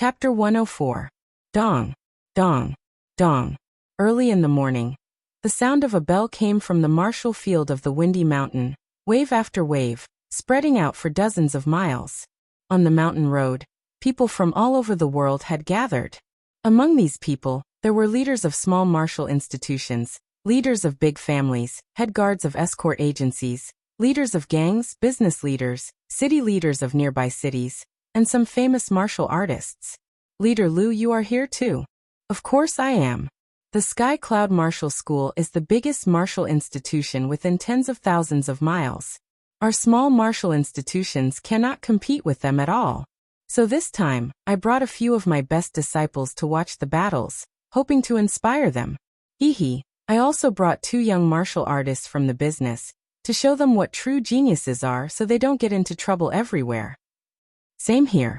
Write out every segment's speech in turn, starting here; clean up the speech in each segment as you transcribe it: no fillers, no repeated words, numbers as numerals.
Chapter 104. Dong, dong, dong. Early in the morning, the sound of a bell came from the martial field of the windy mountain, wave after wave, spreading out for dozens of miles. On the mountain road, people from all over the world had gathered. Among these people, there were leaders of small martial institutions, leaders of big families, head guards of escort agencies, leaders of gangs, business leaders, city leaders of nearby cities, and some famous martial artists. Leader Liu, you are here too. Of course I am. The Sky Cloud Martial School is the biggest martial institution within tens of thousands of miles. Our small martial institutions cannot compete with them at all. So this time, I brought a few of my best disciples to watch the battles, hoping to inspire them. Hee. I also brought 2 young martial artists from the business, to show them what true geniuses are so they don't get into trouble everywhere. Same here.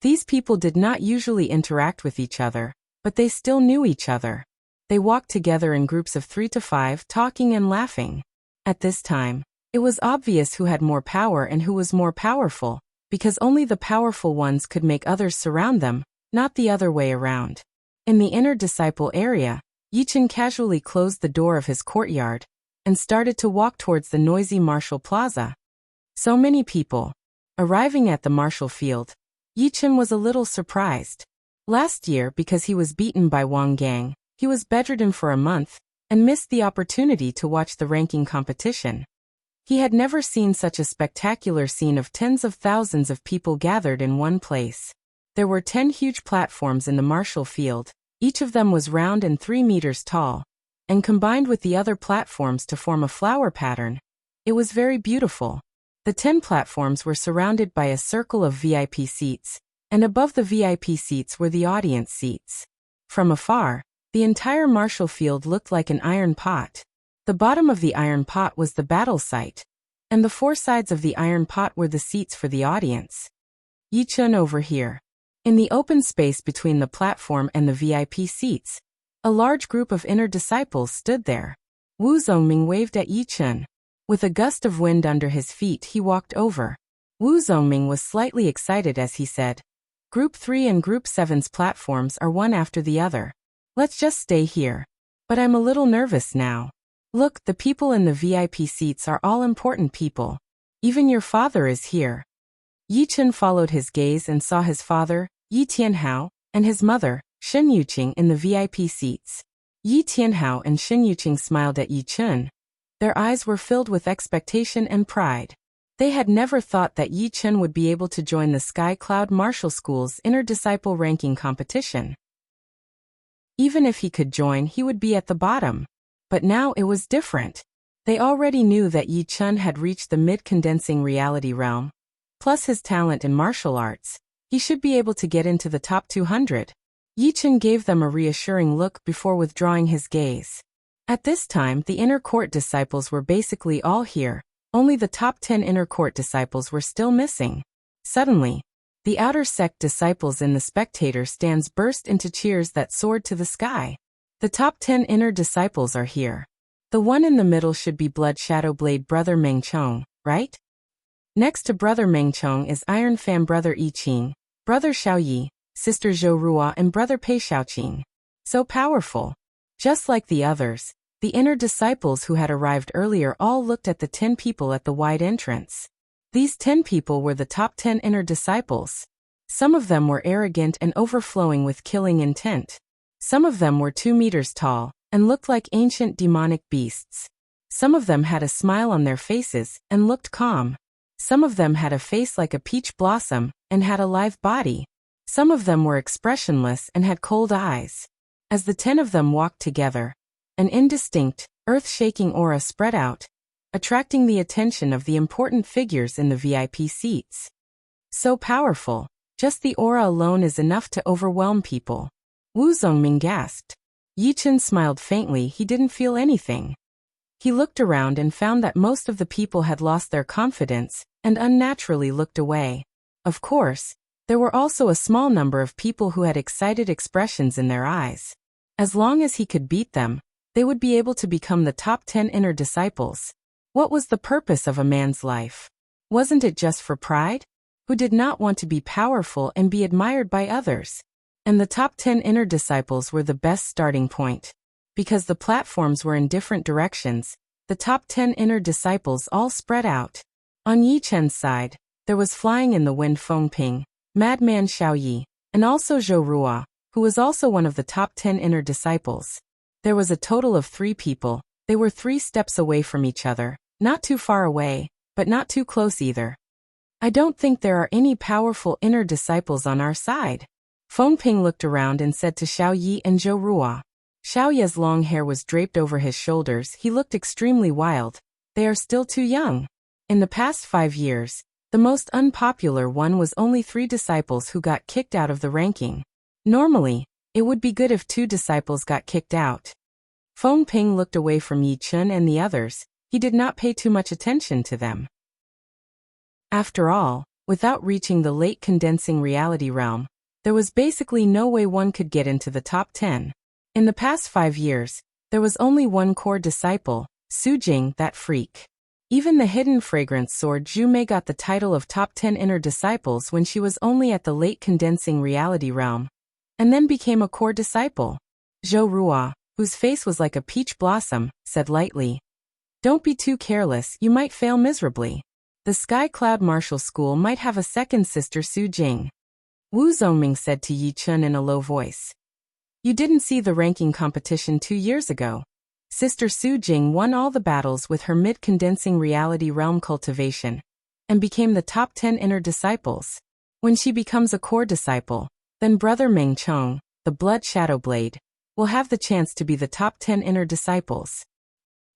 These people did not usually interact with each other, but they still knew each other. They walked together in groups of 3 to 5, talking and laughing. At this time, it was obvious who had more power and who was more powerful, because only the powerful ones could make others surround them, not the other way around. In the inner disciple area, Yichen casually closed the door of his courtyard and started to walk towards the noisy martial plaza. So many people. Arriving at the martial field, Yichen was a little surprised. Last year, because he was beaten by Wang Gang, he was bedridden for a month and missed the opportunity to watch the ranking competition. He had never seen such a spectacular scene of tens of thousands of people gathered in one place. There were 10 huge platforms in the martial field, each of them was round and 3 meters tall, and combined with the other platforms to form a flower pattern. It was very beautiful. The 10 platforms were surrounded by a circle of VIP seats, and above the VIP seats were the audience seats. From afar, the entire martial field looked like an iron pot. The bottom of the iron pot was the battle site, and the 4 sides of the iron pot were the seats for the audience. Yichen over here. In the open space between the platform and the VIP seats, a large group of inner disciples stood there. Wu Zongming waved at Yichen. With a gust of wind under his feet, he walked over. Wu Zongming was slightly excited as he said, Group 3 and Group 7's platforms are one after the other. Let's just stay here. But I'm a little nervous now. Look, the people in the VIP seats are all important people. Even your father is here. Yichen followed his gaze and saw his father, Yi Tianhao, and his mother, Shen Yuqing, in the VIP seats. Yi Tianhao and Shen Yuqing smiled at Yichen. Their eyes were filled with expectation and pride. They had never thought that Yichen would be able to join the Sky Cloud Martial School's inner disciple ranking competition. Even if he could join, he would be at the bottom. But now it was different. They already knew that Yichen had reached the mid-condensing reality realm. Plus his talent in martial arts, he should be able to get into the top 200. Yichen gave them a reassuring look before withdrawing his gaze. At this time, the inner court disciples were basically all here, only the top 10 inner court disciples were still missing. Suddenly, the outer sect disciples in the spectator stands burst into cheers that soared to the sky. The top 10 inner disciples are here. The one in the middle should be Blood Shadow Blade Brother Meng Chong, right? Next to Brother Meng Chong is Iron Fan Brother Yi Qing, Brother Xiao Yi, Sister Zhou Rua, and Brother Pei Xiaoqing. So powerful. Just like the others, the inner disciples who had arrived earlier all looked at the 10 people at the wide entrance. These 10 people were the top 10 inner disciples. Some of them were arrogant and overflowing with killing intent. Some of them were 2 meters tall and looked like ancient demonic beasts. Some of them had a smile on their faces and looked calm. Some of them had a face like a peach blossom and had a live body. Some of them were expressionless and had cold eyes. As the 10 of them walked together, an indistinct, earth-shaking aura spread out, attracting the attention of the important figures in the VIP seats. So powerful, just the aura alone is enough to overwhelm people. Wu Zongming gasped. Yichen smiled faintly, he didn't feel anything. He looked around and found that most of the people had lost their confidence and unnaturally looked away. Of course, there were also a small number of people who had excited expressions in their eyes. As long as he could beat them, they would be able to become the top 10 inner disciples. What was the purpose of a man's life? Wasn't it just for pride? who did not want to be powerful and be admired by others. And the top 10 inner disciples were the best starting point. Because the platforms were in different directions, the top 10 inner disciples all spread out. On Yi Chen's side, there was flying in the wind Feng Ping, Madman Xiao Yi, and also Zhou Rua, who was also one of the top 10 inner disciples. There was a total of 3 people. They were 3 steps away from each other, not too far away, but not too close either. I don't think there are any powerful inner disciples on our side. Feng Ping looked around and said to Xiao Yi and Zhou Rua. Xiao Yi's long hair was draped over his shoulders. He looked extremely wild. They are still too young. In the past 5 years, the most unpopular one was only 3 disciples who got kicked out of the ranking. Normally, it would be good if 2 disciples got kicked out. Feng Ping looked away from Yi Chen and the others. He did not pay too much attention to them. After all, without reaching the late condensing reality realm, there was basically no way one could get into the top 10. In the past 5 years, there was only one core disciple, Su Jing, that freak. Even the hidden fragrance sword Zhu Mei got the title of top 10 inner disciples when she was only at the late condensing reality realm, and then became a core disciple. Zhou Rua, whose face was like a peach blossom, said lightly, "Don't be too careless, you might fail miserably. The Sky Cloud Martial School might have a second sister Su Jing." Wu Zongming said to Yi Chen in a low voice. "You didn't see the ranking competition 2 years ago. Sister Su Jing won all the battles with her mid-condensing reality realm cultivation, and became the top 10 inner disciples. When she becomes a core disciple, then Brother Meng Chong, the Blood Shadow Blade, will have the chance to be the top 10 inner disciples."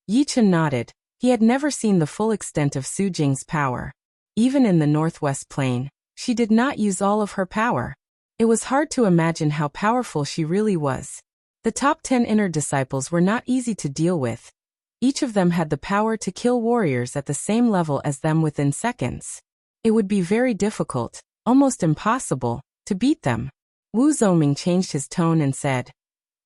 Yi Chen nodded. He had never seen the full extent of Su Jing's power. Even in the Northwest Plain, she did not use all of her power. It was hard to imagine how powerful she really was. The top 10 inner disciples were not easy to deal with. Each of them had the power to kill warriors at the same level as them within seconds. It would be very difficult, almost impossible, to beat them. Wu Zongming changed his tone and said,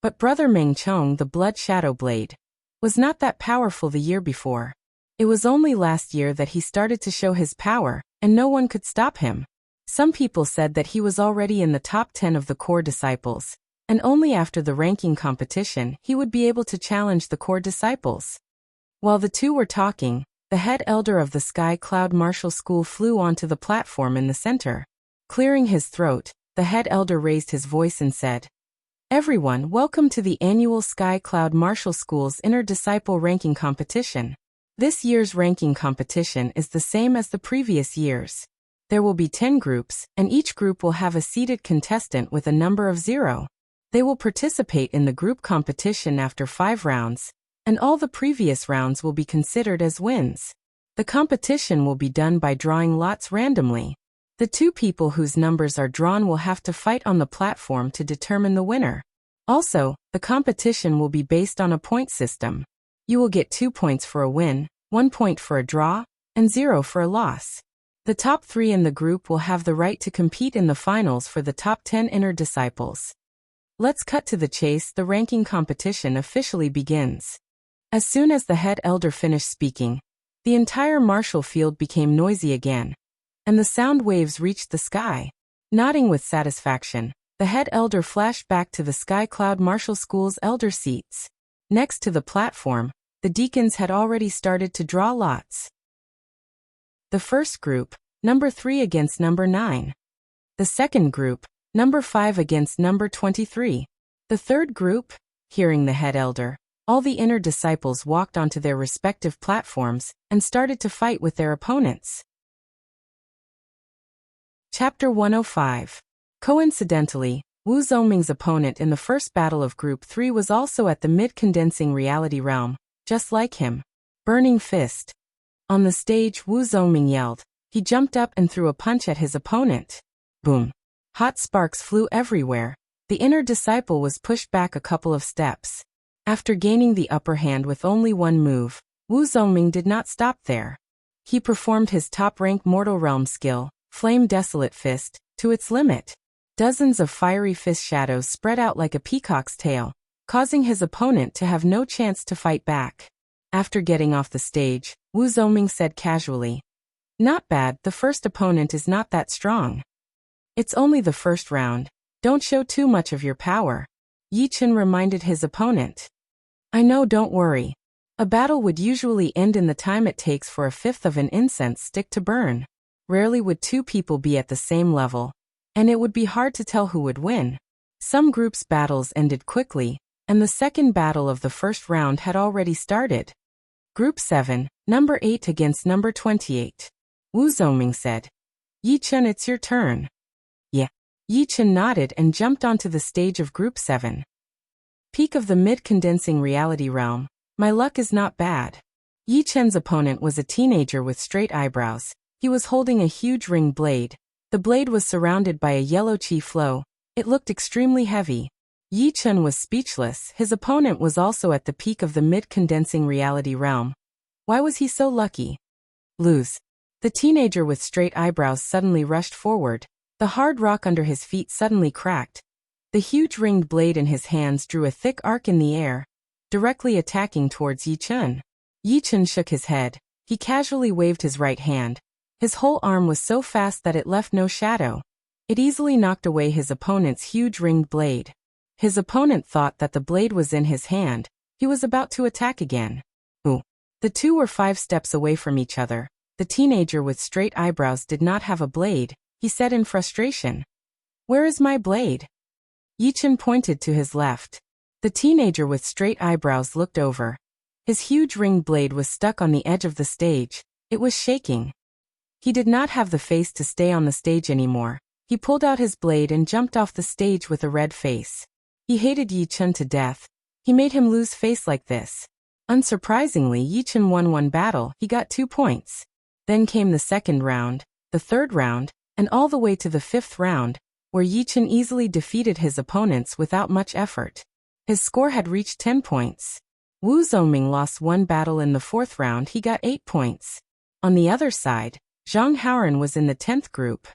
"But Brother Meng Chong, the Blood Shadow Blade, was not that powerful the year before. It was only last year that he started to show his power, and no one could stop him." Some people said that he was already in the top 10 of the core disciples, and only after the ranking competition he would be able to challenge the core disciples. While the two were talking, the head elder of the Sky Cloud Martial School flew onto the platform in the center. Clearing his throat, the head elder raised his voice and said, "Everyone, welcome to the annual Sky Cloud Martial School's Inner Disciple Ranking Competition. This year's ranking competition is the same as the previous years. There will be 10 groups, and each group will have a seated contestant with a number of 0. They will participate in the group competition after 5 rounds, and all the previous rounds will be considered as wins. The competition will be done by drawing lots randomly. The 2 people whose numbers are drawn will have to fight on the platform to determine the winner. Also, the competition will be based on a point system. You will get 2 points for a win, 1 point for a draw, and 0 for a loss. The top 3 in the group will have the right to compete in the finals for the top 10 inner disciples. Let's cut to the chase. The ranking competition officially begins." As soon as the head elder finished speaking, the entire martial field became noisy again, and the sound waves reached the sky. Nodding with satisfaction, the head elder flashed back to the Sky Cloud Martial School's elder seats. Next to the platform, the deacons had already started to draw lots. The first group, number 3 against number 9. The second group, number 5 against number 23. The third group, hearing the head elder, all the inner disciples walked onto their respective platforms and started to fight with their opponents. Chapter 105. Coincidentally, Wu Zongming's opponent in the first battle of Group 3 was also at the mid-condensing reality realm, just like him. Burning Fist. On the stage, Wu Zongming yelled. He jumped up and threw a punch at his opponent. Boom. Hot sparks flew everywhere. The inner disciple was pushed back a couple of steps. After gaining the upper hand with only one move, Wu Zongming did not stop there. He performed his top-rank Mortal Realm skill, Flame Desolate Fist, to its limit. Dozens of fiery fist shadows spread out like a peacock's tail, causing his opponent to have no chance to fight back. After getting off the stage, Wu Zongming said casually, Not bad, the first opponent is not that strong. It's only the first round. Don't show too much of your power. Yi Chen reminded his opponent. I know, don't worry. A battle would usually end in the time it takes for a fifth of an incense stick to burn. Rarely would two people be at the same level, and it would be hard to tell who would win. Some groups' battles ended quickly, and the second battle of the first round had already started. Group 7, number 8 against number 28. Wu Zongming said. Yi Chen, it's your turn. Yeah. Yi Chen nodded and jumped onto the stage of Group 7. Peak of the mid-condensing reality realm. My luck is not bad. Yi Chen's opponent was a teenager with straight eyebrows. He was holding a huge ring blade. The blade was surrounded by a yellow qi flow. It looked extremely heavy. Yi Chen was speechless. His opponent was also at the peak of the mid-condensing reality realm. Why was he so lucky? Lose. The teenager with straight eyebrows suddenly rushed forward. The hard rock under his feet suddenly cracked. The huge ringed blade in his hands drew a thick arc in the air, directly attacking towards Yi Chen. Yi Chen shook his head. He casually waved his right hand. His whole arm was so fast that it left no shadow. It easily knocked away his opponent's huge ringed blade. His opponent thought that the blade was in his hand. He was about to attack again. Ooh. The two were 5 steps away from each other. The teenager with straight eyebrows did not have a blade, he said in frustration. Where is my blade? Yi Chen pointed to his left. The teenager with straight eyebrows looked over. His huge ringed blade was stuck on the edge of the stage. It was shaking. He did not have the face to stay on the stage anymore. He pulled out his blade and jumped off the stage with a red face. He hated Yi Chen to death. He made him lose face like this. Unsurprisingly, Yi Chen won one battle. He got 2 points. Then came the second round, the third round, and all the way to the 5th round, where Yi Chen easily defeated his opponents without much effort. His score had reached 10 points. Wu Zongming lost one battle in the 4th round. He got 8 points. On the other side, Zhang Haoren was in the 10th group.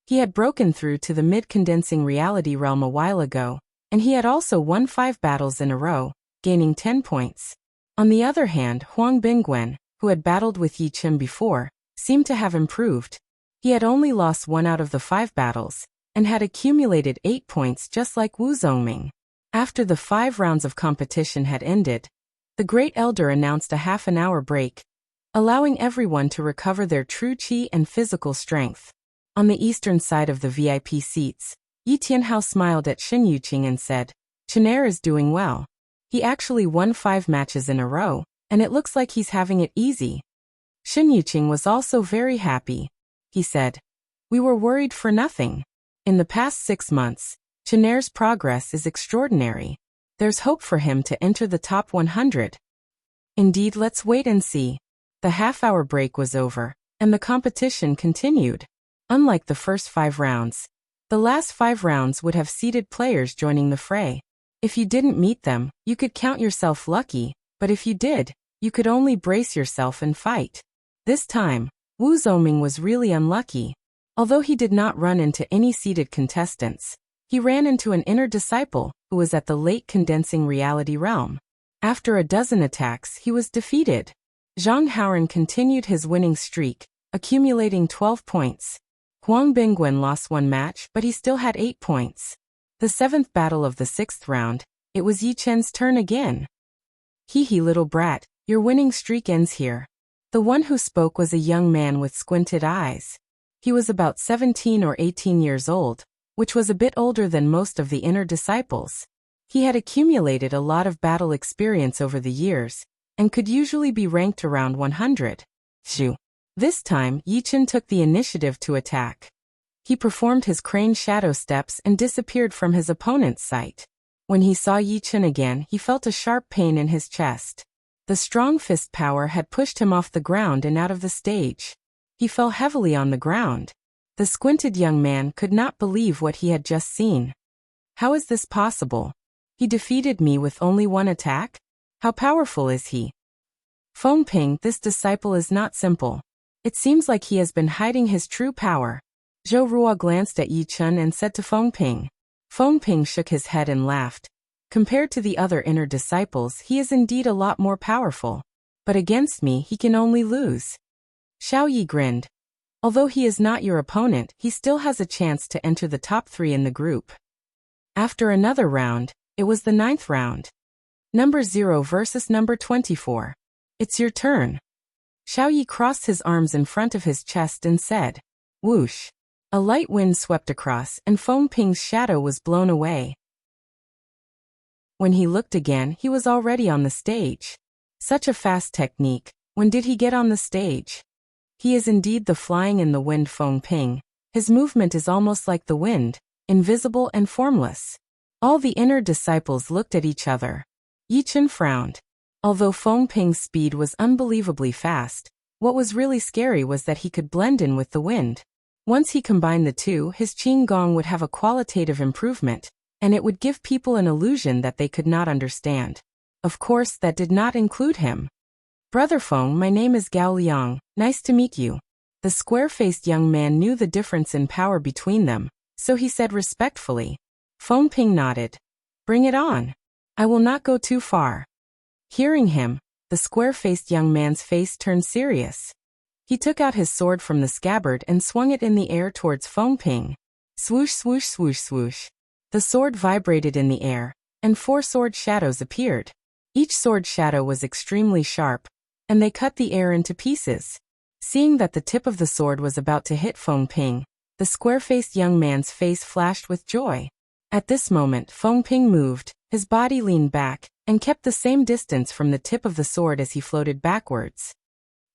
He had broken through to the mid-condensing reality realm a while ago, and he had also won 5 battles in a row, gaining 10 points. On the other hand, Huang Bingwen, who had battled with Yi Chen before, seemed to have improved. He had only lost 1 out of the 5 battles, and had accumulated 8 points just like Wu Zongming. After the 5 rounds of competition had ended, the Great Elder announced a half-an-hour break, allowing everyone to recover their true qi and physical strength. On the eastern side of the VIP seats, Yi Tianhao smiled at Shen Yuqing and said, Chenair is doing well. He actually won 5 matches in a row, and it looks like he's having it easy. Shen Yuqing was also very happy. He said, we were worried for nothing. In the past 6 months, Chenair's progress is extraordinary. There's hope for him to enter the top 100. Indeed, let's wait and see. The half-hour break was over, and the competition continued. Unlike the first 5 rounds, the last 5 rounds would have seeded players joining the fray. If you didn't meet them, you could count yourself lucky, but if you did, you could only brace yourself and fight. This time, Wu Zongming was really unlucky. Although he did not run into any seeded contestants, he ran into an inner disciple who was at the late condensing reality realm. After a dozen attacks, he was defeated. Zhang Haoren continued his winning streak, accumulating 12 points. Huang Bingwen lost 1 match, but he still had 8 points. The 7th battle of the 6th round, it was Yi Chen's turn again. Hee hee, little brat, your winning streak ends here. The one who spoke was a young man with squinted eyes. He was about 17 or 18 years old, which was a bit older than most of the inner disciples. He had accumulated a lot of battle experience over the years, and could usually be ranked around 100. Shoo. This time, Yi Chen took the initiative to attack. He performed his crane shadow steps and disappeared from his opponent's sight. When he saw Yi Chen again, he felt a sharp pain in his chest. The strong fist power had pushed him off the ground and out of the stage. He fell heavily on the ground. The squinted young man could not believe what he had just seen. How is this possible? He defeated me with only 1 attack? How powerful is he? Feng Ping, this disciple is not simple. It seems like he has been hiding his true power. Zhou Ruo glanced at Yi Chen and said to Feng Ping. Feng Ping shook his head and laughed. Compared to the other inner disciples, he is indeed a lot more powerful. But against me, he can only lose. Xiao Yi grinned. Although he is not your opponent, he still has a chance to enter the top 3 in the group. After another round, it was the 9th round. Number 0 versus number 24. It's your turn. Xiao Yi crossed his arms in front of his chest and said, whoosh. A light wind swept across and Feng Ping's shadow was blown away. When he looked again, he was already on the stage. Such a fast technique. When did he get on the stage? He is indeed the flying in the wind Feng Ping. His movement is almost like the wind, invisible and formless. All the inner disciples looked at each other. Yi Chen frowned. Although Feng Ping's speed was unbelievably fast, what was really scary was that he could blend in with the wind. Once he combined the two, his Qing Gong would have a qualitative improvement, and it would give people an illusion that they could not understand. Of course, that did not include him. Brother Feng, my name is Gao Liang, nice to meet you. The square-faced young man knew the difference in power between them, so he said respectfully. Feng Ping nodded. Bring it on. I will not go too far. Hearing him, the square-faced young man's face turned serious. He took out his sword from the scabbard and swung it in the air towards Feng Ping. Swoosh, swoosh, swoosh, swoosh. The sword vibrated in the air, and 4 sword shadows appeared. Each sword shadow was extremely sharp, and they cut the air into pieces. Seeing that the tip of the sword was about to hit Feng Ping, the square-faced young man's face flashed with joy. At this moment, Feng Ping moved, his body leaned back, and kept the same distance from the tip of the sword as he floated backwards.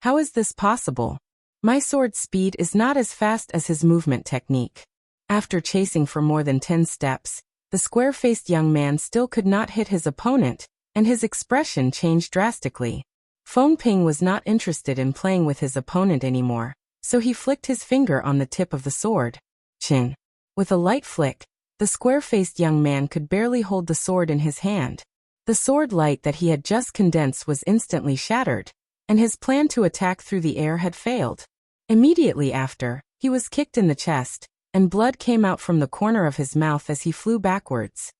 How is this possible? My sword's speed is not as fast as his movement technique. After chasing for more than 10 steps, the square-faced young man still could not hit his opponent, and his expression changed drastically. Feng Ping was not interested in playing with his opponent anymore, so he flicked his finger on the tip of the sword. Chin. With a light flick, the square-faced young man could barely hold the sword in his hand. The sword light that he had just condensed was instantly shattered, and his plan to attack through the air had failed. Immediately after, he was kicked in the chest, and blood came out from the corner of his mouth as he flew backwards.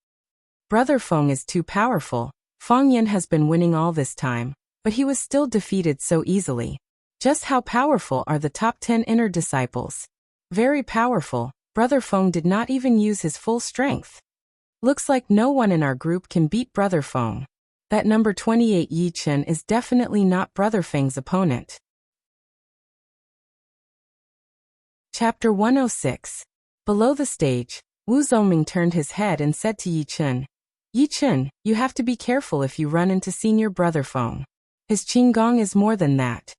Brother Feng is too powerful. Feng Yin has been winning all this time, but he was still defeated so easily. Just how powerful are the top 10 inner disciples? Very powerful. Brother Feng did not even use his full strength. Looks like no one in our group can beat Brother Feng. That number 28 Yi Chen is definitely not Brother Feng's opponent. Chapter 106. Below the stage, Wu Zongming turned his head and said to Yi Chen, Yi Chen, you have to be careful if you run into senior Brother Feng. His Qing Gong is more than that.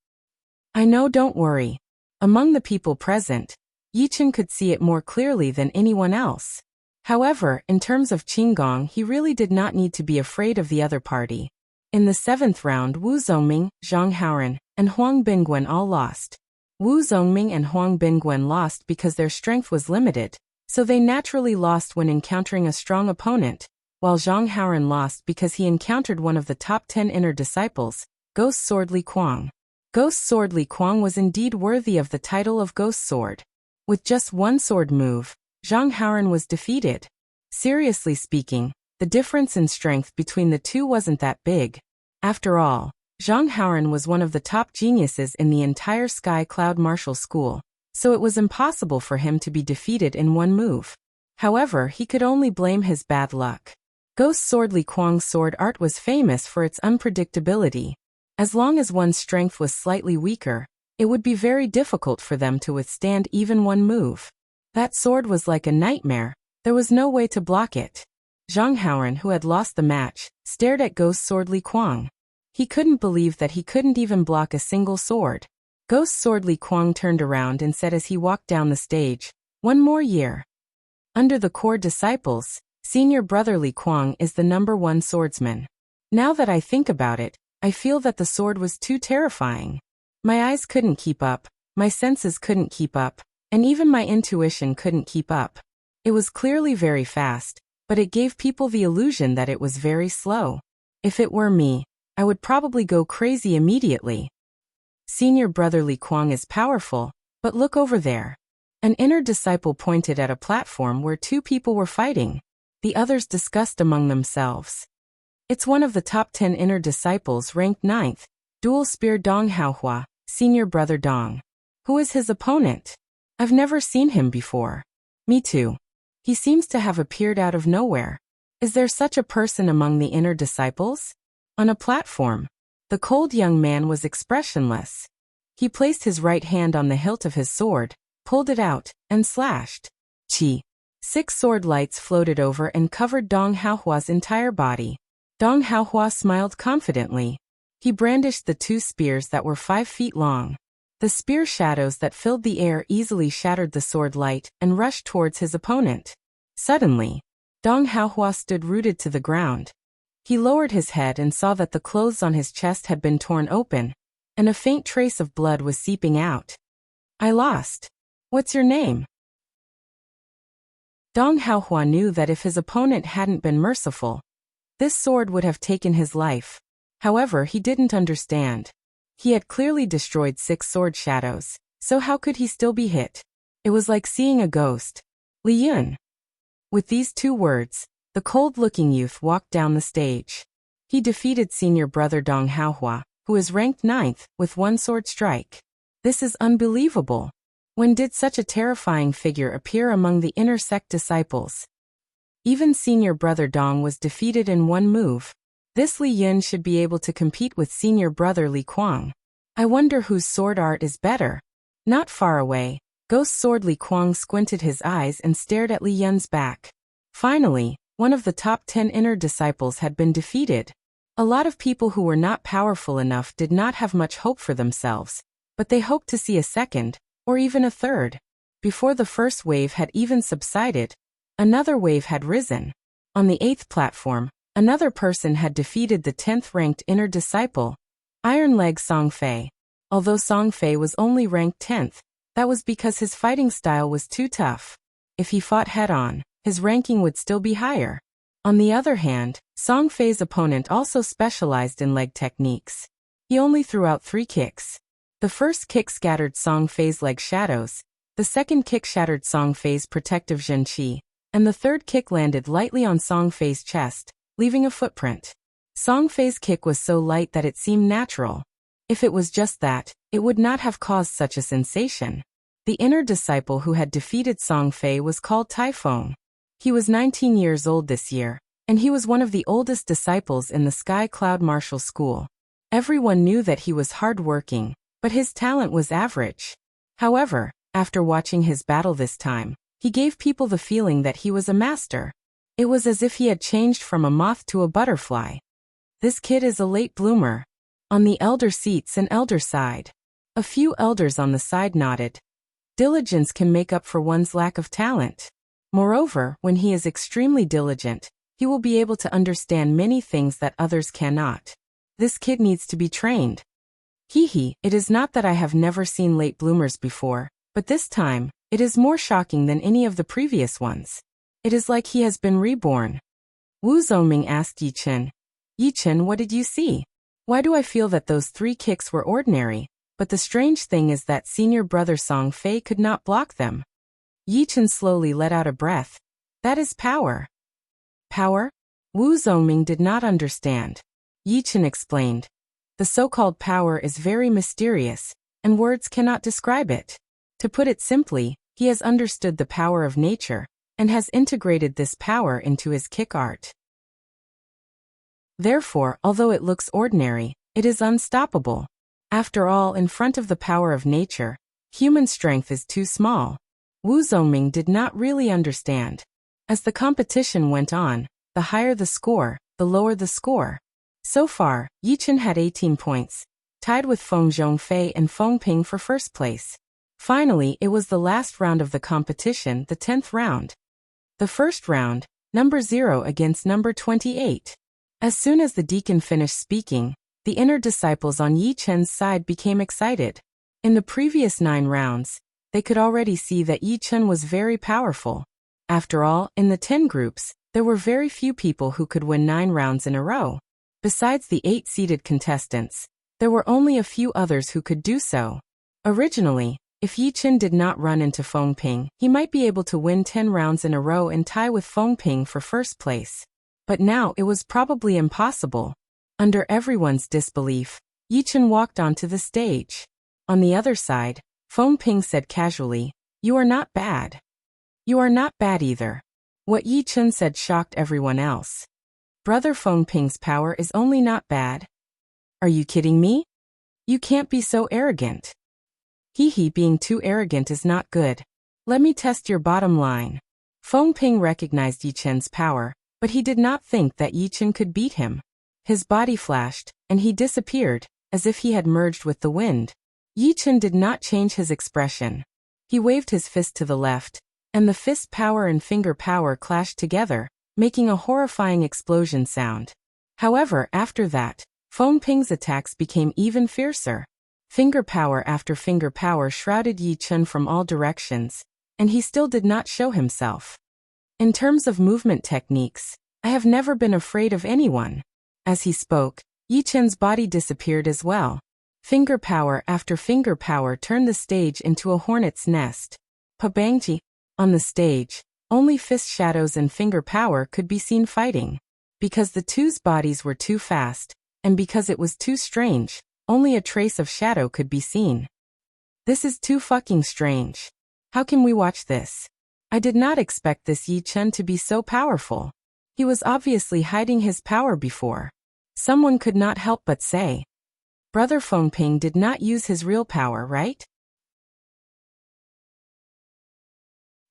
I know, don't worry. Among the people present, Yi Chen could see it more clearly than anyone else. However, in terms of Qing Gong, he really did not need to be afraid of the other party. In the 7th round, Wu Zongming, Zhang Haoren, and Huang Bingwen all lost. Wu Zongming and Huang Bingwen lost because their strength was limited, so they naturally lost when encountering a strong opponent, while Zhang Haoren lost because he encountered one of the top 10 inner disciples, Ghost Sword Li Kuang. Ghost Sword Li Kuang was indeed worthy of the title of Ghost Sword. With just one sword move, Zhang Haoren was defeated. Seriously speaking, the difference in strength between the two wasn't that big. After all, Zhang Haoren was one of the top geniuses in the entire Sky Cloud Martial School, so it was impossible for him to be defeated in one move. However, he could only blame his bad luck. Ghost Sword Li Kuang's sword art was famous for its unpredictability. As long as one's strength was slightly weaker, it would be very difficult for them to withstand even one move. That sword was like a nightmare. There was no way to block it. Zhang Haoren, who had lost the match, stared at Ghost Sword Li Kuang. He couldn't believe that he couldn't even block a single sword. Ghost Sword Li Kuang turned around and said as he walked down the stage, "One more year." Under the core disciples, senior brother Li Kuang is the #1 swordsman. Now that I think about it, I feel that the sword was too terrifying. My eyes couldn't keep up, my senses couldn't keep up, and even my intuition couldn't keep up. It was clearly very fast, but it gave people the illusion that it was very slow. If it were me, I would probably go crazy immediately. Senior brother Li Kuang is powerful, but look over there. An inner disciple pointed at a platform where 2 people were fighting. The others discussed among themselves. It's one of the top 10 inner disciples ranked 9th, Dual Spear Dong Haohua, Senior brother Dong. Who is his opponent? I've never seen him before. Me too. He seems to have appeared out of nowhere. Is there such a person among the inner disciples? On a platform. The cold young man was expressionless. He placed his right hand on the hilt of his sword, pulled it out, and slashed. Chi. 6 sword lights floated over and covered Dong Haohua's entire body. Dong Haohua smiled confidently. He brandished the 2 spears that were 5 feet long. The spear shadows that filled the air easily shattered the sword light and rushed towards his opponent. Suddenly, Dong Haohua stood rooted to the ground. He lowered his head and saw that the clothes on his chest had been torn open, and a faint trace of blood was seeping out. I lost. What's your name? Dong Haohua knew that if his opponent hadn't been merciful, this sword would have taken his life. However, he didn't understand. He had clearly destroyed 6 sword shadows, so how could he still be hit? It was like seeing a ghost. Li Yun. With these 2 words, the cold-looking youth walked down the stage. He defeated senior brother Dong Haohua, who is ranked 9th, with 1 sword strike. This is unbelievable. When did such a terrifying figure appear among the inner sect disciples? Even senior brother Dong was defeated in 1 move. This Li Yun should be able to compete with senior brother Li Kuang. I wonder whose sword art is better. Not far away, Ghost Sword Li Kuang squinted his eyes and stared at Li Yun's back. Finally, one of the top 10 inner disciples had been defeated. A lot of people who were not powerful enough did not have much hope for themselves, but they hoped to see a second, or even a third. Before the first wave had even subsided, another wave had risen. On the 8th platform, another person had defeated the 10th ranked inner disciple, Iron Leg Song Fei. Although Song Fei was only ranked 10th, that was because his fighting style was too tough. If he fought head-on, his ranking would still be higher. On the other hand, Song Fei's opponent also specialized in leg techniques. He only threw out 3 kicks. The first kick scattered Song Fei's leg shadows, the second kick shattered Song Fei's protective Zhen Qi, and the third kick landed lightly on Song Fei's chest, leaving a footprint. Song Fei's kick was so light that it seemed natural. If it was just that, it would not have caused such a sensation. The inner disciple who had defeated Song Fei was called Tai Feng. He was 19 years old this year, and he was one of the oldest disciples in the Sky Cloud Martial School. Everyone knew that he was hard-working, but his talent was average. However, after watching his battle this time, he gave people the feeling that he was a master. It was as if he had changed from a moth to a butterfly. This kid is a late bloomer. On the elder seats and elder side. A few elders on the side nodded. Diligence can make up for one's lack of talent. Moreover, when he is extremely diligent, he will be able to understand many things that others cannot. This kid needs to be trained. It is not that I have never seen late bloomers before, but this time, it is more shocking than any of the previous ones. It is like he has been reborn. Wu Zongming asked Yi Chen. Yi Chen, what did you see? Why do I feel that those 3 kicks were ordinary, but the strange thing is that senior brother Song Fei could not block them? Yi Chen slowly let out a breath. That is power. Power? Wu Zongming did not understand. Yi Chen explained. The so-called power is very mysterious, and words cannot describe it. To put it simply, he has understood the power of nature, and has integrated this power into his kick art. Therefore, although it looks ordinary, it is unstoppable. After all, in front of the power of nature, human strength is too small. Wu Zongming did not really understand. As the competition went on, the higher the score, the lower the score. So far, Yi Chen had 18 points, tied with Feng Zhongfei and Feng Ping for first place. Finally, it was the last round of the competition, the 10th round. The first round, number 0 against number 28. As soon as the deacon finished speaking, the inner disciples on Yi Chen's side became excited. In the previous 9 rounds, they could already see that Yi Chen was very powerful. After all, in the 10 groups, there were very few people who could win 9 rounds in a row. Besides the 8 seeded contestants, there were only a few others who could do so. Originally, if Yi Chen did not run into Feng Ping, he might be able to win 10 rounds in a row and tie with Feng Ping for first place. But now it was probably impossible. Under everyone's disbelief, Yi Chen walked onto the stage. On the other side, Feng Ping said casually, "You are not bad." "You are not bad either." What Yi Chun said shocked everyone else. Brother Feng Ping's power is only not bad. Are you kidding me? You can't be so arrogant. He being too arrogant is not good. Let me test your bottom line. Feng Ping recognized Yi Chun's power, but he did not think that Yi Chun could beat him. His body flashed, and he disappeared, as if he had merged with the wind. Yi Chun did not change his expression. He waved his fist to the left, and the fist power and finger power clashed together, making a horrifying explosion sound. However, after that, Feng Ping's attacks became even fiercer. Finger power after finger power shrouded Yi Chun from all directions, and he still did not show himself. In terms of movement techniques, I have never been afraid of anyone. As he spoke, Yi Chun's body disappeared as well. Finger power after finger power turned the stage into a hornet's nest. Pabangji. On the stage, only fist shadows and finger power could be seen fighting. Because the two's bodies were too fast, and because it was too strange, only a trace of shadow could be seen. This is too fucking strange. How can we watch this? I did not expect this Yi Chun to be so powerful. He was obviously hiding his power before. Someone could not help but say. Brother Feng Ping did not use his real power, right?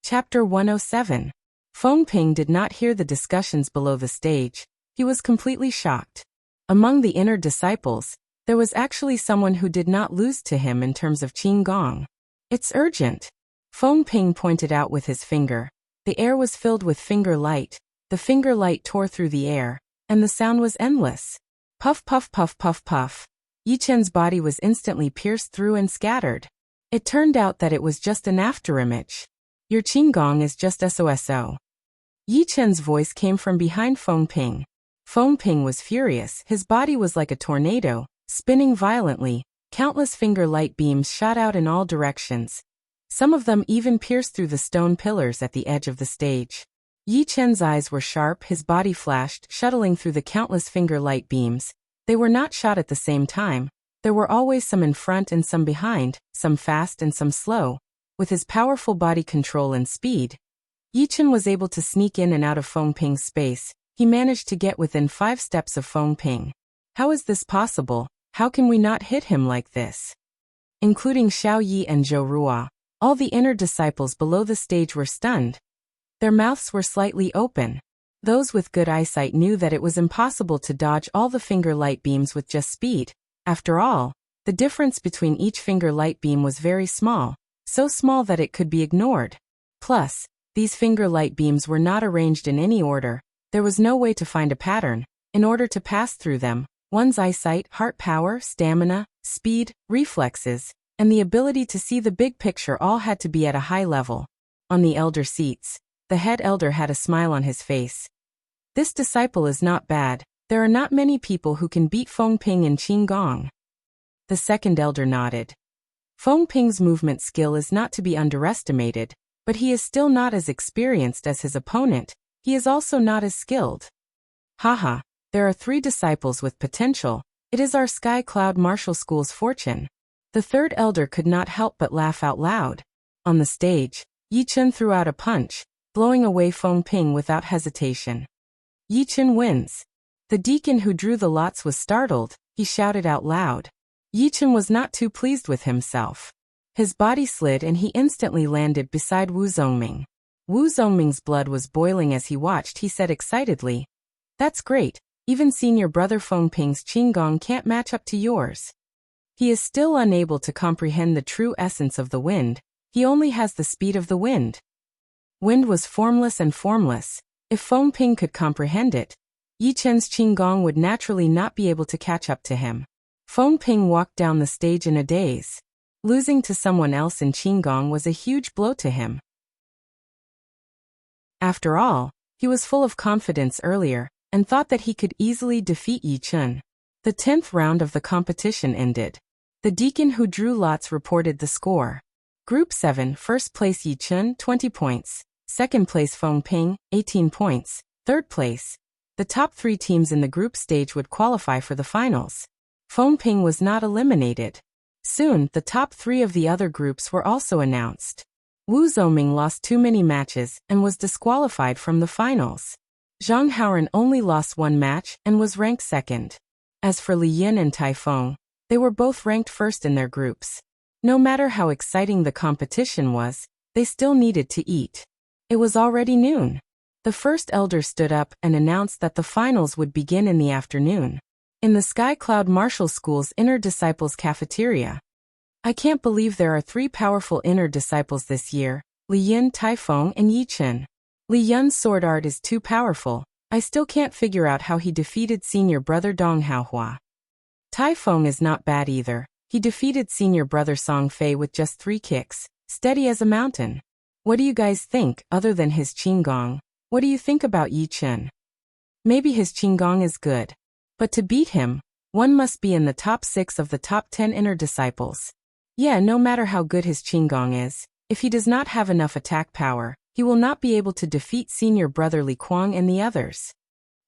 Chapter 107. Feng Ping did not hear the discussions below the stage. He was completely shocked. Among the inner disciples, there was actually someone who did not lose to him in terms of Qin Gong. It's urgent. Feng Ping pointed out with his finger. The air was filled with finger light. The finger light tore through the air, and the sound was endless. Puff puff puff puff puff. Yi Chun's body was instantly pierced through and scattered. It turned out that it was just an afterimage. Your Qin Gong is just SOSO. Yi Chun's voice came from behind Feng Ping. Feng Ping was furious. His body was like a tornado, spinning violently. Countless finger light beams shot out in all directions. Some of them even pierced through the stone pillars at the edge of the stage. Yi Chun's eyes were sharp, his body flashed, shuttling through the countless finger light beams. They were not shot at the same time. There were always some in front and some behind, some fast and some slow. With his powerful body control and speed, Yi Chun was able to sneak in and out of Feng Ping's space. He managed to get within 5 steps of Feng Ping. How is this possible? How can we not hit him like this? Including Xiao Yi and Zhou Ruo, all the inner disciples below the stage were stunned. Their mouths were slightly open. Those with good eyesight knew that it was impossible to dodge all the finger light beams with just speed. After all, the difference between each finger light beam was very small, so small that it could be ignored. Plus, these finger light beams were not arranged in any order. There was no way to find a pattern. In order to pass through them, one's eyesight, heart power, stamina, speed, reflexes, and the ability to see the big picture all had to be at a high level. On the elder seats, the head elder had a smile on his face. This disciple is not bad. There are not many people who can beat Feng Ping in Qin Gong. The second elder nodded. Feng Ping's movement skill is not to be underestimated, but he is still not as experienced as his opponent. He is also not as skilled. Haha, there are 3 disciples with potential. It is our Sky Cloud Martial School's fortune. The third elder could not help but laugh out loud. On the stage, Yi Chun threw out a punch, blowing away Feng Ping without hesitation. Yi Chun wins. The deacon who drew the lots was startled. He shouted out loud. Yi Chun was not too pleased with himself. His body slid and he instantly landed beside Wu Zongming. Wu Zongming's blood was boiling as he watched. He said excitedly, "That's great. Even senior brother Feng Ping's Qin Gong can't match up to yours." He is still unable to comprehend the true essence of the wind. He only has the speed of the wind. Wind was formless and formless. If Feng Ping could comprehend it, Yi Chun's Qin Gong would naturally not be able to catch up to him. Feng Ping walked down the stage in a daze. Losing to someone else in Qin Gong was a huge blow to him. After all, he was full of confidence earlier, and thought that he could easily defeat Yi Chun. The 10th round of the competition ended. The deacon who drew lots reported the score. Group 7, first place Yi Chun, 20 points. Second place Feng Ping, 18 points. Third place. The top 3 teams in the group stage would qualify for the finals. Feng Ping was not eliminated. Soon, the top 3 of the other groups were also announced. Wu Zhoming lost too many matches and was disqualified from the finals. Zhang Haoran only lost 1 match and was ranked 2nd. As for Li Yin and Taifeng, they were both ranked 1st in their groups. No matter how exciting the competition was, they still needed to eat. It was already noon. The first elder stood up and announced that the finals would begin in the afternoon. In the Sky Cloud Martial School's Inner Disciples cafeteria. I can't believe there are 3 powerful inner disciples this year, Li Yin, Taifeng, and Yi Chen. Li Yun's sword art is too powerful. I still can't figure out how he defeated senior brother Dong Haohua. Taifeng is not bad either. He defeated senior brother Song Fei with just 3 kicks, steady as a mountain. What do you guys think, other than his Qinggong? What do you think about Yi Chen? Maybe his Qinggong is good. But to beat him, one must be in the top 6 of the top 10 inner disciples. Yeah, no matter how good his Qinggong is, if he does not have enough attack power, he will not be able to defeat senior brother Li Kuang and the others.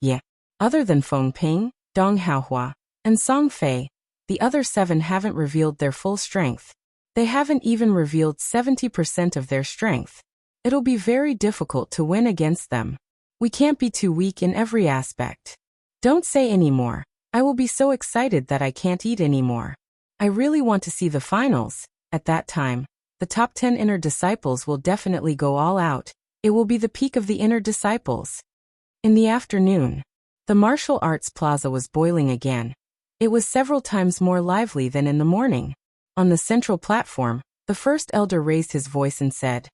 Yeah. Other than Feng Ping, Dong Haohua, and Song Fei, the other 7 haven't revealed their full strength. They haven't even revealed 70% of their strength. It'll be very difficult to win against them. We can't be too weak in every aspect. Don't say any more. I will be so excited that I can't eat anymore. I really want to see the finals. At that time, the top 10 inner disciples will definitely go all out. It will be the peak of the inner disciples. In the afternoon, the martial arts plaza was boiling again. It was several times more lively than in the morning. On the central platform, the first elder raised his voice and said,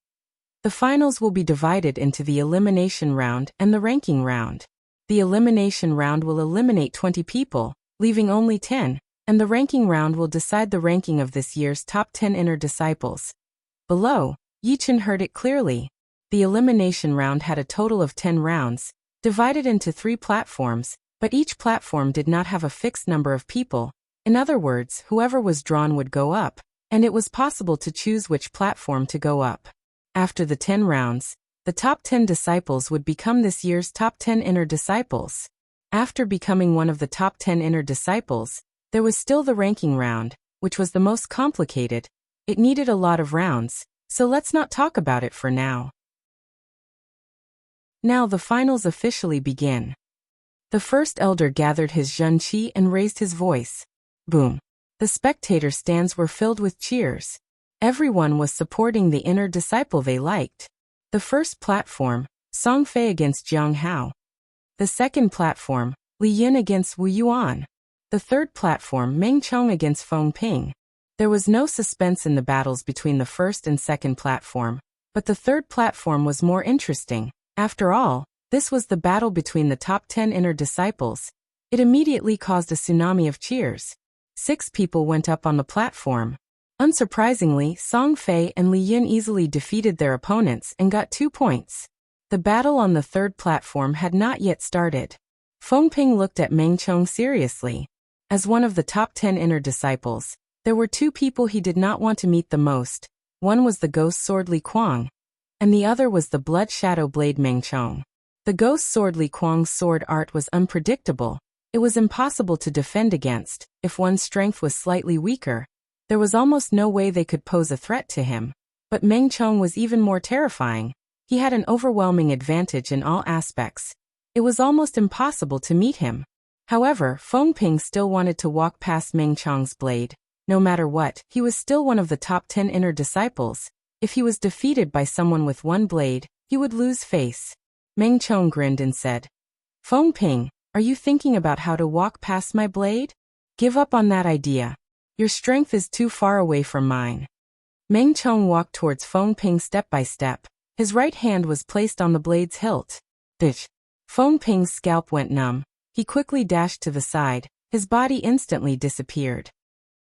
"The finals will be divided into the elimination round and the ranking round. The elimination round will eliminate 20 people, leaving only 10, and the ranking round will decide the ranking of this year's top 10 inner disciples." Below, Yi Chen heard it clearly. The elimination round had a total of 10 rounds, divided into 3 platforms, but each platform did not have a fixed number of people. In other words, whoever was drawn would go up, and it was possible to choose which platform to go up. After the 10 rounds, the top 10 disciples would become this year's top 10 inner disciples. After becoming one of the top 10 inner disciples, there was still the ranking round, which was the most complicated. It needed a lot of rounds, so let's not talk about it for now. Now the finals officially begin. The first elder gathered his zhenqi and raised his voice. Boom. The spectator stands were filled with cheers. Everyone was supporting the inner disciple they liked. The first platform, Song Fei against Jiang Hao. The second platform, Li Yin against Wu Yuan. The third platform, Meng Chong against Feng Ping. There was no suspense in the battles between the first and second platform, but the third platform was more interesting. After all, this was the battle between the top 10 inner disciples. It immediately caused a tsunami of cheers. 6 people went up on the platform. Unsurprisingly, Song Fei and Li Yin easily defeated their opponents and got 2 points. The battle on the third platform had not yet started. Feng Ping looked at Meng Chong seriously. As one of the top 10 inner disciples, there were 2 people he did not want to meet the most. One was the ghost sword Li Kuang, and the other was the blood shadow blade Meng Chong. The ghost sword Li Kuang's sword art was unpredictable. It was impossible to defend against. If one's strength was slightly weaker, there was almost no way they could pose a threat to him. But Meng Chong was even more terrifying. He had an overwhelming advantage in all aspects. It was almost impossible to meet him. However, Feng Ping still wanted to walk past Meng Chong's blade. No matter what, he was still one of the top 10 inner disciples. If he was defeated by someone with 1 blade, he would lose face. Meng Chong grinned and said, "Feng Ping, are you thinking about how to walk past my blade? Give up on that idea. Your strength is too far away from mine." Meng Chong walked towards Feng Ping step by step. His right hand was placed on the blade's hilt. Bitch. Feng Ping's scalp went numb. He quickly dashed to the side. His body instantly disappeared.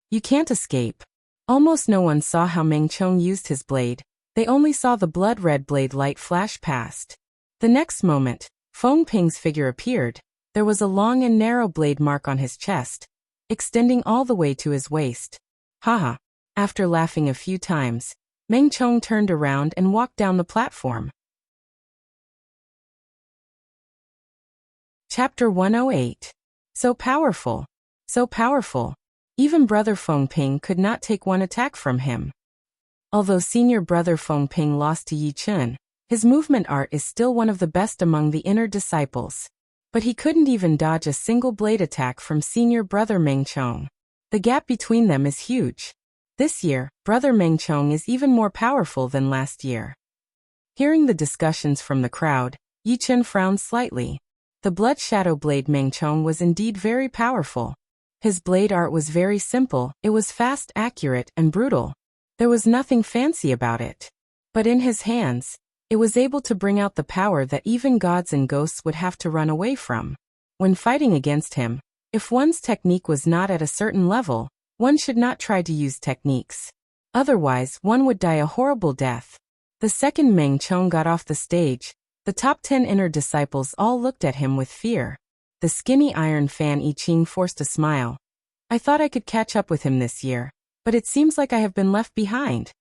You can't escape. Almost no one saw how Meng Chong used his blade. They only saw the blood-red blade light flash past. The next moment, Feng Ping's figure appeared. There was a long and narrow blade mark on his chest, extending all the way to his waist. Haha. After laughing a few times, Meng Chong turned around and walked down the platform. Chapter 108. So powerful. So powerful. Even brother Feng Ping could not take one attack from him. Although senior brother Feng Ping lost to Yi Chun, his movement art is still one of the best among the inner disciples. But he couldn't even dodge a single blade attack from senior brother Meng Chong. The gap between them is huge. This year, brother Meng Chong is even more powerful than last year. Hearing the discussions from the crowd, Yi Chun frowned slightly. The blood shadow blade Meng Chong was indeed very powerful. His blade art was very simple, it was fast, accurate, and brutal. There was nothing fancy about it. But in his hands, it was able to bring out the power that even gods and ghosts would have to run away from. When fighting against him, if one's technique was not at a certain level, one should not try to use techniques. Otherwise, one would die a horrible death. The second Meng Chong got off the stage. The top 10 inner disciples all looked at him with fear. The skinny Iron Fan I Ching forced a smile. I thought I could catch up with him this year, but it seems like I have been left behind.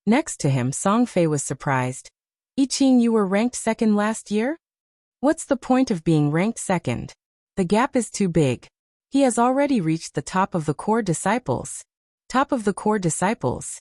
Next to him, Song Fei was surprised. I Ching, you were ranked second last year? What's the point of being ranked second? The gap is too big. He has already reached the top of the core disciples. Top of the core disciples?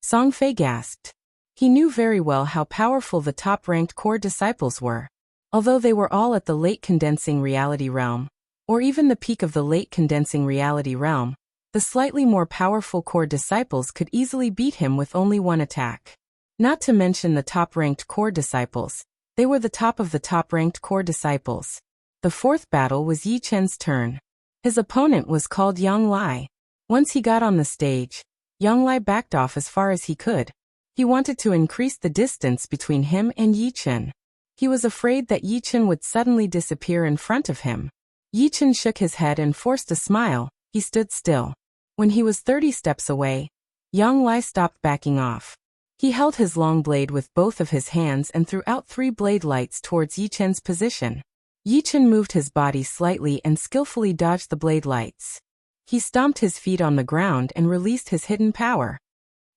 Song Fei gasped. He knew very well how powerful the top-ranked core disciples were. Although they were all at the late condensing reality realm, or even the peak of the late condensing reality realm, the slightly more powerful core disciples could easily beat him with only one attack. Not to mention the top-ranked core disciples, they were the top of the top-ranked core disciples. The fourth battle was Yi Chen's turn. His opponent was called Yang Lai. Once he got on the stage, Yang Lai backed off as far as he could. He wanted to increase the distance between him and Yi Chen. He was afraid that Yi Chen would suddenly disappear in front of him. Yi Chen shook his head and forced a smile. He stood still. When he was 30 steps away, Yang Lai stopped backing off. He held his long blade with both of his hands and threw out 3 blade lights towards Yi Chen's position. Yi Chen moved his body slightly and skillfully dodged the blade lights. He stomped his feet on the ground and released his hidden power.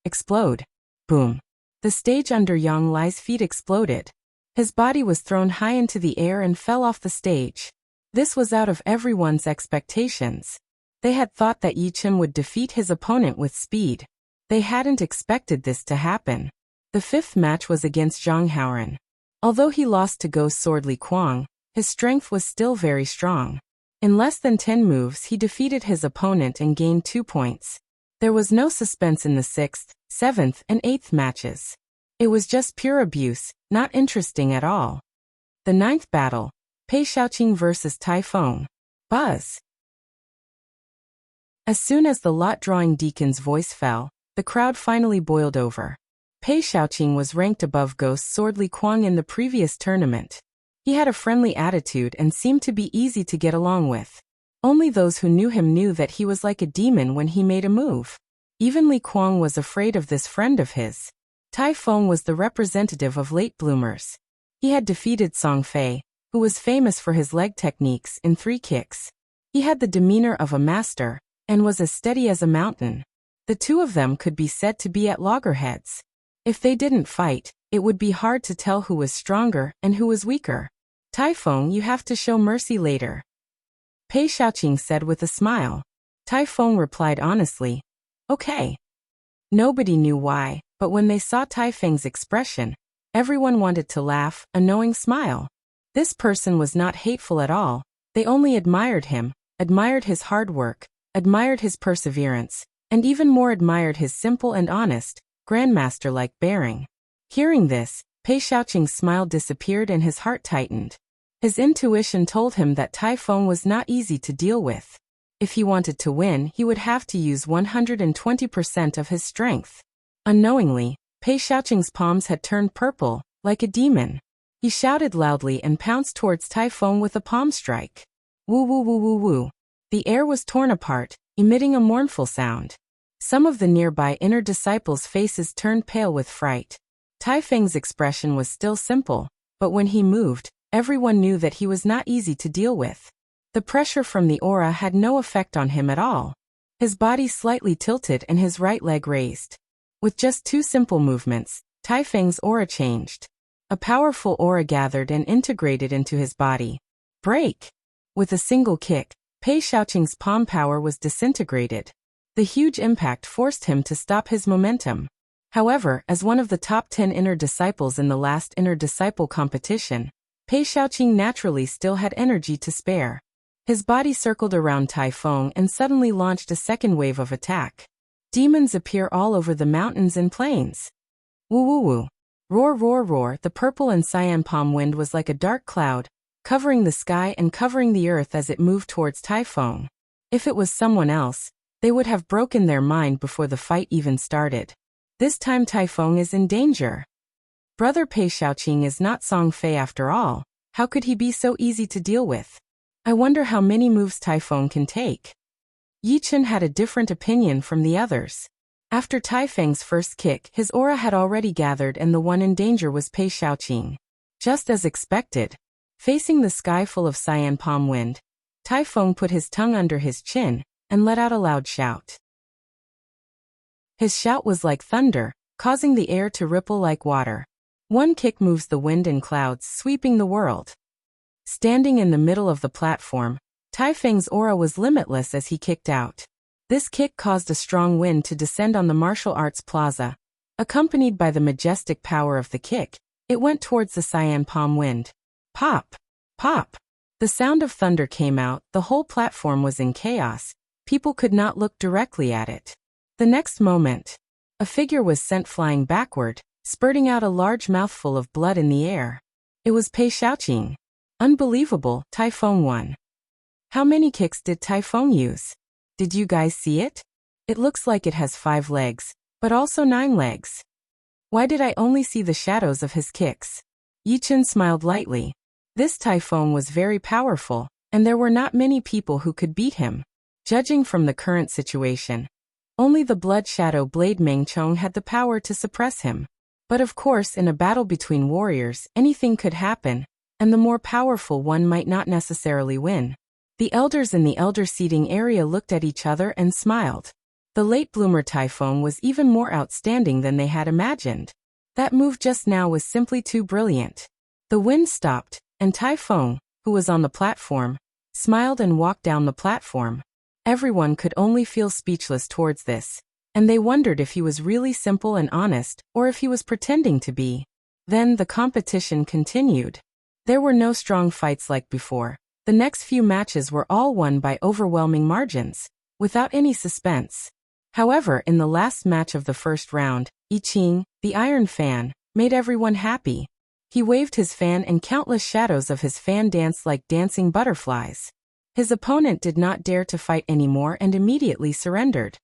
Explode. Boom. The stage under Yang Lai's feet exploded. His body was thrown high into the air and fell off the stage. This was out of everyone's expectations. They had thought that Yi Chen would defeat his opponent with speed. They hadn't expected this to happen. The 5th match was against Zhang Haoran. Although he lost to Ghost Sword Li Kuang, his strength was still very strong. In less than 10 moves he defeated his opponent and gained 2 points. There was no suspense in the 6th, 7th, and 8th matches. It was just pure abuse, not interesting at all. The 9th battle, Pei Xiaoqing vs. Tai Feng. Buzz. As soon as the lot-drawing deacon's voice fell, the crowd finally boiled over. Pei Xiaoqing was ranked above Ghost Sword Li Kuang in the previous tournament. He had a friendly attitude and seemed to be easy to get along with. Only those who knew him knew that he was like a demon when he made a move. Even Li Kuang was afraid of this friend of his. Tai Feng was the representative of late bloomers. He had defeated Song Fei, who was famous for his leg techniques, in 3 kicks. He had the demeanor of a master, and was as steady as a mountain. The two of them could be said to be at loggerheads. If they didn't fight, it would be hard to tell who was stronger and who was weaker. Tai Feng, you have to show mercy later, Pei Xiaoqing said with a smile. Tai Feng replied honestly, okay. Nobody knew why, but when they saw Tai Feng's expression, everyone wanted to laugh, a knowing smile. This person was not hateful at all, they only admired him, admired his hard work, admired his perseverance, and even more admired his simple and honest, grandmaster-like bearing. Hearing this, Pei Xiaoqing's smile disappeared and his heart tightened. His intuition told him that Tai Feng was not easy to deal with. If he wanted to win, he would have to use 120% of his strength. Unknowingly, Pei Xiaoqing's palms had turned purple, like a demon. He shouted loudly and pounced towards Tai Feng with a palm strike. Woo woo woo woo woo. The air was torn apart, emitting a mournful sound. Some of the nearby inner disciples' faces turned pale with fright. Tai Feng's expression was still simple, but when he moved, everyone knew that he was not easy to deal with. The pressure from the aura had no effect on him at all. His body slightly tilted and his right leg raised. With just 2 simple movements, Tai Feng's aura changed. A powerful aura gathered and integrated into his body. Break! With a single kick, Pei Shaoqing's palm power was disintegrated. The huge impact forced him to stop his momentum. However, as one of the top 10 inner disciples in the last inner disciple competition, Pei Shaoqing naturally still had energy to spare. His body circled around Taifeng and suddenly launched a second wave of attack. Demons appear all over the mountains and plains. Woo woo woo. Roar roar roar. The purple and cyan palm wind was like a dark cloud, covering the sky and covering the earth as it moved towards Taifeng. If it was someone else, they would have broken their mind before the fight even started. This time Taifeng is in danger. Brother Pei Shaoqing is not Song Fei after all. How could he be so easy to deal with? I wonder how many moves Taifeng can take. Yi Chen had a different opinion from the others. After Taifeng's first kick, his aura had already gathered and the one in danger was Pei Shaoqing. Just as expected, facing the sky full of cyan palm wind, Taifeng put his tongue under his chin and let out a loud shout. His shout was like thunder, causing the air to ripple like water. One kick moves the wind and clouds, sweeping the world. Standing in the middle of the platform, Taifeng's aura was limitless as he kicked out. This kick caused a strong wind to descend on the martial arts plaza. Accompanied by the majestic power of the kick, it went towards the cyan palm wind. Pop! Pop! The sound of thunder came out, the whole platform was in chaos. People could not look directly at it. The next moment, a figure was sent flying backward, spurting out a large mouthful of blood in the air. It was Pei Shaoqing. Unbelievable, Taifeng won. How many kicks did Taifeng use? Did you guys see it? It looks like it has 5 legs, but also 9 legs. Why did I only see the shadows of his kicks? Yi Chen smiled lightly. This Taifeng was very powerful, and there were not many people who could beat him. Judging from the current situation, only the Blood Shadow Blade Meng Chong had the power to suppress him. But of course, in a battle between warriors, anything could happen, and the more powerful one might not necessarily win. The elders in the elder seating area looked at each other and smiled. The late bloomer Taifeng was even more outstanding than they had imagined. That move just now was simply too brilliant. The wind stopped, and Taifeng, who was on the platform, smiled and walked down the platform. Everyone could only feel speechless towards this, and they wondered if he was really simple and honest, or if he was pretending to be. Then the competition continued. There were no strong fights like before. The next few matches were all won by overwhelming margins, without any suspense. However, in the last match of the first round, Yi Qing, the Iron Fan, made everyone happy. He waved his fan and countless shadows of his fan danced like dancing butterflies. His opponent did not dare to fight anymore and immediately surrendered.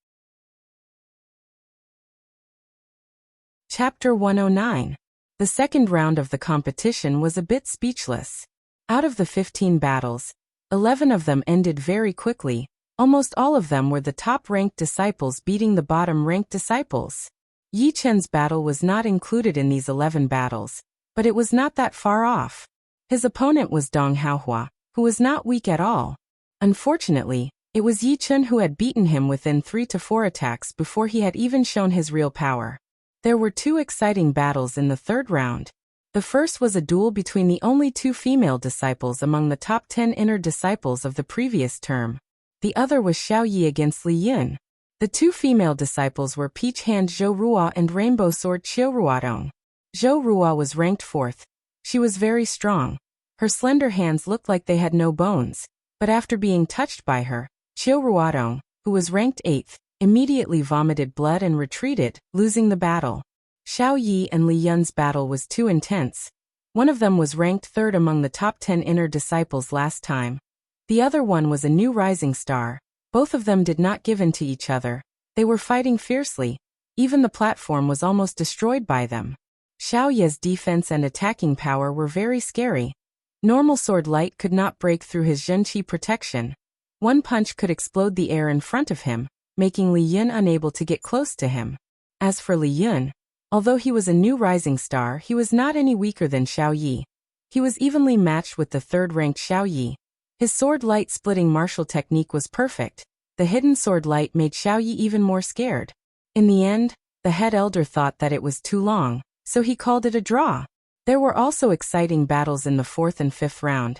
Chapter 109. The second round of the competition was a bit speechless. Out of the 15 battles, 11 of them ended very quickly. Almost all of them were the top-ranked disciples beating the bottom-ranked disciples. Yi Chen's battle was not included in these 11 battles, but it was not that far off. His opponent was Dong Haohua, who was not weak at all. Unfortunately, it was Yi Chen who had beaten him within 3 to 4 attacks before he had even shown his real power. There were 2 exciting battles in the third round. The first was a duel between the only 2 female disciples among the top 10 inner disciples of the previous term. The other was Xiao Yi against Li Yun. The 2 female disciples were Peach Hand Zhou Ruo and Rainbow Sword Qiu Ruodong. Zhou Ruo was ranked 4th. She was very strong. Her slender hands looked like they had no bones, but after being touched by her, Qiu Ruodong, who was ranked 8th, immediately vomited blood and retreated, losing the battle. Xiao Yi and Li Yun's battle was too intense. One of them was ranked 3rd among the top 10 inner disciples last time. The other one was a new rising star. Both of them did not give in to each other. They were fighting fiercely. Even the platform was almost destroyed by them. Xiao Yi's defense and attacking power were very scary. Normal sword light could not break through his Zhenqi protection. One punch could explode the air in front of him, making Li Yun unable to get close to him. As for Li Yun, although he was a new rising star, he was not any weaker than Xiao Yi. He was evenly matched with the 3rd-ranked Xiao Yi. His sword light splitting martial technique was perfect. The hidden sword light made Xiao Yi even more scared. In the end, the head elder thought that it was too long, so he called it a draw. There were also exciting battles in the 4th and 5th round.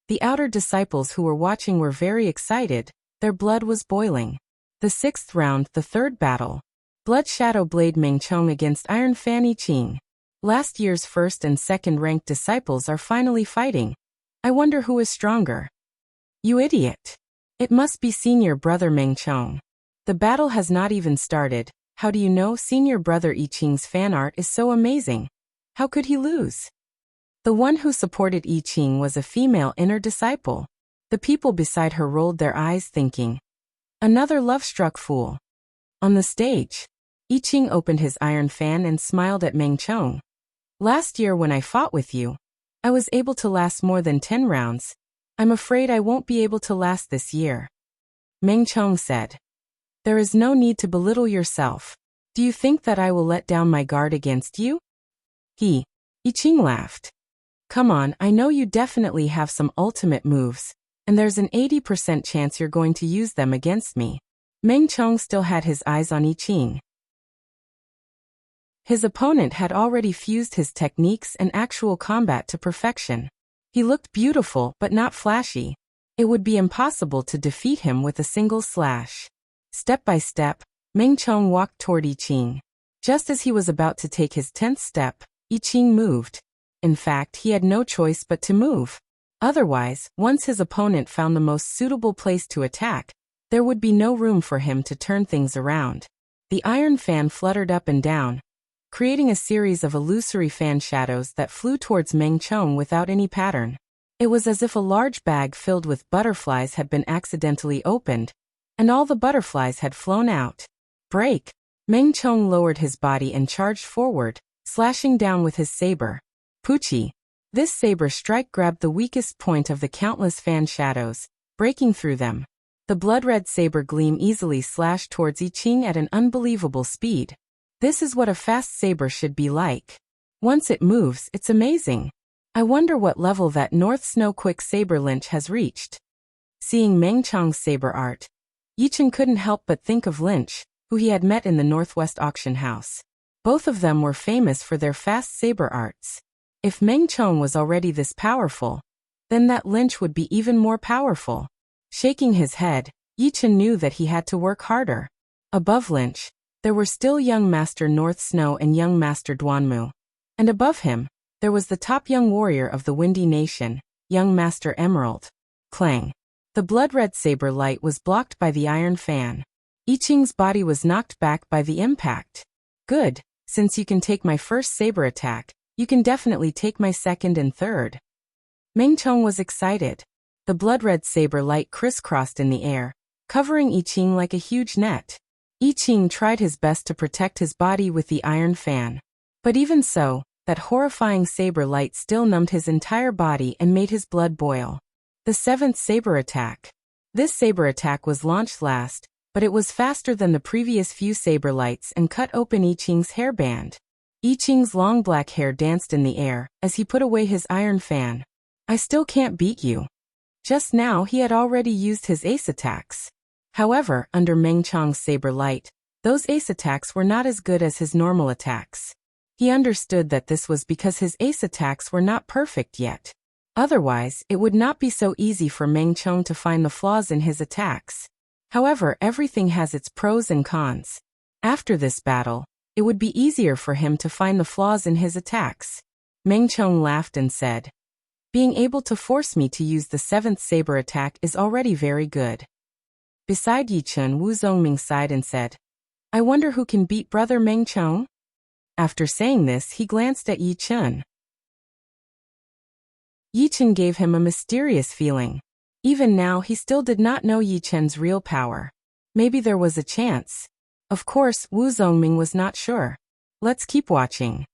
The outer disciples who were watching were very excited, their blood was boiling. The 6th round, the 3rd battle. Blood Shadow Blade Meng Chong against Iron Fan Yi Qing. Last year's 1st and 2nd ranked disciples are finally fighting. I wonder who is stronger. You idiot. It must be senior brother Meng Chong. The battle has not even started. How do you know? Senior brother Yi Qing's fan art is so amazing. How could he lose? The one who supported Yi Qing was a female inner disciple. The people beside her rolled their eyes thinking, another love-struck fool. On the stage, Yi Qing opened his iron fan and smiled at Meng Chong. Last year when I fought with you, I was able to last more than 10 rounds. I'm afraid I won't be able to last this year. Meng Chong said. There is no need to belittle yourself. Do you think that I will let down my guard against you? Yi Qing laughed. Come on, I know you definitely have some ultimate moves, and there's an 80% chance you're going to use them against me. Meng Chong still had his eyes on Yi Qing. His opponent had already fused his techniques and actual combat to perfection. He looked beautiful but not flashy. It would be impossible to defeat him with a single slash. Step by step, Meng Chong walked toward Yi Qing. Just as he was about to take his 10th step, Yi Qing moved. In fact, he had no choice but to move. Otherwise, once his opponent found the most suitable place to attack, there would be no room for him to turn things around. The iron fan fluttered up and down, creating a series of illusory fan shadows that flew towards Meng Chong without any pattern. It was as if a large bag filled with butterflies had been accidentally opened, and all the butterflies had flown out. Break! Meng Chong lowered his body and charged forward, slashing down with his saber. Poochie! This saber strike grabbed the weakest point of the countless fan shadows, breaking through them. The blood-red saber gleam easily slashed towards Yi Qing at an unbelievable speed. This is what a fast saber should be like. Once it moves, it's amazing. I wonder what level that North Snow Quick Saber Lynch has reached. Seeing Meng Chong's saber art, Yi Qing couldn't help but think of Lynch, who he had met in the Northwest Auction House. Both of them were famous for their fast saber arts. If Meng Chong was already this powerful, then that Lynch would be even more powerful. Shaking his head, Yi Qing knew that he had to work harder. Above Lynch, there were still young Master North Snow and young Master Duanmu. And above him, there was the top young warrior of the Windy Nation, young Master Emerald. Clang. The blood-red saber light was blocked by the iron fan. Yi Qing's body was knocked back by the impact. Good, since you can take my first saber attack, you can definitely take my second and third. Meng Chong was excited. The blood-red saber light crisscrossed in the air, covering Yi Qing like a huge net. Yi Qing tried his best to protect his body with the iron fan. But even so, that horrifying saber light still numbed his entire body and made his blood boil. The 7th saber attack. This saber attack was launched last, but it was faster than the previous few saber lights and cut open Yi Qing's hairband. Yi Qing's long black hair danced in the air as he put away his iron fan. I still can't beat you. Just now he had already used his ace attacks. However, under Meng Chong's saber light, those ace attacks were not as good as his normal attacks. He understood that this was because his ace attacks were not perfect yet. Otherwise, it would not be so easy for Meng Chong to find the flaws in his attacks. However, everything has its pros and cons. After this battle, it would be easier for him to find the flaws in his attacks. Meng Chong laughed and said, being able to force me to use the 7th saber attack is already very good. Beside Yi Qing, Wu Zongming sighed and said, I wonder who can beat brother Meng Chong? After saying this, he glanced at Yi Qing. Yi Qing gave him a mysterious feeling. Even now, he still did not know Yi Qing's real power. Maybe there was a chance. Of course, Wu Zongming was not sure. Let's keep watching.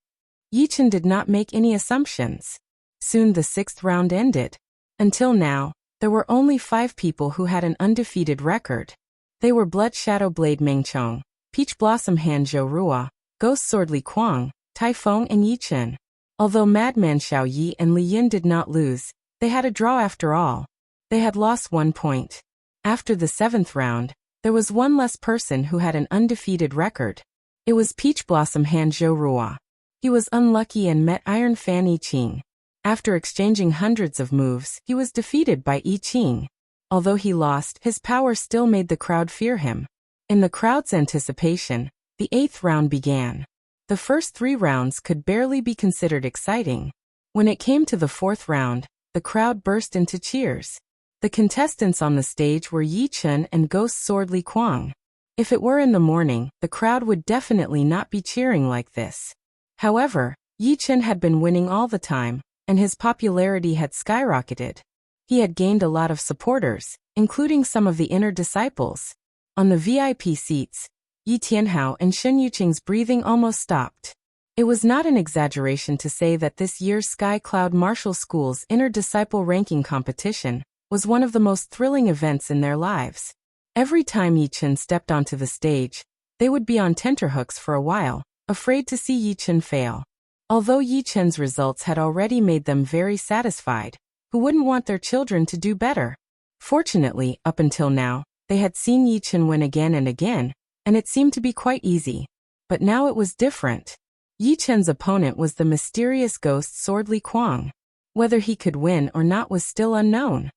Yi Qing did not make any assumptions. Soon the 6th round ended. Until now, there were only 5 people who had an undefeated record. They were Blood Shadow Blade Meng Chong, Peach Blossom Han Zhou Rua, Ghost Sword Li Kuang, Tai Feng and Yi Qing. Although Madman Xiao Yi and Li Yin did not lose, they had a draw after all. They had lost 1 point. After the 7th round, there was one less person who had an undefeated record. It was Peach Blossom Han Zhou Rua. He was unlucky and met Iron Fan Yi Qing. After exchanging hundreds of moves, he was defeated by Yi Qing. Although he lost, his power still made the crowd fear him. In the crowd's anticipation, the 8th round began. The first 3 rounds could barely be considered exciting. When it came to the 4th round, the crowd burst into cheers. The contestants on the stage were Yi Chen and Ghost Sword Li Kuang. If it were in the morning, the crowd would definitely not be cheering like this. However, Yi Chen had been winning all the time, and his popularity had skyrocketed. He had gained a lot of supporters, including some of the inner disciples. On the VIP seats, Yi Tianhao and Shen Yuqing's breathing almost stopped. It was not an exaggeration to say that this year's Sky Cloud Martial School's inner disciple ranking competition was one of the most thrilling events in their lives. Every time Yi Chen stepped onto the stage, they would be on tenterhooks for a while, afraid to see Yi Chen fail. Although Yi Chen's results had already made them very satisfied, who wouldn't want their children to do better? Fortunately, up until now, they had seen Yi Chen win again and again, and it seemed to be quite easy. But now it was different. Yi Chen's opponent was the mysterious Ghost Sword Li Kuang. Whether he could win or not was still unknown.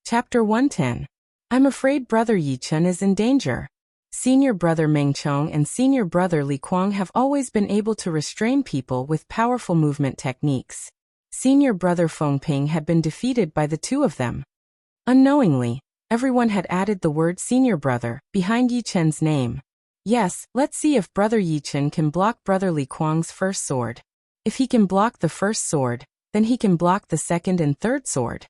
Chapter 110. I'm afraid Brother Yi Chen is in danger. Senior brother Meng Chong and senior brother Li Kuang have always been able to restrain people with powerful movement techniques. Senior brother Feng Ping had been defeated by the 2 of them. Unknowingly, everyone had added the word senior brother behind Yi Chen's name. Yes, let's see if brother Yi Chen can block brother Li Kuang's first sword. If he can block the first sword, then he can block the second and third sword.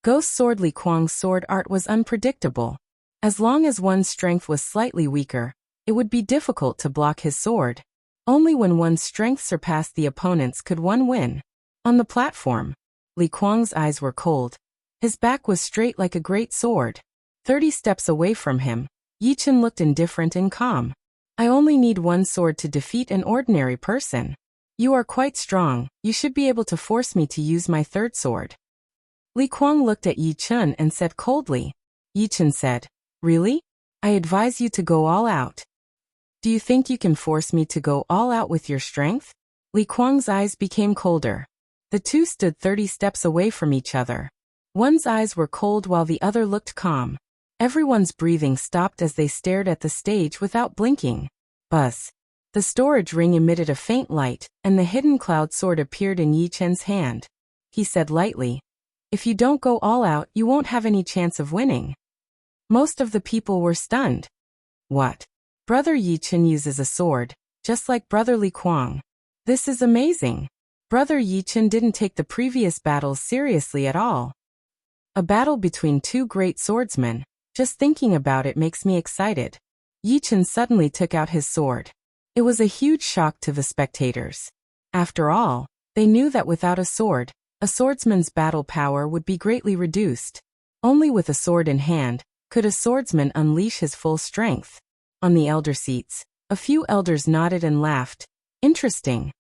Ghost Sword Li Kuang's sword art was unpredictable. As long as one's strength was slightly weaker, it would be difficult to block his sword. Only when one's strength surpassed the opponent's could one win. On the platform, Li Kuang's eyes were cold. His back was straight like a great sword. 30 steps away from him, Yi Chen looked indifferent and calm. I only need one sword to defeat an ordinary person. You are quite strong, you should be able to force me to use my third sword. Li Kuang looked at Yi Chen and said coldly. Yi Chen said, Really? I advise you to go all out. Do you think you can force me to go all out with your strength? Li Kuang's eyes became colder. The 2 stood 30 steps away from each other. One's eyes were cold while the other looked calm. Everyone's breathing stopped as they stared at the stage without blinking. Buzz. The storage ring emitted a faint light, and the hidden cloud sword appeared in Yi Chen's hand. He said lightly, If you don't go all out, you won't have any chance of winning. Most of the people were stunned. What? Brother Yi Chen uses a sword, just like brother Li Kuang. This is amazing. Brother Yi Chen didn't take the previous battles seriously at all. A battle between 2 great swordsmen, just thinking about it makes me excited. Yi Chen suddenly took out his sword. It was a huge shock to the spectators. After all, they knew that without a sword, a swordsman's battle power would be greatly reduced. Only with a sword in hand could a swordsman unleash his full strength. On the elder seats, a few elders nodded and laughed. Interesting.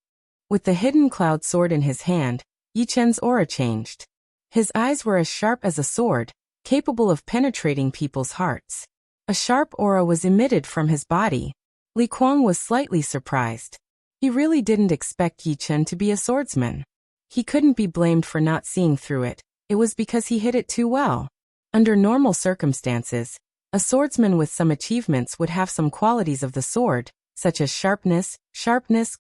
With the hidden cloud sword in his hand, Yi Chen's aura changed. His eyes were as sharp as a sword, capable of penetrating people's hearts. A sharp aura was emitted from his body. Li Kuang was slightly surprised. He really didn't expect Yi Chen to be a swordsman. He couldn't be blamed for not seeing through it. It was because he hid it too well. Under normal circumstances, a swordsman with some achievements would have some qualities of the sword, such as sharpness,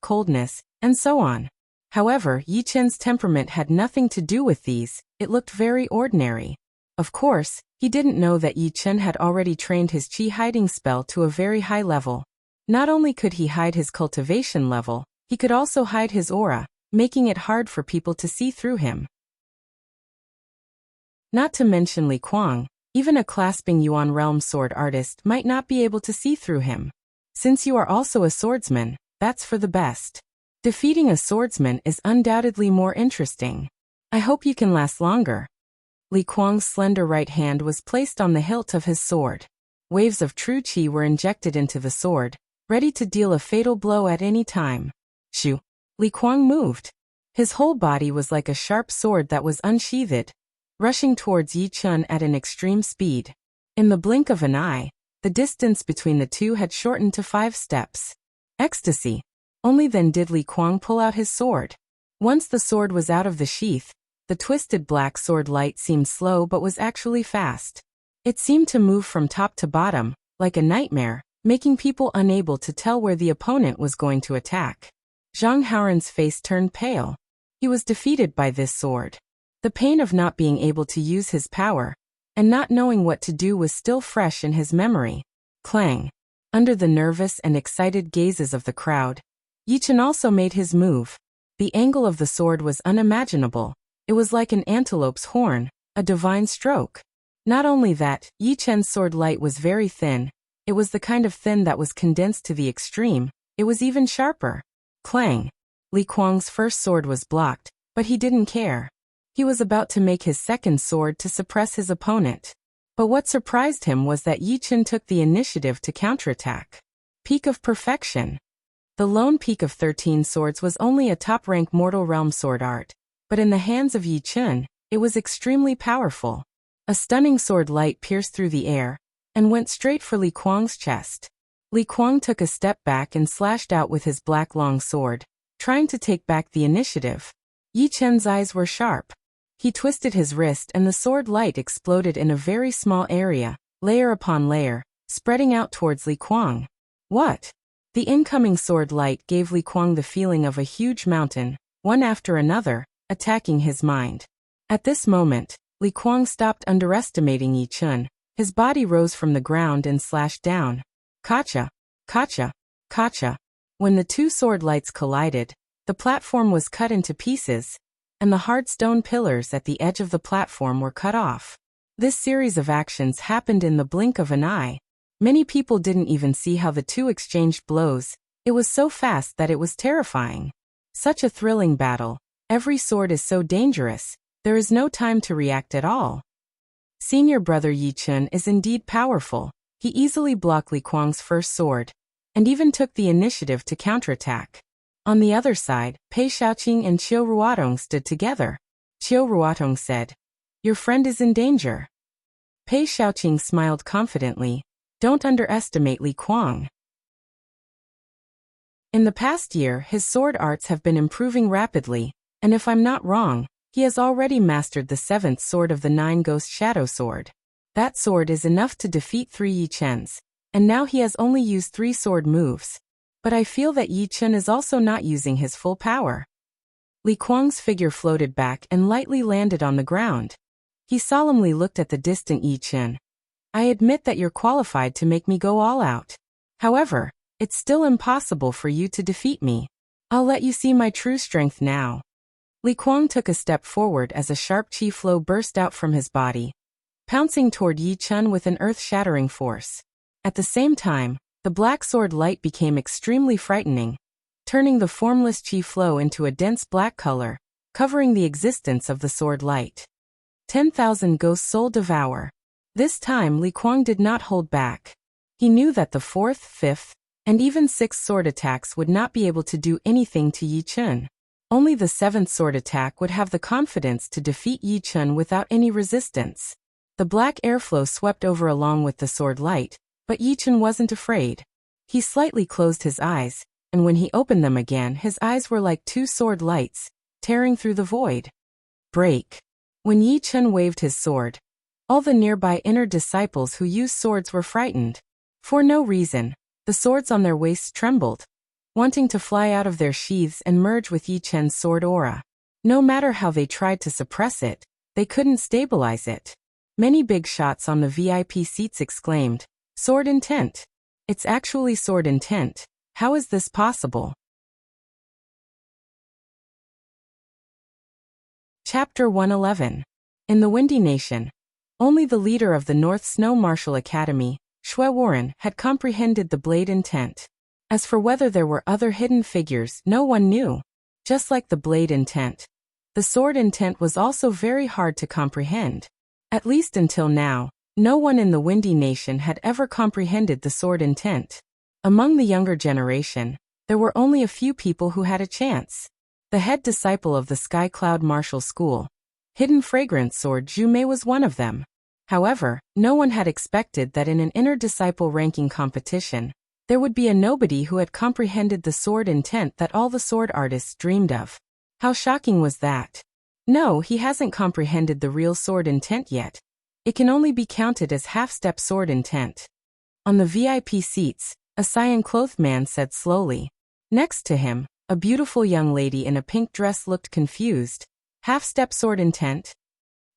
coldness, and so on. However, Yi Chen's temperament had nothing to do with these. It looked very ordinary. Of course, he didn't know that Yi Chen had already trained his qi hiding spell to a very high level. Not only could he hide his cultivation level, he could also hide his aura, making it hard for people to see through him. Not to mention Li Kuang, even a clasping Yuan Realm sword artist might not be able to see through him. Since you are also a swordsman, that's for the best. Defeating a swordsman is undoubtedly more interesting. I hope you can last longer. Li Kuang's slender right hand was placed on the hilt of his sword. Waves of true qi were injected into the sword, ready to deal a fatal blow at any time. Shoo! Li Kuang moved. His whole body was like a sharp sword that was unsheathed, rushing towards Yi Chen at an extreme speed. In the blink of an eye, the distance between the 2 had shortened to 5 steps. Ecstasy! Only then did Li Kuang pull out his sword. Once the sword was out of the sheath, the twisted black sword light seemed slow but was actually fast. It seemed to move from top to bottom, like a nightmare, making people unable to tell where the opponent was going to attack. Zhang Haoren's face turned pale. He was defeated by this sword. The pain of not being able to use his power, and not knowing what to do was still fresh in his memory. Clang. Under the nervous and excited gazes of the crowd, Yi Chen also made his move. The angle of the sword was unimaginable. It was like an antelope's horn, a divine stroke. Not only that, Yi Chen's sword light was very thin. It was the kind of thin that was condensed to the extreme. It was even sharper. Clang. Li Kuang's first sword was blocked, but he didn't care. He was about to make his second sword to suppress his opponent. But what surprised him was that Yi Chen took the initiative to counterattack. Peak of perfection. The lone peak of 13 swords was only a top-rank mortal realm sword art, but in the hands of Yi Chen, it was extremely powerful. A stunning sword light pierced through the air, and went straight for Li Kuang's chest. Li Kuang took a step back and slashed out with his black long sword, trying to take back the initiative. Yi Chen's eyes were sharp. He twisted his wrist and the sword light exploded in a very small area, layer upon layer, spreading out towards Li Kuang. What? The incoming sword light gave Li Kuang the feeling of a huge mountain, one after another, attacking his mind. At this moment, Li Kuang stopped underestimating Yi Chen. His body rose from the ground and slashed down. Kacha! Kacha! Kacha! When the two sword lights collided, the platform was cut into pieces, and the hard stone pillars at the edge of the platform were cut off. This series of actions happened in the blink of an eye. Many people didn't even see how the two exchanged blows. It was so fast that it was terrifying. Such a thrilling battle. Every sword is so dangerous. There is no time to react at all. Senior brother Yi Chen is indeed powerful. He easily blocked Li Kuang's first sword, and even took the initiative to counterattack. On the other side, Pei Shaoqing and Qiu Ruotong stood together. Qiu Ruotong said, "Your friend is in danger." Pei Shaoqing smiled confidently. "Don't underestimate Li Kuang." In the past year, his sword arts have been improving rapidly, and if I'm not wrong, he has already mastered the 7th sword of the 9 Ghost Shadow Sword. That sword is enough to defeat 3 Yi Chens, and now he has only used 3 sword moves. But I feel that Yi Chen is also not using his full power. Li Kuang's figure floated back and lightly landed on the ground. He solemnly looked at the distant Yi Chen. "I admit that you're qualified to make me go all out. However, it's still impossible for you to defeat me. I'll let you see my true strength now." Li Kuang took a step forward as a sharp chi flow burst out from his body, pouncing toward Yi Chen with an earth-shattering force. At the same time, the black sword light became extremely frightening, turning the formless chi flow into a dense black color, covering the existence of the sword light. 10,000 Ghost Soul Devour. This time Li Kuang did not hold back. He knew that the 4th, 5th, and even 6th sword attacks would not be able to do anything to Yi Chen. Only the 7th sword attack would have the confidence to defeat Yi Chen without any resistance. The black airflow swept over along with the sword light, but Yi Chen wasn't afraid. He slightly closed his eyes, and when he opened them again his eyes were like 2 sword lights, tearing through the void. Break. When Yi Chen waved his sword, all the nearby inner disciples who used swords were frightened. For no reason, the swords on their waists trembled, wanting to fly out of their sheaths and merge with Yi Chen's sword aura. No matter how they tried to suppress it, they couldn't stabilize it. Many big shots on the VIP seats exclaimed, "Sword intent! It's actually sword intent. How is this possible?" Chapter 111. In the Windy Nation. Only the leader of the North Snow Martial Academy, Shui Warren, had comprehended the blade intent. As for whether there were other hidden figures, no one knew. Just like the blade intent, the sword intent was also very hard to comprehend. At least until now, no one in the Windy Nation had ever comprehended the sword intent. Among the younger generation, there were only a few people who had a chance. The head disciple of the Sky Cloud Martial School, Hidden Fragrance Sword Zhu Mei, was one of them. However, no one had expected that in an inner disciple ranking competition, There would be a nobody who had comprehended the sword intent that all the sword artists dreamed of. How shocking was that? No, he hasn't comprehended the real sword intent yet. It can only be counted as half-step sword intent. On the VIP seats, a cyan-clothed man said slowly. Next to him, a beautiful young lady in a pink dress looked confused. Half-step sword intent?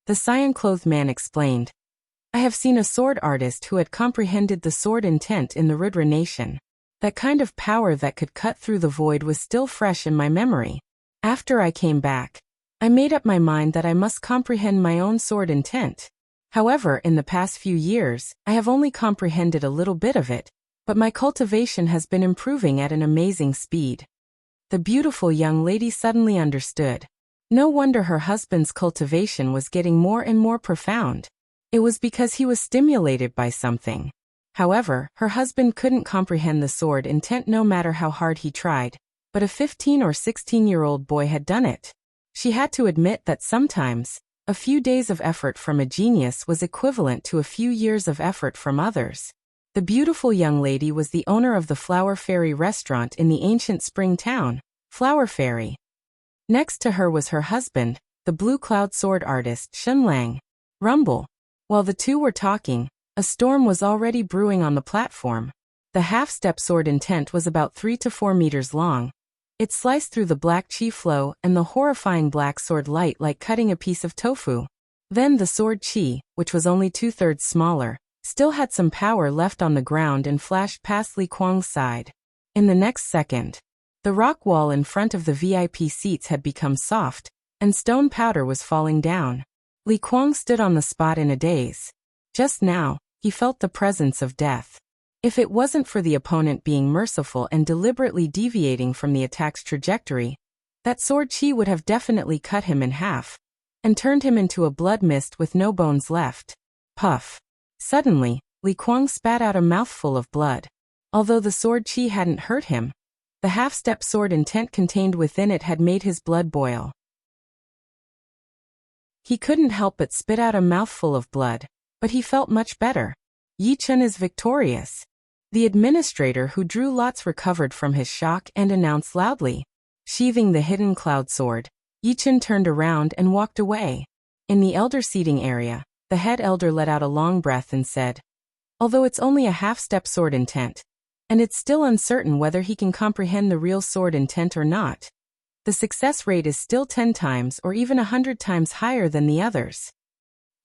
The cyan-clothed man explained. I have seen a sword artist who had comprehended the sword intent in the Rudra nation. That kind of power that could cut through the void was still fresh in my memory. After I came back, I made up my mind that I must comprehend my own sword intent. However, in the past few years, I have only comprehended a little bit of it, but my cultivation has been improving at an amazing speed. The beautiful young lady suddenly understood. No wonder her husband's cultivation was getting more and more profound. It was because he was stimulated by something. However, her husband couldn't comprehend the sword intent no matter how hard he tried, but a 15 or 16-year-old boy had done it. She had to admit that sometimes, a few days of effort from a genius was equivalent to a few years of effort from others. The beautiful young lady was the owner of the Flower Fairy restaurant in the ancient spring town, Flower Fairy. Next to her was her husband, the blue cloud sword artist Shen Lang. Rumble. While the two were talking, a storm was already brewing on the platform. The half-step sword intent was about 3 to 4 meters long. It sliced through the black chi flow and the horrifying black sword light like cutting a piece of tofu. Then the sword chi, which was only 2/3 smaller, still had some power left on the ground and flashed past Li Kuang's side. In the next second, the rock wall in front of the VIP seats had become soft, and stone powder was falling down. Li Kuang stood on the spot in a daze. Just now, he felt the presence of death. If it wasn't for the opponent being merciful and deliberately deviating from the attack's trajectory, that sword chi would have definitely cut him in half, and turned him into a blood mist with no bones left. Puff. Suddenly, Li Kuang spat out a mouthful of blood. Although the sword chi hadn't hurt him, the half-step sword intent contained within it had made his blood boil. He couldn't help but spit out a mouthful of blood, but he felt much better. Yi Chen is victorious. The administrator who drew lots recovered from his shock and announced loudly. Sheathing the hidden cloud sword, Yi Chen turned around and walked away. In the elder seating area, the head elder let out a long breath and said, although it's only a half-step sword intent, and it's still uncertain whether he can comprehend the real sword intent or not, the success rate is still 10 times or even 100 times higher than the others.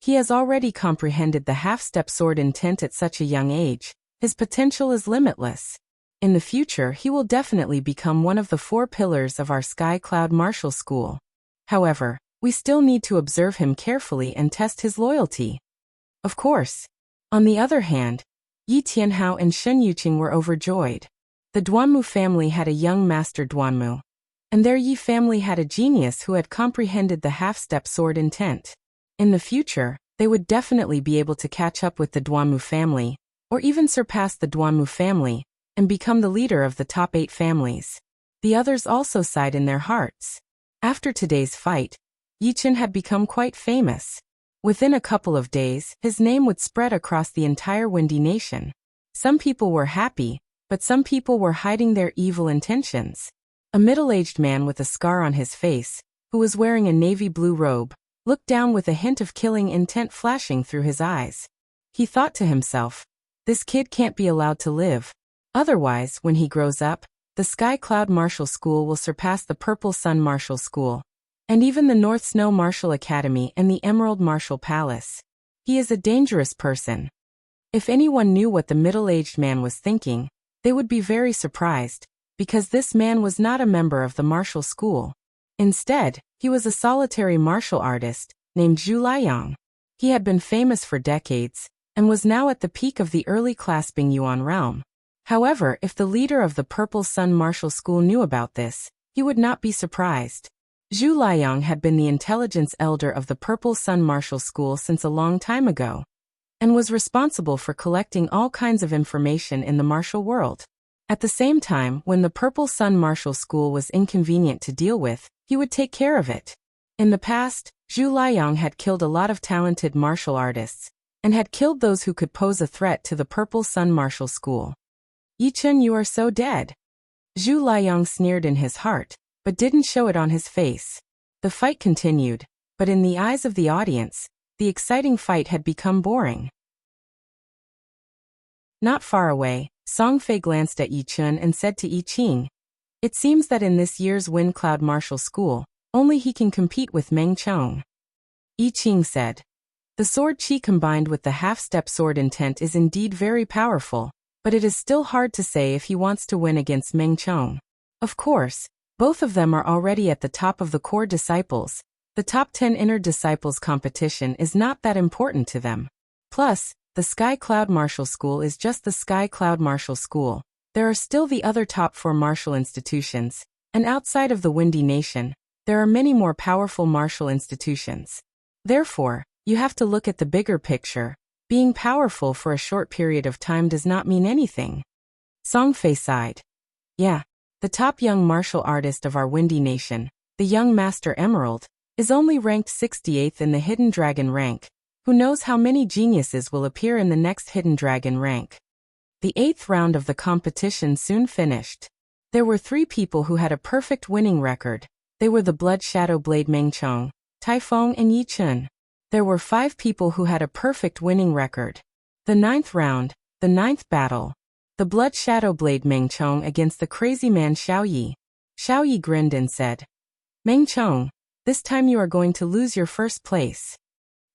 He has already comprehended the half-step sword intent at such a young age. His potential is limitless. In the future, he will definitely become one of the 4 pillars of our Sky Cloud Martial School. However, we still need to observe him carefully and test his loyalty. Of course. On the other hand, Yi Tianhao and Shen Yuqing were overjoyed. The Duanmu family had a young master Duanmu, and their Yi family had a genius who had comprehended the half-step sword intent. In the future, they would definitely be able to catch up with the Duanmu family, or even surpass the Duanmu family, and become the leader of the top 8 families. The others also sighed in their hearts. After today's fight, Yi Chen had become quite famous. Within a couple of days, his name would spread across the entire Windy Nation. Some people were happy, but some people were hiding their evil intentions. A middle-aged man with a scar on his face, who was wearing a navy blue robe, looked down with a hint of killing intent flashing through his eyes. He thought to himself, this kid can't be allowed to live. Otherwise, when he grows up, the Sky Cloud Martial School will surpass the Purple Sun Martial School, and even the North Snow Martial Academy and the Emerald Martial Palace. He is a dangerous person. If anyone knew what the middle-aged man was thinking, they would be very surprised, because this man was not a member of the martial school. Instead, he was a solitary martial artist, named Zhu Liang. He had been famous for decades, and was now at the peak of the early class Bingyuan realm. However, if the leader of the Purple Sun Martial School knew about this, he would not be surprised. Zhu Liang had been the intelligence elder of the Purple Sun Martial School since a long time ago, and was responsible for collecting all kinds of information in the martial world. At the same time, when the Purple Sun Martial School was inconvenient to deal with, he would take care of it. In the past, Zhu Liang had killed a lot of talented martial artists, and had killed those who could pose a threat to the Purple Sun Martial School. Yichun, you are so dead. Zhu Liang sneered in his heart, but didn't show it on his face. The fight continued, but in the eyes of the audience, the exciting fight had become boring. Not far away, Song Fei glanced at Yichun and said to Yi Qing, "It seems that in this year's Wind Cloud Martial School, only he can compete with Meng Chong." Yi Qing said, "The sword chi combined with the half-step sword intent is indeed very powerful, but it is still hard to say if he wants to win against Meng Chong. Of course, both of them are already at the top of the core disciples. The top 10 inner disciples competition is not that important to them. Plus, the Sky Cloud Martial School is just the Sky Cloud Martial School. There are still the other top 4 martial institutions, and outside of the Windy Nation, there are many more powerful martial institutions. Therefore, you have to look at the bigger picture. Being powerful for a short period of time does not mean anything." Song Fei sighed. "Yeah, the top young martial artist of our Windy Nation, the young Master Emerald, is only ranked 68th in the Hidden Dragon rank. Who knows how many geniuses will appear in the next Hidden Dragon rank." The 8th round of the competition soon finished. There were 3 people who had a perfect winning record. They were the Blood Shadow Blade Meng Chong, Taifeng and Yi Chun. There were 5 people who had a perfect winning record. The 9th round, the 9th battle. The Blood Shadow Blade Meng Chong against the crazy man Xiao Yi. Xiao Yi grinned and said, "Meng Chong, this time you are going to lose your first place.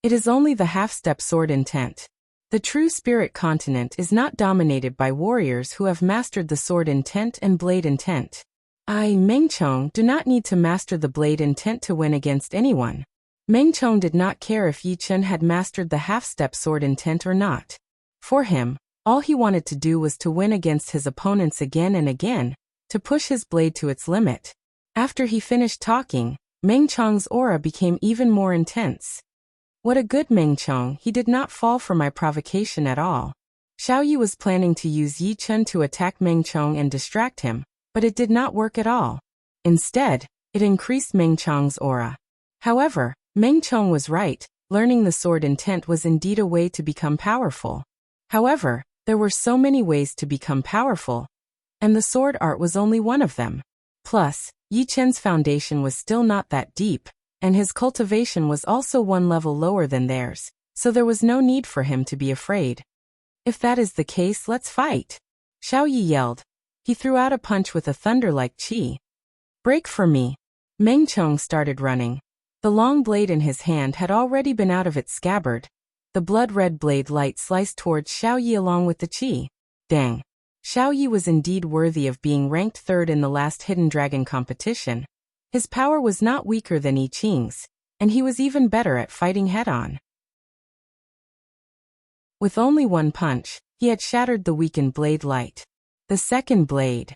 It is only the half-step sword intent. The true spirit continent is not dominated by warriors who have mastered the sword intent and blade intent. I, Meng Chong, do not need to master the blade intent to win against anyone." Meng Chong did not care if Yi Chun had mastered the half-step sword intent or not. For him, all he wanted to do was to win against his opponents again and again, to push his blade to its limit. After he finished talking, Meng Chong's aura became even more intense. "What a good Meng Chong, he did not fall for my provocation at all." Xiao Yi was planning to use Yi Chun to attack Meng Chong and distract him, but it did not work at all. Instead, it increased Meng Chong's aura. However, Meng Chong was right, learning the sword intent was indeed a way to become powerful. However, there were so many ways to become powerful, and the sword art was only one of them. Plus, Yi Chen's foundation was still not that deep, and his cultivation was also one level lower than theirs, so there was no need for him to be afraid. "If that is the case, let's fight," Xiao Yi yelled. He threw out a punch with a thunder-like chi. "Break for me." Meng Chong started running. The long blade in his hand had already been out of its scabbard. The blood-red blade light sliced towards Xiao Yi along with the chi. Dang. Xiao Yi was indeed worthy of being ranked 3rd in the last Hidden Dragon competition. His power was not weaker than Yi Qing's, and he was even better at fighting head-on. With only one punch, he had shattered the weakened blade light. The second blade.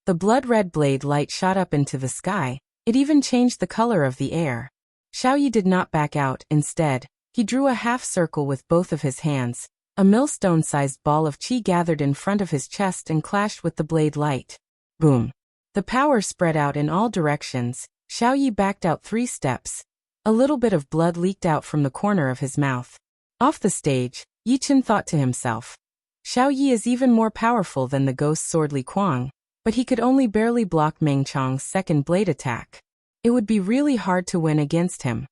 The blood-red blade light shot up into the sky. It even changed the color of the air. Xiao Yi did not back out. Instead, he drew a half circle with both of his hands. A millstone-sized ball of chi gathered in front of his chest and clashed with the blade light. Boom. The power spread out in all directions. Xiao Yi backed out 3 steps. A little bit of blood leaked out from the corner of his mouth. Off the stage, Yi Chen thought to himself, "Xiao Yi is even more powerful than the ghost sword Li Kuang, but he could only barely block Meng Chong's second blade attack. It would be really hard to win against him."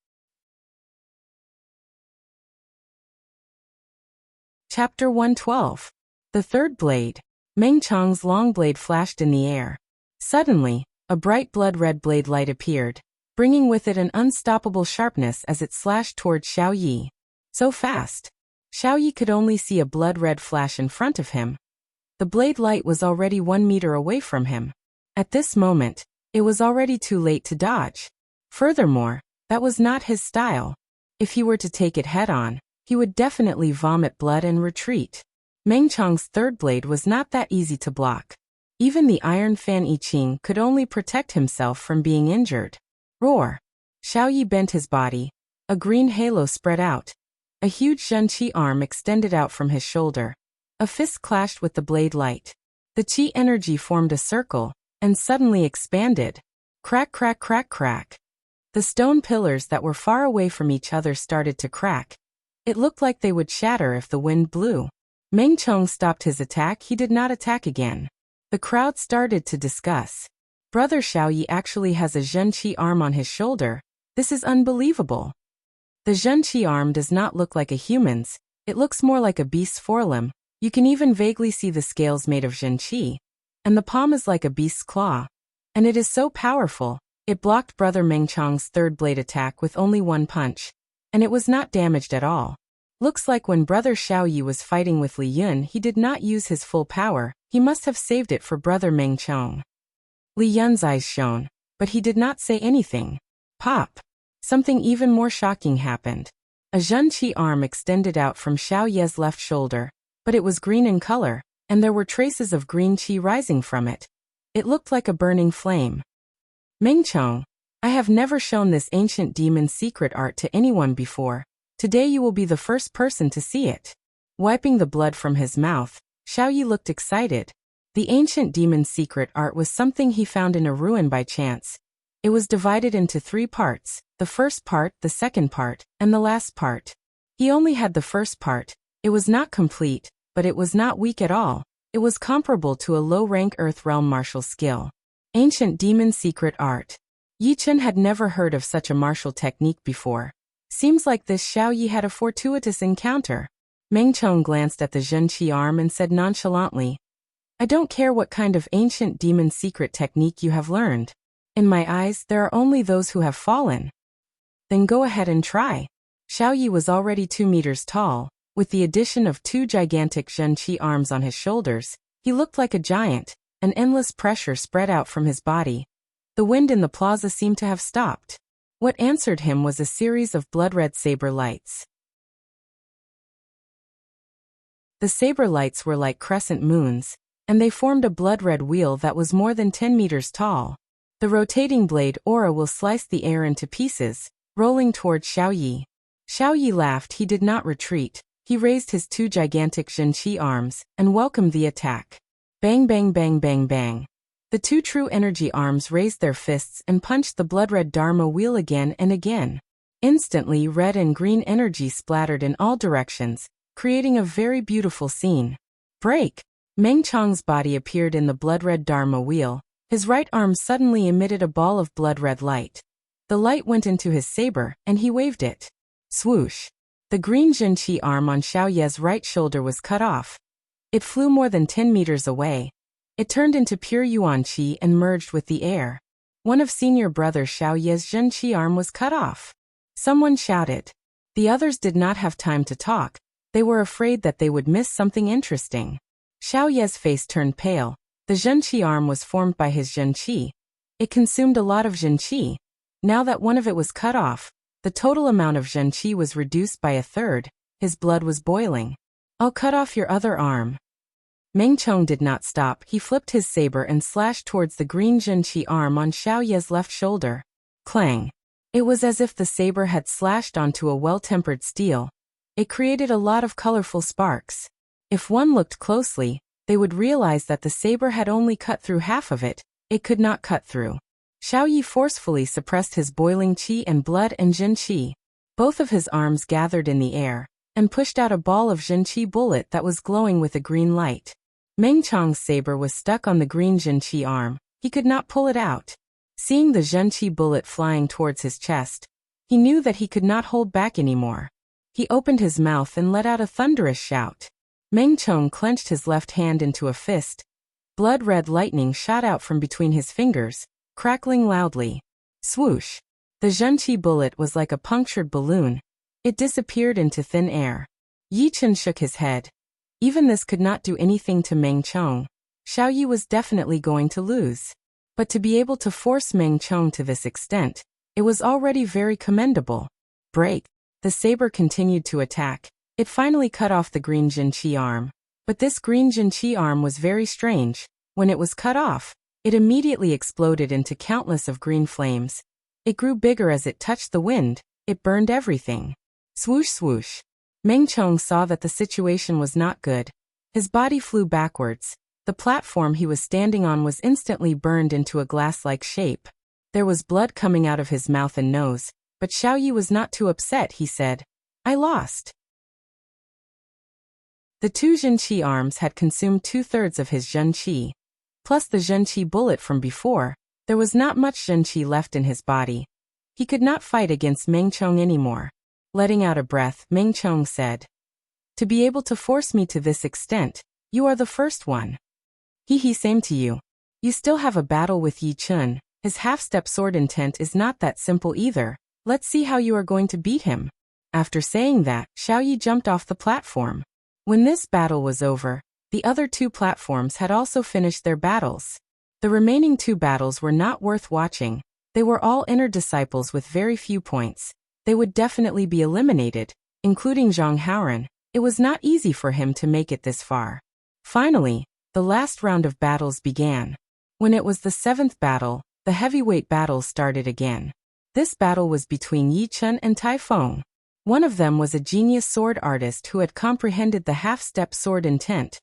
Chapter 112. The third blade. Meng Chong's long blade flashed in the air. Suddenly, a bright blood-red blade light appeared, bringing with it an unstoppable sharpness as it slashed toward Xiao Yi. So fast. Xiao Yi could only see a blood-red flash in front of him. The blade light was already 1 meter away from him. At this moment, it was already too late to dodge. Furthermore, that was not his style. If he were to take it head-on, he would definitely vomit blood and retreat. Meng Chong's third blade was not that easy to block. Even the Iron Fan Yi Qing could only protect himself from being injured. Roar! Xiao Yi bent his body. A green halo spread out. A huge Zhen Qi arm extended out from his shoulder. A fist clashed with the blade light. The Qi energy formed a circle, and suddenly expanded. Crack, crack, crack, crack. The stone pillars that were far away from each other started to crack. It looked like they would shatter if the wind blew. Meng Chong stopped his attack. He did not attack again. The crowd started to discuss. Brother Xiaoyi actually has a Zhenqi arm on his shoulder. This is unbelievable. The Zhenqi arm does not look like a human's. It looks more like a beast's forelimb. You can even vaguely see the scales made of Zhenqi. And the palm is like a beast's claw. And it is so powerful. It blocked Brother Meng Chong's third blade attack with only one punch. And it was not damaged at all. Looks like when Brother Xiaoyi was fighting with Li Yun, he did not use his full power. He must have saved it for Brother Meng Chong. Li Yun's eyes shone, but he did not say anything. Pop! Something even more shocking happened. A Zhenqi arm extended out from Xiao Ye's left shoulder, but it was green in color, and there were traces of green qi rising from it. It looked like a burning flame. Meng Chong, I have never shown this ancient demon's secret art to anyone before. Today you will be the first person to see it. Wiping the blood from his mouth, Xiaoyi looked excited. The ancient demon's secret art was something he found in a ruin by chance. It was divided into 3 parts, the first part, the second part, and the last part. He only had the first part. It was not complete, but it was not weak at all. It was comparable to a low-rank Earth Realm martial skill. Ancient demon secret art. Yi Chen had never heard of such a martial technique before. Seems like this Xiaoyi had a fortuitous encounter. Meng Chong glanced at the Zhenqi arm and said nonchalantly, I don't care what kind of ancient demon secret technique you have learned. In my eyes, there are only those who have fallen. Then go ahead and try. Xiaoyi was already 2 meters tall. With the addition of 2 gigantic Zhenqi arms on his shoulders, he looked like a giant. An endless pressure spread out from his body. The wind in the plaza seemed to have stopped. What answered him was a series of blood-red saber lights. The saber lights were like crescent moons, and they formed a blood-red wheel that was more than 10 meters tall. The rotating blade aura will slice the air into pieces, rolling toward Xiaoyi. Xiaoyi laughed. He did not retreat. He raised his 2 gigantic Zhenqi arms and welcomed the attack. Bang bang bang bang bang. The 2 true energy arms raised their fists and punched the blood-red Dharma wheel again and again. Instantly, red and green energy splattered in all directions, creating a very beautiful scene. Break! Meng Chong's body appeared in the blood-red Dharma wheel. His right arm suddenly emitted a ball of blood-red light. The light went into his saber, and he waved it. Swoosh! The green Zhenqi arm on Xiao Ye's right shoulder was cut off. It flew more than 10 meters away. It turned into pure Yuan Qi and merged with the air. One of senior brother Xiao Ye's Zhenqi arm was cut off. Someone shouted. The others did not have time to talk. They were afraid that they would miss something interesting. Xiao Ye's face turned pale. The Zhenqi arm was formed by his Zhenqi. It consumed a lot of Zhenqi. Now that one of it was cut off, the total amount of Zhenqi was reduced by 1/3. His blood was boiling. I'll cut off your other arm. Meng Chong did not stop. He flipped his saber and slashed towards the green Zhenqi arm on Xiao Ye's left shoulder. Clang! It was as if the saber had slashed onto a well-tempered steel. It created a lot of colorful sparks. If one looked closely, they would realize that the saber had only cut through half of it. It could not cut through. Xiaoyi forcefully suppressed his boiling qi and blood and Zhenqi. Both of his arms gathered in the air and pushed out a ball of Zhenqi bullet that was glowing with a green light. Meng Chong's saber was stuck on the green Zhenqi arm. He could not pull it out. Seeing the Zhenqi bullet flying towards his chest, he knew that he could not hold back anymore. He opened his mouth and let out a thunderous shout. Meng Chong clenched his left hand into a fist. Blood-red lightning shot out from between his fingers, crackling loudly. Swoosh! The Zhenqi bullet was like a punctured balloon. It disappeared into thin air. Yi Chen shook his head. Even this could not do anything to Meng Chong. Xiaoyi was definitely going to lose. But to be able to force Meng Chong to this extent, it was already very commendable. Break! The saber continued to attack. It finally cut off the green Zhenqi arm. But this green Zhenqi arm was very strange. When it was cut off, it immediately exploded into countless of green flames. It grew bigger as it touched the wind. It burned everything. Swoosh swoosh. Meng Chong saw that the situation was not good. His body flew backwards. The platform he was standing on was instantly burned into a glass-like shape. There was blood coming out of his mouth and nose, but Xiaoyi was not too upset. He said, I lost. The two Zhenqi arms had consumed 2/3 of his Zhenqi. Plus the Zhenqi bullet from before, there was not much Zhenqi left in his body. He could not fight against Meng Chong anymore. Letting out a breath, Meng Chong said, "To be able to force me to this extent, you are the first one." He same to you. You still have a battle with Yi Chun. His half-step sword intent is not that simple either. Let's see how you are going to beat him. After saying that, Xiao Yi jumped off the platform. When this battle was over, the other two platforms had also finished their battles. The remaining two battles were not worth watching. They were all inner disciples with very few points. They would definitely be eliminated, including Zhang Haoran. It was not easy for him to make it this far. Finally, the last round of battles began. When it was the 7th battle, the heavyweight battle started again. This battle was between Yi Chun and Tai Feng. One of them was a genius sword artist who had comprehended the half-step sword intent,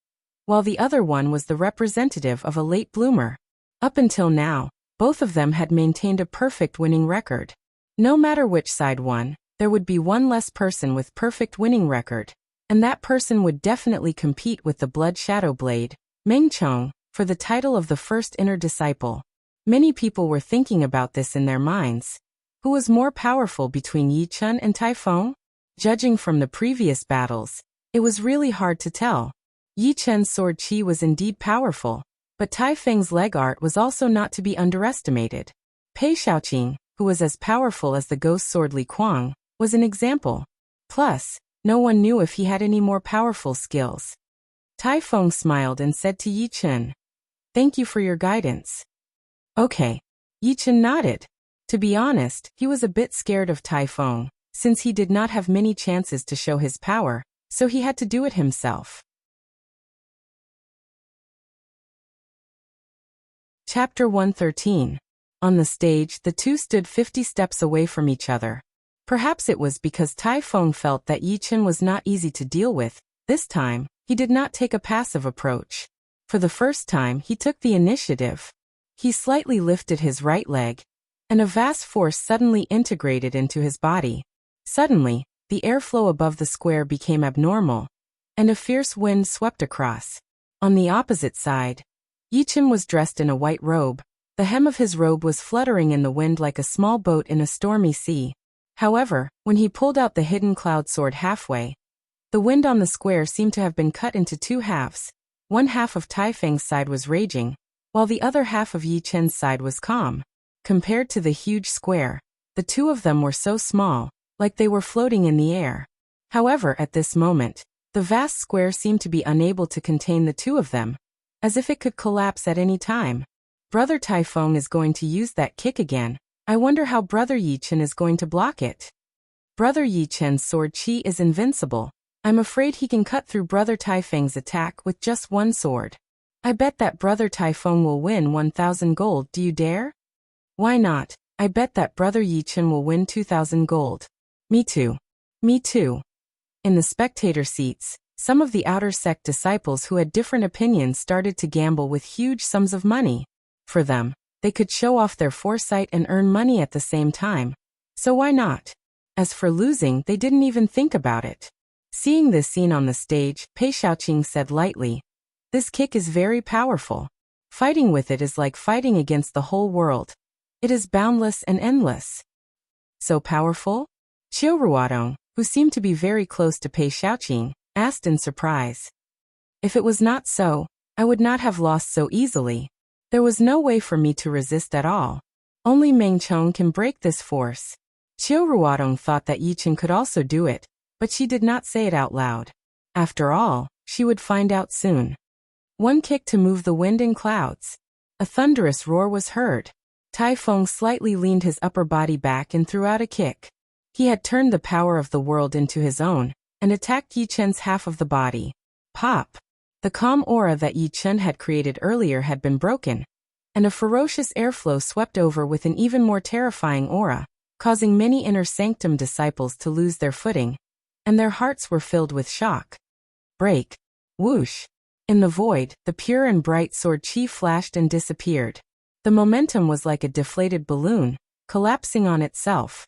while the other one was the representative of a late bloomer. Up until now, both of them had maintained a perfect winning record. No matter which side won, there would be one less person with perfect winning record, and that person would definitely compete with the Blood Shadow Blade, Meng Chong, for the title of the first inner disciple. Many people were thinking about this in their minds. Who was more powerful between Yi Chun and Tai Feng? Judging from the previous battles, it was really hard to tell. Yi Chun's sword chi was indeed powerful, but Tai Feng's leg art was also not to be underestimated. Pei Shaoqing, who was as powerful as the ghost sword Li Kuang, was an example. Plus, no one knew if he had any more powerful skills. Tai Feng smiled and said to Yi Chun, "Thank you for your guidance." Okay. Yi Chun nodded. To be honest, he was a bit scared of Tai Feng, since he did not have many chances to show his power, so he had to do it himself. Chapter 113. On the stage, the two stood 50 steps away from each other. Perhaps it was because Tai Feng felt that Yi Chun was not easy to deal with. This time, he did not take a passive approach. For the first time, he took the initiative. He slightly lifted his right leg, and a vast force suddenly integrated into his body. Suddenly, the airflow above the square became abnormal, and a fierce wind swept across. On the opposite side, Yi Chun was dressed in a white robe. The hem of his robe was fluttering in the wind like a small boat in a stormy sea. However, when he pulled out the hidden cloud sword halfway, the wind on the square seemed to have been cut into two halves. One half of Tai Feng's side was raging, while the other half of Yi Chun's side was calm. Compared to the huge square, the two of them were so small, like they were floating in the air. However, at this moment, the vast square seemed to be unable to contain the two of them, as if it could collapse at any time. Brother Tai Feng is going to use that kick again. I wonder how Brother Yi Chun is going to block it. Brother Yi Chun's sword chi is invincible. I'm afraid he can cut through Brother Tai Feng's attack with just one sword. I bet that Brother Tai Feng will win 1,000 gold. Do you dare? Why not? I bet that Brother Yi Chun will win 2,000 gold. Me too. Me too. In the spectator seats, some of the outer sect disciples who had different opinions started to gamble with huge sums of money. For them, they could show off their foresight and earn money at the same time. So why not? As for losing, they didn't even think about it. Seeing this scene on the stage, Pei Shaoqing said lightly, "This kick is very powerful. Fighting with it is like fighting against the whole world. It is boundless and endless." So powerful? Qiu Ruodong, who seemed to be very close to Pei Shaoqing, asked in surprise. If it was not so, I would not have lost so easily. There was no way for me to resist at all. Only Meng Chong can break this force. Qiu Ruodong thought that Yi Chun could also do it, but she did not say it out loud. After all, she would find out soon. One kick to move the wind and clouds. A thunderous roar was heard. Tai Feng slightly leaned his upper body back and threw out a kick. He had turned the power of the world into his own, and attacked Yi Chun's half of the body. Pop! The calm aura that Yi Chun had created earlier had been broken, and a ferocious airflow swept over with an even more terrifying aura, causing many inner sanctum disciples to lose their footing, and their hearts were filled with shock. Break. Whoosh. In the void, the pure and bright sword chi flashed and disappeared. The momentum was like a deflated balloon, collapsing on itself.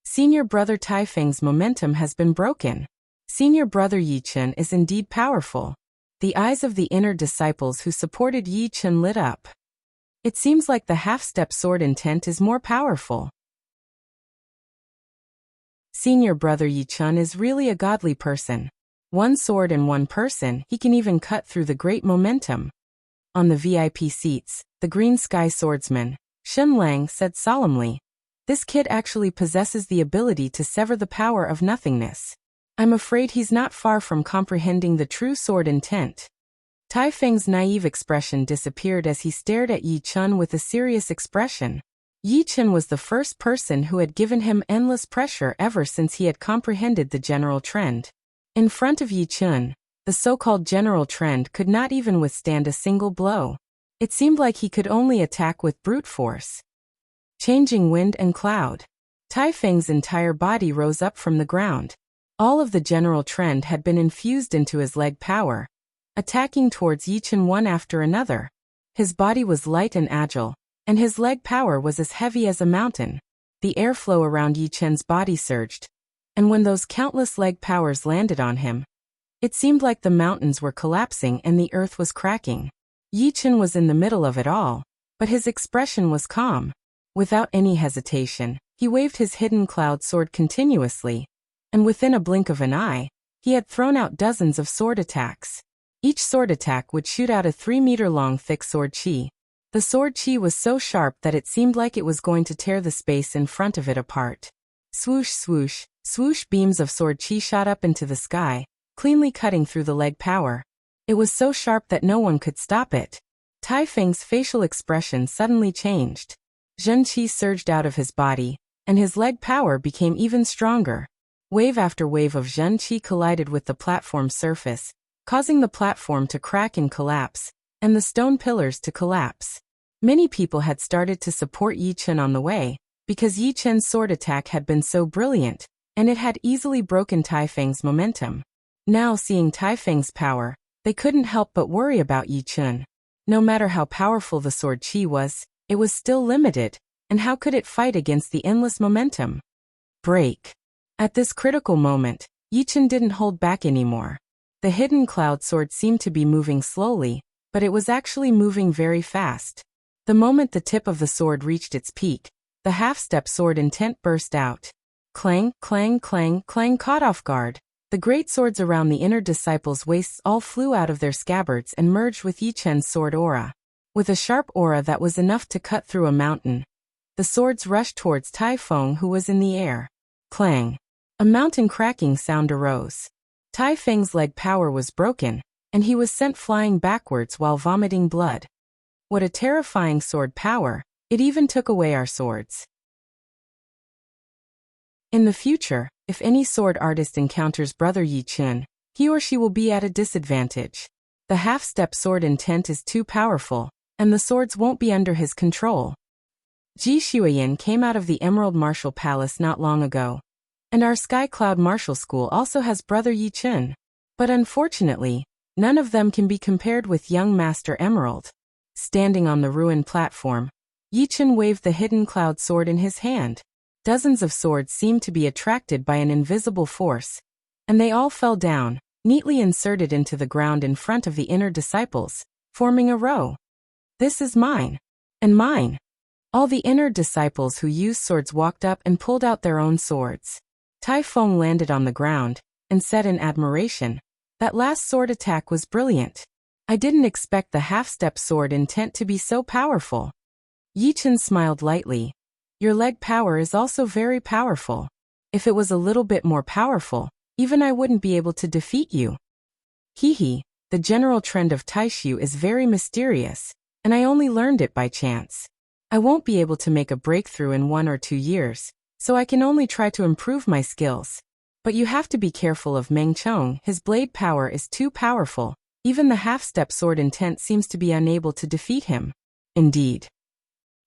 Senior brother Tai Feng's momentum has been broken. Senior brother Yi Chen is indeed powerful. The eyes of the inner disciples who supported Yi Chen lit up. It seems like the half-step sword intent is more powerful. Senior brother Yi Chen is really a godly person. One sword and one person, he can even cut through the great momentum. On the VIP seats, the green sky swordsman, Shen Lang, said solemnly, "This kid actually possesses the ability to sever the power of nothingness. I'm afraid he's not far from comprehending the true sword intent." Tai Feng's naive expression disappeared as he stared at Yi Chen with a serious expression. Yi Chen was the first person who had given him endless pressure ever since he had comprehended the general trend. In front of Yi Chen, the so-called general trend could not even withstand a single blow. It seemed like he could only attack with brute force. Changing wind and cloud. Tai Feng's entire body rose up from the ground. All of the general trend had been infused into his leg power, attacking towards Yi Chen one after another. His body was light and agile, and his leg power was as heavy as a mountain. The airflow around Yi Chen's body surged, and when those countless leg powers landed on him, it seemed like the mountains were collapsing and the earth was cracking. Yi Chen was in the middle of it all, but his expression was calm. Without any hesitation, he waved his hidden cloud sword continuously, and within a blink of an eye, he had thrown out dozens of sword attacks. Each sword attack would shoot out a 3-meter-long thick sword chi. The sword chi was so sharp that it seemed like it was going to tear the space in front of it apart. Swoosh, swoosh, swoosh, beams of sword chi shot up into the sky, cleanly cutting through the leg power. It was so sharp that no one could stop it. Tai Feng's facial expression suddenly changed. Zhen Qi surged out of his body, and his leg power became even stronger. Wave after wave of Zhen Qi collided with the platform surface, causing the platform to crack and collapse, and the stone pillars to collapse. Many people had started to support Yi Chen on the way, because Yi Chen's sword attack had been so brilliant, and it had easily broken Tai Feng's momentum. Now seeing Tai Feng's power, they couldn't help but worry about Yi Chen. No matter how powerful the sword chi was, it was still limited, and how could it fight against the endless momentum? Break. At this critical moment, Yi Chen didn't hold back anymore. The hidden cloud sword seemed to be moving slowly, but it was actually moving very fast. The moment the tip of the sword reached its peak, the half-step sword intent burst out. Clang, clang, clang, clang. Caught off guard, the great swords around the inner disciples' waists all flew out of their scabbards and merged with Yi Chen's sword aura. With a sharp aura that was enough to cut through a mountain, the swords rushed towards Tai Feng, who was in the air. Clang. A mountain cracking sound arose. Tai Feng's leg power was broken, and he was sent flying backwards while vomiting blood. What a terrifying sword power! It even took away our swords. In the future, if any sword artist encounters brother Yi Chen, he or she will be at a disadvantage. The half-step sword intent is too powerful, and the swords won't be under his control. Ji Xueyan came out of the Emerald Martial Palace not long ago, and our Sky Cloud Martial School also has brother Yi Chen. But unfortunately, none of them can be compared with young Master Emerald. Standing on the ruined platform, Yi Chen waved the hidden cloud sword in his hand. Dozens of swords seemed to be attracted by an invisible force, and they all fell down, neatly inserted into the ground in front of the inner disciples, forming a row. "This is mine. And mine." All the inner disciples who used swords walked up and pulled out their own swords. Tai Feng landed on the ground, and said in admiration, "That last sword attack was brilliant. I didn't expect the half-step sword intent to be so powerful." Yi Chen smiled lightly. "Your leg power is also very powerful. If it was a little bit more powerful, even I wouldn't be able to defeat you." Hee, the general trend of Taishu is very mysterious, and I only learned it by chance. I won't be able to make a breakthrough in 1 or 2 years, so I can only try to improve my skills. But you have to be careful of Meng Chong. His blade power is too powerful. Even the half-step sword intent seems to be unable to defeat him. Indeed.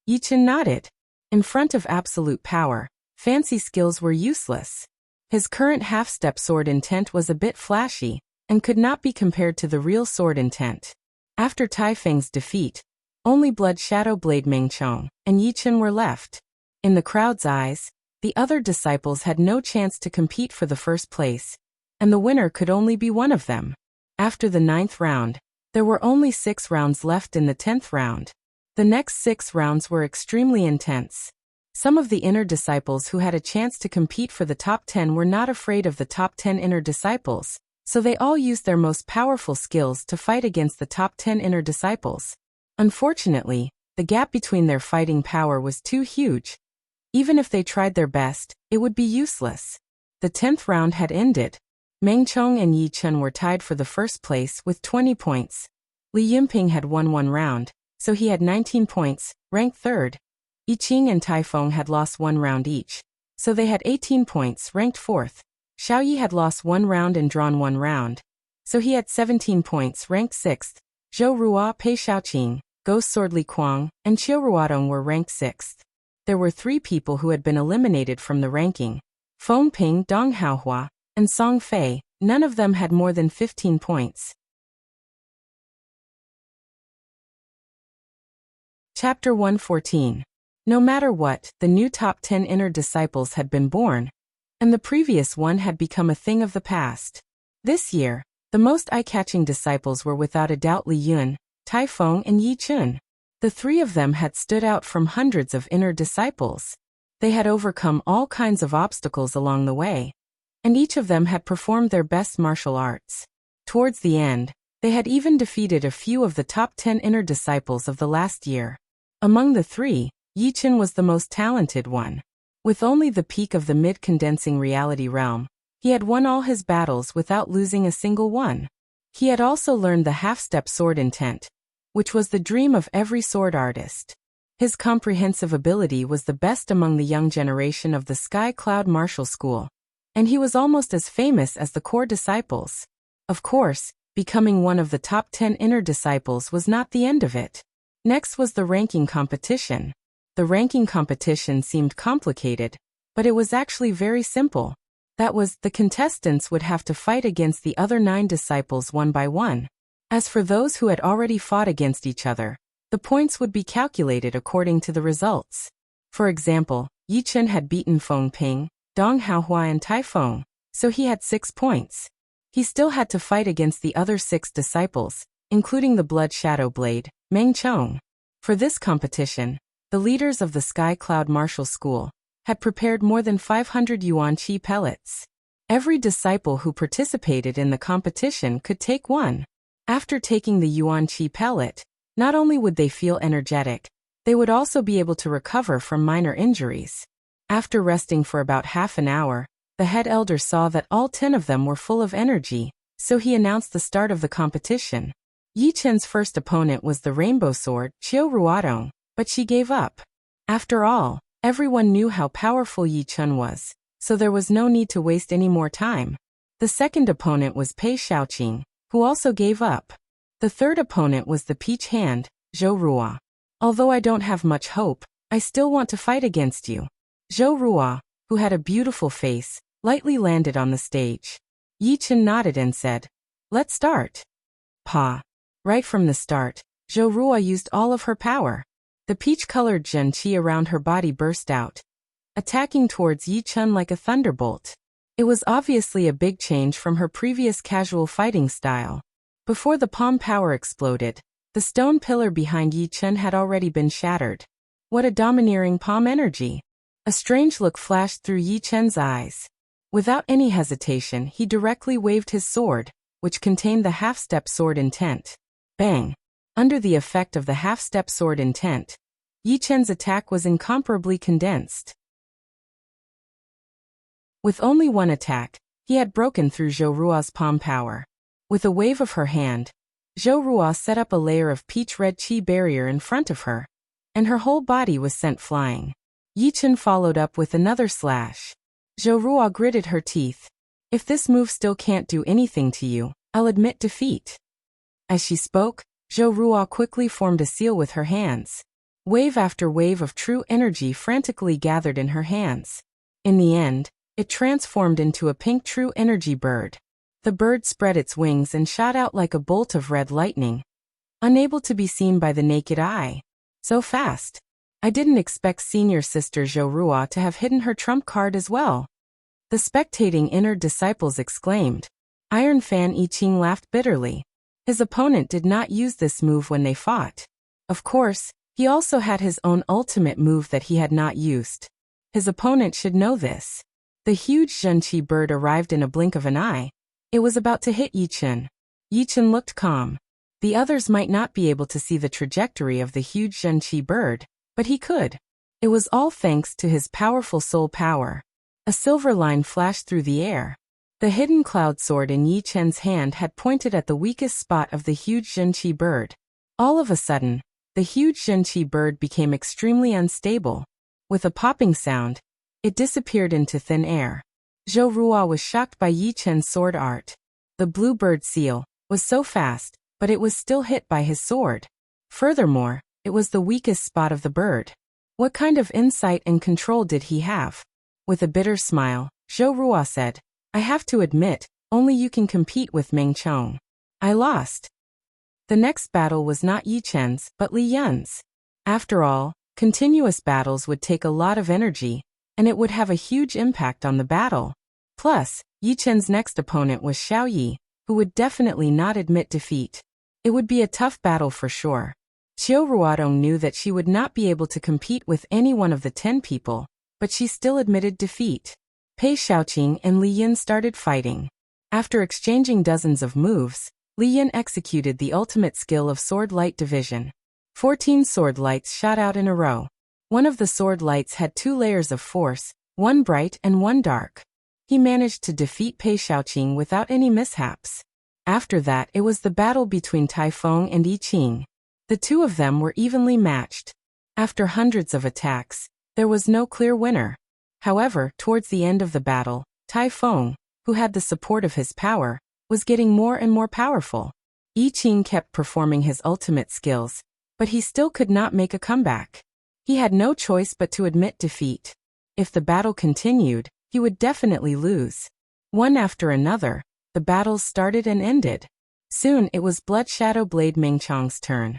Yi Chen nodded. In front of absolute power, fancy skills were useless. His current half-step sword intent was a bit flashy, and could not be compared to the real sword intent. After Tai Feng's defeat, only Blood Shadow Blade Meng Chong and Yi Chen were left. In the crowd's eyes, the other disciples had no chance to compete for the first place, and the winner could only be one of them. After the 9th round, there were only 6 rounds left in the 10th round. The next 6 rounds were extremely intense. Some of the inner disciples who had a chance to compete for the top 10 were not afraid of the top 10 inner disciples, so they all used their most powerful skills to fight against the top 10 inner disciples. Unfortunately, the gap between their fighting power was too huge. Even if they tried their best, it would be useless. The 10th round had ended. Meng Chong and Yi Chun were tied for the first place with 20 points. Li Yinping had won 1 round, so he had 19 points, ranked 3rd. Yi Qing and Tai Feng had lost 1 round each, so they had 18 points, ranked 4th. Xiao Yi had lost 1 round and drawn 1 round, so he had 17 points, ranked 6th. Zhou Ruo, Pei Xiaoqing, Ghost Sword Li Kuang, and Qiu Ruodong were ranked 6th. There were 3 people who had been eliminated from the ranking: Feng Ping, Dong Haohua, and Song Fei. None of them had more than 15 points. Chapter 114. No matter what, the new top 10 inner disciples had been born, and the previous one had become a thing of the past. This year, the most eye-catching disciples were without a doubt Li Yun, Tai Feng, and Yi Chun. The 3 of them had stood out from hundreds of inner disciples. They had overcome all kinds of obstacles along the way, and each of them had performed their best martial arts. Towards the end, they had even defeated a few of the top 10 inner disciples of the last year. Among the 3, Yi Chun was the most talented one. With only the peak of the mid-condensing reality realm, he had won all his battles without losing a single one. He had also learned the half-step sword intent, which was the dream of every sword artist. His comprehensive ability was the best among the young generation of the Sky Cloud Martial School, and he was almost as famous as the core disciples. Of course, becoming one of the top 10 inner disciples was not the end of it. Next was the ranking competition. The ranking competition seemed complicated, but it was actually very simple. That was, the contestants would have to fight against the other 9 disciples one by one. As for those who had already fought against each other, the points would be calculated according to the results. For example, Yi Chun had beaten Feng Ping, Dong Haohua, and Tai Feng, so he had 6 points. He still had to fight against the other 6 disciples, including the Blood Shadow Blade, Meng Chong. For this competition, the leaders of the Sky Cloud Martial School had prepared more than 500 yuan qi pellets. Every disciple who participated in the competition could take one. After taking the yuan qi pellet, not only would they feel energetic, they would also be able to recover from minor injuries. After resting for about half an hour, the head elder saw that all 10 of them were full of energy, so he announced the start of the competition. Yi Chun's first opponent was the Rainbow Sword, Qiu Ruodong, but she gave up. After all, everyone knew how powerful Yi Chun was, so there was no need to waste any more time. The second opponent was Pei Xiaoqing, who also gave up. The third opponent was the Peach Hand, Zhou Ruo. Although I don't have much hope, I still want to fight against you. Zhou Ruo, who had a beautiful face, lightly landed on the stage. Yi Chun nodded and said, "Let's start." Pa. Right from the start, Zhou Ruo used all of her power. The peach-colored Zhen Qi around her body burst out, attacking towards Yi Chun like a thunderbolt. It was obviously a big change from her previous casual fighting style. Before the palm power exploded, the stone pillar behind Yi Chun had already been shattered. What a domineering palm energy! A strange look flashed through Yi Chun's eyes. Without any hesitation, he directly waved his sword, which contained the half-step sword intent. Bang! Under the effect of the half-step sword intent, Yi Chun's attack was incomparably condensed. With only one attack, he had broken through Zhou Ruo's palm power. With a wave of her hand, Zhou Ruo set up a layer of peach-red qi barrier in front of her, and her whole body was sent flying. Yi Chun followed up with another slash. Zhou Ruo gritted her teeth. "If this move still can't do anything to you, I'll admit defeat." As she spoke, Zhou Ruo quickly formed a seal with her hands. Wave after wave of true energy frantically gathered in her hands. In the end, it transformed into a pink true energy bird. The bird spread its wings and shot out like a bolt of red lightning, unable to be seen by the naked eye. So fast. I didn't expect senior sister Zhou Ruo to have hidden her trump card as well. The spectating inner disciples exclaimed. Iron Fan I Ching laughed bitterly. His opponent did not use this move when they fought. Of course, he also had his own ultimate move that he had not used. His opponent should know this. The huge Zhenqi bird arrived in a blink of an eye. It was about to hit Yi Chen. Yi Chen looked calm. The others might not be able to see the trajectory of the huge Zhenqi bird, but he could. It was all thanks to his powerful soul power. A silver line flashed through the air. The hidden cloud sword in Yi Chen's hand had pointed at the weakest spot of the huge Zhenqi bird. All of a sudden, the huge Zhenqi bird became extremely unstable. With a popping sound, it disappeared into thin air. Zhou Ruo was shocked by Yi Chen's sword art. The blue bird seal was so fast, but it was still hit by his sword. Furthermore, it was the weakest spot of the bird. What kind of insight and control did he have? With a bitter smile, Zhou Ruo said, I have to admit, only you can compete with Meng Chong. I lost. The next battle was not Yi Chen's, but Li Yun's. After all, continuous battles would take a lot of energy, and it would have a huge impact on the battle. Plus, Yi Chen's next opponent was Xiao Yi, who would definitely not admit defeat. It would be a tough battle for sure. Qiu Ruodong knew that she would not be able to compete with any one of the 10 people, but she still admitted defeat. Pei Xiaoqing and Li Yun started fighting. After exchanging dozens of moves, Li Yun executed the ultimate skill of Sword Light Division. 14 sword lights shot out in a row. One of the sword lights had 2 layers of force, one bright and one dark. He managed to defeat Pei Xiaoqing without any mishaps. After that, it was the battle between Tai Feng and Yi Qing. The two of them were evenly matched. After hundreds of attacks, there was no clear winner. However, towards the end of the battle, Tai Feng, who had the support of his power, was getting more and more powerful. Yi Qing kept performing his ultimate skills, but he still could not make a comeback. He had no choice but to admit defeat. If the battle continued, he would definitely lose. One after another, the battles started and ended. Soon it was Blood Shadow Blade Meng Chong's turn.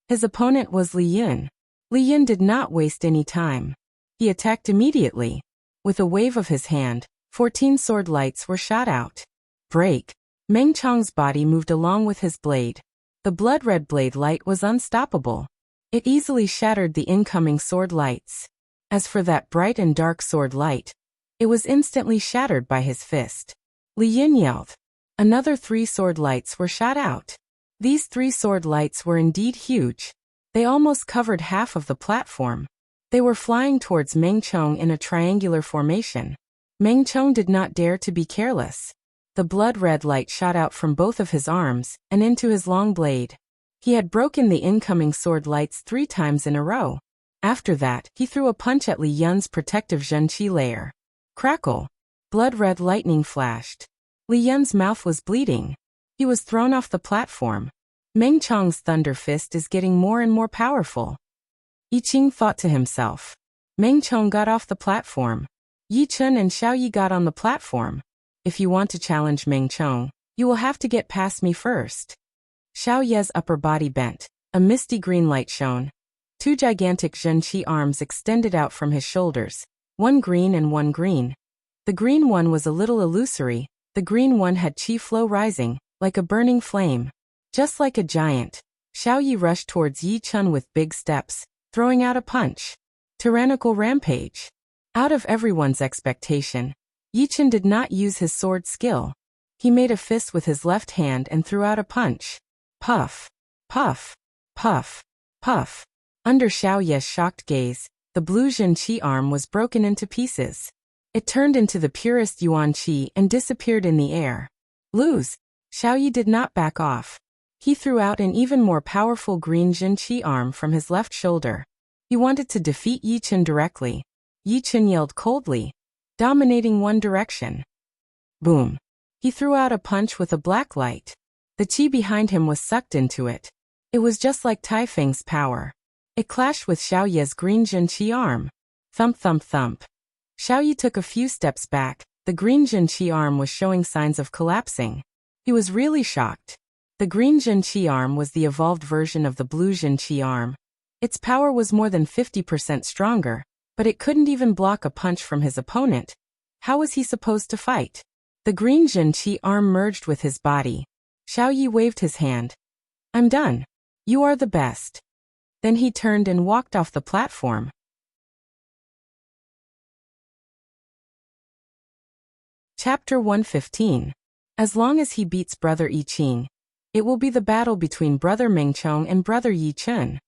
His opponent was Li Yun. Li Yun did not waste any time. He attacked immediately. With a wave of his hand, 14 sword lights were shot out. Break! Meng Chong's body moved along with his blade. The blood-red blade light was unstoppable. It easily shattered the incoming sword lights. As for that bright and dark sword light, it was instantly shattered by his fist. Li Yun yelled. Another 3 sword lights were shot out. These 3 sword lights were indeed huge. They almost covered half of the platform. They were flying towards Meng Chong in a triangular formation. Meng Chong did not dare to be careless. The blood-red light shot out from both of his arms and into his long blade. He had broken the incoming sword lights 3 times in a row. After that, he threw a punch at Li Yun's protective Zhenqi layer. Crackle! Blood-red lightning flashed. Li Yun's mouth was bleeding. He was thrown off the platform. Meng Chong's thunder fist is getting more and more powerful. Yi Qing thought to himself. Meng Chong got off the platform. Yi Chen and Xiao Yi got on the platform. If you want to challenge Meng Chong, you will have to get past me first. Xiao Ye's upper body bent. A misty green light shone. 2 gigantic Zhenqi arms extended out from his shoulders, one green and one green. The green one was a little illusory. The green one had chi flow rising, like a burning flame. Just like a giant, Xiao Yi rushed towards Yi Chen with big steps, throwing out a punch. Tyrannical rampage. Out of everyone's expectation, Yi Chen did not use his sword skill. He made a fist with his left hand and threw out a punch. Puff, puff, puff, puff. Under Xiao Ye's shocked gaze, the blue Zhenqi arm was broken into pieces. It turned into the purest Yuan Qi and disappeared in the air. Lose! Xiao Yi did not back off. He threw out an even more powerful green Zhenqi arm from his left shoulder. He wanted to defeat Yi Chen directly. Yi Chen yelled coldly, dominating one direction. Boom! He threw out a punch with a black light. The qi behind him was sucked into it. It was just like Tai Feng's power. It clashed with Xiao Ye's green Zhenqi arm. Thump thump thump. Xiao Yi took a few steps back. The green Zhenqi arm was showing signs of collapsing. He was really shocked. The green Zhenqi arm was the evolved version of the blue Zhenqi arm. Its power was more than 50% stronger, but it couldn't even block a punch from his opponent. How was he supposed to fight? The green Jin Qi arm merged with his body. Xiao Yi waved his hand. I'm done. You are the best. Then he turned and walked off the platform. Chapter 115. As long as he beats Brother Yi Qing, it will be the battle between Brother Meng Chong and Brother Yi Chen.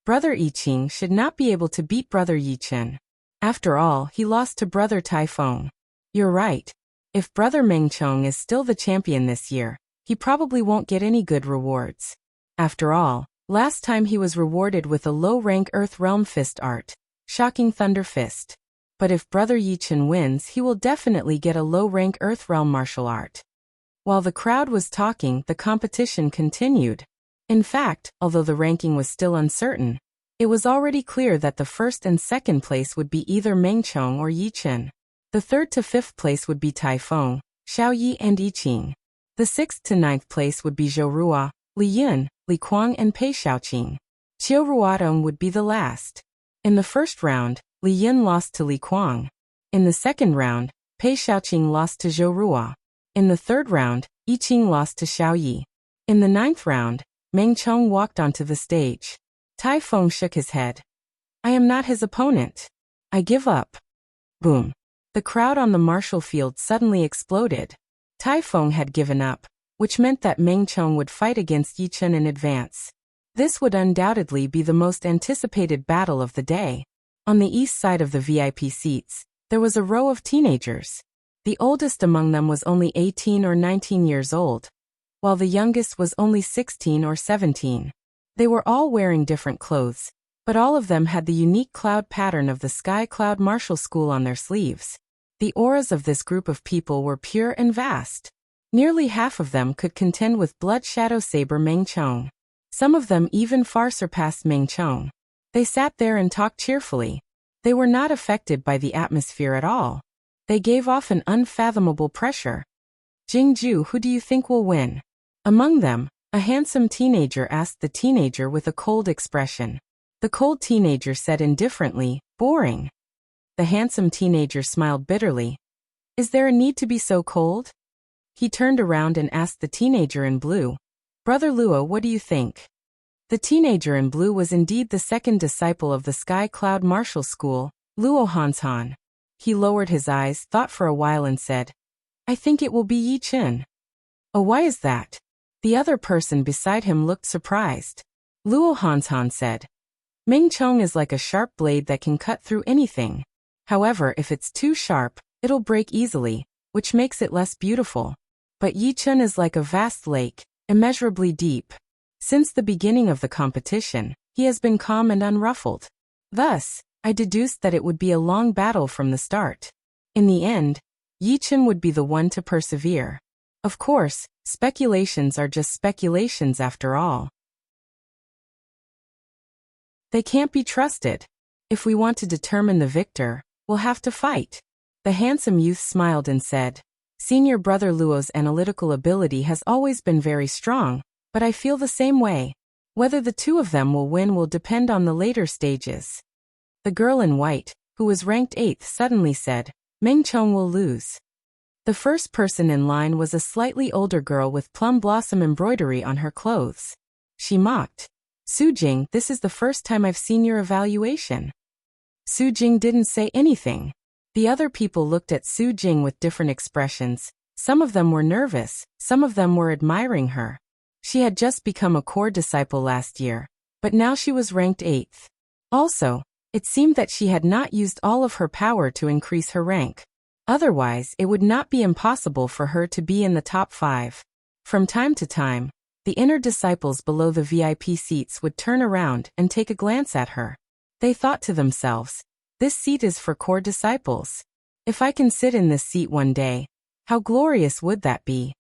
Brother Yi Qing should not be able to beat Brother Yi Chen. After all, he lost to Brother Tai Feng. You're right. If Brother Meng Chong is still the champion this year, he probably won't get any good rewards. After all, last time he was rewarded with a low-rank Earth Realm Fist art, Shocking Thunder Fist. But if Brother Yi Chen wins, he will definitely get a low-rank Earth Realm martial art. While the crowd was talking, the competition continued. In fact, although the ranking was still uncertain, it was already clear that the first and second place would be either Meng Chong or Yi Chen. The third to fifth place would be Tai Feng, Xiao Yi and Yi Qing. The sixth to ninth place would be Zhou Rua, Li Yun, Li Kuang and Pei Xiaoqing. Qiu Ruodong would be the last. In the first round, Li Yun lost to Li Kuang. In the second round, Pei Xiaoqing lost to Zhou Rua. In the third round, Yi Qing lost to Xiao Yi. In the ninth round, Meng Chong walked onto the stage. Tai Feng shook his head. I am not his opponent. I give up. Boom. The crowd on the martial field suddenly exploded. Tai Feng had given up, which meant that Meng Chong would fight against Yi Chen in advance. This would undoubtedly be the most anticipated battle of the day. On the east side of the VIP seats, there was a row of teenagers. The oldest among them was only 18 or 19 years old, while the youngest was only 16 or 17. They were all wearing different clothes, but all of them had the unique cloud pattern of the Sky Cloud Martial School on their sleeves. The auras of this group of people were pure and vast. Nearly half of them could contend with Blood Shadow Saber Meng Chong. Some of them even far surpassed Meng Chong. They sat there and talked cheerfully. They were not affected by the atmosphere at all. They gave off an unfathomable pressure. Jingju, who do you think will win? Among them, a handsome teenager asked the teenager with a cold expression. The cold teenager said indifferently, boring. The handsome teenager smiled bitterly. Is there a need to be so cold? He turned around and asked the teenager in blue. Brother Luo, what do you think? The teenager in blue was indeed the second disciple of the Sky Cloud Martial School, Luo Hanshan. He lowered his eyes, thought for a while and said, I think it will be Yi Chen. Oh, why is that? The other person beside him looked surprised. Luo Hanshan said, Meng Chong is like a sharp blade that can cut through anything. However, if it's too sharp, it'll break easily, which makes it less beautiful. But Yi Chen is like a vast lake, immeasurably deep. Since the beginning of the competition, he has been calm and unruffled. Thus, I deduced that it would be a long battle from the start. In the end, Yi Chen would be the one to persevere. Of course, speculations are just speculations after all. They can't be trusted. If we want to determine the victor, we'll have to fight. The handsome youth smiled and said, Senior Brother Luo's analytical ability has always been very strong, but I feel the same way. Whether the two of them will win will depend on the later stages. The girl in white, who was ranked 8th, suddenly said, Meng Chong will lose. The first person in line was a slightly older girl with plum blossom embroidery on her clothes. She mocked. Su Jing, this is the first time I've seen your evaluation. Su Jing didn't say anything. The other people looked at Su Jing with different expressions. Some of them were nervous, some of them were admiring her. She had just become a core disciple last year, but now she was ranked 8th. Also, it seemed that she had not used all of her power to increase her rank. Otherwise, it would not be impossible for her to be in the top 5. From time to time, the inner disciples below the VIP seats would turn around and take a glance at her. They thought to themselves, this seat is for core disciples. If I can sit in this seat one day, how glorious would that be?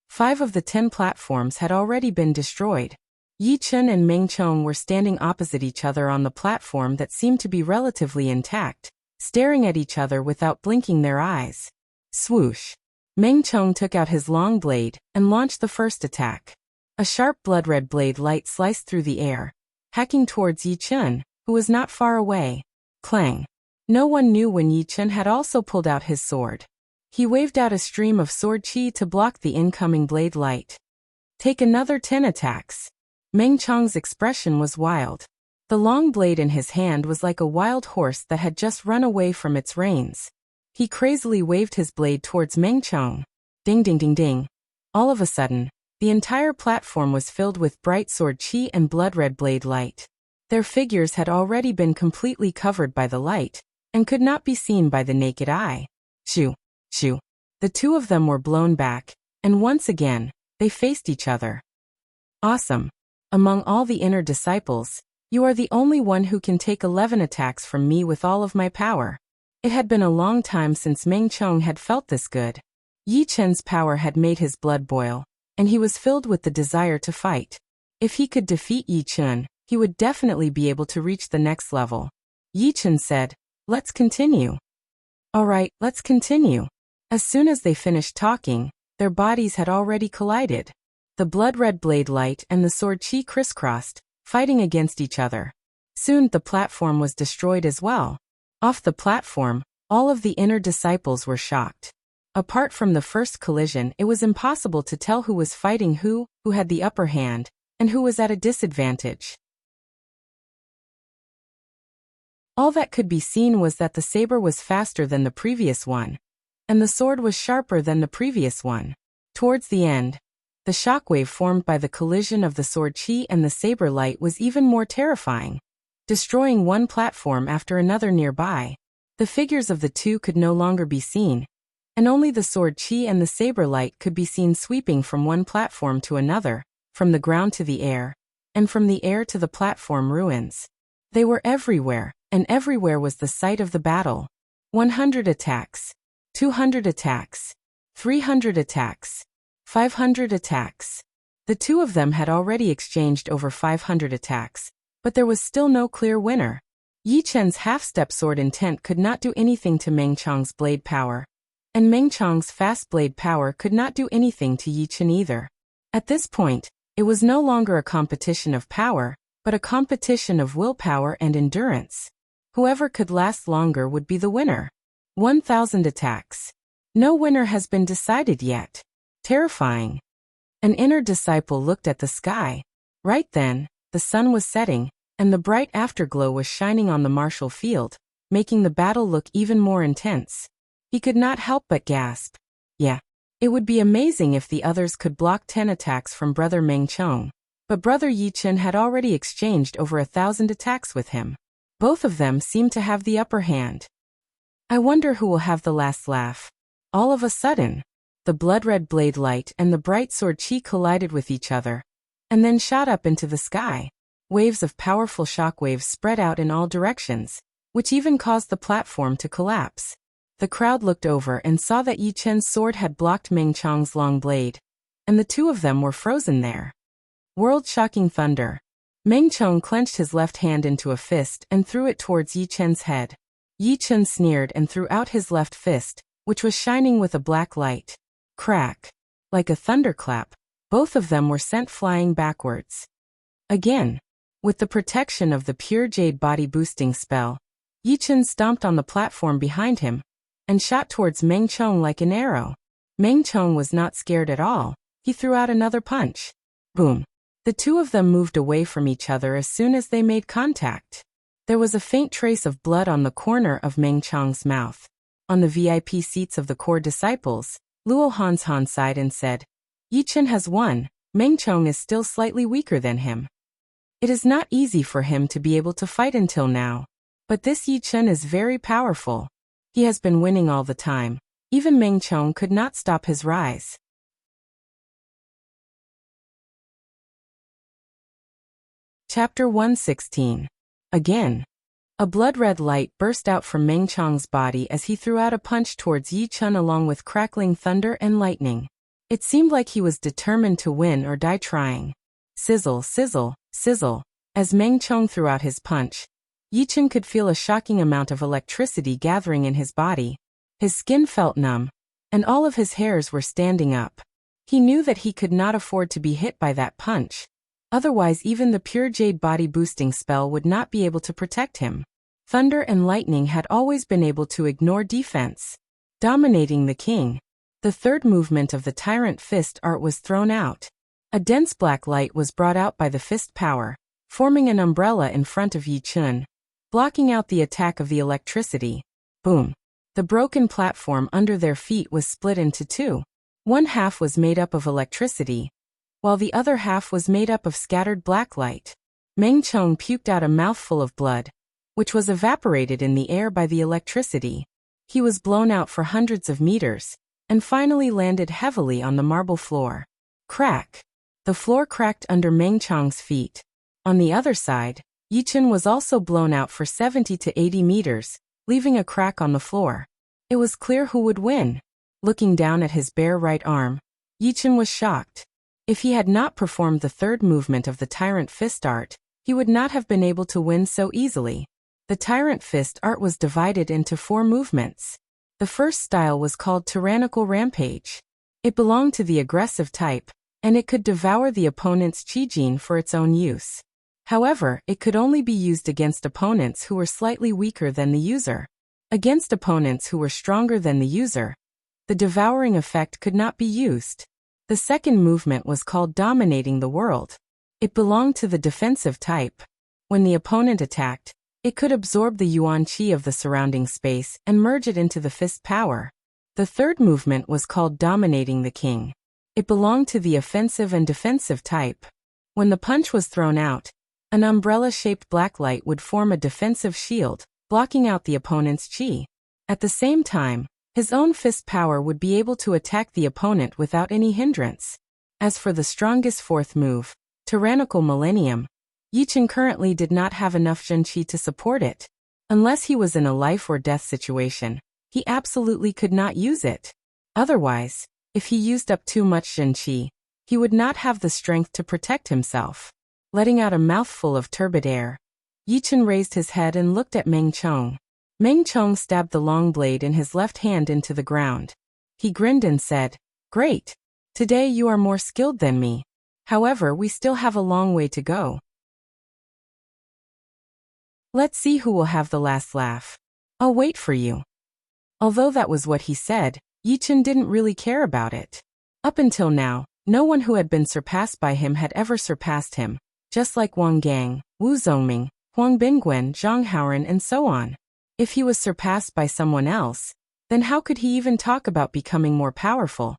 5 of the 10 platforms had already been destroyed. Yi Chen and Meng Chong were standing opposite each other on the platform that seemed to be relatively intact, staring at each other without blinking their eyes. Swoosh! Meng Chong took out his long blade and launched the first attack. A sharp blood-red blade light sliced through the air, hacking towards Yi Chen, who was not far away. Clang! No one knew when Yi Chen had also pulled out his sword. He waved out a stream of sword qi to block the incoming blade light. Take another 10 attacks. Meng Chong's expression was wild. The long blade in his hand was like a wild horse that had just run away from its reins. He crazily waved his blade towards Meng Chong. Ding ding ding ding. All of a sudden, the entire platform was filled with bright sword qi and blood-red blade light. Their figures had already been completely covered by the light, and could not be seen by the naked eye. Shoo, shoo. The two of them were blown back, and once again, they faced each other. Awesome. Among all the inner disciples, you are the only one who can take 11 attacks from me with all of my power. It had been a long time since Meng Chong had felt this good. Yi Chen's power had made his blood boil, and he was filled with the desire to fight. If he could defeat Yi Chen, he would definitely be able to reach the next level. Yi Chen said, "Let's continue." "Alright, let's continue." As soon as they finished talking, their bodies had already collided. The blood-red blade light and the sword qi crisscrossed, fighting against each other. Soon the platform was destroyed as well. Off the platform, all of the inner disciples were shocked. Apart from the first collision, it was impossible to tell who was fighting who had the upper hand, and who was at a disadvantage. All that could be seen was that the saber was faster than the previous one, and the sword was sharper than the previous one. Towards the end, the shockwave formed by the collision of the sword qi and the saber light was even more terrifying, destroying one platform after another nearby. The figures of the two could no longer be seen, and only the sword qi and the saber light could be seen sweeping from one platform to another, from the ground to the air, and from the air to the platform ruins. They were everywhere, and everywhere was the site of the battle. 100 attacks. 200 attacks. 300 attacks. 500 attacks. The two of them had already exchanged over 500 attacks, but there was still no clear winner. Yi Chen's half-step sword intent could not do anything to Meng Chong's blade power, and Meng Chong's fast blade power could not do anything to Yi Chen either. At this point, it was no longer a competition of power, but a competition of willpower and endurance. Whoever could last longer would be the winner. 1,000 attacks. No winner has been decided yet. Terrifying. An inner disciple looked at the sky. Right then, the sun was setting, and the bright afterglow was shining on the martial field, making the battle look even more intense. He could not help but gasp. Yeah. It would be amazing if the others could block 10 attacks from Brother Meng Chong, but Brother Yi Chen had already exchanged over 1,000 attacks with him. Both of them seemed to have the upper hand. I wonder who will have the last laugh. All of a sudden, the blood-red blade light and the bright sword qi collided with each other, and then shot up into the sky. Waves of powerful shockwaves spread out in all directions, which even caused the platform to collapse. The crowd looked over and saw that Yi Chen's sword had blocked Meng Chong's long blade, and the two of them were frozen there. World-shocking thunder. Meng Chong clenched his left hand into a fist and threw it towards Yi Chen's head. Yi Chen sneered and threw out his left fist, which was shining with a black light. Crack. Like a thunderclap, both of them were sent flying backwards. Again, with the protection of the pure jade body boosting spell, Yi Chen stomped on the platform behind him, and shot towards Meng Chong like an arrow. Meng Chong was not scared at all. He threw out another punch. Boom. The two of them moved away from each other as soon as they made contact. There was a faint trace of blood on the corner of Meng Chong's mouth. On the VIP seats of the core disciples, Luo Han sighed and said, Yi Chen has won. Meng Chong is still slightly weaker than him. It is not easy for him to be able to fight until now. But this Yi Chen is very powerful. He has been winning all the time. Even Meng Chong could not stop his rise. Chapter 116. Again. A blood-red light burst out from Meng Chong's body as he threw out a punch towards Yi Chen along with crackling thunder and lightning. It seemed like he was determined to win or die trying. Sizzle, sizzle, sizzle. As Meng Chong threw out his punch, Yi Chen could feel a shocking amount of electricity gathering in his body. His skin felt numb, and all of his hairs were standing up. He knew that he could not afford to be hit by that punch. Otherwise even the pure jade body boosting spell would not be able to protect him. Thunder and lightning had always been able to ignore defense. Dominating the king. The third movement of the tyrant fist art was thrown out. A dense black light was brought out by the fist power, forming an umbrella in front of Yi Chun, blocking out the attack of the electricity. Boom. The broken platform under their feet was split into two. One half was made up of electricity, while the other half was made up of scattered black light. Meng Chong puked out a mouthful of blood, which was evaporated in the air by the electricity. He was blown out for hundreds of meters, and finally landed heavily on the marble floor. Crack! The floor cracked under Meng Chong's feet. On the other side, Yi Chun was also blown out for 70 to 80 meters, leaving a crack on the floor. It was clear who would win. Looking down at his bare right arm, Yi Chun was shocked. If he had not performed the third movement of the tyrant fist art, he would not have been able to win so easily. The tyrant fist art was divided into 4 movements. The first style was called Tyrannical Rampage. It belonged to the aggressive type, and it could devour the opponent's chi gene for its own use. However, it could only be used against opponents who were slightly weaker than the user. Against opponents who were stronger than the user, the devouring effect could not be used. The second movement was called Dominating the World. It belonged to the defensive type. When the opponent attacked, it could absorb the yuan qi of the surrounding space and merge it into the fist power. The third movement was called Dominating the King. It belonged to the offensive and defensive type. When the punch was thrown out, an umbrella-shaped black light would form a defensive shield, blocking out the opponent's qi. At the same time, his own fist power would be able to attack the opponent without any hindrance. As for the strongest fourth move, Tyrannical Millennium, Yi Chun currently did not have enough Zhen Qi to support it. Unless he was in a life or death situation, he absolutely could not use it. Otherwise, if he used up too much Zhen Qi, he would not have the strength to protect himself. Letting out a mouthful of turbid air, Yi Chun raised his head and looked at Meng Chong. Meng Chong stabbed the long blade in his left hand into the ground. He grinned and said, "Great! Today you are more skilled than me. However, we still have a long way to go. Let's see who will have the last laugh. I'll wait for you." Although that was what he said, Yi Chun didn't really care about it. Up until now, no one who had been surpassed by him had ever surpassed him, just like Wang Gang, Wu Zongming, Huang Bingwen, Zhang Haoren, and so on. If he was surpassed by someone else, then how could he even talk about becoming more powerful?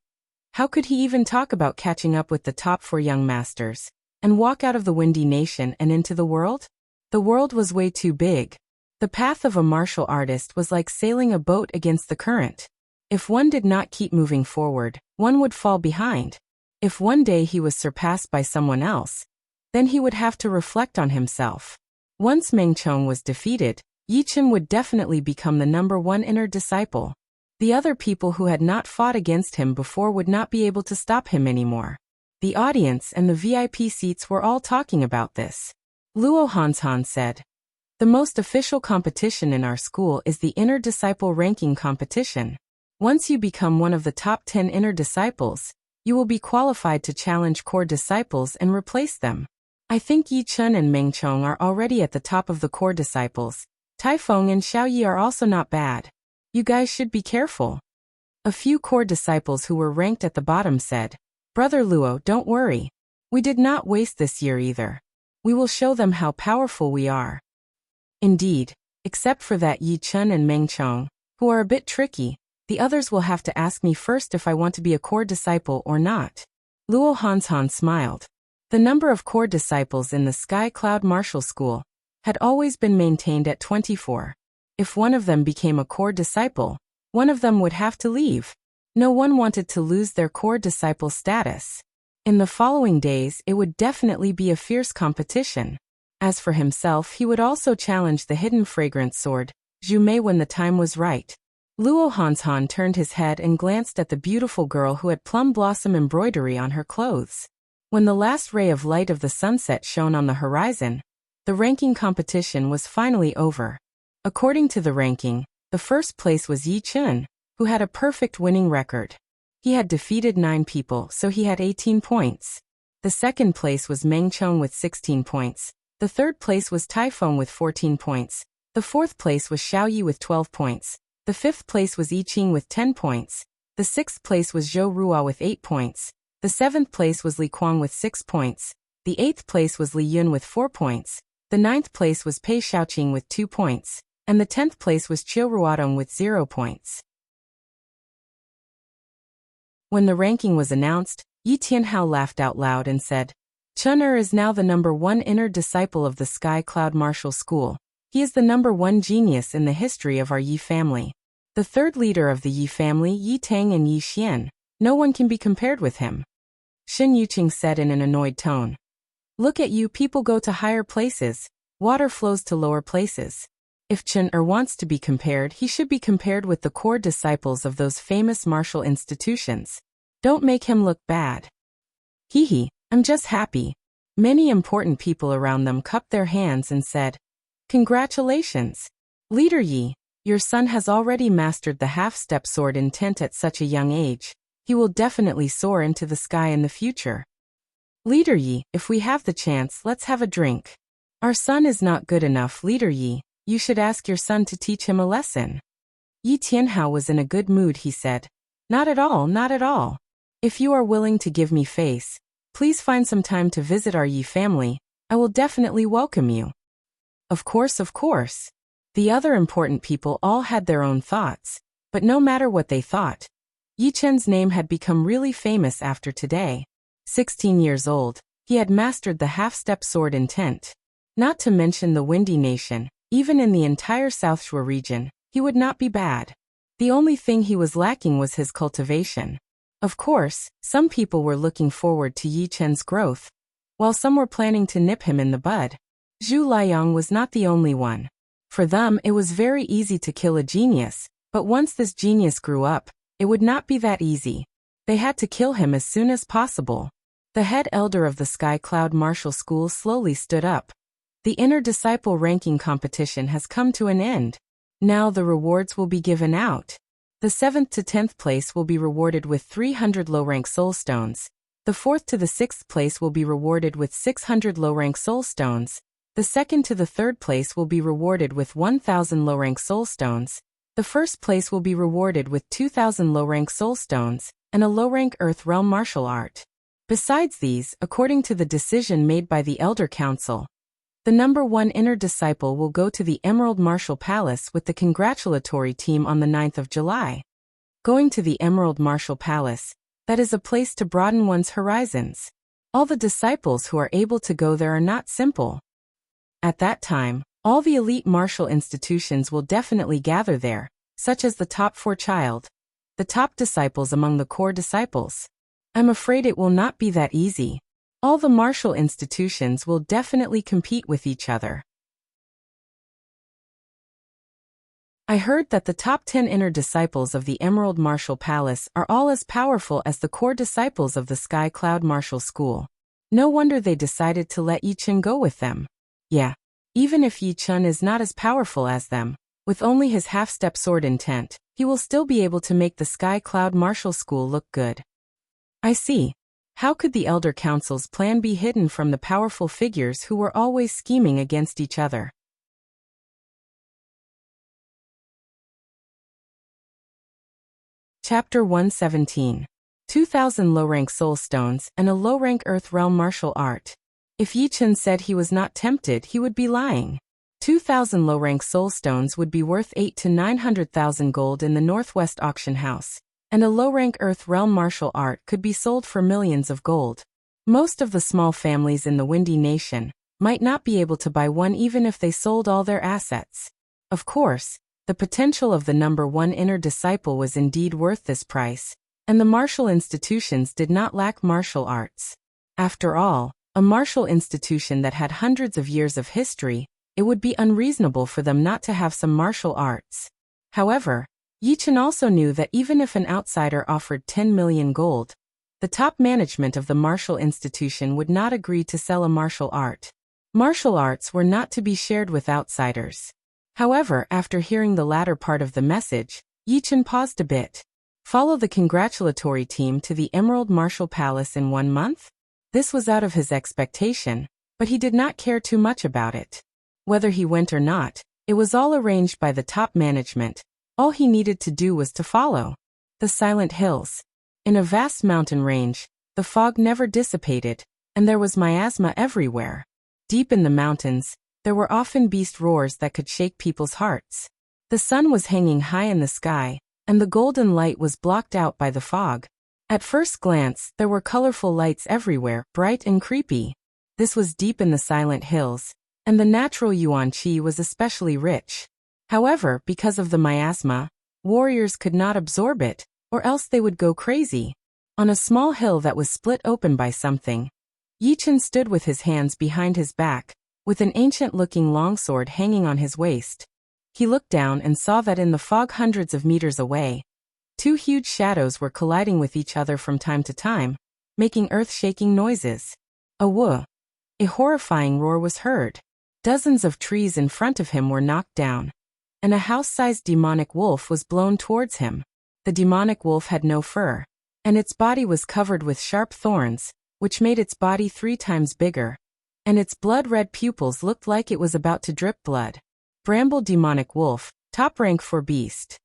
How could he even talk about catching up with the top 4 young masters, and walk out of the Windy Nation and into the world? The world was way too big. The path of a martial artist was like sailing a boat against the current. If one did not keep moving forward, one would fall behind. If one day he was surpassed by someone else, then he would have to reflect on himself. Once Meng Chong was defeated, Yi Chun would definitely become the #1 inner disciple. The other people who had not fought against him before would not be able to stop him anymore. The audience and the VIP seats were all talking about this. Luo Hanshan said, "The most official competition in our school is the Inner Disciple Ranking Competition. Once you become one of the top 10 inner disciples, you will be qualified to challenge core disciples and replace them. I think Yi Chun and Meng Chong are already at the top of the core disciples. Tai Feng and Xiao Yi are also not bad. You guys should be careful." A few core disciples who were ranked at the bottom said, "Brother Luo, don't worry. We did not waste this year either. We will show them how powerful we are." Indeed, except for that Yi Chun and Meng Chong, who are a bit tricky, the others will have to ask me first if I want to be a core disciple or not. Luo Hanshan smiled. The number of core disciples in the Sky Cloud Martial School had always been maintained at 24. If one of them became a core disciple, one of them would have to leave. No one wanted to lose their core disciple status. In the following days, it would definitely be a fierce competition. As for himself, he would also challenge the hidden fragrance sword, Zhu Mei, when the time was right. Luo Hanshan turned his head and glanced at the beautiful girl who had plum blossom embroidery on her clothes. When the last ray of light of the sunset shone on the horizon, the ranking competition was finally over. According to the ranking, the first place was Yi Chun, who had a perfect winning record. He had defeated 9 people, so he had 18 points. The second place was Meng Chong with 16 points. The third place was Tai Feng with 14 points. The fourth place was Xiao Yi with 12 points. The fifth place was Yi Qing with 10 points. The sixth place was Zhou Ruo with 8 points. The seventh place was Li Kuang with 6 points. The eighth place was Li Yun with 4 points. The ninth place was Pei Xiaoqing with 2 points. And the 10th place was Qiu Ruodong with 0 points. When the ranking was announced, Yi Tianhao laughed out loud and said, Chen Er is now the #1 inner disciple of the Sky Cloud Martial School. He is the #1 genius in the history of our Yi family. The third leader of the Yi family, Yi Tang and Yi Xian. No one can be compared with him. Xin Yuqing said in an annoyed tone. Look at you, people go to higher places. Water flows to lower places. If Chen Er wants to be compared, he should be compared with the core disciples of those famous martial institutions. Don't make him look bad. Hee, I'm just happy. Many important people around them cupped their hands and said, Congratulations. Leader Yi, your son has already mastered the half-step sword intent at such a young age. He will definitely soar into the sky in the future. Leader Yi, if we have the chance, let's have a drink. Our son is not good enough, Leader Yi. You should ask your son to teach him a lesson. Yi Tianhao was in a good mood, he said. Not at all, not at all. If you are willing to give me face, please find some time to visit our Yi family. I will definitely welcome you. Of course, of course. The other important people all had their own thoughts, but no matter what they thought, Yi Chen's name had become really famous after today. 16 years old, he had mastered the half-step sword intent. Not to mention the Windy Nation. Even in the entire South Shui region, he would not be bad. The only thing he was lacking was his cultivation. Of course, some people were looking forward to Yi Chen's growth, while some were planning to nip him in the bud. Zhu Liang was not the only one. For them, it was very easy to kill a genius, but once this genius grew up, it would not be that easy. They had to kill him as soon as possible. The head elder of the Sky Cloud Martial School slowly stood up. The inner disciple ranking competition has come to an end. Now the rewards will be given out. The 7th to 10th place will be rewarded with 300 low-rank soul stones. The 4th to the 6th place will be rewarded with 600 low-rank soul stones. The 2nd to the 3rd place will be rewarded with 1,000 low-rank soul stones. The 1st place will be rewarded with 2,000 low-rank soul stones, and a low-rank Earth Realm martial art. Besides these, according to the decision made by the Elder Council, the #1 inner disciple will go to the Emerald Martial Palace with the congratulatory team on the 9th of July. Going to the Emerald Martial Palace, that is a place to broaden one's horizons. All the disciples who are able to go there are not simple. At that time, all the elite martial institutions will definitely gather there, such as the top 4 child, the top disciples among the core disciples. I'm afraid it will not be that easy. All the martial institutions will definitely compete with each other. I heard that the top 10 inner disciples of the Emerald Martial Palace are all as powerful as the core disciples of the Sky Cloud Martial School. No wonder they decided to let Yi Chen go with them. Yeah, even if Yi Chen is not as powerful as them, with only his half-step sword intent, he will still be able to make the Sky Cloud Martial School look good. I see. How could the Elder Council's plan be hidden from the powerful figures who were always scheming against each other? Chapter 117. 2,000 low-rank soul stones and a low-rank Earth Realm martial art. If Yi Chen said he was not tempted, he would be lying. 2,000 low-rank soul stones would be worth 8 to 900,000 gold in the Northwest Auction House. And a low-rank Earth Realm martial art could be sold for millions of gold. Most of the small families in the Windy Nation might not be able to buy one even if they sold all their assets. Of course, the potential of the #1 inner disciple was indeed worth this price, and the martial institutions did not lack martial arts. After all, a martial institution that had hundreds of years of history, it would be unreasonable for them not to have some martial arts. However, Yi Chen also knew that even if an outsider offered 10 million gold, the top management of the martial institution would not agree to sell a martial art. Martial arts were not to be shared with outsiders. However, after hearing the latter part of the message, Yi Chen paused a bit. Follow the congratulatory team to the Emerald Martial Palace in 1 month? This was out of his expectation, but he did not care too much about it. Whether he went or not, It was all arranged by the top management. All he needed to do was to follow. The silent hills. In a vast mountain range, the fog never dissipated, and there was miasma everywhere. Deep in the mountains, there were often beast roars that could shake people's hearts. The sun was hanging high in the sky, and the golden light was blocked out by the fog. At first glance, there were colorful lights everywhere, bright and creepy. This was deep in the silent hills, and the natural yuan qi was especially rich. However, because of the miasma, warriors could not absorb it, or else they would go crazy. On a small hill that was split open by something, Yi Chen stood with his hands behind his back, with an ancient-looking longsword hanging on his waist. He looked down and saw that in the fog hundreds of meters away, two huge shadows were colliding with each other from time to time, making earth-shaking noises. A whoa! A horrifying roar was heard. Dozens of trees in front of him were knocked down, and a house-sized demonic wolf was blown towards him. The demonic wolf had no fur, and its body was covered with sharp thorns, which made its body 3 times bigger, and its blood-red pupils looked like it was about to drip blood. Bramble demonic wolf, top rank for beast.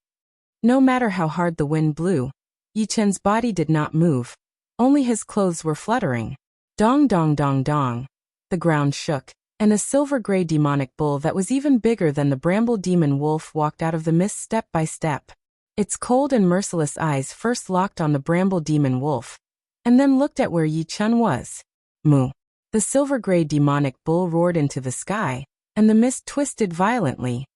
No matter how hard the wind blew, Yi Chen's body did not move, only his clothes were fluttering. Dong dong dong dong. The ground shook, and a silver-gray demonic bull that was even bigger than the bramble demon wolf walked out of the mist step by step. Its cold and merciless eyes first locked on the bramble demon wolf, and then looked at where Yi Chen was. Moo! The silver-gray demonic bull roared into the sky, and the mist twisted violently.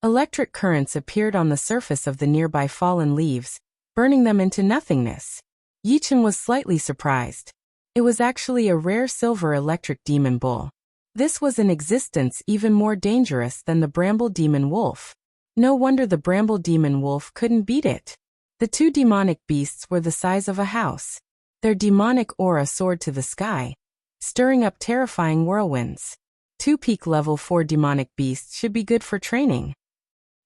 Electric currents appeared on the surface of the nearby fallen leaves, burning them into nothingness. Yi Chen was slightly surprised. It was actually a rare silver electric demon bull. This was in existence even more dangerous than the bramble demon wolf. No wonder the bramble demon wolf couldn't beat it. The two demonic beasts were the size of a house. Their demonic aura soared to the sky, stirring up terrifying whirlwinds. 2 peak level 4 demonic beasts should be good for training.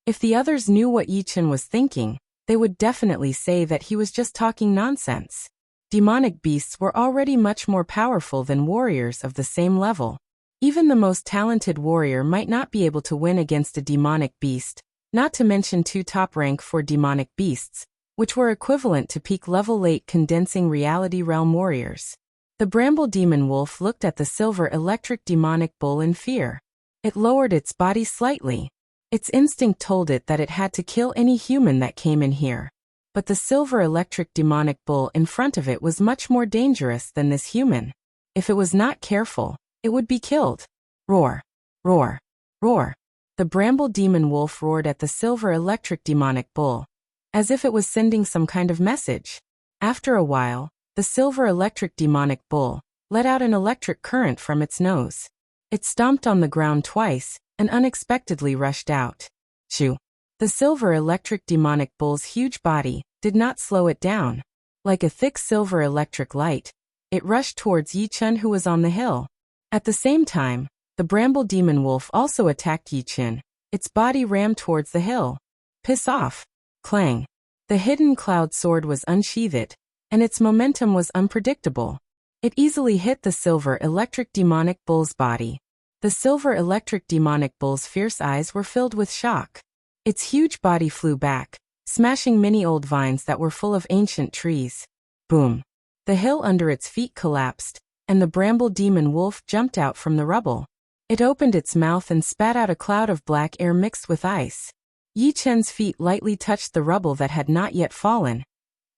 If the others knew what Yi Chen was thinking, they would definitely say that he was just talking nonsense. Demonic beasts were already much more powerful than warriors of the same level. Even the most talented warrior might not be able to win against a demonic beast, not to mention 2 top rank 4 demonic beasts, which were equivalent to peak level late condensing reality realm warriors. The bramble demon wolf looked at the silver electric demonic bull in fear. It lowered its body slightly. Its instinct told it that it had to kill any human that came in here. But the silver electric demonic bull in front of it was much more dangerous than this human. If it was not careful, it would be killed. Roar! Roar! Roar! The bramble demon wolf roared at the silver electric demonic bull, as if it was sending some kind of message. After a while, the silver electric demonic bull let out an electric current from its nose. It stomped on the ground twice and unexpectedly rushed out. Shoo! The silver electric demonic bull's huge body did not slow it down. Like a thick silver electric light, it rushed towards Yi Chen, who was on the hill. At the same time, the bramble demon wolf also attacked Yi Chen. Its body rammed towards the hill. Piss off! Clang! The hidden cloud sword was unsheathed, and its momentum was unpredictable. It easily hit the silver electric demonic bull's body. The silver electric demonic bull's fierce eyes were filled with shock. Its huge body flew back, smashing many old vines that were full of ancient trees. Boom! The hill under its feet collapsed, and the bramble demon wolf jumped out from the rubble. It opened its mouth and spat out a cloud of black air mixed with ice. Yi Chen's feet lightly touched the rubble that had not yet fallen,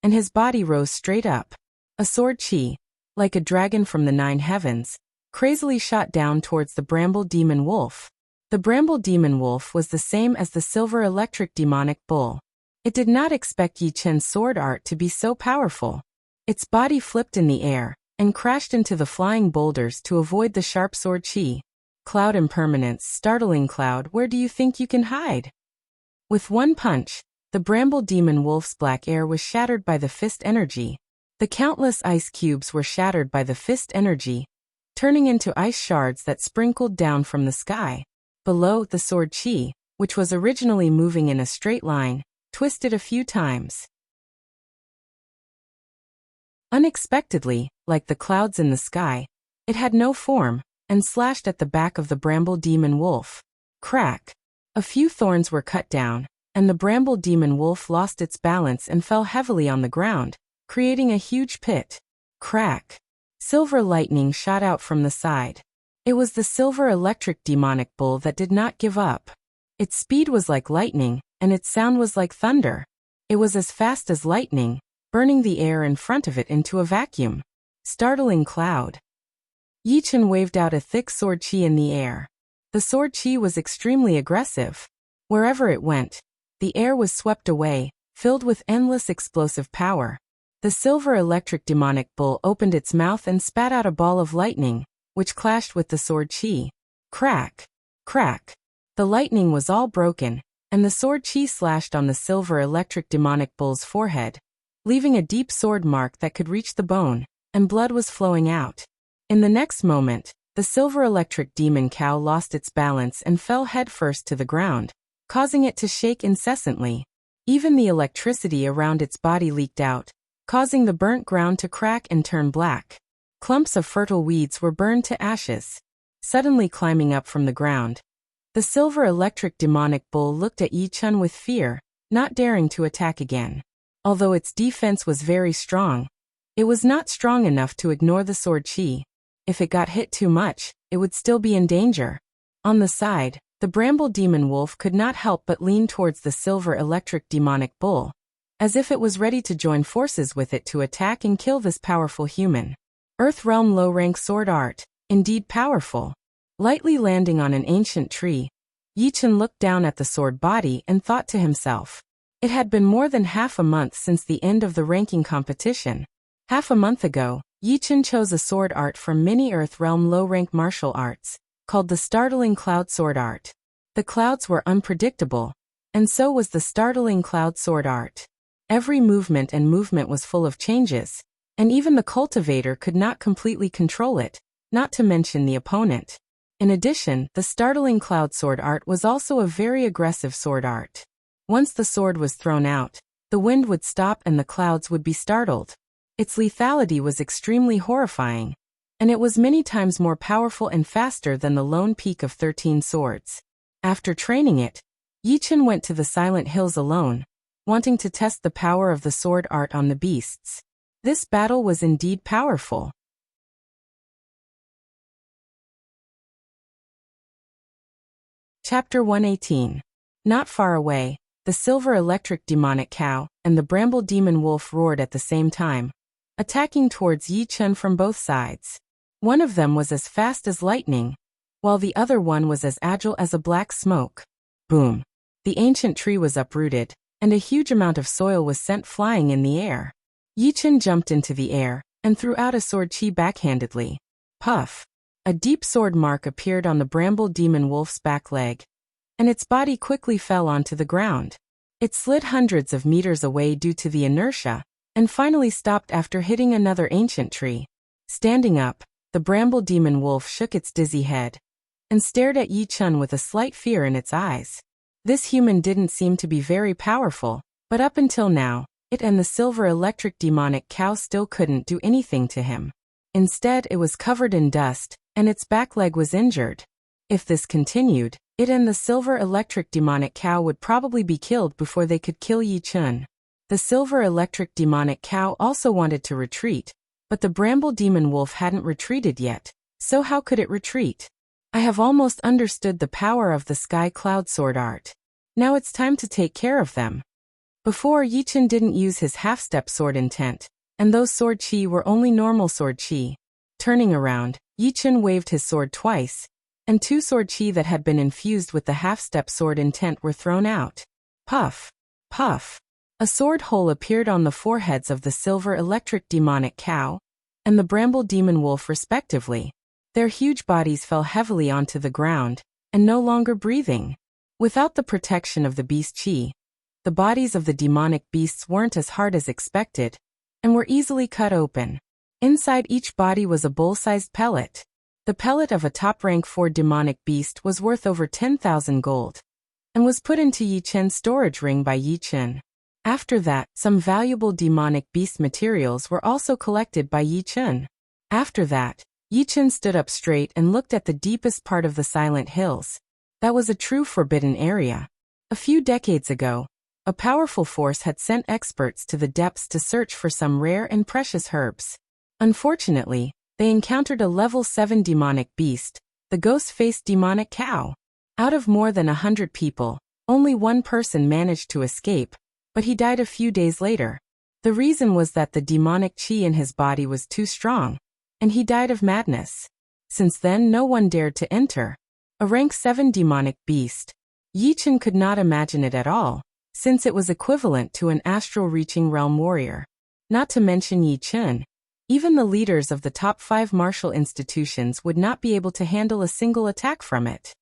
and his body rose straight up. A sword chi, like a dragon from the 9 heavens, crazily shot down towards the bramble demon wolf. The bramble demon wolf was the same as the silver electric demonic bull. It did not expect Yi Chen's sword art to be so powerful. Its body flipped in the air and crashed into the flying boulders to avoid the sharp sword chi. Cloud impermanence, startling cloud, where do you think you can hide? With one punch, the bramble demon wolf's black air was shattered by the fist energy. The countless ice cubes were shattered by the fist energy, turning into ice shards that sprinkled down from the sky. Below, the sword chi, which was originally moving in a straight line, twisted a few times. Unexpectedly, like the clouds in the sky, it had no form, and slashed at the back of the bramble demon wolf. Crack! A few thorns were cut down, and the bramble demon wolf lost its balance and fell heavily on the ground, creating a huge pit. Crack! Silver lightning shot out from the side. It was the silver electric demonic bull that did not give up. Its speed was like lightning, and its sound was like thunder. It was as fast as lightning, burning the air in front of it into a vacuum. Startling cloud. Yi Chen waved out a thick sword chi in the air. The sword chi was extremely aggressive. Wherever it went, the air was swept away, filled with endless explosive power. The silver electric demonic bull opened its mouth and spat out a ball of lightning, which clashed with the sword chi. Crack! Crack! The lightning was all broken, and the sword chi slashed on the silver electric demonic bull's forehead, leaving a deep sword mark that could reach the bone, and blood was flowing out. In the next moment, the silver electric demon cow lost its balance and fell headfirst to the ground, causing it to shake incessantly. Even the electricity around its body leaked out, causing the burnt ground to crack and turn black. Clumps of fertile weeds were burned to ashes. Suddenly climbing up from the ground, the silver electric demonic bull looked at Yi Chen with fear, not daring to attack again. Although its defense was very strong, it was not strong enough to ignore the sword chi. If it got hit too much, it would still be in danger. On the side, the bramble demon wolf could not help but lean towards the silver electric demonic bull, as if it was ready to join forces with it to attack and kill this powerful human. Earth Realm low-rank sword art, indeed powerful. Lightly landing on an ancient tree, Yi Chen looked down at the sword body and thought to himself. It had been more than half a month since the end of the ranking competition. Half a month ago, Yi Chen chose a sword art from mini Earth Realm low-rank martial arts, called the Startling Cloud Sword Art. The clouds were unpredictable, and so was the Startling Cloud Sword Art. Every movement was full of changes, and even the cultivator could not completely control it, not to mention the opponent. In addition, the Startling Cloud Sword Art was also a very aggressive sword art. Once the sword was thrown out, the wind would stop and the clouds would be startled. Its lethality was extremely horrifying, and it was many times more powerful and faster than the lone peak of 13 swords. After training it, Yi Chen went to the Silent Hills alone, wanting to test the power of the sword art on the beasts. This battle was indeed powerful. Chapter 118. Not far away, the silver electric demonic cow and the bramble demon wolf roared at the same time, attacking towards Yi Chen from both sides. One of them was as fast as lightning, while the other one was as agile as a black smoke. Boom! The ancient tree was uprooted, and a huge amount of soil was sent flying in the air. Yi Chen jumped into the air and threw out a sword chi backhandedly. Puff! A deep sword mark appeared on the bramble demon wolf's back leg, and its body quickly fell onto the ground. It slid hundreds of meters away due to the inertia, and finally stopped after hitting another ancient tree. Standing up, the bramble demon wolf shook its dizzy head and stared at Yi Chen with a slight fear in its eyes. This human didn't seem to be very powerful, but up until now, it and the silver electric demonic cow still couldn't do anything to him. Instead, it was covered in dust, and its back leg was injured. If this continued, it and the silver electric demonic cow would probably be killed before they could kill Yi Chen. The silver electric demonic cow also wanted to retreat, but the bramble demon wolf hadn't retreated yet, so how could it retreat? I have almost understood the power of the sky cloud sword art. Now it's time to take care of them. Before, Yi Chen didn't use his half-step sword intent, and those sword chi were only normal sword chi. Turning around, Yi Chen waved his sword twice, and 2 sword chi that had been infused with the half-step sword intent were thrown out. Puff! Puff! A sword hole appeared on the foreheads of the silver electric demonic cow and the bramble demon wolf respectively. Their huge bodies fell heavily onto the ground, and no longer breathing. Without the protection of the beast chi, the bodies of the demonic beasts weren't as hard as expected, and were easily cut open. Inside each body was a bowl-sized pellet. The pellet of a top-rank 4 demonic beast was worth over 10,000 gold, and was put into Yi Chen's storage ring by Yi Chen. After that, some valuable demonic beast materials were also collected by Yi Chen. After that, Yi Chen stood up straight and looked at the deepest part of the silent hills. That was a true forbidden area. A few decades ago, a powerful force had sent experts to the depths to search for some rare and precious herbs. Unfortunately, they encountered a level 7 demonic beast, the ghost-faced demonic cow. Out of more than 100 people, only one person managed to escape, but he died a few days later. The reason was that the demonic qi in his body was too strong, and he died of madness. Since then, no one dared to enter. A rank 7 demonic beast. Yi Chen could not imagine it at all, since it was equivalent to an astral-reaching realm warrior. Not to mention Yi Chen, even the leaders of the top 5 martial institutions would not be able to handle a single attack from it.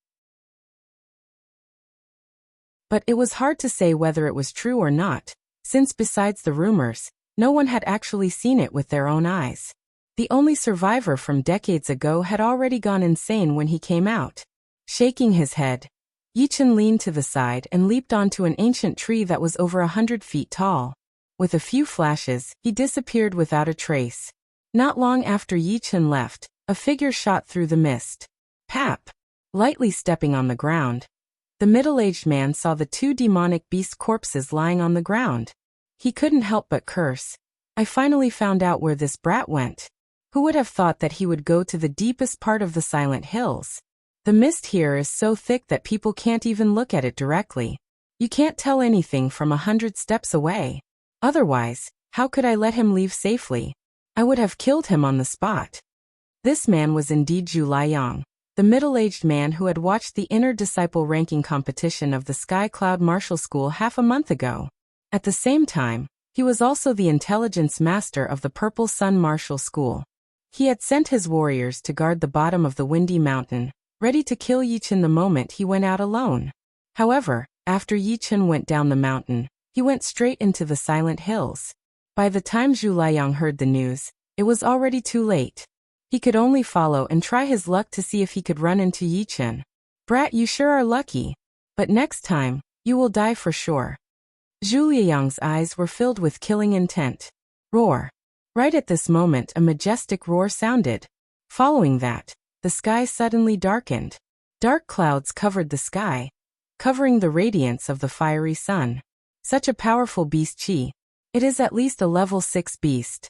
But it was hard to say whether it was true or not, since besides the rumors, no one had actually seen it with their own eyes. The only survivor from decades ago had already gone insane when he came out. Shaking his head, Yi Chen leaned to the side and leaped onto an ancient tree that was over 100 feet tall. With a few flashes, he disappeared without a trace. Not long after Yi Chen left, a figure shot through the mist. Pap! Lightly stepping on the ground, the middle-aged man saw the 2 demonic beast corpses lying on the ground. He couldn't help but curse. I finally found out where this brat went. Who would have thought that he would go to the deepest part of the silent hills? The mist here is so thick that people can't even look at it directly. You can't tell anything from 100 steps away. Otherwise, how could I let him leave safely? I would have killed him on the spot. This man was indeed Zhu Liang, the middle-aged man who had watched the inner disciple ranking competition of the Sky Cloud Martial School half a month ago. At the same time, he was also the intelligence master of the Purple Sun Martial School. He had sent his warriors to guard the bottom of the Windy Mountain, ready to kill Yi Chen the moment he went out alone. However, after Yi Chen went down the mountain, he went straight into the silent hills. By the time Zhu Liang heard the news, it was already too late. He could only follow and try his luck to see if he could run into Yi Chen. Brat, you sure are lucky. But next time, you will die for sure. Zhu Liang's eyes were filled with killing intent. Roar. Right at this moment, a majestic roar sounded. Following that, the sky suddenly darkened. Dark clouds covered the sky, covering the radiance of the fiery sun. Such a powerful beast qi. It is at least a level 6 beast.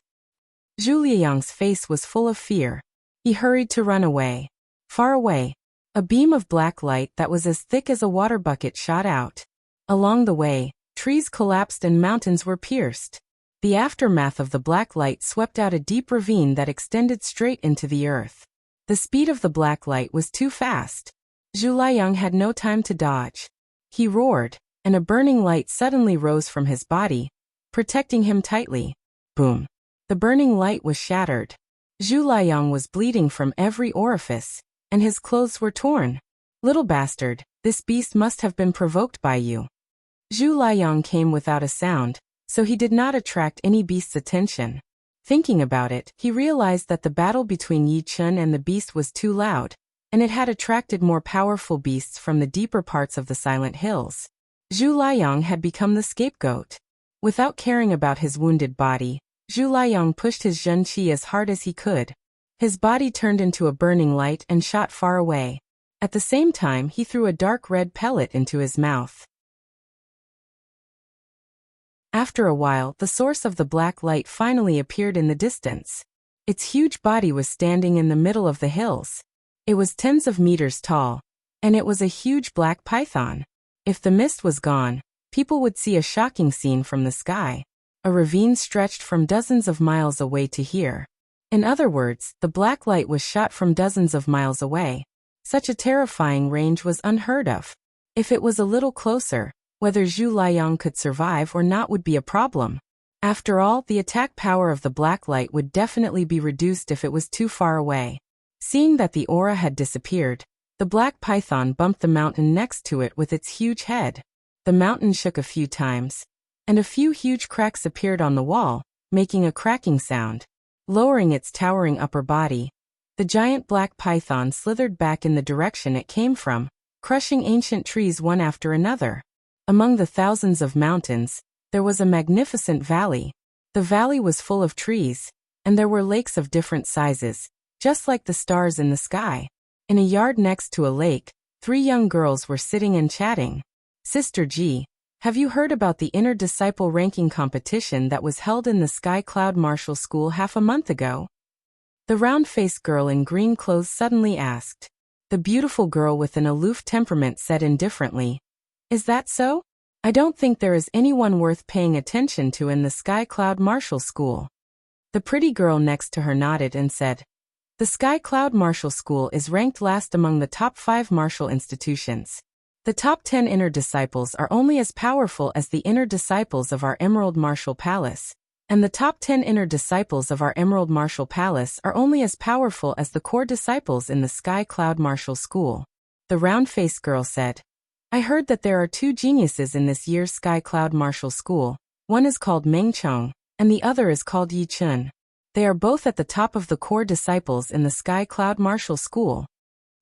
Zhu Liang's face was full of fear. He hurried to run away. Far away, a beam of black light that was as thick as a water bucket shot out. Along the way, trees collapsed and mountains were pierced. The aftermath of the black light swept out a deep ravine that extended straight into the earth. The speed of the black light was too fast. Zhu Liang had no time to dodge. He roared, and a burning light suddenly rose from his body, protecting him tightly. Boom. The burning light was shattered. Zhu Liang was bleeding from every orifice, and his clothes were torn. Little bastard, this beast must have been provoked by you. Zhu Liang came without a sound, so he did not attract any beast's attention. Thinking about it, he realized that the battle between Yi Chen and the beast was too loud, and it had attracted more powerful beasts from the deeper parts of the silent hills. Zhu Liang had become the scapegoat. Without caring about his wounded body, Zhu Liang pushed his Zhen Qi as hard as he could. His body turned into a burning light and shot far away. At the same time, he threw a dark red pellet into his mouth. After a while, the source of the black light finally appeared in the distance. Its huge body was standing in the middle of the hills. It was tens of meters tall, and it was a huge black python. If the mist was gone, people would see a shocking scene from the sky. A ravine stretched from dozens of miles away to here. In other words, the black light was shot from dozens of miles away. Such a terrifying range was unheard of. If it was a little closer, whether Zhu Liang could survive or not would be a problem. After all, the attack power of the black light would definitely be reduced if it was too far away. Seeing that the aura had disappeared, the black python bumped the mountain next to it with its huge head. The mountain shook a few times, and a few huge cracks appeared on the wall, making a cracking sound. Lowering its towering upper body, the giant black python slithered back in the direction it came from, crushing ancient trees one after another. Among the thousands of mountains, there was a magnificent valley. The valley was full of trees, and there were lakes of different sizes, just like the stars in the sky. In a yard next to a lake, 3 young girls were sitting and chatting. Sister G, have you heard about the inner disciple ranking competition that was held in the Sky Cloud Marshall School half a month ago? The round-faced girl in green clothes suddenly asked. The beautiful girl with an aloof temperament said indifferently, "Is that so? I don't think there is anyone worth paying attention to in the Sky Cloud Marshall School." The pretty girl next to her nodded and said, "The Sky Cloud Marshall School is ranked last among the top 5 Marshall institutions. The top 10 inner disciples are only as powerful as the inner disciples of our Emerald Marshall Palace, and the top 10 inner disciples of our Emerald Marshall Palace are only as powerful as the core disciples in the Sky Cloud Marshall School." The round-faced girl said, "I heard that there are 2 geniuses in this year's Sky Cloud Marshall School. One is called Meng Chong, and the other is called Yi Chun. They are both at the top of the core disciples in the Sky Cloud Marshall School."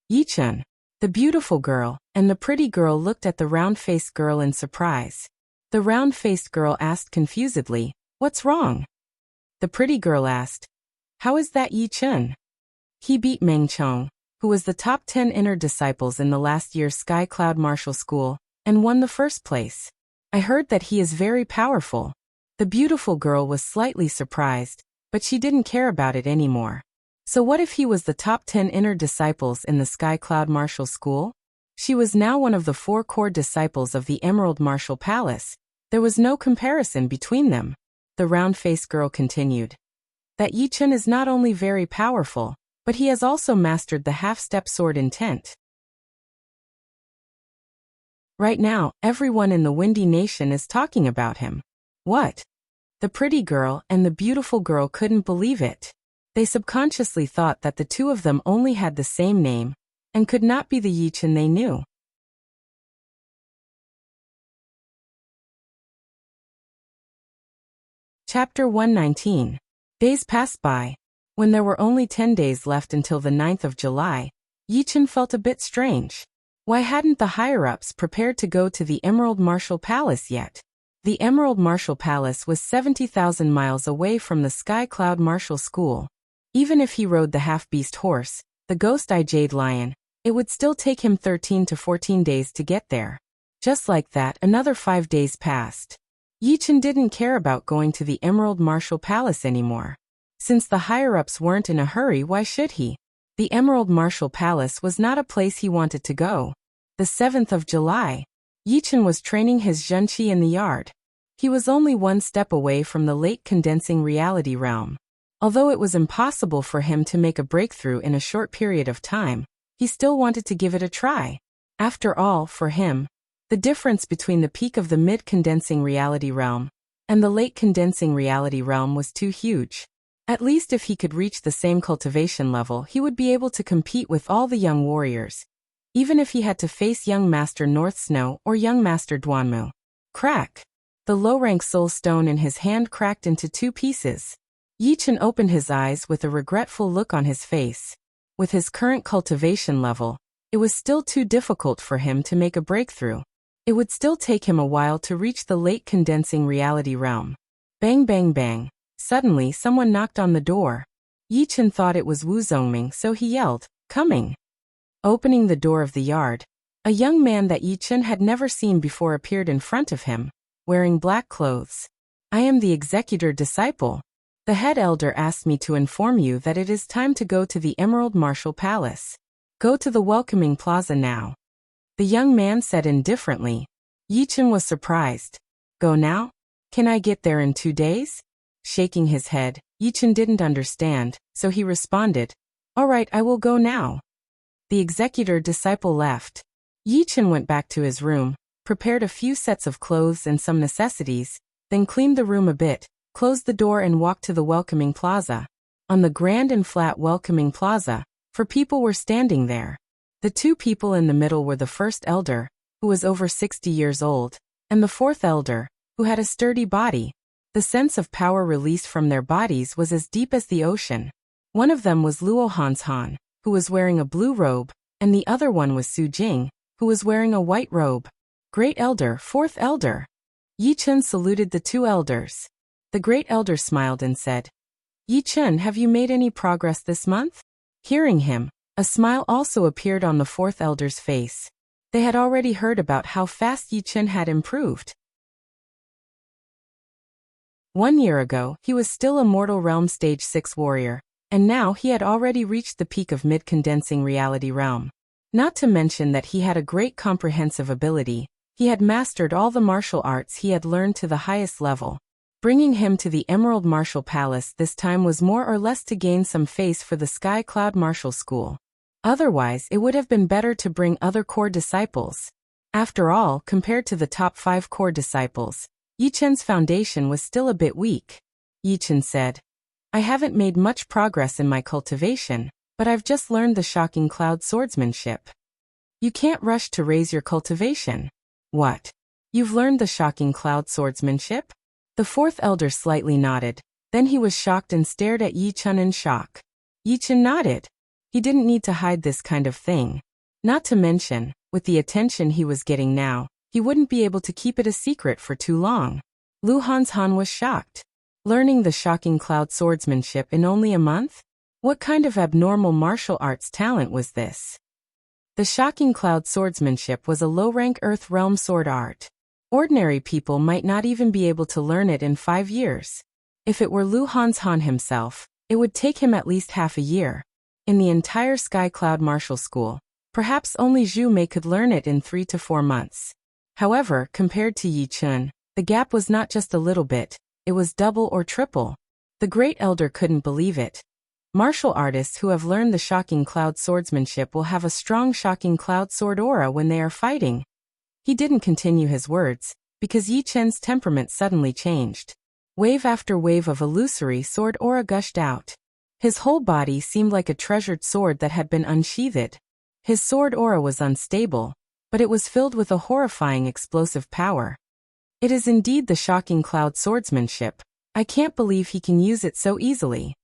Yi Chun, the beautiful girl, and the pretty girl looked at the round-faced girl in surprise. The round-faced girl asked confusedly, "What's wrong?" The pretty girl asked, "How is that Yi Chun? He beat Meng Chong, who was the top 10 inner disciples in the last year's Sky Cloud Marshall School, and won the first place. I heard that he is very powerful." The beautiful girl was slightly surprised, but she didn't care about it anymore. So what if he was the top 10 inner disciples in the Sky Cloud Marshall School? She was now one of the 4 core disciples of the Emerald Marshall Palace. There was no comparison between them. The round-faced girl continued, "That Yi Chun is not only very powerful, but he has also mastered the half-step sword intent. Right now, everyone in the Windy Nation is talking about him." What? The pretty girl and the beautiful girl couldn't believe it. They subconsciously thought that the 2 of them only had the same name, and could not be the Yi Chun they knew. Chapter 119. Days passed by. When there were only 10 days left until the 9th of July, Yi Chun felt a bit strange. Why hadn't the higher-ups prepared to go to the Emerald Marshall Palace yet? The Emerald Marshall Palace was 70,000 miles away from the Sky Cloud Marshall School. Even if he rode the half-beast horse, the ghost-eye jade lion, it would still take him 13 to 14 days to get there. Just like that, another 5 days passed. Yi Chun didn't care about going to the Emerald Marshall Palace anymore. Since the higher-ups weren't in a hurry, why should he? The Emerald Marshall Palace was not a place he wanted to go. The 7th of July. Yi Chun was training his Zhenqi in the yard. He was only 1 step away from the late condensing reality realm. Although it was impossible for him to make a breakthrough in a short period of time, he still wanted to give it a try. After all, for him, the difference between the peak of the mid-condensing reality realm and the late condensing reality realm was too huge. At least if he could reach the same cultivation level, he would be able to compete with all the young warriors, even if he had to face young Master North Snow or young Master Duanmu. Crack! The low-rank soul stone in his hand cracked into 2 pieces. Yi Chun opened his eyes with a regretful look on his face. With his current cultivation level, it was still too difficult for him to make a breakthrough. It would still take him a while to reach the late condensing reality realm. Bang bang bang. Suddenly someone knocked on the door. Yi Chun thought it was Wu Zongming, so he yelled, "Coming!" Opening the door of the yard, a young man that Yi Chun had never seen before appeared in front of him, wearing black clothes. "I am the executor disciple. The head elder asked me to inform you that it is time to go to the Emerald Marshall Palace. Go to the welcoming plaza now." The young man said indifferently. Yi Chun was surprised. "Go now? Can I get there in 2 days?" Shaking his head, Yi Chun didn't understand, so he responded, "All right, I will go now." The executor disciple left. Yi Chun went back to his room, prepared a few sets of clothes and some necessities, then cleaned the room a bit, closed the door and walked to the welcoming plaza. On the grand and flat welcoming plaza, 4 people were standing there. The 2 people in the middle were the first elder, who was over 60 years old, and the 4th elder, who had a sturdy body. The sense of power released from their bodies was as deep as the ocean. One of them was Luo Han, who was wearing a blue robe, and the other one was Su Jing, who was wearing a white robe. "Great Elder, 4th Elder." Yi Chun saluted the 2 elders. The Great Elder smiled and said, "Yi Chun, have you made any progress this month?" Hearing him, a smile also appeared on the fourth elder's face. They had already heard about how fast Yi Chen had improved. 1 year ago, he was still a mortal realm stage 6 warrior, and now he had already reached the peak of mid-condensing reality realm. Not to mention that he had a great comprehensive ability. He had mastered all the martial arts he had learned to the highest level. Bringing him to the Emerald Martial Palace this time was more or less to gain some face for the Sky Cloud Martial School. Otherwise, it would have been better to bring other core disciples. After all, compared to the top 5 core disciples, Yi Chen's foundation was still a bit weak. Yi Chen said, I haven't made much progress in my cultivation, but I've just learned the shocking cloud swordsmanship. You can't rush to raise your cultivation. What? You've learned the shocking cloud swordsmanship? The fourth elder slightly nodded, then he was shocked and stared at Yi Chen in shock. Yi Chen nodded. He didn't need to hide this kind of thing. Not to mention, with the attention he was getting now, he wouldn't be able to keep it a secret for too long. Lu Hanshan was shocked. Learning the shocking cloud swordsmanship in only a month? What kind of abnormal martial arts talent was this? The shocking cloud swordsmanship was a low-rank Earth realm sword art. Ordinary people might not even be able to learn it in 5 years. If it were Lu Hanshan himself, it would take him at least half a year. In the entire Sky Cloud Martial School, perhaps only Zhu Mei could learn it in 3 to 4 months. However, compared to Yi Chen, the gap was not just a little bit, it was double or triple. The great elder couldn't believe it. Martial artists who have learned the shocking cloud swordsmanship will have a strong shocking cloud sword aura when they are fighting. He didn't continue his words, because Yi Chen's temperament suddenly changed. Wave after wave of illusory sword aura gushed out. His whole body seemed like a treasured sword that had been unsheathed. His sword aura was unstable, but it was filled with a horrifying explosive power. It is indeed the shocking cloud swordsmanship. I can't believe he can use it so easily.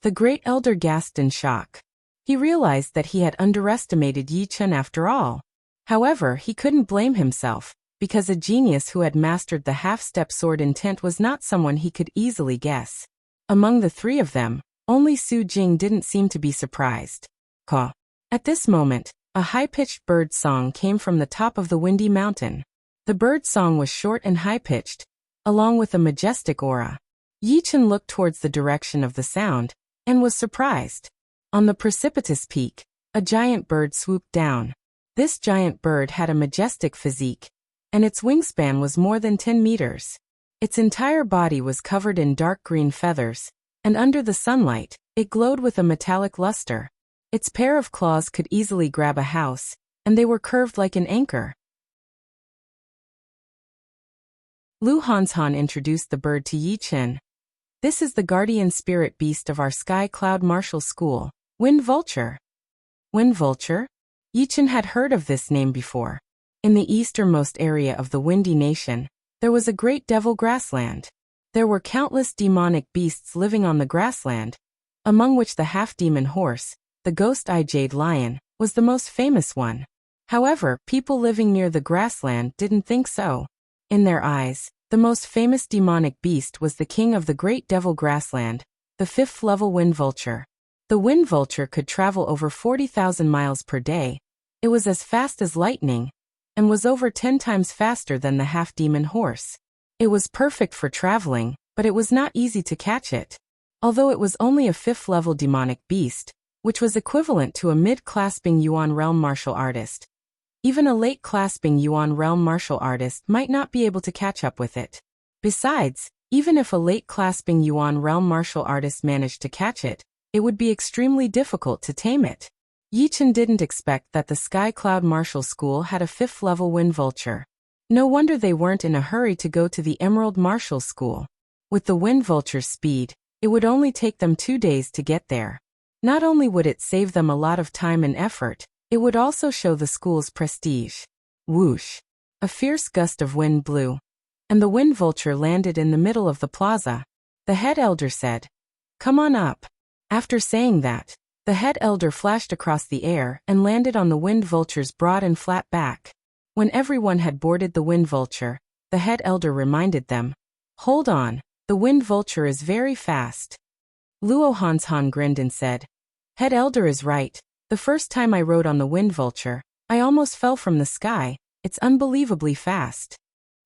The great elder gasped in shock. He realized that he had underestimated Yi Chen after all. However, he couldn't blame himself, because a genius who had mastered the half-step sword intent was not someone he could easily guess. Among the 3 of them, only Su Jing didn't seem to be surprised. Caw. At this moment, a high-pitched bird song came from the top of the windy mountain. The bird song was short and high-pitched, along with a majestic aura. Yi Chen looked towards the direction of the sound, and was surprised. On the precipitous peak, a giant bird swooped down. This giant bird had a majestic physique, and its wingspan was more than 10 meters. Its entire body was covered in dark green feathers, and under the sunlight, it glowed with a metallic luster. Its pair of claws could easily grab a house, and they were curved like an anchor. Lu Hanshan introduced the bird to Yi Chen. This is the guardian spirit beast of our Sky Cloud Martial School, Wind Vulture. Wind Vulture? Yi Chen had heard of this name before. In the easternmost area of the Windy Nation, there was a great devil grassland. There were countless demonic beasts living on the grassland, among which the half-demon horse, the ghost-eye jade lion, was the most famous one. However, people living near the grassland didn't think so. In their eyes, the most famous demonic beast was the king of the great devil grassland, the 5th-level Wind Vulture. The Wind Vulture could travel over 40,000 miles per day. It was as fast as lightning, and was over 10 times faster than the half-demon horse. It was perfect for traveling, but it was not easy to catch it. Although it was only a 5th-level demonic beast, which was equivalent to a mid-clasping Yuan realm martial artist, even a late-clasping Yuan realm martial artist might not be able to catch up with it. Besides, even if a late-clasping Yuan realm martial artist managed to catch it, it would be extremely difficult to tame it. Yi Chen didn't expect that the Sky Cloud Martial School had a 5th-level Wind Vulture. No wonder they weren't in a hurry to go to the Emerald Martial School. With the Wind Vulture's speed, it would only take them 2 days to get there. Not only would it save them a lot of time and effort, it would also show the school's prestige. Whoosh! A fierce gust of wind blew, and the Wind Vulture landed in the middle of the plaza. The head elder said, "Come on up." After saying that, the head elder flashed across the air and landed on the Wind Vulture's broad and flat back. When everyone had boarded the Wind Vulture, the head elder reminded them, "Hold on, the Wind Vulture is very fast." Luo Hanshan grinned and said, Head elder is right. The first time I rode on the wind vulture, I almost fell from the sky. It's unbelievably fast.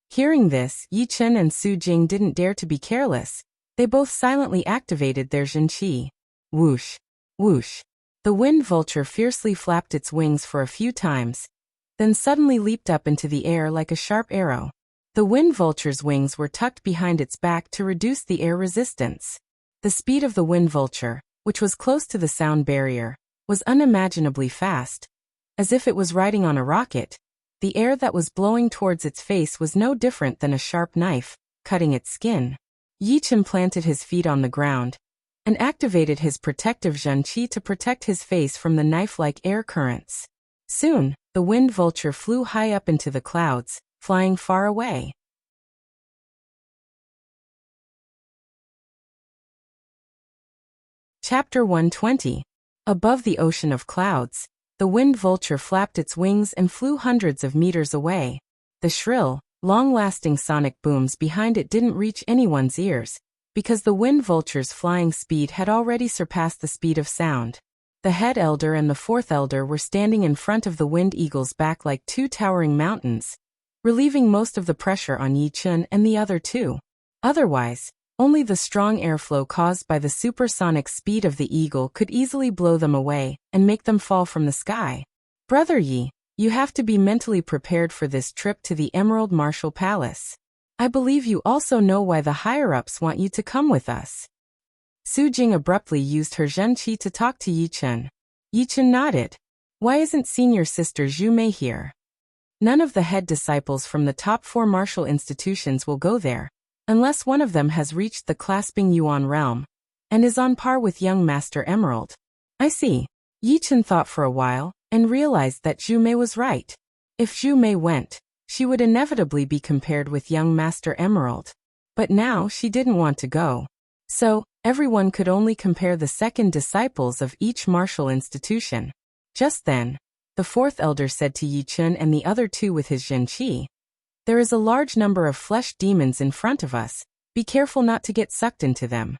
Hearing this, Yi Chen and Su Jing didn't dare to be careless. They both silently activated their Zhenqi. Whoosh! Whoosh! The wind vulture fiercely flapped its wings for a few times, then suddenly leaped up into the air like a sharp arrow. The wind vulture's wings were tucked behind its back to reduce the air resistance. The speed of the wind vulture, which was close to the sound barrier, was unimaginably fast. As if it was riding on a rocket, the air that was blowing towards its face was no different than a sharp knife, cutting its skin. Yi Chen planted his feet on the ground and activated his protective Zhenqi to protect his face from the knife-like air currents. Soon, the wind vulture flew high up into the clouds, flying far away. Chapter 120. Above the ocean of clouds, the wind vulture flapped its wings and flew hundreds of meters away. The shrill, long-lasting sonic booms behind it didn't reach anyone's ears, because the wind vulture's flying speed had already surpassed the speed of sound. The head elder and the fourth elder were standing in front of the wind eagle's back like two towering mountains, relieving most of the pressure on Yi Chen and the other two. Otherwise, only the strong airflow caused by the supersonic speed of the eagle could easily blow them away and make them fall from the sky. Brother Yi, you have to be mentally prepared for this trip to the Emerald Martial Palace. I believe you also know why the higher-ups want you to come with us. Su Jing abruptly used her Zhenqi to talk to Yi Chen. Yi Chen nodded. Why isn't senior sister Zhu Mei here? None of the head disciples from the top 4 martial institutions will go there, unless one of them has reached the clasping Yuan realm and is on par with young Master Emerald. I see. Yi Chen thought for a while and realized that Zhu Mei was right. If Zhu Mei went, she would inevitably be compared with young Master Emerald. But now she didn't want to go. So, everyone could only compare the second disciples of each martial institution. Just then, the fourth elder said to Yi Chen and the other two with his Zhenqi, "There is a large number of flesh demons in front of us. Be careful not to get sucked into them."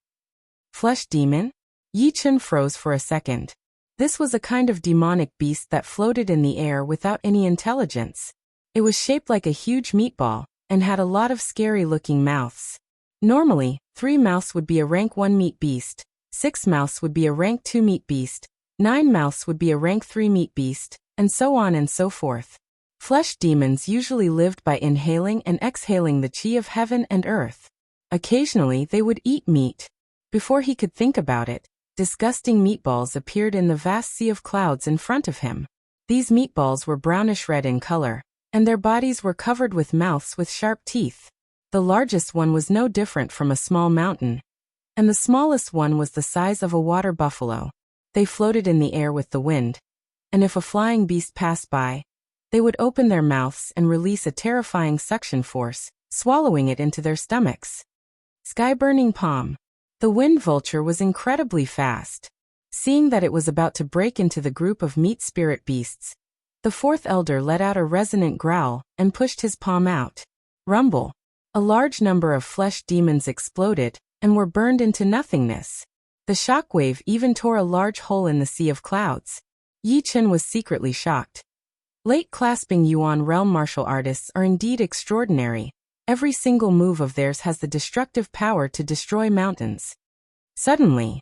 Flesh demon? Yi Chen froze for a second. This was a kind of demonic beast that floated in the air without any intelligence. It was shaped like a huge meatball and had a lot of scary-looking mouths. Normally, 3 mouths would be a rank 1 meat beast, 6 mouths would be a rank 2 meat beast, 9 mouths would be a rank 3 meat beast, and so on and so forth. Flesh demons usually lived by inhaling and exhaling the chi of heaven and earth. Occasionally they would eat meat. Before he could think about it, disgusting meatballs appeared in the vast sea of clouds in front of him. These meatballs were brownish-red in color, and their bodies were covered with mouths with sharp teeth. The largest one was no different from a small mountain, and the smallest one was the size of a water buffalo. They floated in the air with the wind, and if a flying beast passed by, they would open their mouths and release a terrifying suction force, swallowing it into their stomachs. Sky-burning palm. The wind vulture was incredibly fast. Seeing that it was about to break into the group of meat spirit beasts, the fourth elder let out a resonant growl and pushed his palm out. Rumble. A large number of flesh demons exploded and were burned into nothingness. The shockwave even tore a large hole in the sea of clouds. Yi Chen was secretly shocked. Late clasping Yuan realm martial artists are indeed extraordinary. Every single move of theirs has the destructive power to destroy mountains. Suddenly,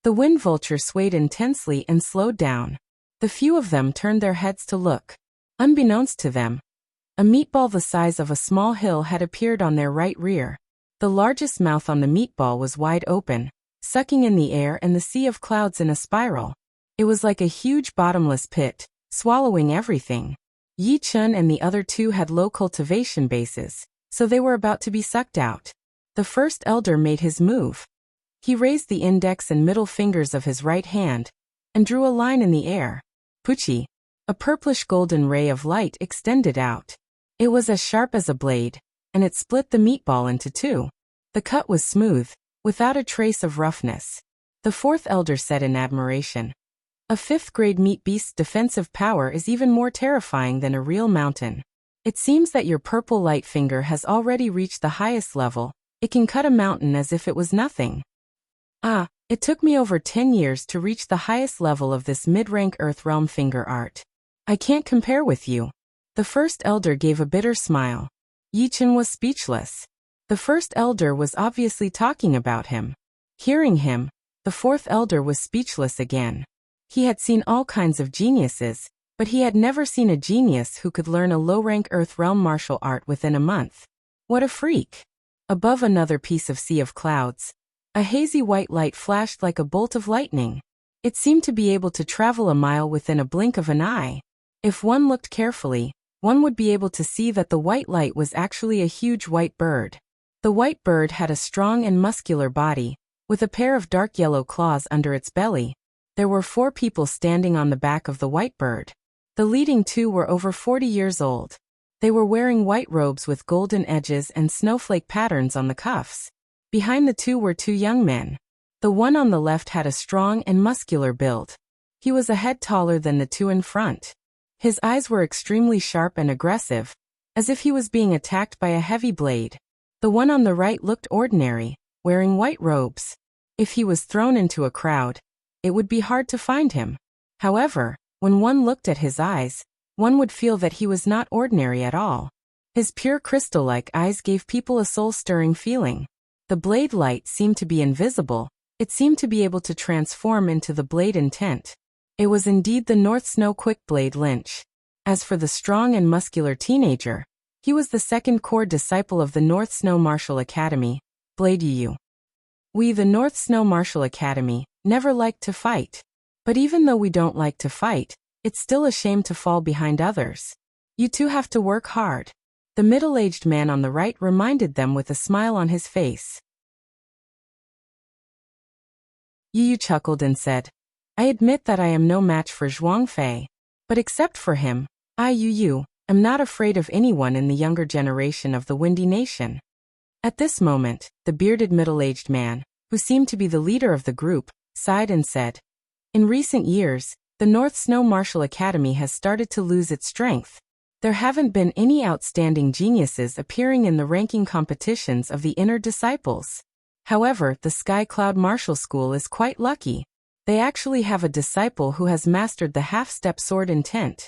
the wind vulture swayed intensely and slowed down. The few of them turned their heads to look. Unbeknownst to them, a meatball the size of a small hill had appeared on their right rear. The largest mouth on the meatball was wide open, sucking in the air and the sea of clouds in a spiral. It was like a huge bottomless pit, swallowing everything. Yi Chen and the other two had low cultivation bases, so they were about to be sucked out. The first elder made his move. He raised the index and middle fingers of his right hand and drew a line in the air. Puchi. A purplish golden ray of light extended out. It was as sharp as a blade, and it split the meatball into 2. The cut was smooth, without a trace of roughness. The fourth elder said in admiration, "A 5th-grade meat beast's defensive power is even more terrifying than a real mountain. It seems that your purple light finger has already reached the highest level. It can cut a mountain as if it was nothing." It took me over 10 years to reach the highest level of this mid-rank Earth Realm finger art. I can't compare with you. The first elder gave a bitter smile. Yi Chen was speechless. The first elder was obviously talking about him. Hearing him, the fourth elder was speechless again. He had seen all kinds of geniuses, but he had never seen a genius who could learn a low-rank Earth Realm martial art within a month. What a freak! Above another piece of sea of clouds, a hazy white light flashed like a bolt of lightning. It seemed to be able to travel a mile within a blink of an eye. If one looked carefully, one would be able to see that the white light was actually a huge white bird. The white bird had a strong and muscular body, with a pair of dark yellow claws under its belly. There were 4 people standing on the back of the white bird. The leading 2 were over 40 years old. They were wearing white robes with golden edges and snowflake patterns on the cuffs. Behind the 2 were 2 young men. The one on the left had a strong and muscular build. He was a head taller than the 2 in front. His eyes were extremely sharp and aggressive, as if he was being attacked by a heavy blade. The one on the right looked ordinary, wearing white robes. If he was thrown into a crowd, it would be hard to find him. However, when one looked at his eyes, one would feel that he was not ordinary at all. His pure crystal-like eyes gave people a soul-stirring feeling. The blade light seemed to be invisible. It seemed to be able to transform into the blade intent. It was indeed the North Snow Quick Blade Lynch. As for the strong and muscular teenager, he was the second core disciple of the North Snow Martial Academy, Blade Yu. We, the North Snow Martial Academy, never liked to fight. But even though we don't like to fight, it's still a shame to fall behind others. You 2 have to work hard. The middle-aged man on the right reminded them with a smile on his face. Yu chuckled and said, I admit that I am no match for Zhuangfei. But except for him, I, Yu, am not afraid of anyone in the younger generation of the Windy Nation. At this moment, the bearded middle-aged man, who seemed to be the leader of the group, sighed and said, In recent years, the North Snow Martial Academy has started to lose its strength. There haven't been any outstanding geniuses appearing in the ranking competitions of the inner disciples. However, the Sky Cloud Martial School is quite lucky. They actually have a disciple who has mastered the half-step sword intent.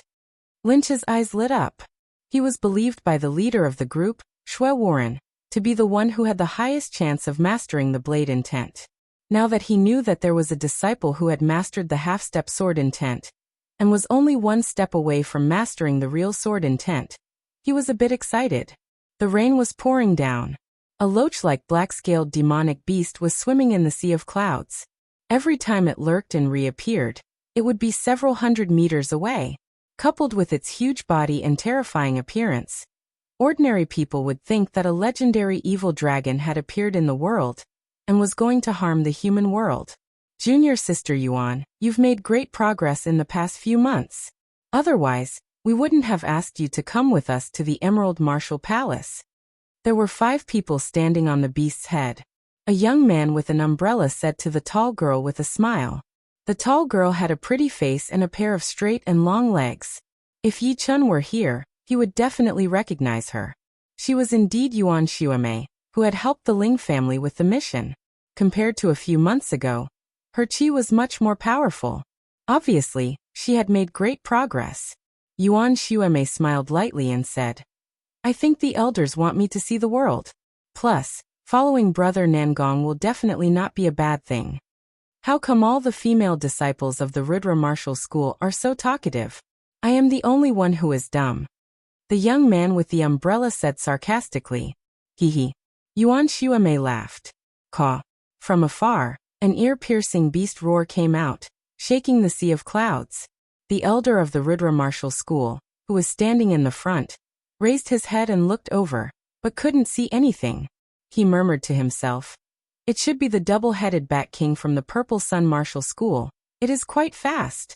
Lynch's eyes lit up. He was believed by the leader of the group, Shui Warren, to be the one who had the highest chance of mastering the blade intent. Now that he knew that there was a disciple who had mastered the half-step sword intent, and was only 1 step away from mastering the real sword intent, he was a bit excited. The rain was pouring down. A loach-like black-scaled demonic beast was swimming in the sea of clouds. Every time it lurked and reappeared, it would be several hundred meters away. Coupled with its huge body and terrifying appearance, ordinary people would think that a legendary evil dragon had appeared in the world and was going to harm the human world. Junior Sister Yuan, you've made great progress in the past few months. Otherwise, we wouldn't have asked you to come with us to the Emerald Martial Palace. There were 5 people standing on the beast's head. A young man with an umbrella said to the tall girl with a smile. The tall girl had a pretty face and a pair of straight and long legs. If Yi Chun were here, he would definitely recognize her. She was indeed Yuan Xuemei, who had helped the Ling family with the mission. Compared to a few months ago, her qi was much more powerful. Obviously, she had made great progress. Yuan Xuemei smiled lightly and said, I think the elders want me to see the world. Plus, following Brother Nangong will definitely not be a bad thing. How come all the female disciples of the Rudra Martial School are so talkative? I am the only one who is dumb. The young man with the umbrella said sarcastically. Hee. Yuan Xuemei laughed. Caw. From afar, an ear-piercing beast roar came out, shaking the sea of clouds. The elder of the Rudra Martial School, who was standing in the front, raised his head and looked over, but couldn't see anything. He murmured to himself. It should be the double-headed Bat King from the Purple Sun Martial School. It is quite fast.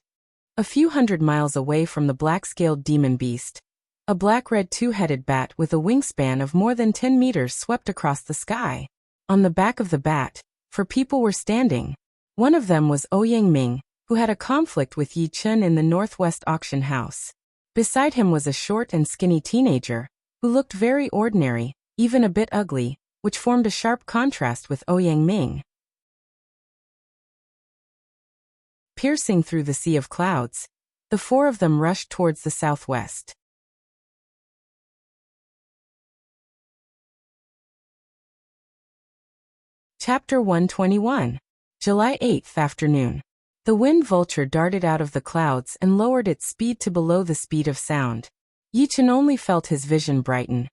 A few hundred miles away from the black-scaled demon beast, a black-red 2-headed bat with a wingspan of more than 10 meters swept across the sky. On the back of the bat, 4 people were standing. One of them was Ouyang Ming, who had a conflict with Yi Chun in the Northwest Auction House. Beside him was a short and skinny teenager, who looked very ordinary, even a bit ugly, which formed a sharp contrast with Ouyang Ming. Piercing through the sea of clouds, the four of them rushed towards the southwest. Chapter 121. July 8th afternoon. The wind vulture darted out of the clouds and lowered its speed to below the speed of sound. Yichen only felt his vision brighten,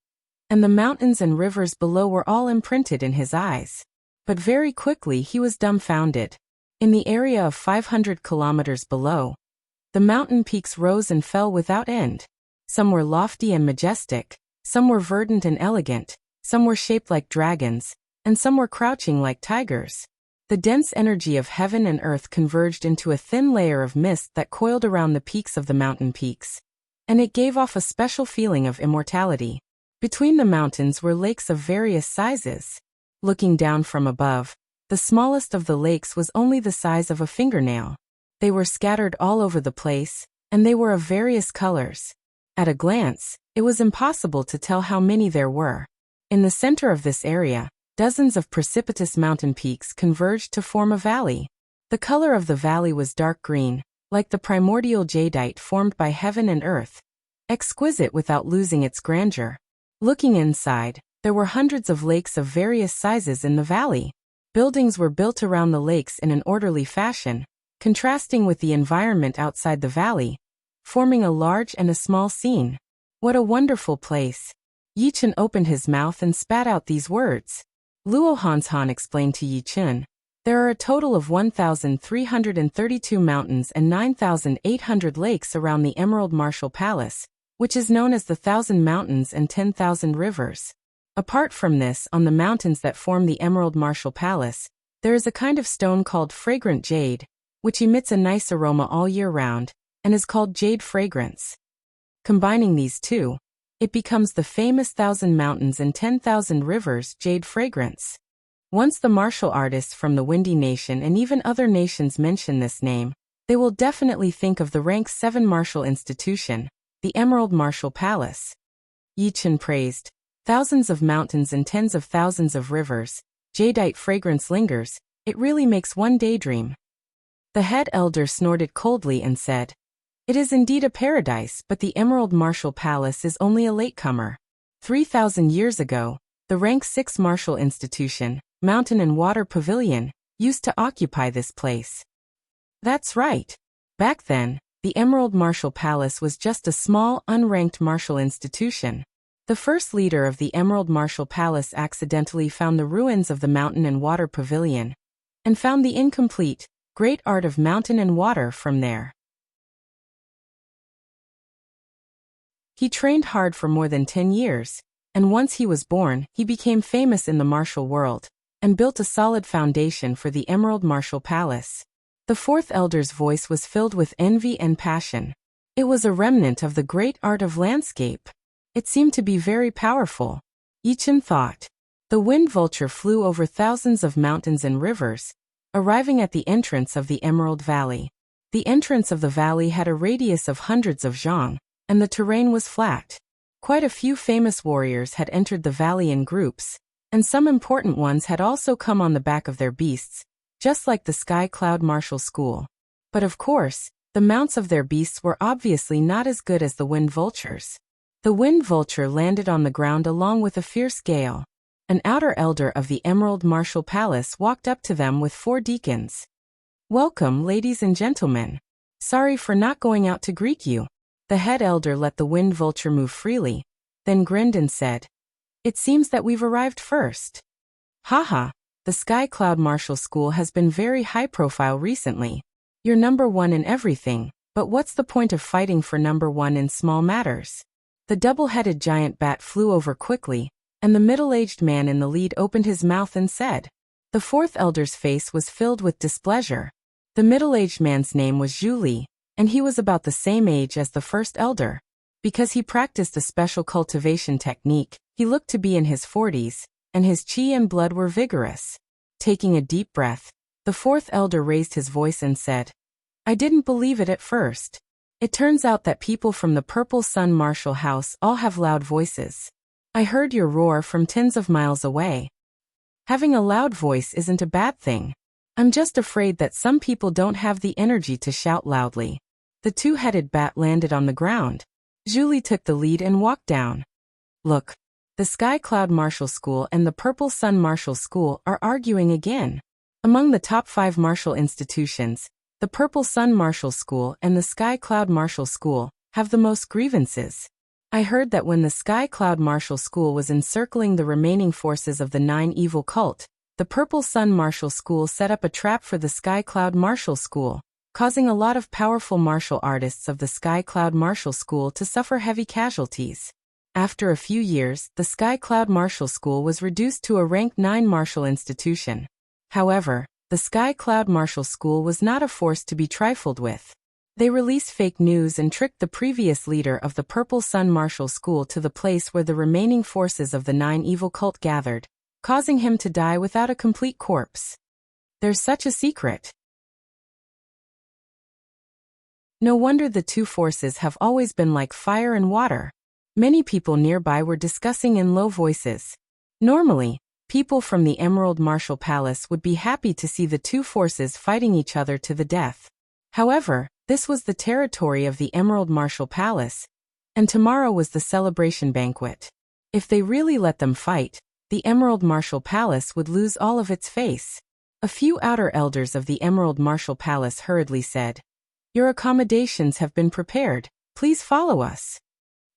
and the mountains and rivers below were all imprinted in his eyes. But very quickly he was dumbfounded. In the area of 500 kilometers below, the mountain peaks rose and fell without end. Some were lofty and majestic, some were verdant and elegant, some were shaped like dragons, and some were crouching like tigers. The dense energy of heaven and earth converged into a thin layer of mist that coiled around the peaks of the mountain peaks, and it gave off a special feeling of immortality. Between the mountains were lakes of various sizes. Looking down from above, the smallest of the lakes was only the size of a fingernail. They were scattered all over the place, and they were of various colors. At a glance, it was impossible to tell how many there were. In the center of this area, dozens of precipitous mountain peaks converged to form a valley. The color of the valley was dark green, like the primordial jadeite formed by heaven and earth, exquisite without losing its grandeur. Looking inside, there were hundreds of lakes of various sizes in the valley. Buildings were built around the lakes in an orderly fashion, contrasting with the environment outside the valley, forming a large and a small scene. What a wonderful place! Yichen opened his mouth and spat out these words. Luo Hanshan explained to Yichen, there are a total of 1,332 mountains and 9,800 lakes around the Emerald Martial Palace, which is known as the 1,000 Mountains and 10,000 Rivers. Apart from this, on the mountains that form the Emerald Martial Palace, there is a kind of stone called fragrant jade, which emits a nice aroma all year round, and is called jade fragrance. Combining these two, it becomes the famous 1,000 Mountains and 10,000 Rivers jade fragrance. Once the martial artists from the Windy Nation and even other nations mention this name, they will definitely think of the rank 7 martial institution, the Emerald Martial Palace. Yichen praised, thousands of mountains and tens of thousands of rivers, jadeite fragrance lingers, it really makes one daydream. The head elder snorted coldly and said, it is indeed a paradise, but the Emerald Martial Palace is only a latecomer. 3,000 years ago, the rank 6 martial institution, Mountain and Water Pavilion, used to occupy this place. That's right. Back then, the Emerald Martial Palace was just a small, unranked martial institution. The first leader of the Emerald Martial Palace accidentally found the ruins of the Mountain and Water Pavilion, and found the incomplete, great art of mountain and water from there. He trained hard for more than 10 years, and once he was born, he became famous in the martial world, and built a solid foundation for the Emerald Martial Palace. The fourth elder's voice was filled with envy and passion. It was a remnant of the great art of landscape. It seemed to be very powerful. Yichen thought. The wind vulture flew over thousands of mountains and rivers, arriving at the entrance of the Emerald Valley. The entrance of the valley had a radius of hundreds of zhang, and the terrain was flat. Quite a few famous warriors had entered the valley in groups, and some important ones had also come on the back of their beasts, just like the Sky Cloud Martial School. But of course, the mounts of their beasts were obviously not as good as the wind vultures. The wind vulture landed on the ground along with a fierce gale. An outer elder of the Emerald Martial Palace walked up to them with 4 deacons. Welcome, ladies and gentlemen. Sorry for not going out to greet you. The head elder let the wind vulture move freely, then grinned and said, it seems that we've arrived first. Haha, the Sky Cloud Martial School has been very high profile recently. You're number 1 in everything, but what's the point of fighting for number 1 in small matters? The double-headed giant bat flew over quickly, and the middle-aged man in the lead opened his mouth and said. The fourth elder's face was filled with displeasure. The middle-aged man's name was Zhu Li, and he was about the same age as the first elder. Because he practiced a special cultivation technique, he looked to be in his 40s, and his qi and blood were vigorous. Taking a deep breath, the fourth elder raised his voice and said, I didn't believe it at first. It turns out that people from the Purple Sun Martial House all have loud voices. I heard your roar from tens of miles away. Having a loud voice isn't a bad thing. I'm just afraid that some people don't have the energy to shout loudly. The two-headed bat landed on the ground. Julie took the lead and walked down. Look. The Sky Cloud Martial School and the Purple Sun Martial School are arguing again. Among the top 5 martial institutions, the Purple Sun Martial School and the Sky Cloud Martial School have the most grievances. I heard that when the Sky Cloud Martial School was encircling the remaining forces of the 9 evil cult, the Purple Sun Martial School set up a trap for the Sky Cloud Martial School, causing a lot of powerful martial artists of the Sky Cloud Martial School to suffer heavy casualties. After a few years, the Sky Cloud Martial School was reduced to a rank 9 martial institution. However, the Sky Cloud Martial School was not a force to be trifled with. They released fake news and tricked the previous leader of the Purple Sun Martial School to the place where the remaining forces of the 9 evil cult gathered, causing him to die without a complete corpse. There's such a secret. No wonder the two forces have always been like fire and water. Many people nearby were discussing in low voices. Normally, people from the Emerald Martial Palace would be happy to see the two forces fighting each other to the death. However, this was the territory of the Emerald Martial Palace, and tomorrow was the celebration banquet. If they really let them fight, the Emerald Martial Palace would lose all of its face. A few outer elders of the Emerald Martial Palace hurriedly said, "Your accommodations have been prepared. Please follow us."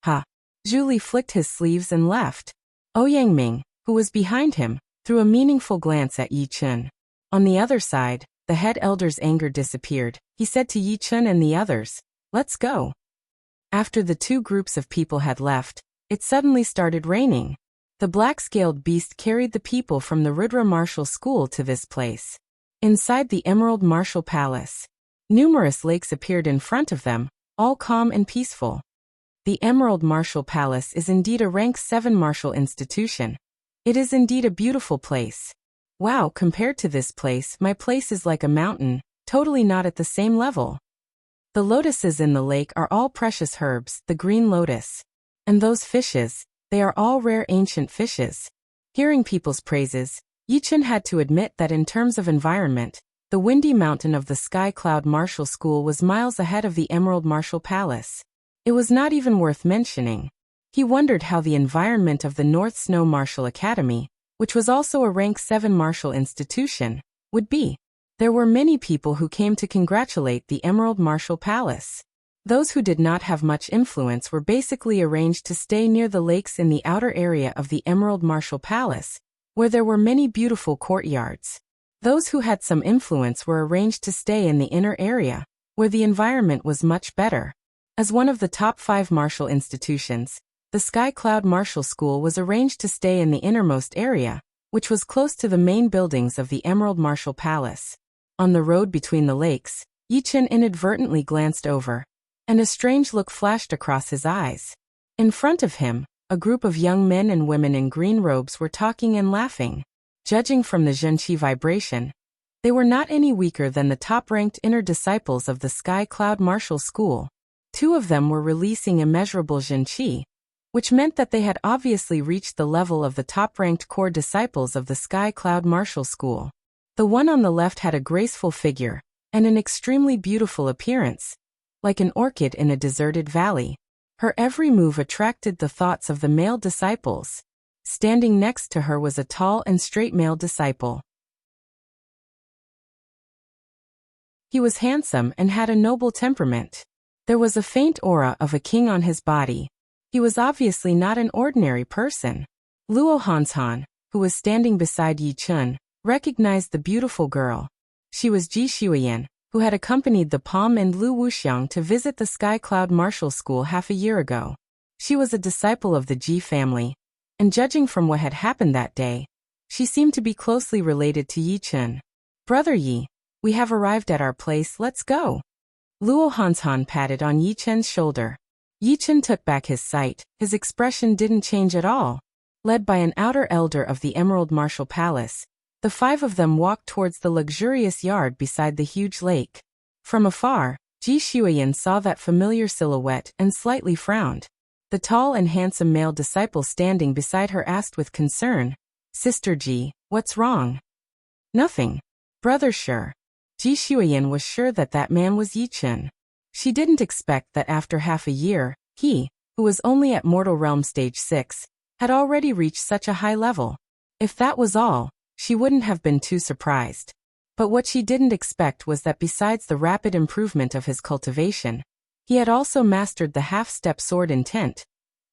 Ha! Julie flicked his sleeves and left. Ouyang Ming, who was behind him, threw a meaningful glance at Yi Chun. On the other side, the head elder's anger disappeared. He said to Yi Chun and the others, "Let's go." After the two groups of people had left, it suddenly started raining. The black-scaled beast carried the people from the Rudra Martial School to this place. Inside the Emerald Martial Palace, numerous lakes appeared in front of them, all calm and peaceful. The Emerald Martial Palace is indeed a rank 7 martial institution. It is indeed a beautiful place. Wow, compared to this place, my place is like a mountain, totally not at the same level. The lotuses in the lake are all precious herbs, the green lotus. And those fishes, they are all rare ancient fishes. Hearing people's praises, Yi Chun had to admit that in terms of environment, the windy mountain of the Sky Cloud Martial School was miles ahead of the Emerald Martial Palace. It was not even worth mentioning. He wondered how the environment of the North Snow Martial Academy, which was also a rank 7 martial institution, would be. There were many people who came to congratulate the Emerald Martial Palace. Those who did not have much influence were basically arranged to stay near the lakes in the outer area of the Emerald Martial Palace, where there were many beautiful courtyards. Those who had some influence were arranged to stay in the inner area, where the environment was much better. As one of the top 5 martial institutions, the Sky Cloud Martial School was arranged to stay in the innermost area, which was close to the main buildings of the Emerald Martial Palace. On the road between the lakes, Yi Chun inadvertently glanced over, and a strange look flashed across his eyes. In front of him, a group of young men and women in green robes were talking and laughing. Judging from the Zhenqi vibration, they were not any weaker than the top-ranked inner disciples of the Sky Cloud Martial School. 2 of them were releasing immeasurable Zhenqi, which meant that they had obviously reached the level of the top-ranked core disciples of the Sky Cloud Martial School. The one on the left had a graceful figure and an extremely beautiful appearance, like an orchid in a deserted valley. Her every move attracted the thoughts of the male disciples. Standing next to her was a tall and straight male disciple. He was handsome and had a noble temperament. There was a faint aura of a king on his body. He was obviously not an ordinary person. Luo Hanshan, who was standing beside Yi Chun, recognized the beautiful girl. She was Ji Shuiyan, who had accompanied the Palm and Lu Wuxiang to visit the Sky Cloud Martial School half a year ago. She was a disciple of the Ji family, and judging from what had happened that day, she seemed to be closely related to Yi Chun. "Brother Yi, we have arrived at our place, let's go." Luo Hanshan patted on Yi Chun's shoulder. Yi Chun took back his sight, his expression didn't change at all. Led by an outer elder of the Emerald Martial Palace, the 5 of them walked towards the luxurious yard beside the huge lake. From afar, Ji Shuiyan saw that familiar silhouette and slightly frowned. The tall and handsome male disciple standing beside her asked with concern, "Sister Ji, what's wrong?" "Nothing. Brother sure. Ji Shuiyan was sure that that man was Yi Chen. She didn't expect that after half a year, he, who was only at Mortal Realm Stage 6, had already reached such a high level. If that was all, she wouldn't have been too surprised. But what she didn't expect was that besides the rapid improvement of his cultivation, he had also mastered the half-step sword intent,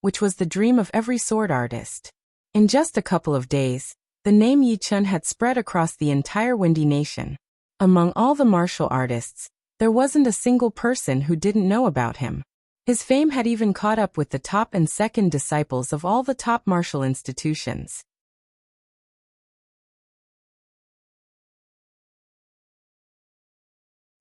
which was the dream of every sword artist. In just a couple of days, the name Yi Chen had spread across the entire Windy Nation. Among all the martial artists, there wasn't a single person who didn't know about him. His fame had even caught up with the top and second disciples of all the top martial institutions.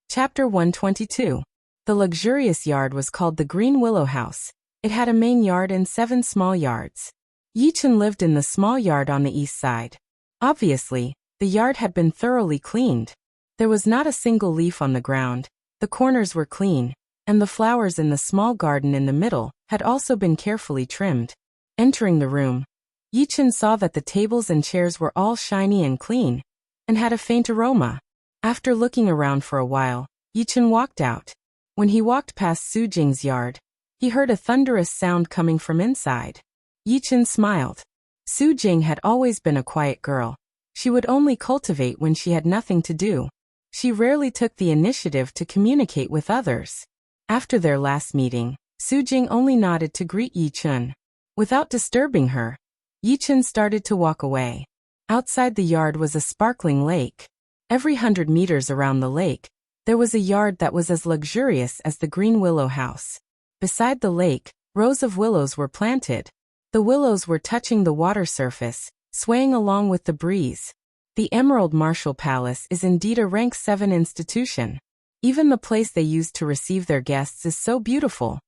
Chapter 122. The luxurious yard was called the Green Willow House. It had a main yard and 7 small yards. Yi Chen lived in the small yard on the east side. Obviously, the yard had been thoroughly cleaned. There was not a single leaf on the ground, the corners were clean, and the flowers in the small garden in the middle had also been carefully trimmed. Entering the room, Yi Chen saw that the tables and chairs were all shiny and clean, and had a faint aroma. After looking around for a while, Yi Chen walked out. When he walked past Su Jing's yard, he heard a thunderous sound coming from inside. Yi Chen smiled. Su Jing had always been a quiet girl. She would only cultivate when she had nothing to do. She rarely took the initiative to communicate with others. After their last meeting, Su Jing only nodded to greet Yi Chen. Without disturbing her, Yi Chen started to walk away. Outside the yard was a sparkling lake. Every 100 meters around the lake, there was a yard that was as luxurious as the Green Willow House. Beside the lake, rows of willows were planted. The willows were touching the water surface, swaying along with the breeze. The Emerald Martial Palace is indeed a rank 7 institution. Even the place they used to receive their guests is so beautiful.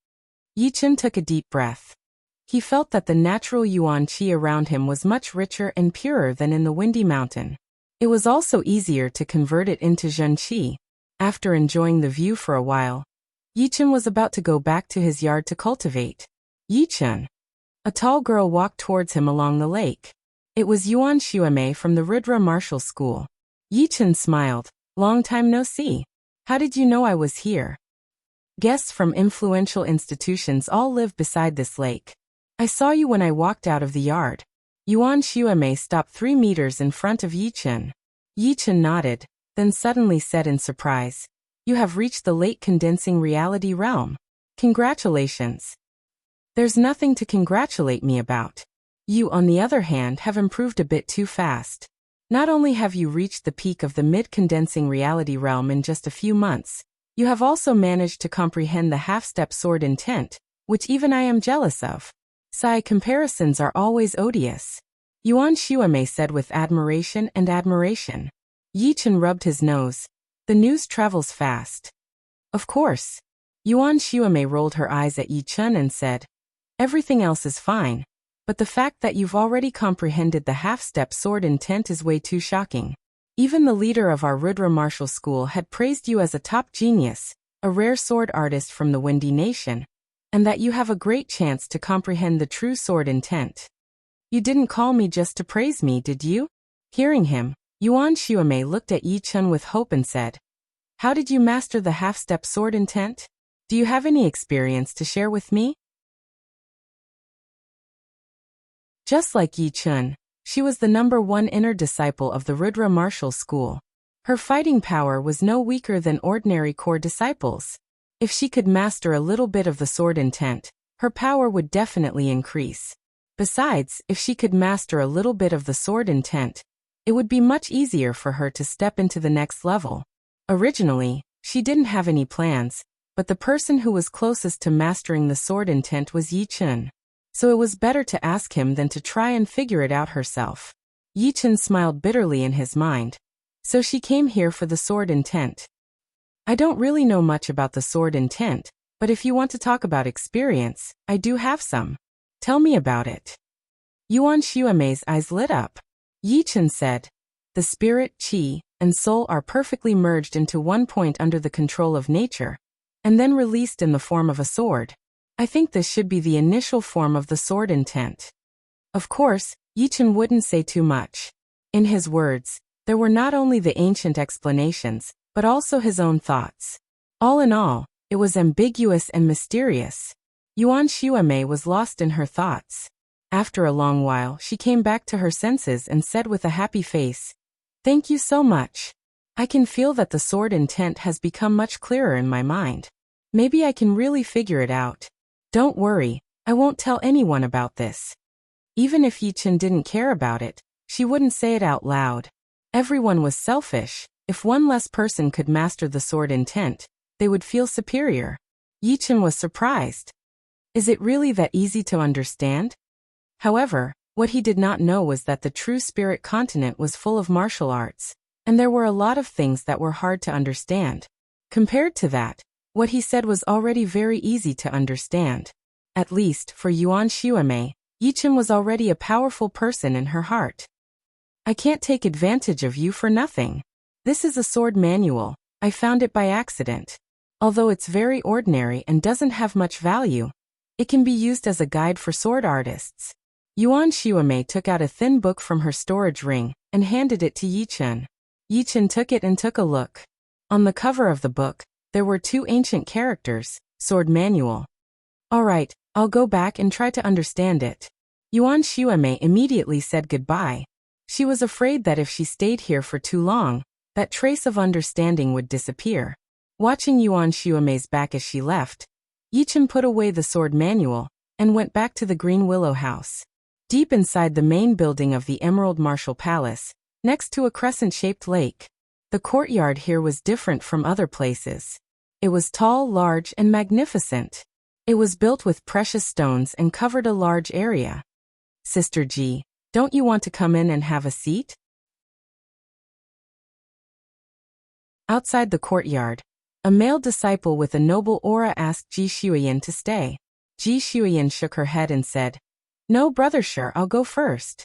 Yi Chen took a deep breath. He felt that the natural yuan qi around him was much richer and purer than in the Windy Mountain. It was also easier to convert it into zhen qi. After enjoying the view for a while, Yi Chen was about to go back to his yard to cultivate. Yi Chen. A tall girl walked towards him along the lake. It was Yuan Xuemei from the Rudra Martial School. Yi Chen smiled. Long time no see. How did you know I was here? Guests from influential institutions all live beside this lake. I saw you when I walked out of the yard. Yuan Xuemei stopped 3 meters in front of Yi Chen. Yi Chen nodded, then suddenly said in surprise, "You have reached the late condensing reality realm. Congratulations." "There's nothing to congratulate me about. You, on the other hand, have improved a bit too fast. Not only have you reached the peak of the mid-condensing reality realm in just a few months, you have also managed to comprehend the half-step sword intent, which even I am jealous of. Sigh, comparisons are always odious," Yuan Xuemei said with admiration and admiration. Yi Chen rubbed his nose. The news travels fast. Of course. Yuan Xuemei rolled her eyes at Yi Chen and said, "Everything else is fine. But the fact that you've already comprehended the half-step sword intent is way too shocking. Even the leader of our Rudra Martial School had praised you as a top genius, a rare sword artist from the Windy Nation, and that you have a great chance to comprehend the true sword intent. You didn't call me just to praise me, did you?" Hearing him, Yuan Xuemei looked at Yi Chen with hope and said, "How did you master the half-step sword intent? Do you have any experience to share with me?" Just like Yi Chen, she was the #1 inner disciple of the Rudra Martial School. Her fighting power was no weaker than ordinary core disciples. If she could master a little bit of the sword intent, her power would definitely increase. Besides, if she could master a little bit of the sword intent, it would be much easier for her to step into the next level. Originally, she didn't have any plans, but the person who was closest to mastering the sword intent was Yi Chen. So it was better to ask him than to try and figure it out herself. Yi Chen smiled bitterly in his mind. So she came here for the sword intent. "I don't really know much about the sword intent, but if you want to talk about experience, I do have some. Tell me about it." Yuan Xuemei's eyes lit up. Yi Chen said, "The spirit, qi, and soul are perfectly merged into one point under the control of nature, and then released in the form of a sword. I think this should be the initial form of the sword intent." Of course, Yi Chen wouldn't say too much. In his words, There were not only the ancient explanations, but also his own thoughts. All in all, it was ambiguous and mysterious. Yuan Xuemei was lost in her thoughts. After a long while, she came back to her senses and said with a happy face, "Thank you so much. I can feel that the sword intent has become much clearer in my mind. Maybe I can really figure it out. Don't worry, I won't tell anyone about this." Even if Yichen didn't care about it, she wouldn't say it out loud. Everyone was selfish. If one less person could master the sword intent, they would feel superior. Yichen was surprised. Is it really that easy to understand? However, what he did not know was that the true spirit continent was full of martial arts, and there were a lot of things that were hard to understand. Compared to that, what he said was already very easy to understand. At least, for Yuan Xuemei, Yichen was already a powerful person in her heart. "I can't take advantage of you for nothing. This is a sword manual. I found it by accident. Although it's very ordinary and doesn't have much value, it can be used as a guide for sword artists." Yuan Xuemei took out a thin book from her storage ring and handed it to Yichen. Yichen took it and took a look. On the cover of the book, there were 2 ancient characters, sword manual. "All right, I'll go back and try to understand it." Yuan Xuemei immediately said goodbye. She was afraid that if she stayed here for too long, that trace of understanding would disappear. Watching Yuan Xuemei's back as she left, Yichen put away the sword manual and went back to the Green Willow House. Deep inside the main building of the Emerald Martial Palace, next to a crescent-shaped lake, the courtyard here was different from other places. It was tall, large, and magnificent. It was built with precious stones and covered a large area. "Sister Ji, don't you want to come in and have a seat?" Outside the courtyard, a male disciple with a noble aura asked Ji Shuiyan to stay. Ji Shuiyan shook her head and said, "No, brother Shi, I'll go first."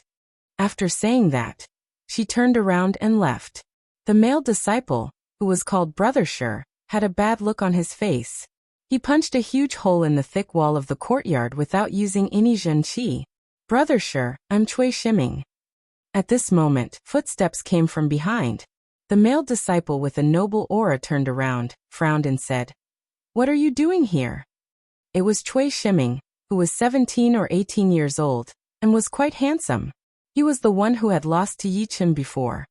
After saying that, she turned around and left. The male disciple, who was called Brother Shi, had a bad look on his face. He punched a huge hole in the thick wall of the courtyard without using any zhenqi. "Brother Shi, I'm Cui Shiming." At this moment, footsteps came from behind. The male disciple with a noble aura turned around, frowned and said, "What are you doing here?" It was Cui Shiming, who was 17 or 18 years old, and was quite handsome. He was the one who had lost to Yichen before.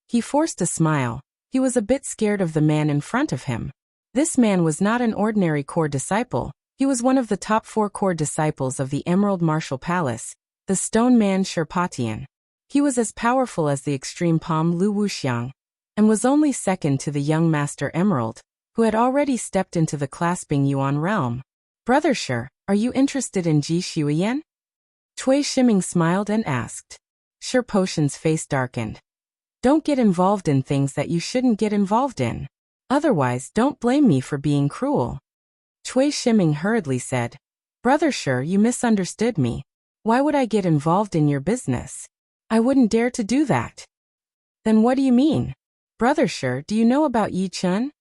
He forced a smile. He was a bit scared of the man in front of him. This man was not an ordinary core disciple. He was one of the top 4 core disciples of the Emerald Martial Palace, the Stone Man Sherpatian. He was as powerful as the extreme Palm Lu Wuxiang, and was only second to the young Master Emerald, who had already stepped into the clasping Yuan realm. "Brother Shi, are you interested in Ji Shuiyan?" Cui Shiming smiled and asked. Shi Potion's face darkened. "Don't get involved in things that you shouldn't get involved in. Otherwise, don't blame me for being cruel." Cui Shiming hurriedly said, "Brother Shi, you misunderstood me. Why would I get involved in your business? I wouldn't dare to do that." "Then what do you mean? Brother Shi, do you know about Yi Chun?"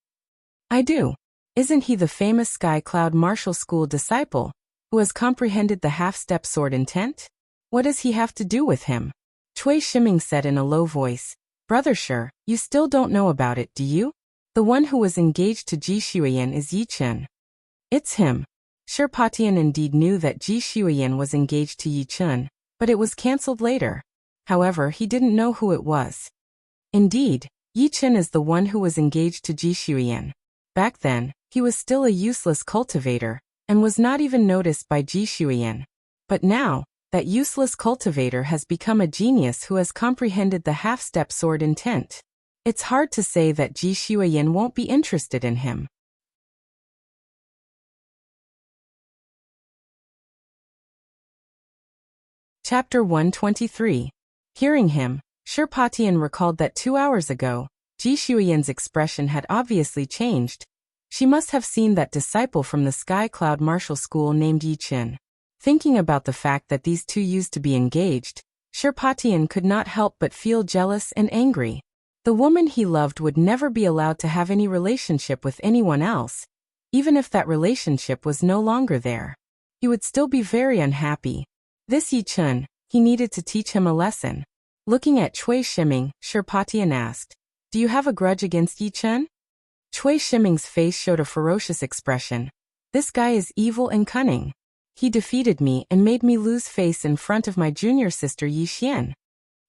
"I do. Isn't he the famous Sky Cloud Martial School disciple, who has comprehended the half-step sword intent? What does he have to do with him?" Cui Shiming said in a low voice, "Brother Shi, you still don't know about it, do you? The one who was engaged to Ji Shuiyan is Yi Chun." "It's him." Sherpatian indeed knew that Ji Shuiyan was engaged to Yi Chun, but it was cancelled later. However, he didn't know who it was. Indeed, Yi Chun is the one who was engaged to Ji Shuiyan. Back then, he was still a useless cultivator, and was not even noticed by Ji Shuiyan. But now, that useless cultivator has become a genius who has comprehended the half-step sword intent. It's hard to say that Ji Shuiyan won't be interested in him. Chapter 123. Hearing him, Sherpatian recalled that 2 hours ago, Ji Shuiyan's expression had obviously changed. She must have seen that disciple from the Sky Cloud Martial School named Yi Chun. Thinking about the fact that these two used to be engaged, Sherpatian could not help but feel jealous and angry. The woman he loved would never be allowed to have any relationship with anyone else. Even if that relationship was no longer there, he would still be very unhappy. This Yi Chun, he needed to teach him a lesson. Looking at Cui Shiming, Shirpatian asked, "Do you have a grudge against Yi Chen?" Cui Shiming's face showed a ferocious expression. "This guy is evil and cunning. He defeated me and made me lose face in front of my junior sister Yi Xian."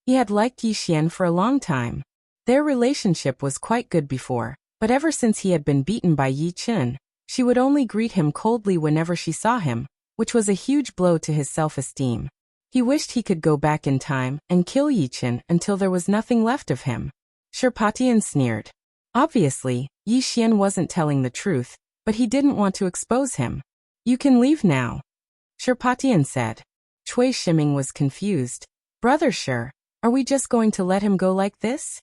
He had liked Yi Xian for a long time. Their relationship was quite good before, but ever since he had been beaten by Yi Chen, she would only greet him coldly whenever she saw him, which was a huge blow to his self-esteem. He wished he could go back in time and kill Yi Chen until there was nothing left of him. Shirpatian sneered. Obviously, Yi Xian wasn't telling the truth, but he didn't want to expose him. "You can leave now," Shirpatian said. Cui Shiming was confused. "Brother Shir, are we just going to let him go like this?"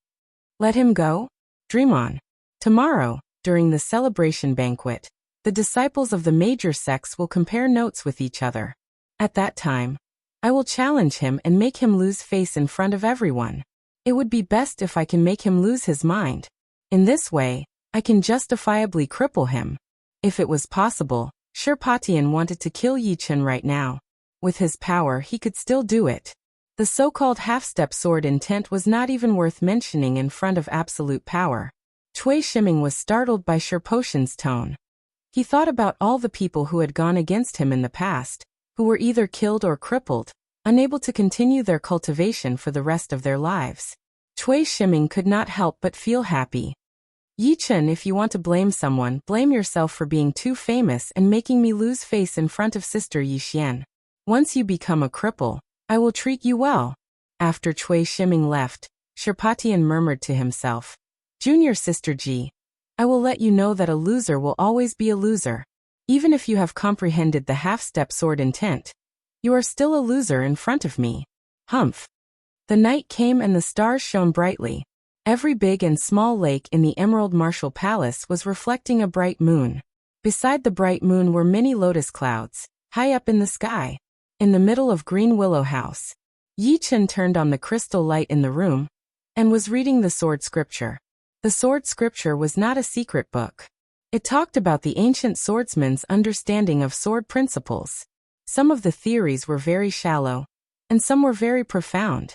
"Let him go? Dream on. Tomorrow, during the celebration banquet, the disciples of the major sects will compare notes with each other. At that time, I will challenge him and make him lose face in front of everyone. It would be best if I can make him lose his mind. In this way, I can justifiably cripple him." If it was possible, Shirpatian wanted to kill Yi Chen right now. With his power, he could still do it. The so-called half-step sword intent was not even worth mentioning in front of absolute power. Cui Shiming was startled by Shirpotian's tone. He thought about all the people who had gone against him in the past, who were either killed or crippled, unable to continue their cultivation for the rest of their lives. Cui Shiming could not help but feel happy. "Yi Chen, if you want to blame someone, blame yourself for being too famous and making me lose face in front of sister Yi Xian. Once you become a cripple, I will treat you well." After Cui Shiming left, Shirpatian murmured to himself, "Junior sister Ji, I will let you know that a loser will always be a loser. Even if you have comprehended the half-step sword intent, you are still a loser in front of me." Humph. The night came and the stars shone brightly. Every big and small lake in the Emerald Martial Palace was reflecting a bright moon. Beside the bright moon were many lotus clouds, high up in the sky. In the middle of Green Willow House, Yi Chen turned on the crystal light in the room and was reading the sword scripture. The sword scripture was not a secret book. It talked about the ancient swordsman's understanding of sword principles. Some of the theories were very shallow, and some were very profound.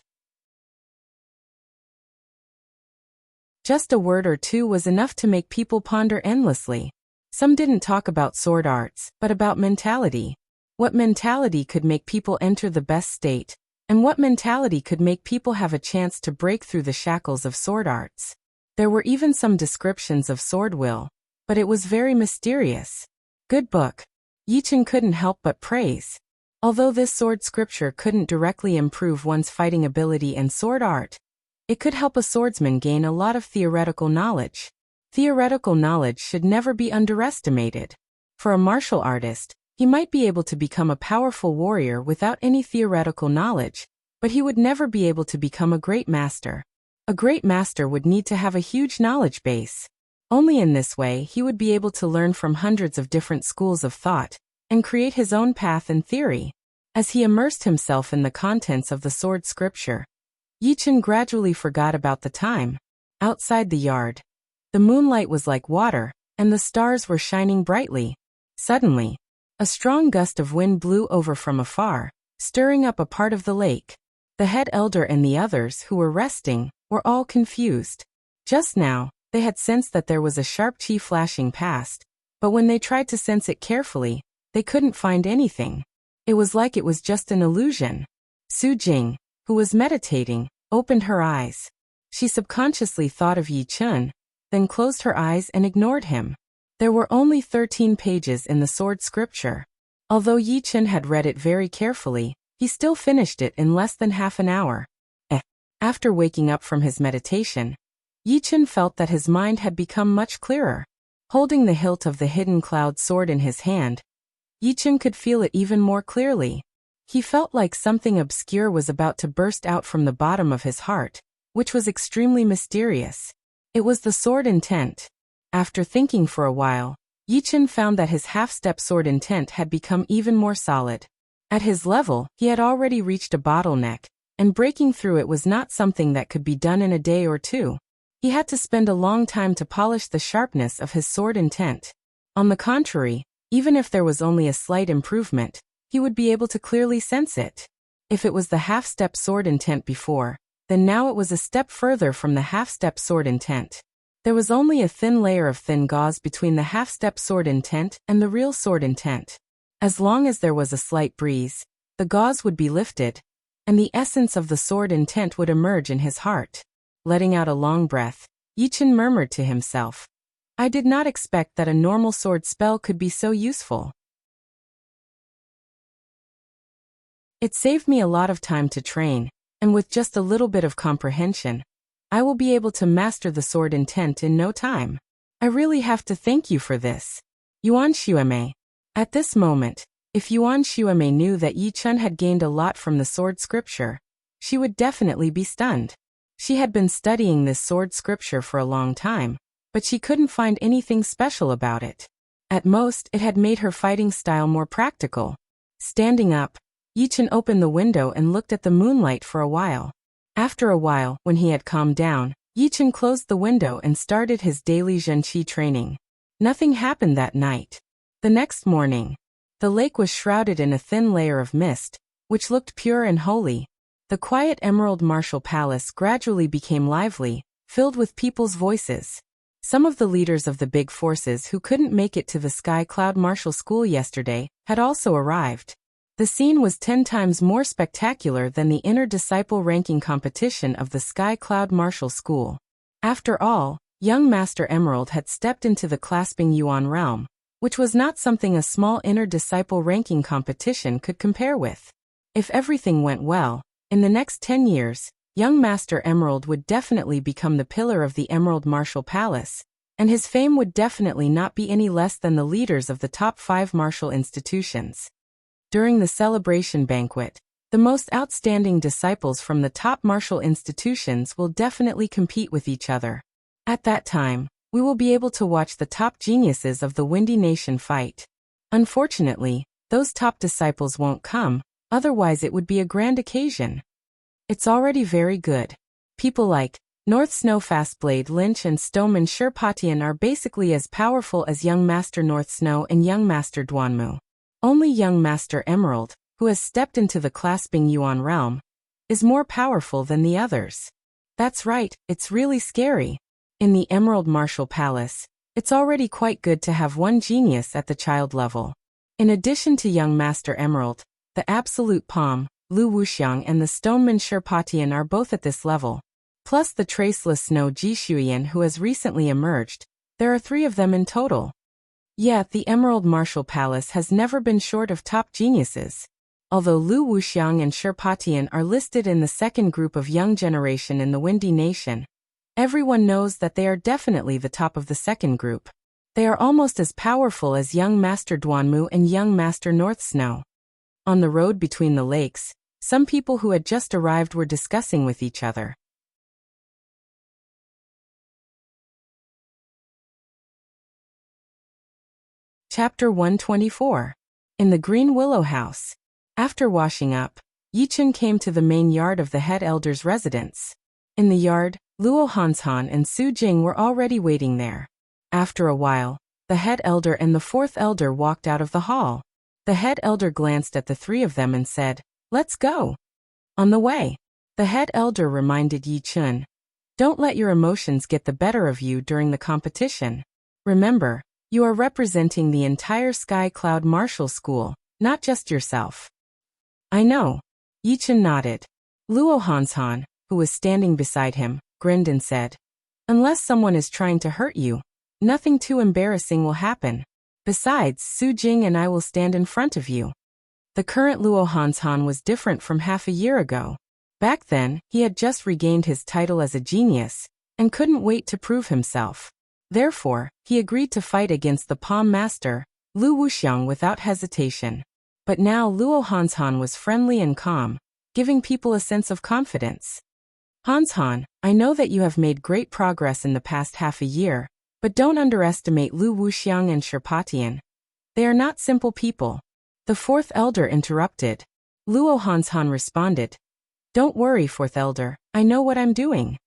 Just a word or two was enough to make people ponder endlessly. Some didn't talk about sword arts, but about mentality. What mentality could make people enter the best state, and what mentality could make people have a chance to break through the shackles of sword arts. There were even some descriptions of sword will, but it was very mysterious. Good book. Yi Chen couldn't help but praise. Although this sword scripture couldn't directly improve one's fighting ability and sword art, it could help a swordsman gain a lot of theoretical knowledge. Theoretical knowledge should never be underestimated. For a martial artist, he might be able to become a powerful warrior without any theoretical knowledge, but he would never be able to become a great master. A great master would need to have a huge knowledge base. Only in this way he would be able to learn from hundreds of different schools of thought and create his own path and theory. As he immersed himself in the contents of the sword scripture, Yi Chen gradually forgot about the time. Outside the yard, the moonlight was like water, and the stars were shining brightly. Suddenly, a strong gust of wind blew over from afar, stirring up a part of the lake. The head elder and the others who were resting were all confused. Just now, they had sensed that there was a sharp chi flashing past, but when they tried to sense it carefully, they couldn't find anything. It was like it was just an illusion. Su Jing, who was meditating, opened her eyes. She subconsciously thought of Yi Chen, then closed her eyes and ignored him. There were only 13 pages in the sword scripture. Although Yi Chen had read it very carefully, he still finished it in less than half an hour. After waking up from his meditation, Yi Chen felt that his mind had become much clearer. Holding the hilt of the hidden cloud sword in his hand, Yi Chen could feel it even more clearly. He felt like something obscure was about to burst out from the bottom of his heart, which was extremely mysterious. It was the sword intent. After thinking for a while, Yi Chen found that his half-step sword intent had become even more solid. At his level, he had already reached a bottleneck, and breaking through it was not something that could be done in a day or two. He had to spend a long time to polish the sharpness of his sword intent. On the contrary, even if there was only a slight improvement, he would be able to clearly sense it. If it was the half-step sword intent before, then now it was a step further from the half-step sword intent. There was only a thin layer of thin gauze between the half-step sword intent and the real sword intent. As long as there was a slight breeze, the gauze would be lifted, and the essence of the sword intent would emerge in his heart. Letting out a long breath, Yichen murmured to himself, I did not expect that a normal sword spell could be so useful. It saved me a lot of time to train, and with just a little bit of comprehension, I will be able to master the sword intent in no time. I really have to thank you for this. Yuan Xuemei. At this moment, if Yuan Xuemei knew that Yi Chun had gained a lot from the sword scripture, she would definitely be stunned. She had been studying this sword scripture for a long time, but she couldn't find anything special about it. At most, it had made her fighting style more practical. Standing up, Yi Chun opened the window and looked at the moonlight for a while. After a while, when he had calmed down, Yi Chun closed the window and started his daily Zhenqi training. Nothing happened that night. The next morning, the lake was shrouded in a thin layer of mist, which looked pure and holy. The quiet Emerald Martial Palace gradually became lively, filled with people's voices. Some of the leaders of the big forces who couldn't make it to the Sky Cloud Martial School yesterday had also arrived. The scene was 10 times more spectacular than the inner disciple ranking competition of the Sky Cloud Martial School. After all, young Master Emerald had stepped into the Clasping Yuan realm, which was not something a small inner disciple ranking competition could compare with. If everything went well, in the next 10 years, young Master Emerald would definitely become the pillar of the Emerald Martial Palace, and his fame would definitely not be any less than the leaders of the top 5 martial institutions. During the celebration banquet, the most outstanding disciples from the top martial institutions will definitely compete with each other. At that time, we will be able to watch the top geniuses of the Windy Nation fight. Unfortunately, those top disciples won't come, otherwise it would be a grand occasion. It's already very good. People like North Snow Fastblade Lynch and Stoneman Sherpatian are basically as powerful as young Master North Snow and young Master Duanmu. Only young Master Emerald, who has stepped into the Clasping Yuan realm, is more powerful than the others. That's right, it's really scary. In the Emerald Martial Palace, it's already quite good to have one genius at the child level. In addition to young Master Emerald, the Absolute Palm, Lu Wuxiang and the Stoneman Sherpatian are both at this level. Plus the Traceless Snow Jishuyan who has recently emerged, there are 3 of them in total. Yet the Emerald Martial Palace has never been short of top geniuses. Although Lu Wuxiang and Sherpatian are listed in the second group of young generation in the Windy Nation, everyone knows that they are definitely the top of the second group. They are almost as powerful as young Master Duanmu and young Master North Snow. On the road between the lakes, some people who had just arrived were discussing with each other. Chapter 124. In the Green Willow House. After washing up, Yi Chun came to the main yard of the head elder's residence. In the yard, Luo Hanshan and Su Jing were already waiting there. After a while, the head elder and the 4th elder walked out of the hall. The head elder glanced at the 3 of them and said, "Let's go." On the way, the head elder reminded Yi Chun, "Don't let your emotions get the better of you during the competition. Remember, you are representing the entire Sky Cloud Martial School, not just yourself." "I know." Yi Chun nodded. Luo Hanshan, who was standing beside him, grinned and said, "Unless someone is trying to hurt you, nothing too embarrassing will happen. Besides, Su Jing and I will stand in front of you." The current Luo Hanshan was different from half a year ago. Back then, he had just regained his title as a genius, and couldn't wait to prove himself. Therefore, he agreed to fight against the Palm Master, Lu Wuxiang without hesitation. But now Luo Hanshan was friendly and calm, giving people a sense of confidence. "Hanshan, I know that you have made great progress in the past half a year, but don't underestimate Lu Wuxiang and Sherpatian. They are not simple people." The 4th elder interrupted. Luo Hanshan responded, "Don't worry, 4th elder, I know what I'm doing."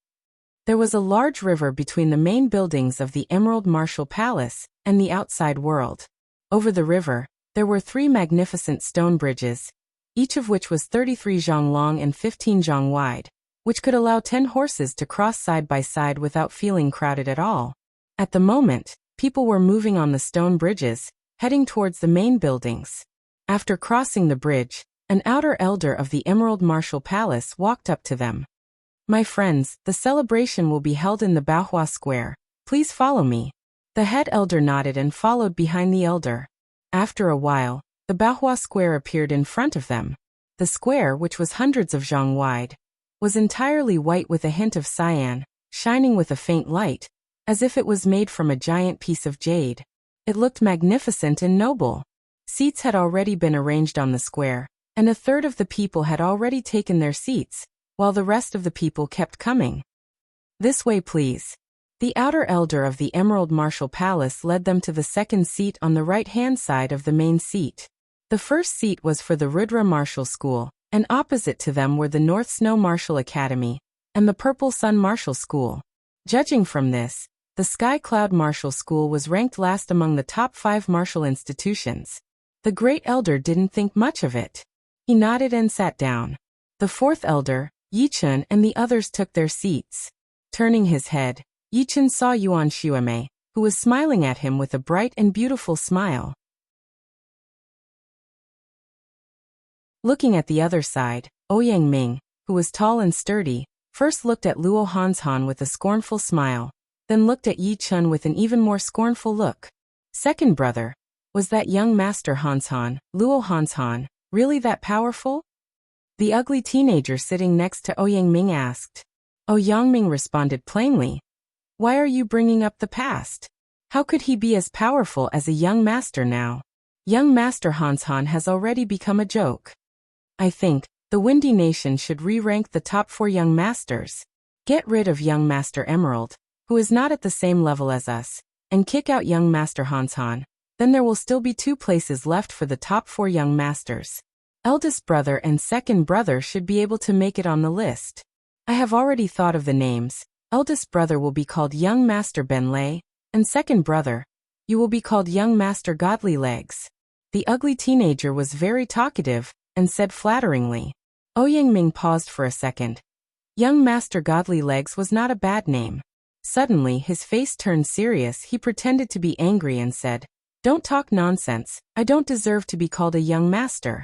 There was a large river between the main buildings of the Emerald Martial Palace and the outside world. Over the river, there were 3 magnificent stone bridges, each of which was 33 zhang long and 15 zhang wide, which could allow 10 horses to cross side by side without feeling crowded at all. At the moment, people were moving on the stone bridges, heading towards the main buildings. After crossing the bridge, an outer elder of the Emerald Martial Palace walked up to them. "My friends, the celebration will be held in the Baohua Square. Please follow me." The head elder nodded and followed behind the elder. After a while, the Baohua Square appeared in front of them. The square, which was hundreds of zhang wide, was entirely white with a hint of cyan, shining with a faint light, as if it was made from a giant piece of jade. It looked magnificent and noble. Seats had already been arranged on the square, and a third of the people had already taken their seats, while the rest of the people kept coming. "This way, please." The outer elder of the Emerald Martial Palace led them to the second seat on the right-hand side of the main seat. The first seat was for the Rudra Martial School, and opposite to them were the North Snow Martial Academy and the Purple Sun Martial School. Judging from this, the Sky Cloud Martial School was ranked last among the top 5 martial institutions. The Great Elder didn't think much of it. He nodded and sat down. The fourth elder, Yichun, and the others took their seats. Turning his head, Yichun saw Yuan Xueme, who was smiling at him with a bright and beautiful smile. Looking at the other side, Ouyang Ming, who was tall and sturdy, first looked at Luo Hanshan with a scornful smile, then looked at Yichun with an even more scornful look. "Second brother, was that young master Hanshan, Luo Hanshan, really that powerful?" The ugly teenager sitting next to Ouyang Ming asked. Ouyang Ming responded plainly. "Why are you bringing up the past? How could he be as powerful as a young master now? Young master Hanshan has already become a joke. I think the Windy Nation should re-rank the top 4 young masters. Get rid of young master Emerald, who is not at the same level as us, and kick out young master Hanshan. Then there will still be 2 places left for the top 4 young masters. Eldest brother and second brother should be able to make it on the list. I have already thought of the names. Eldest brother will be called Young Master Ben Lei, and second brother, you will be called Young Master Godly Legs." The ugly teenager was very talkative, and said flatteringly. Ouyang Ming paused for a second. Young Master Godly Legs was not a bad name. Suddenly his face turned serious. He pretended to be angry and said, "Don't talk nonsense, I don't deserve to be called a young master."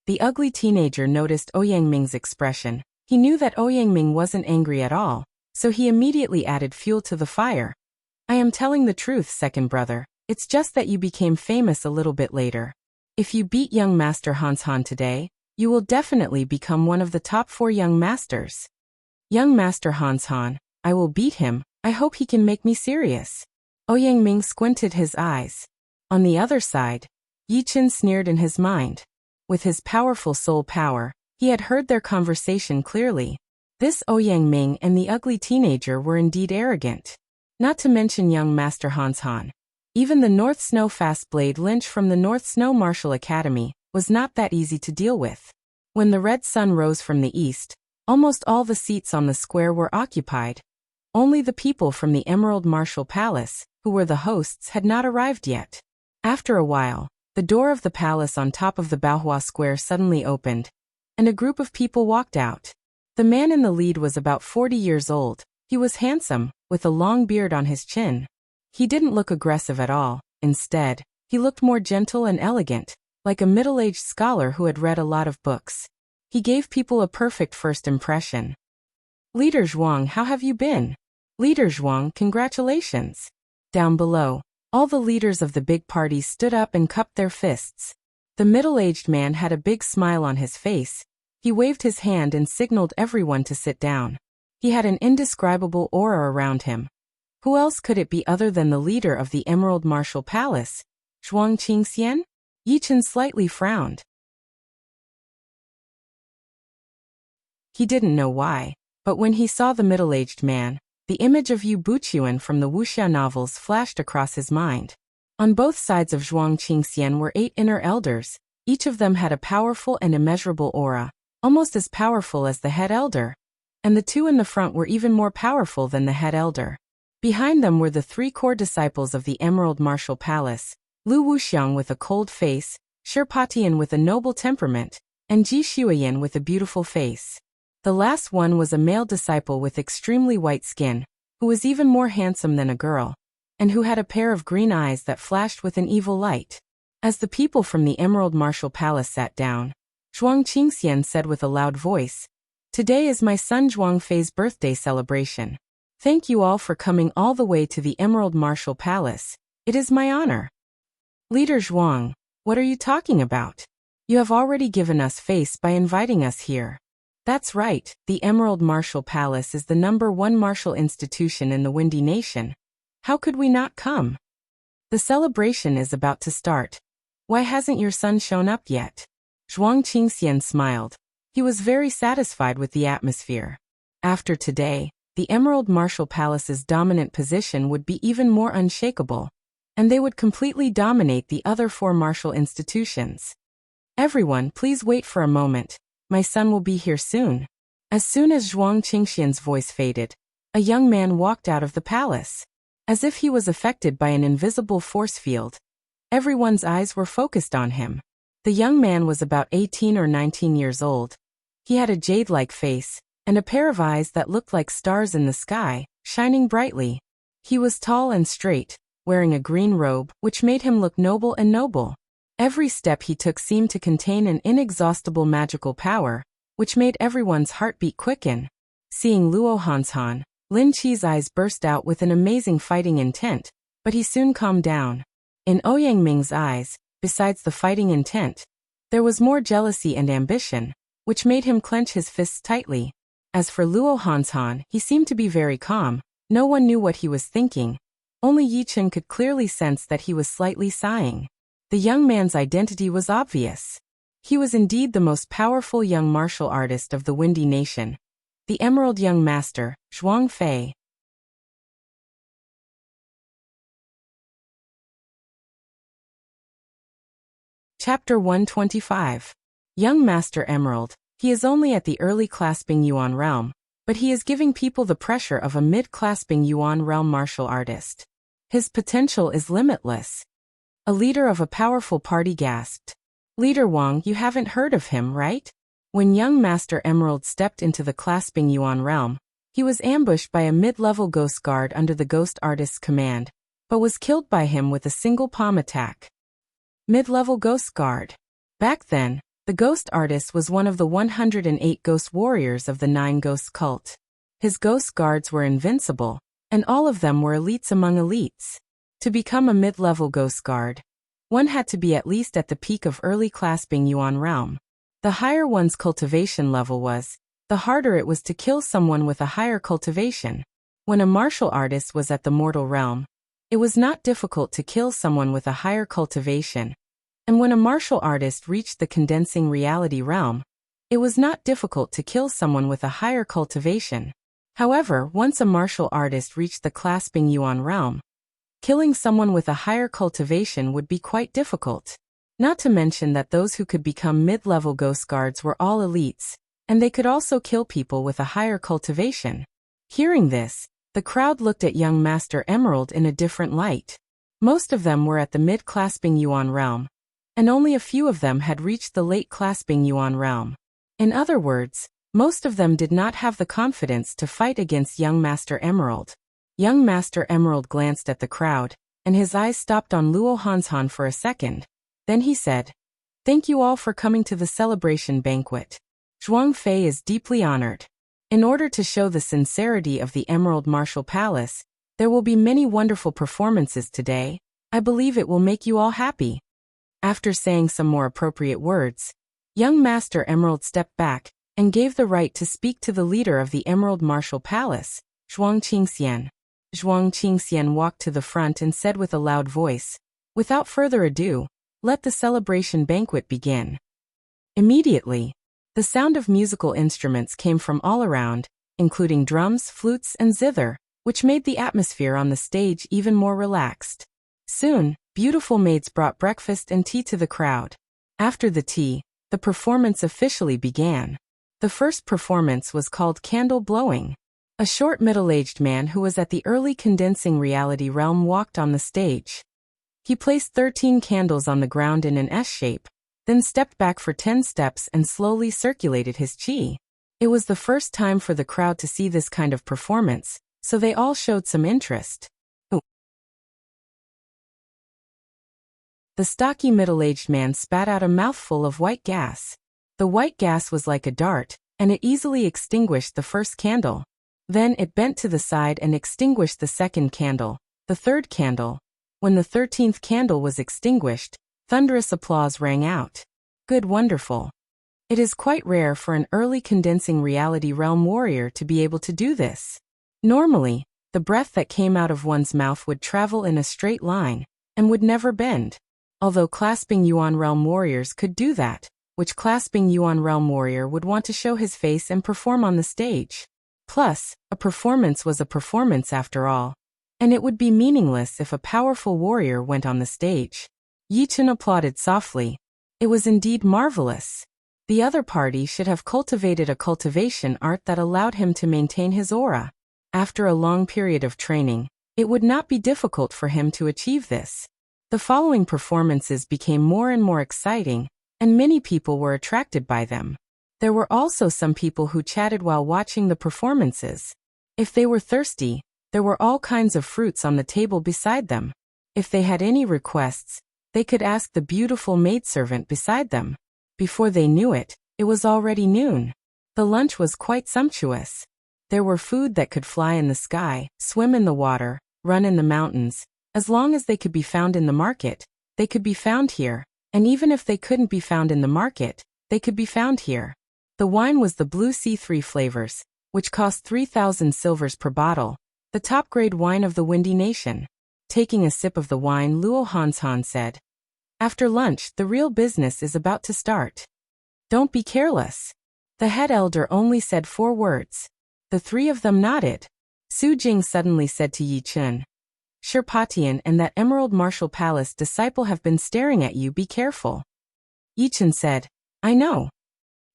The ugly teenager noticed Ouyang Ming's expression. He knew that Ouyang Ming wasn't angry at all, so he immediately added fuel to the fire. "I am telling the truth, second brother. It's just that you became famous a little bit later. If you beat young master Hanshan today, you will definitely become one of the top 4 young masters." "Young master Hanshan, I will beat him. I hope he can make me serious." Ouyang Ming squinted his eyes. On the other side, Yichun sneered in his mind. With his powerful soul power, he had heard their conversation clearly. This Ouyang Ming and the ugly teenager were indeed arrogant. Not to mention young master Hanshan. Even the North Snow Fast Blade Lynch from the North Snow Martial Academy was not that easy to deal with. When the red sun rose from the east, almost all the seats on the square were occupied. Only the people from the Emerald Martial Palace, who were the hosts, had not arrived yet. After a while, the door of the palace on top of the Baohua Square suddenly opened, and a group of people walked out. The man in the lead was about 40 years old. He was handsome, with a long beard on his chin. He didn't look aggressive at all. Instead, he looked more gentle and elegant, like a middle-aged scholar who had read a lot of books. He gave people a perfect first impression. "Leader Zhuang, how have you been?" "Leader Zhuang, congratulations." Down below, all the leaders of the big party stood up and cupped their fists. The middle-aged man had a big smile on his face. He waved his hand and signaled everyone to sit down. He had an indescribable aura around him. Who else could it be other than the leader of the Emerald Martial Palace, Zhuang Qingxian? Yichun slightly frowned. He didn't know why, but when he saw the middle-aged man, the image of Yu Buchuan from the wuxia novels flashed across his mind. On both sides of Zhuang Qingxian were 8 inner elders. Each of them had a powerful and immeasurable aura, almost as powerful as the head elder. And the 2 in the front were even more powerful than the head elder. Behind them were the 3 core disciples of the Emerald Martial Palace, Lu Wuxiang with a cold face, Shi Patian with a noble temperament, and Ji Shuiyan with a beautiful face. The last one was a male disciple with extremely white skin, who was even more handsome than a girl, and who had a pair of green eyes that flashed with an evil light. As the people from the Emerald Martial Palace sat down, Zhuang Qingxian said with a loud voice, "Today is my son Zhuang Fei's birthday celebration. Thank you all for coming all the way to the Emerald Martial Palace. It is my honor." "Leader Zhuang, what are you talking about? You have already given us face by inviting us here." "That's right, the Emerald Martial Palace is the #1 martial institution in the Windy Nation. How could we not come? The celebration is about to start. Why hasn't your son shown up yet?" Zhuang Qingxian smiled. He was very satisfied with the atmosphere. After today, the Emerald Martial Palace's dominant position would be even more unshakable, and they would completely dominate the other 4 martial institutions. "Everyone, please wait for a moment. My son will be here soon." As soon as Zhuang Qingxian's voice faded, a young man walked out of the palace. As if he was affected by an invisible force field, everyone's eyes were focused on him. The young man was about 18 or 19 years old. He had a jade-like face, and a pair of eyes that looked like stars in the sky, shining brightly. He was tall and straight, wearing a green robe, which made him look noble and noble. Every step he took seemed to contain an inexhaustible magical power, which made everyone's heartbeat quicken. Seeing Luo Hanshan, Lin Qi's eyes burst out with an amazing fighting intent, but he soon calmed down. In Ouyang Ming's eyes, besides the fighting intent, there was more jealousy and ambition, which made him clench his fists tightly. As for Luo Hanshan, he seemed to be very calm. No one knew what he was thinking. Only Yi Chen could clearly sense that he was slightly sighing. The young man's identity was obvious. He was indeed the most powerful young martial artist of the Windy Nation, the Emerald Young Master, Zhuang Fei. Chapter 125. Young Master Emerald. He is only at the early class Bing Yuan realm, but he is giving people the pressure of a mid-class Bing Yuan realm martial artist. His potential is limitless. A leader of a powerful party gasped. "Leader Wang, you haven't heard of him, right?" When young Master Emerald stepped into the class Bing Yuan realm, he was ambushed by a mid-level ghost guard under the ghost artist's command, but was killed by him with a single palm attack. Mid-level ghost guard. Back then, the ghost artist was one of the 108 ghost warriors of the 9 Ghosts cult. His ghost guards were invincible, and all of them were elites among elites. To become a mid-level ghost guard, one had to be at least at the peak of early class Bing Yuan realm. The higher one's cultivation level was, the harder it was to kill someone with a higher cultivation. When a martial artist was at the mortal realm, it was not difficult to kill someone with a higher cultivation. And when a martial artist reached the condensing reality realm, it was not difficult to kill someone with a higher cultivation. However, once a martial artist reached the class Bing Yuan realm, killing someone with a higher cultivation would be quite difficult. Not to mention that those who could become mid-level ghost guards were all elites, and they could also kill people with a higher cultivation. Hearing this, the crowd looked at young Master Emerald in a different light. Most of them were at the mid-class Bing Yuan realm, and only a few of them had reached the late-class Bing Yuan realm. In other words, most of them did not have the confidence to fight against young Master Emerald. Young Master Emerald glanced at the crowd, and his eyes stopped on Luo Hanshan for a second. Then he said, "Thank you all for coming to the celebration banquet. Zhuang Fei is deeply honored. In order to show the sincerity of the Emerald Martial Palace, there will be many wonderful performances today. I believe it will make you all happy." After saying some more appropriate words, young Master Emerald stepped back and gave the right to speak to the leader of the Emerald Martial Palace, Zhuang Qingxian. Zhuang Qingxian walked to the front and said with a loud voice, "Without further ado, let the celebration banquet begin." Immediately, the sound of musical instruments came from all around, including drums, flutes, and zither, which made the atmosphere on the stage even more relaxed. Soon, beautiful maids brought breakfast and tea to the crowd. After the tea, the performance officially began. The first performance was called Candle Blowing. A short middle-aged man who was at the early condensing reality realm walked on the stage. He placed 13 candles on the ground in an S shape, then stepped back for 10 steps and slowly circulated his qi. It was the first time for the crowd to see this kind of performance, so they all showed some interest. Ooh. The stocky middle-aged man spat out a mouthful of white gas. The white gas was like a dart, and it easily extinguished the first candle. Then it bent to the side and extinguished the second candle, the third candle. When the 13th candle was extinguished, thunderous applause rang out. Good, wonderful. It is quite rare for an early condensing reality realm warrior to be able to do this. Normally, the breath that came out of one's mouth would travel in a straight line, and would never bend. Although clasping Yuan realm warriors could do that, which clasping Yuan realm warrior would want to show his face and perform on the stage. Plus, a performance was a performance after all. And it would be meaningless if a powerful warrior went on the stage. Yi Chen applauded softly. It was indeed marvelous. The other party should have cultivated a cultivation art that allowed him to maintain his aura. After a long period of training, it would not be difficult for him to achieve this. The following performances became more and more exciting, and many people were attracted by them. There were also some people who chatted while watching the performances. If they were thirsty, there were all kinds of fruits on the table beside them. If they had any requests, they could ask the beautiful maidservant beside them. Before they knew it, it was already noon. The lunch was quite sumptuous. There were food that could fly in the sky, swim in the water, run in the mountains. As long as they could be found in the market, they could be found here, and even if they couldn't be found in the market, they could be found here. The wine was the Blue Sea 3 flavors, which cost 3,000 silvers per bottle, the top-grade wine of the Windy Nation. Taking a sip of the wine, Luo Hanshan said, "After lunch, the real business is about to start. Don't be careless." The head elder only said 4 words. The 3 of them nodded. Su Jing suddenly said to Yi Chen, "Sherpatian and that Emerald Martial Palace disciple have been staring at you, be careful." Yi Chen said, "I know."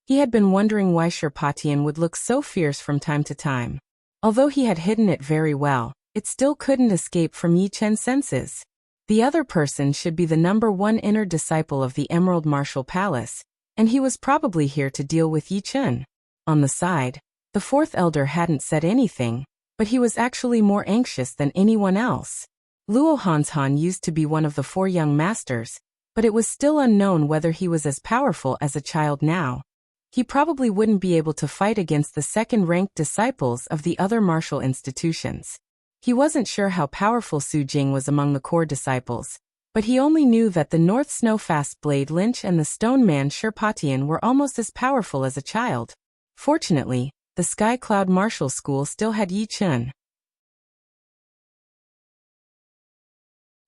He had been wondering why Sherpatian would look so fierce from time to time. Although he had hidden it very well, it still couldn't escape from Yi Chen's senses. The other person should be the #1 inner disciple of the Emerald Martial Palace, and he was probably here to deal with Yi Chen. On the side, the 4th elder hadn't said anything, but he was actually more anxious than anyone else. Luo Hanshan used to be one of the 4 young masters, but it was still unknown whether he was as powerful as a child now. He probably wouldn't be able to fight against the second-ranked disciples of the other martial institutions. He wasn't sure how powerful Su Jing was among the core disciples, but he only knew that the North Snow Fast Blade Lynch and the Stone Man Sherpatian were almost as powerful as a child. Fortunately, the Sky Cloud Martial School still had Yi Chen.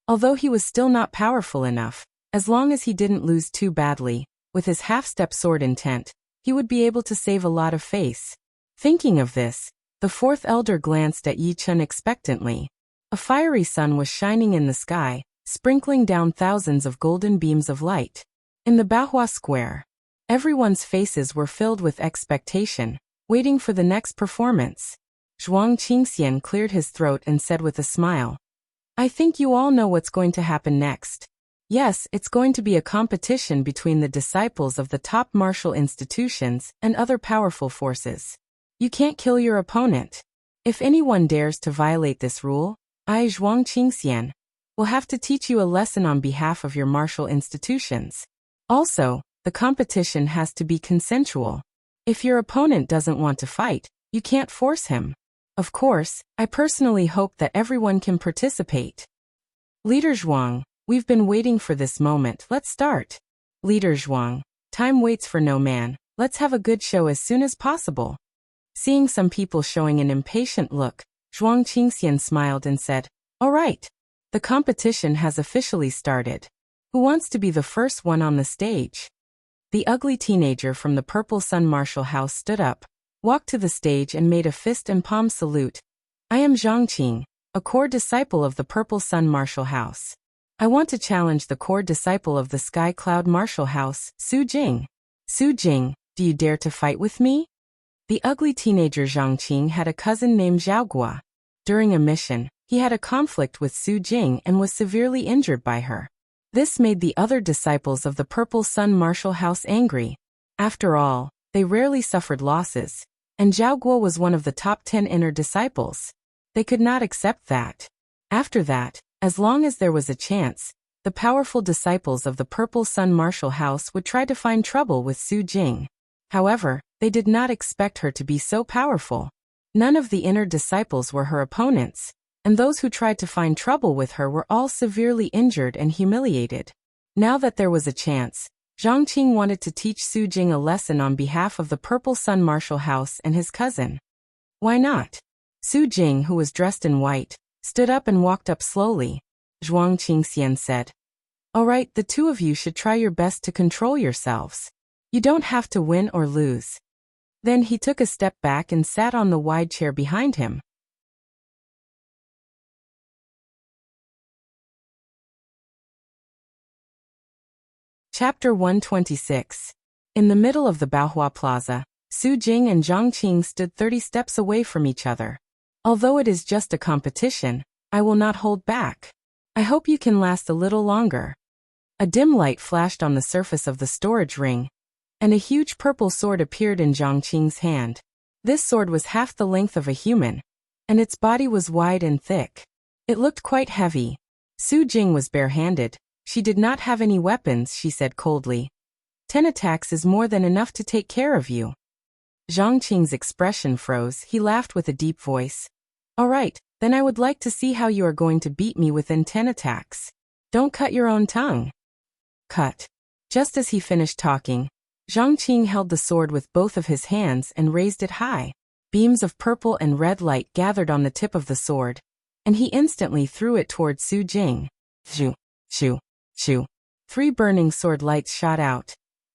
Although he was still not powerful enough, as long as he didn't lose too badly, with his half-step sword intent, he would be able to save a lot of face. Thinking of this, the 4th elder glanced at Yi Chen expectantly. A fiery sun was shining in the sky, sprinkling down thousands of golden beams of light. In the Baohua Square, everyone's faces were filled with expectation, waiting for the next performance. Zhuang Qingxian cleared his throat and said with a smile, "I think you all know what's going to happen next. Yes, it's going to be a competition between the disciples of the top martial institutions and other powerful forces. You can't kill your opponent. If anyone dares to violate this rule, I, Zhuang Qingxian, will have to teach you a lesson on behalf of your martial institutions. Also, the competition has to be consensual. If your opponent doesn't want to fight, you can't force him. Of course, I personally hope that everyone can participate." "Leader Zhuang, we've been waiting for this moment, let's start." "Leader Zhuang, time waits for no man, let's have a good show as soon as possible." Seeing some people showing an impatient look, Zhuang Qingxian smiled and said, "All right. The competition has officially started. Who wants to be the first one on the stage?" The ugly teenager from the Purple Sun Martial House stood up, walked to the stage and made a fist and palm salute. "I am Zhang Qing, a core disciple of the Purple Sun Martial House. I want to challenge the core disciple of the Sky Cloud Martial House, Su Jing. Su Jing, do you dare to fight with me?" The ugly teenager Zhang Qing had a cousin named Zhao Gua. During a mission, he had a conflict with Su Jing and was severely injured by her. This made the other disciples of the Purple Sun Martial House angry. After all, they rarely suffered losses, and Zhao Guo was one of the top 10 inner disciples. They could not accept that. After that, as long as there was a chance, the powerful disciples of the Purple Sun martial house would try to find trouble with Su Jing. However, they did not expect her to be so powerful. None of the inner disciples were her opponents, and those who tried to find trouble with her were all severely injured and humiliated. Now that there was a chance, Zhang Qing wanted to teach Su Jing a lesson on behalf of the Purple Sun martial house and his cousin. Why not? Su Jing, who was dressed in white, stood up and walked up slowly. Zhuang Qingxian said, "All right, the two of you should try your best to control yourselves. You don't have to win or lose." Then he took a step back and sat on the wide chair behind him. Chapter 126. In the middle of the Baohua Plaza, Su Jing and Zhang Qing stood 30 steps away from each other. "Although it is just a competition, I will not hold back. I hope you can last a little longer." A dim light flashed on the surface of the storage ring, and a huge purple sword appeared in Zhang Qing's hand. This sword was half the length of a human, and its body was wide and thick. It looked quite heavy. Su Jing was barehanded. She did not have any weapons, she said coldly. 10 attacks is more than enough to take care of you. Zhang Qing's expression froze. He laughed with a deep voice. "All right, then I would like to see how you are going to beat me within 10 attacks. Don't cut your own tongue." Cut. Just as he finished talking, Zhang Qing held the sword with both of his hands and raised it high. Beams of purple and red light gathered on the tip of the sword, and he instantly threw it toward Su Jing. Shoo, shoo, shoo. 3 burning sword lights shot out,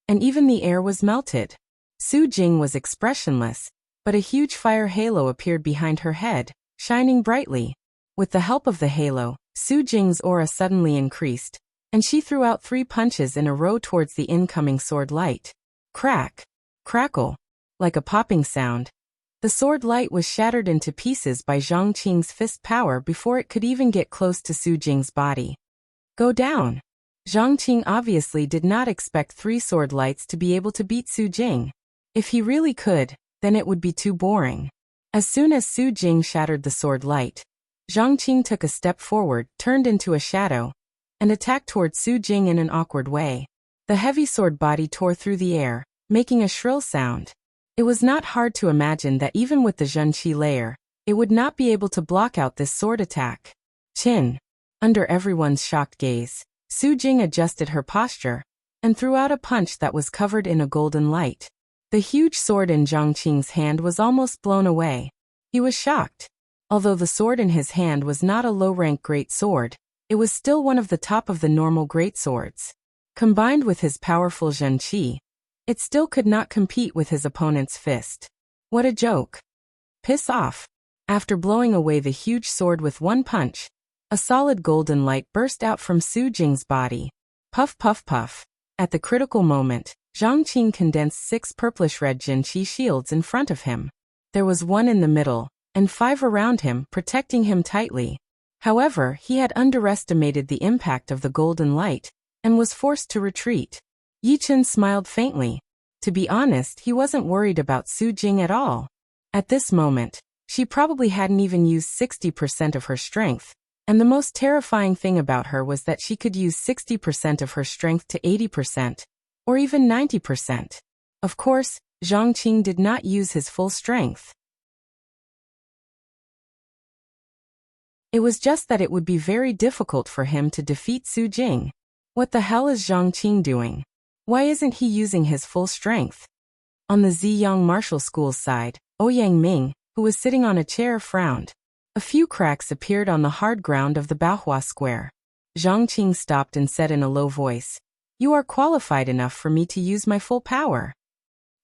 and even the air was melted. Su Jing was expressionless, but a huge fire halo appeared behind her head, shining brightly. With the help of the halo, Su Jing's aura suddenly increased, and she threw out 3 punches in a row towards the incoming sword light. Crack! Crackle! Like a popping sound, the sword light was shattered into pieces by Zhang Qing's fist power before it could even get close to Su Jing's body. Go down! Zhang Qing obviously did not expect 3 sword lights to be able to beat Su Jing. If he really could, then it would be too boring. As soon as Su Jing shattered the sword light, Zhang Qing took a step forward, turned into a shadow, and attacked toward Su Jing in an awkward way. The heavy sword body tore through the air, making a shrill sound. It was not hard to imagine that even with the Zhenqi layer, it would not be able to block out this sword attack. Chin. Under everyone's shocked gaze, Su Jing adjusted her posture and threw out a punch that was covered in a golden light. The huge sword in Zhang Qing's hand was almost blown away. He was shocked. Although the sword in his hand was not a low-rank great sword, it was still one of the top of the normal great swords. Combined with his powerful Zhenqi, it still could not compete with his opponent's fist. What a joke. Piss off. After blowing away the huge sword with one punch, a solid golden light burst out from Su Jing's body. Puff puff puff. At the critical moment, Zhang Qing condensed 6 purplish-red Zhenqi shields in front of him. There was 1 in the middle, and 5 around him, protecting him tightly. However, he had underestimated the impact of the golden light, and was forced to retreat. Yi Chen smiled faintly. To be honest, he wasn't worried about Su Jing at all. At this moment, she probably hadn't even used 60% of her strength, and the most terrifying thing about her was that she could use 60% of her strength to 80%, or even 90%. Of course, Zhang Qing did not use his full strength. It was just that it would be very difficult for him to defeat Su Jing. What the hell is Zhang Qing doing? Why isn't he using his full strength? On the Ziyang Martial School's side, Ouyang Ming, who was sitting on a chair, frowned. A few cracks appeared on the hard ground of the Baohua Square. Zhang Qing stopped and said in a low voice, "You are qualified enough for me to use my full power."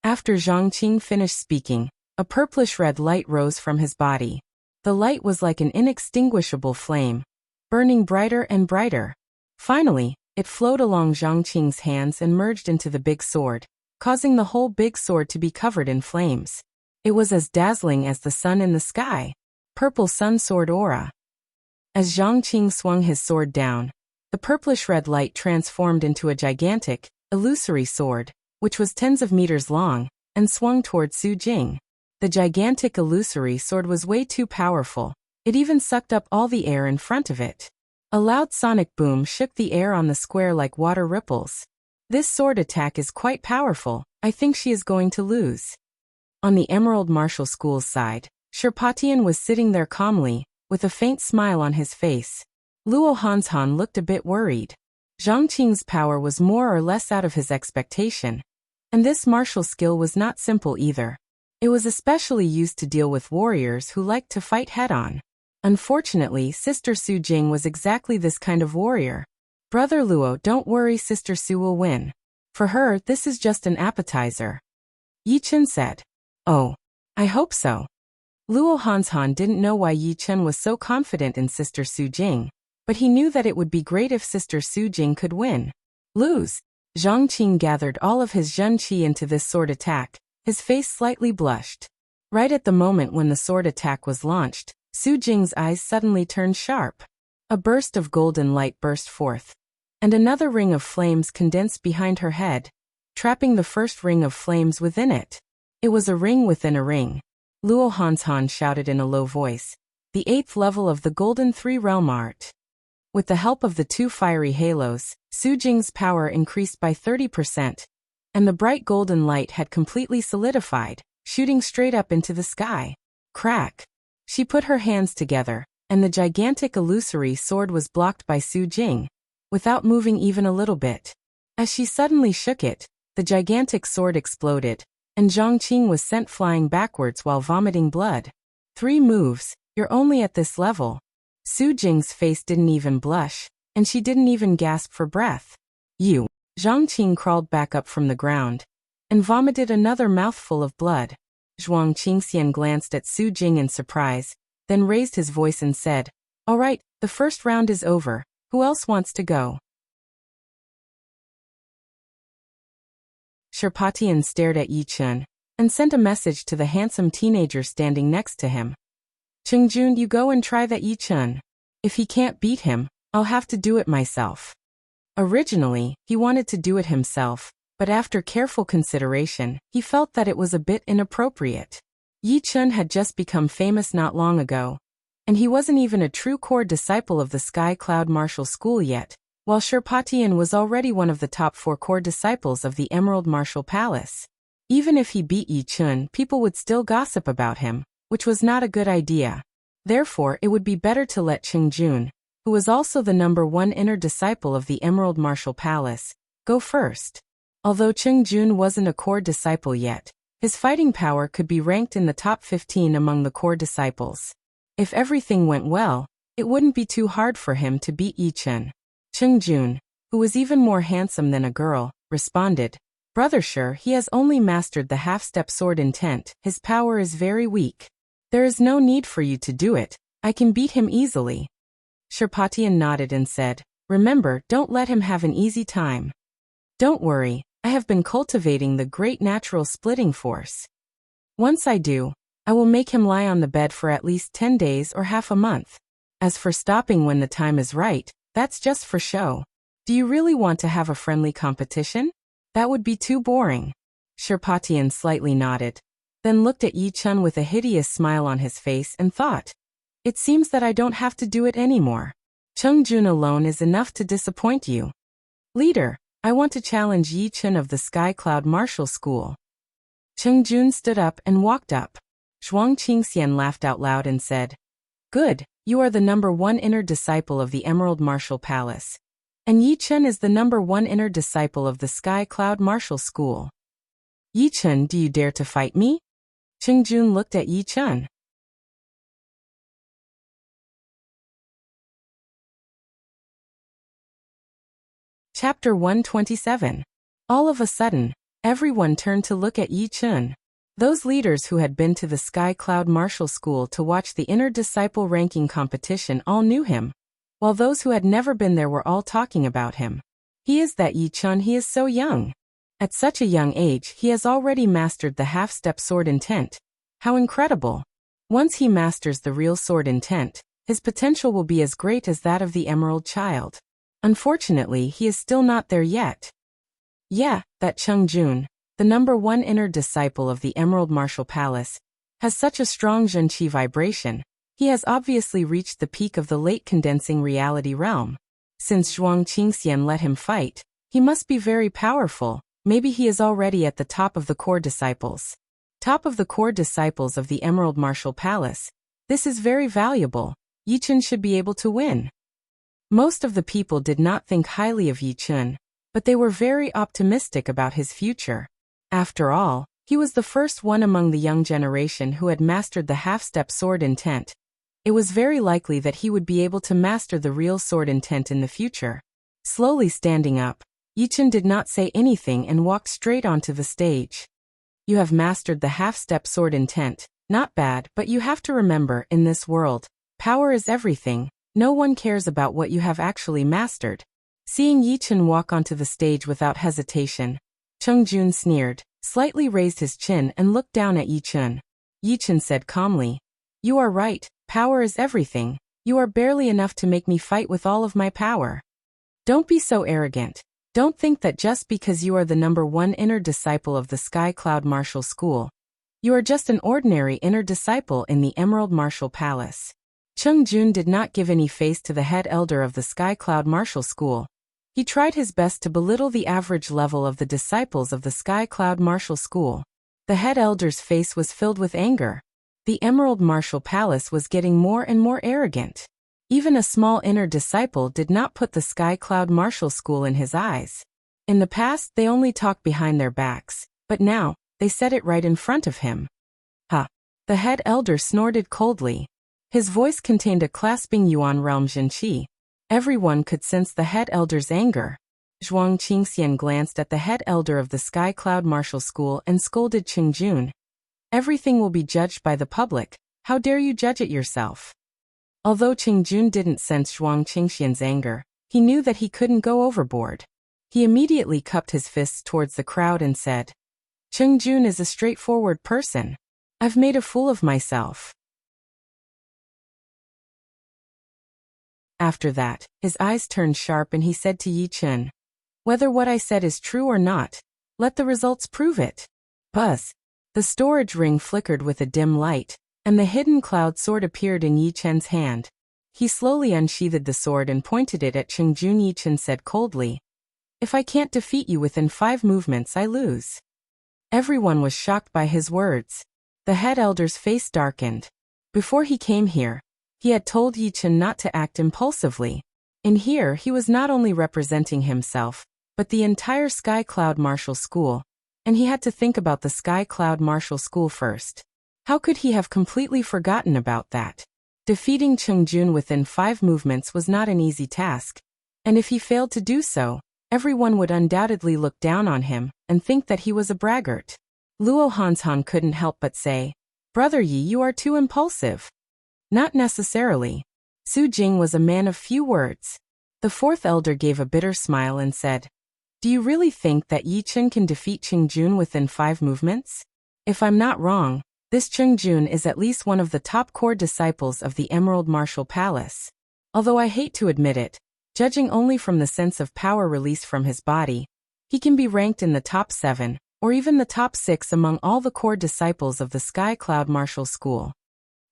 After Zhang Qing finished speaking, a purplish-red light rose from his body. The light was like an inextinguishable flame, burning brighter and brighter. Finally, it flowed along Zhang Qing's hands and merged into the big sword, causing the whole big sword to be covered in flames. It was as dazzling as the sun in the sky. Purple sun sword aura. As Zhang Qing swung his sword down, the purplish-red light transformed into a gigantic, illusory sword, which was tens of meters long, and swung toward Su Jing. The gigantic illusory sword was way too powerful. It even sucked up all the air in front of it. A loud sonic boom shook the air on the square like water ripples. This sword attack is quite powerful. I think she is going to lose. On the Emerald Martial School's side, Sherpatian was sitting there calmly, with a faint smile on his face. Luo Hanshan looked a bit worried. Zhang Qing's power was more or less out of his expectation. And this martial skill was not simple either. It was especially used to deal with warriors who liked to fight head-on. Unfortunately, Sister Su Jing was exactly this kind of warrior. Brother Luo, don't worry, Sister Su will win. For her, this is just an appetizer. Yi Chen said. Oh, I hope so. Luo Hanshan didn't know why Yi Chen was so confident in Sister Su Jing, but he knew that it would be great if Sister Su Jing could win. Lose. Zhang Qing gathered all of his Zhen Qi into this sword attack. His face slightly blushed. Right at the moment when the sword attack was launched, Su Jing's eyes suddenly turned sharp. A burst of golden light burst forth, and another ring of flames condensed behind her head, trapping the first ring of flames within it. It was a ring within a ring. Luo Hanshan shouted in a low voice, the 8th level of the Golden Three-Realm Art. With the help of the 2 fiery halos, Su Jing's power increased by 30%, and the bright golden light had completely solidified, shooting straight up into the sky. Crack! She put her hands together, and the gigantic illusory sword was blocked by Su Jing, without moving even a little bit. As she suddenly shook it, the gigantic sword exploded, and Zhang Qing was sent flying backwards while vomiting blood. 3 moves, you're only at this level. Su Jing's face didn't even blush, and she didn't even gasp for breath. You. Zhang Qing crawled back up from the ground, and vomited another mouthful of blood. Zhuang Qingxian glanced at Su Jing in surprise, then raised his voice and said, all right, the first round is over. Who else wants to go? Sherpatian stared at Yi Chen, and sent a message to the handsome teenager standing next to him. Chengjun, you go and try that Yi Chen. If he can't beat him, I'll have to do it myself. Originally, he wanted to do it himself, but after careful consideration, he felt that it was a bit inappropriate. Yi Chen had just become famous not long ago, and he wasn't even a true core disciple of the Sky Cloud Martial School yet, while Sherpatian was already one of the top 4 core disciples of the Emerald Martial Palace. Even if he beat Yi Chen, people would still gossip about him, which was not a good idea. Therefore, it would be better to let Chengjun, who was also the number 1 inner disciple of the Emerald Martial Palace, go first. Although Chengjun wasn't a core disciple yet, his fighting power could be ranked in the top 15 among the core disciples. If everything went well, it wouldn't be too hard for him to beat Yi Chen. Chengjun, who was even more handsome than a girl, responded, Brother, sure, he has only mastered the half-step sword intent. His power is very weak. There is no need for you to do it. I can beat him easily. Sherpatian nodded and said, remember, don't let him have an easy time. Don't worry, I have been cultivating the great natural splitting force. Once I do, I will make him lie on the bed for at least 10 days or half a month. As for stopping when the time is right, that's just for show. Do you really want to have a friendly competition? That would be too boring. Sherpatian slightly nodded, then looked at Yi Chen with a hideous smile on his face and thought, it seems that I don't have to do it anymore. Chengjun alone is enough to disappoint you. Leader, I want to challenge Yi Chen of the Sky Cloud Martial School. Chengjun stood up and walked up. Zhuang Qingxian laughed out loud and said, good, you are the number 1 inner disciple of the Emerald Martial Palace. And Yi Chen is the number 1 inner disciple of the Sky Cloud Martial School. Yi Chen, do you dare to fight me? Chengjun looked at Yi Chen. Chapter 127. All of a sudden, everyone turned to look at Yi Chen. Those leaders who had been to the Sky Cloud Martial School to watch the inner disciple ranking competition all knew him, while those who had never been there were all talking about him. He is that Yi Chen, he is so young. At such a young age, he has already mastered the half-step sword intent. How incredible! Once he masters the real sword intent, his potential will be as great as that of the Emerald Child. Unfortunately, he is still not there yet. Yeah, that Chengjun. the number one inner disciple of the Emerald Martial Palace, has such a strong Zhenqi vibration. He has obviously reached the peak of the late condensing reality realm. Since Zhuang Qingxian let him fight, he must be very powerful. Maybe he is already at the top of the core disciples. Top of the core disciples of the Emerald Martial Palace. This is very valuable. Yi Chen should be able to win. Most of the people did not think highly of Yi Chen, but they were very optimistic about his future. After all, he was the first one among the young generation who had mastered the half-step sword intent. It was very likely that he would be able to master the real sword intent in the future. Slowly standing up, Yi Chen did not say anything and walked straight onto the stage. You have mastered the half-step sword intent. Not bad, but you have to remember, in this world, power is everything. No one cares about what you have actually mastered. Seeing Yi Chen walk onto the stage without hesitation, Cheng Jun sneered, slightly raised his chin and looked down at Yi Chen. Yi Chen said calmly, "You are right, power is everything. You are barely enough to make me fight with all of my power. Don't be so arrogant. Don't think that just because you are the number one inner disciple of the Sky Cloud Martial School, you are just an ordinary inner disciple in the Emerald Martial Palace." Cheng Jun did not give any face to the head elder of the Sky Cloud Martial School. He tried his best to belittle the average level of the disciples of the Sky Cloud Martial School. The head elder's face was filled with anger. The Emerald Martial Palace was getting more and more arrogant. Even a small inner disciple did not put the Sky Cloud Martial School in his eyes. In the past, they only talked behind their backs, but now, they said it right in front of him. "Ha!" The head elder snorted coldly. His voice contained a clasping Yuan realm Zhenqi. Everyone could sense the head elder's anger. Zhuang Qingxian glanced at the head elder of the Sky Cloud Martial School and scolded Cheng Jun. "Everything will be judged by the public. How dare you judge it yourself?" Although Cheng Jun didn't sense Zhuang Qingxian's anger, he knew that he couldn't go overboard. He immediately cupped his fists towards the crowd and said, "Cheng Jun is a straightforward person. I've made a fool of myself." After that, his eyes turned sharp and he said to Yi Chen, "Whether what I said is true or not, let the results prove it." Buzz! The storage ring flickered with a dim light, and the hidden cloud sword appeared in Yi Chen's hand. He slowly unsheathed the sword and pointed it at Cheng Jun. Yi Chen said coldly, "If I can't defeat you within 5 movements, I lose." Everyone was shocked by his words. The head elder's face darkened. Before he came here, he had told Yi Chen not to act impulsively. In here he was not only representing himself, but the entire Sky Cloud Martial School, and he had to think about the Sky Cloud Martial School first. How could he have completely forgotten about that? Defeating Cheng Jun within 5 movements was not an easy task, and if he failed to do so, everyone would undoubtedly look down on him and think that he was a braggart. Luo Hanshan couldn't help but say, "Brother Yi, you are too impulsive." Not necessarily. Su Jing was a man of few words. The fourth elder gave a bitter smile and said, "Do you really think that Yi Chen can defeat Cheng Jun within 5 movements? If I'm not wrong, this Cheng Jun is at least one of the top core disciples of the Emerald Martial Palace. Although I hate to admit it, judging only from the sense of power released from his body, he can be ranked in the top 7, or even the top 6 among all the core disciples of the Sky Cloud Martial School."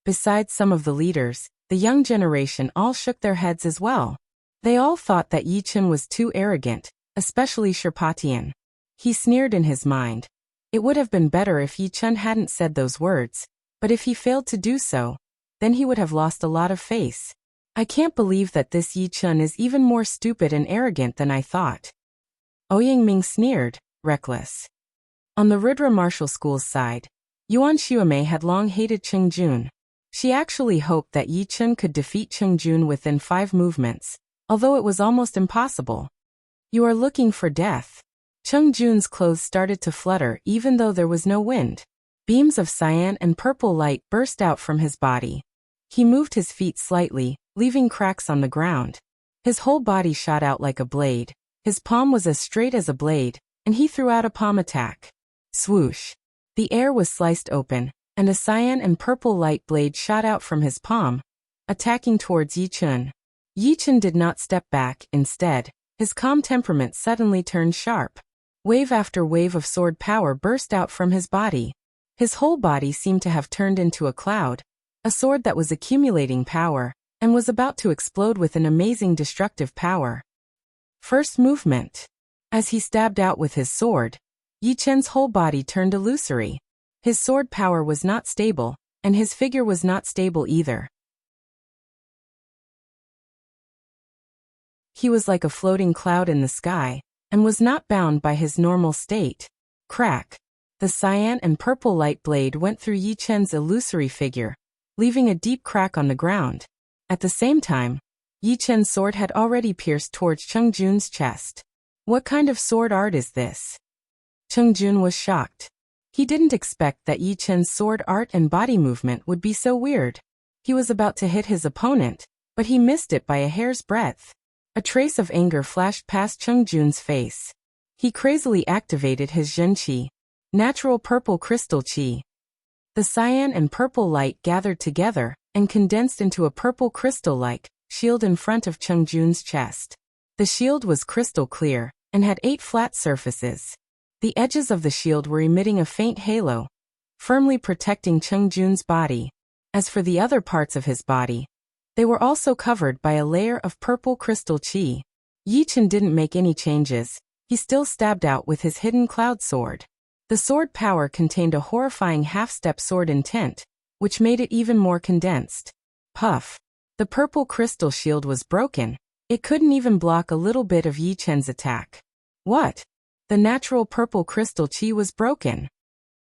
Besides some of the leaders, the young generation all shook their heads as well. They all thought that Yi Chen was too arrogant, especially Sherpa Tian. He sneered in his mind. It would have been better if Yi Chen hadn't said those words, but if he failed to do so, then he would have lost a lot of face. "I can't believe that this Yi Chen is even more stupid and arrogant than I thought." Ouyang Ming sneered, reckless. On the Rudra Martial School's side, Yuan Xuemei had long hated Cheng Jun. She actually hoped that Yi Chen could defeat Cheng Jun within 5 movements, although it was almost impossible. "You are looking for death." Cheng Jun's clothes started to flutter even though there was no wind. Beams of cyan and purple light burst out from his body. He moved his feet slightly, leaving cracks on the ground. His whole body shot out like a blade. His palm was as straight as a blade, and he threw out a palm attack. Swoosh! The air was sliced open, and a cyan and purple light blade shot out from his palm, attacking towards Yi Chen. Yi Chen did not step back. Instead, his calm temperament suddenly turned sharp. Wave after wave of sword power burst out from his body. His whole body seemed to have turned into a cloud, a sword that was accumulating power, and was about to explode with an amazing destructive power. First movement. As he stabbed out with his sword, Yi Chen's whole body turned illusory. His sword power was not stable, and his figure was not stable either. He was like a floating cloud in the sky, and was not bound by his normal state. Crack. The cyan and purple light blade went through Yi Chen's illusory figure, leaving a deep crack on the ground. At the same time, Yi Chen's sword had already pierced towards Cheng Jun's chest. What kind of sword art is this? Cheng Jun was shocked. He didn't expect that Yi Chen's sword art and body movement would be so weird. He was about to hit his opponent, but he missed it by a hair's breadth. A trace of anger flashed past Cheng Jun's face. He crazily activated his Zhen Qi, natural purple crystal qi. The cyan and purple light gathered together and condensed into a purple crystal-like shield in front of Cheng Jun's chest. The shield was crystal clear and had 8 flat surfaces. The edges of the shield were emitting a faint halo, firmly protecting Cheng Jun's body. As for the other parts of his body, they were also covered by a layer of purple crystal qi. Yi Chen didn't make any changes. He still stabbed out with his hidden cloud sword. The sword power contained a horrifying half-step sword intent, which made it even more condensed. Puff. The purple crystal shield was broken. It couldn't even block a little bit of Yi Chen's attack. What? The natural purple crystal qi was broken.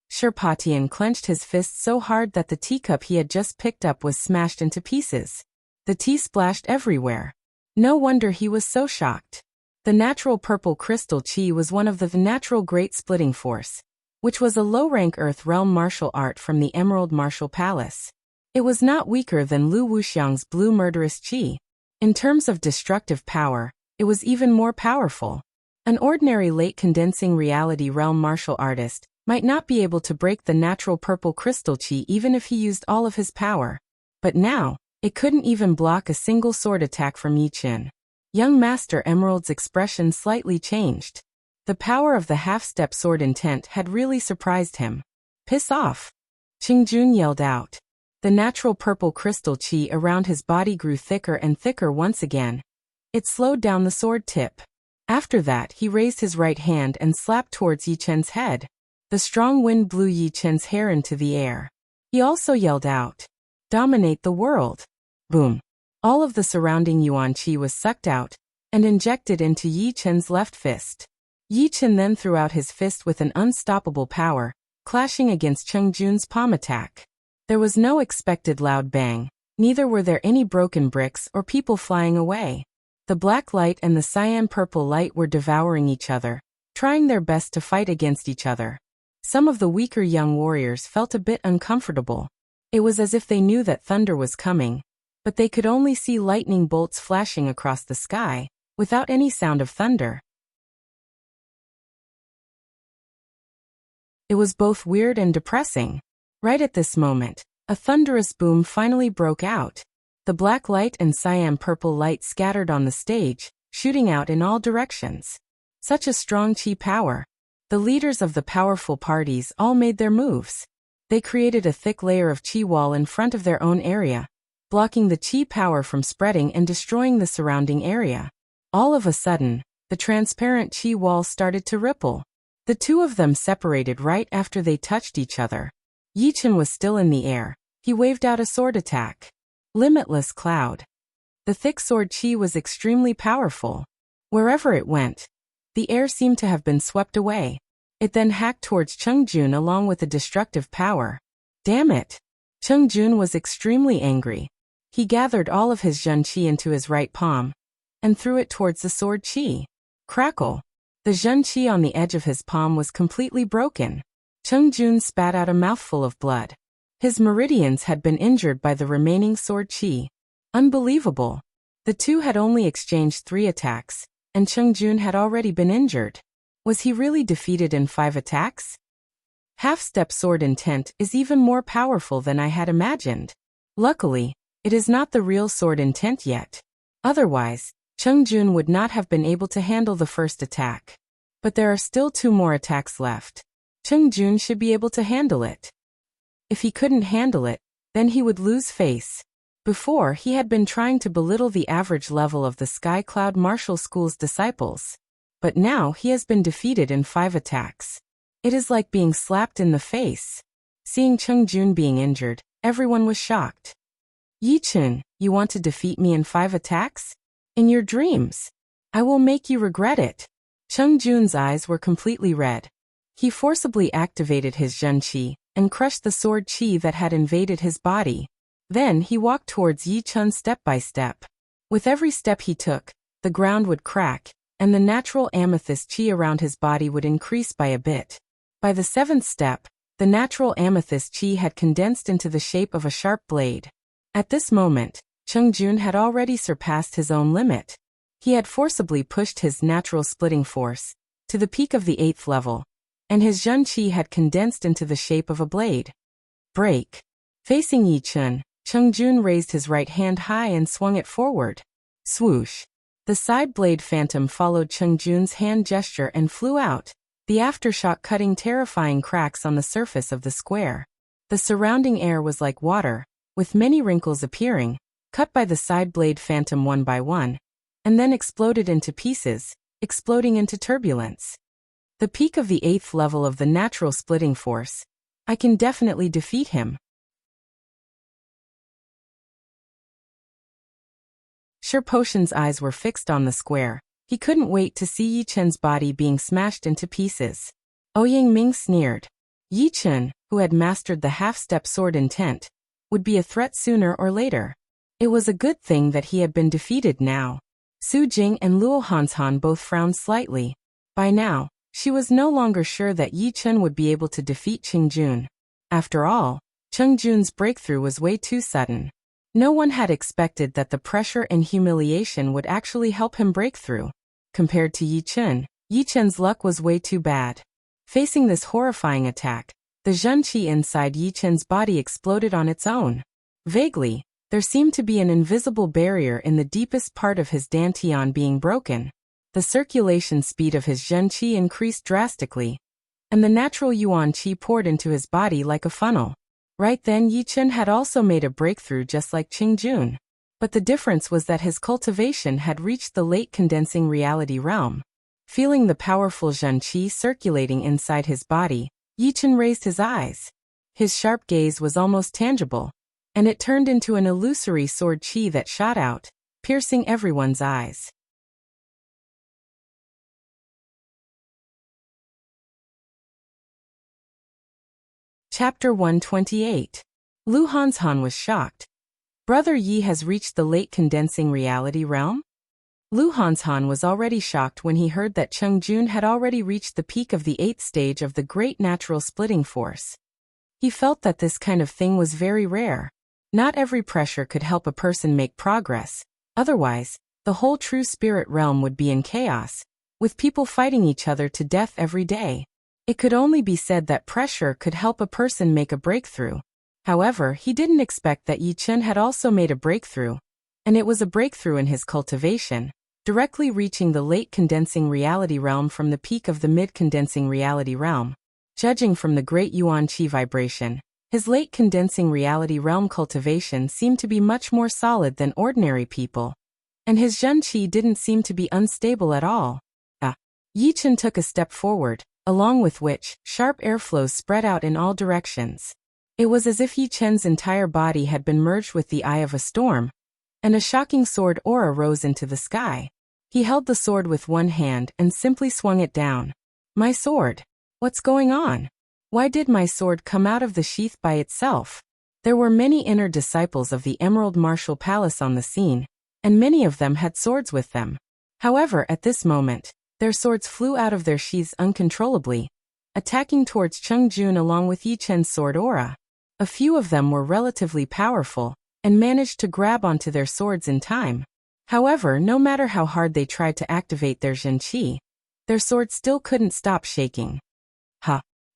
Sherpatian clenched his fist so hard that the teacup he had just picked up was smashed into pieces. The tea splashed everywhere. No wonder he was so shocked. The natural purple crystal qi was one of the natural great splitting force, which was a low-rank Earth realm martial art from the Emerald Martial Palace. It was not weaker than Lu Wuxiang's blue murderous qi. In terms of destructive power, it was even more powerful. An ordinary late condensing reality realm martial artist might not be able to break the natural purple crystal qi even if he used all of his power. But now, it couldn't even block a single sword attack from Yi Chen. Young Master Emerald's expression slightly changed. The power of the half-step sword intent had really surprised him. Piss off! Cheng Jun yelled out. The natural purple crystal qi around his body grew thicker and thicker once again. It slowed down the sword tip. After that, he raised his right hand and slapped towards Yi Chen's head. The strong wind blew Yi Chen's hair into the air. He also yelled out, "Dominate the world!" Boom. All of the surrounding Yuan Qi was sucked out and injected into Yi Chen's left fist. Yi Chen then threw out his fist with an unstoppable power, clashing against Cheng Jun's palm attack. There was no expected loud bang, neither were there any broken bricks or people flying away. The black light and the cyan purple light were devouring each other, trying their best to fight against each other. Some of the weaker young warriors felt a bit uncomfortable. It was as if they knew that thunder was coming, but they could only see lightning bolts flashing across the sky, without any sound of thunder. It was both weird and depressing. Right at this moment, a thunderous boom finally broke out. The black light and cyan purple light scattered on the stage, shooting out in all directions. Such a strong qi power. The leaders of the powerful parties all made their moves. They created a thick layer of qi wall in front of their own area, blocking the qi power from spreading and destroying the surrounding area. All of a sudden, the transparent qi wall started to ripple. The two of them separated right after they touched each other. Yi Chen was still in the air. He waved out a sword attack. Limitless Cloud. The thick sword qi was extremely powerful. Wherever it went, the air seemed to have been swept away. It then hacked towards Cheng Jun along with a destructive power. Damn it! Cheng Jun was extremely angry. He gathered all of his Zhen Qi into his right palm and threw it towards the sword qi. Crackle! The Zhen Qi on the edge of his palm was completely broken. Cheng Jun spat out a mouthful of blood. His meridians had been injured by the remaining sword qi. Unbelievable! The two had only exchanged 3 attacks, and Cheng Jun had already been injured. Was he really defeated in 5 attacks? Half-step sword intent is even more powerful than I had imagined. Luckily, it is not the real sword intent yet. Otherwise, Cheng Jun would not have been able to handle the first attack. But there are still 2 more attacks left. Cheng Jun should be able to handle it. If he couldn't handle it, then he would lose face. Before, he had been trying to belittle the average level of the Sky Cloud Martial School's disciples. But now he has been defeated in 5 attacks. It is like being slapped in the face. Seeing Cheng Jun being injured, everyone was shocked. Yi Chun, you want to defeat me in 5 attacks? In your dreams. I will make you regret it. Cheng Jun's eyes were completely red. He forcibly activated his Zhen Qi and crushed the sword Qi that had invaded his body. Then he walked towards Yi Chun step by step. With every step he took, the ground would crack, and the natural amethyst Qi around his body would increase by a bit. By the 7th step, the natural amethyst Qi had condensed into the shape of a sharp blade. At this moment, Cheng Jun had already surpassed his own limit. He had forcibly pushed his natural splitting force to the peak of the 8th level, and his Zhen Qi had condensed into the shape of a blade. Break. Facing Yi Chun, Cheng Jun raised his right hand high and swung it forward. Swoosh. The side blade phantom followed Cheng Jun's hand gesture and flew out, the aftershock cutting terrifying cracks on the surface of the square. The surrounding air was like water, with many wrinkles appearing, cut by the side blade phantom one by one, and then exploded into pieces, exploding into turbulence. The peak of the 8th level of the natural splitting force. I can definitely defeat him. Sure Potion's eyes were fixed on the square. He couldn't wait to see Yi Chun's body being smashed into pieces. Ouyang Ming sneered. Yi Chun, who had mastered the half-step sword intent, would be a threat sooner or later. It was a good thing that he had been defeated now. Su Jing and Luo Hanshan both frowned slightly. By now, she was no longer sure that Yi Chun would be able to defeat Cheng Jun. After all, Cheng Jun's breakthrough was way too sudden. No one had expected that the pressure and humiliation would actually help him break through. Compared to Yi Chun's luck was way too bad. Facing this horrifying attack, the Zhen Qi inside Yi Chun's body exploded on its own. Vaguely, there seemed to be an invisible barrier in the deepest part of his dantian being broken. The circulation speed of his Zhen Qi increased drastically, and the natural Yuan Qi poured into his body like a funnel. Right then Yi Chun had also made a breakthrough just like Cheng Jun. But the difference was that his cultivation had reached the late condensing reality realm. Feeling the powerful Zhen Qi circulating inside his body, Yi Chun raised his eyes. His sharp gaze was almost tangible, and it turned into an illusory sword Qi that shot out, piercing everyone's eyes. Chapter 128. Lu Hanshan was shocked. Brother Yi has reached the late condensing reality realm? Lu Hanshan was already shocked when he heard that Cheng Jun had already reached the peak of the 8th stage of the great natural splitting force. He felt that this kind of thing was very rare. Not every pressure could help a person make progress. Otherwise, the whole true spirit realm would be in chaos, with people fighting each other to death every day. It could only be said that pressure could help a person make a breakthrough. However, he didn't expect that Yi Chun had also made a breakthrough, and it was a breakthrough in his cultivation, directly reaching the late condensing reality realm from the peak of the mid-condensing reality realm. Judging from the great Yuan Qi vibration, his late condensing reality realm cultivation seemed to be much more solid than ordinary people, and his Zhen Qi didn't seem to be unstable at all. Yi Chun took a step forward, along with which, sharp airflows spread out in all directions. It was as if Yi Chun's entire body had been merged with the eye of a storm, and a shocking sword aura rose into the sky. He held the sword with one hand and simply swung it down. My sword. What's going on? Why did my sword come out of the sheath by itself? There were many inner disciples of the Emerald Martial Palace on the scene, and many of them had swords with them. However, at this moment, their swords flew out of their sheaths uncontrollably, attacking towards Cheng Jun along with Yi Chun's sword aura. A few of them were relatively powerful, and managed to grab onto their swords in time. However, no matter how hard they tried to activate their Zhen Qi, their swords still couldn't stop shaking.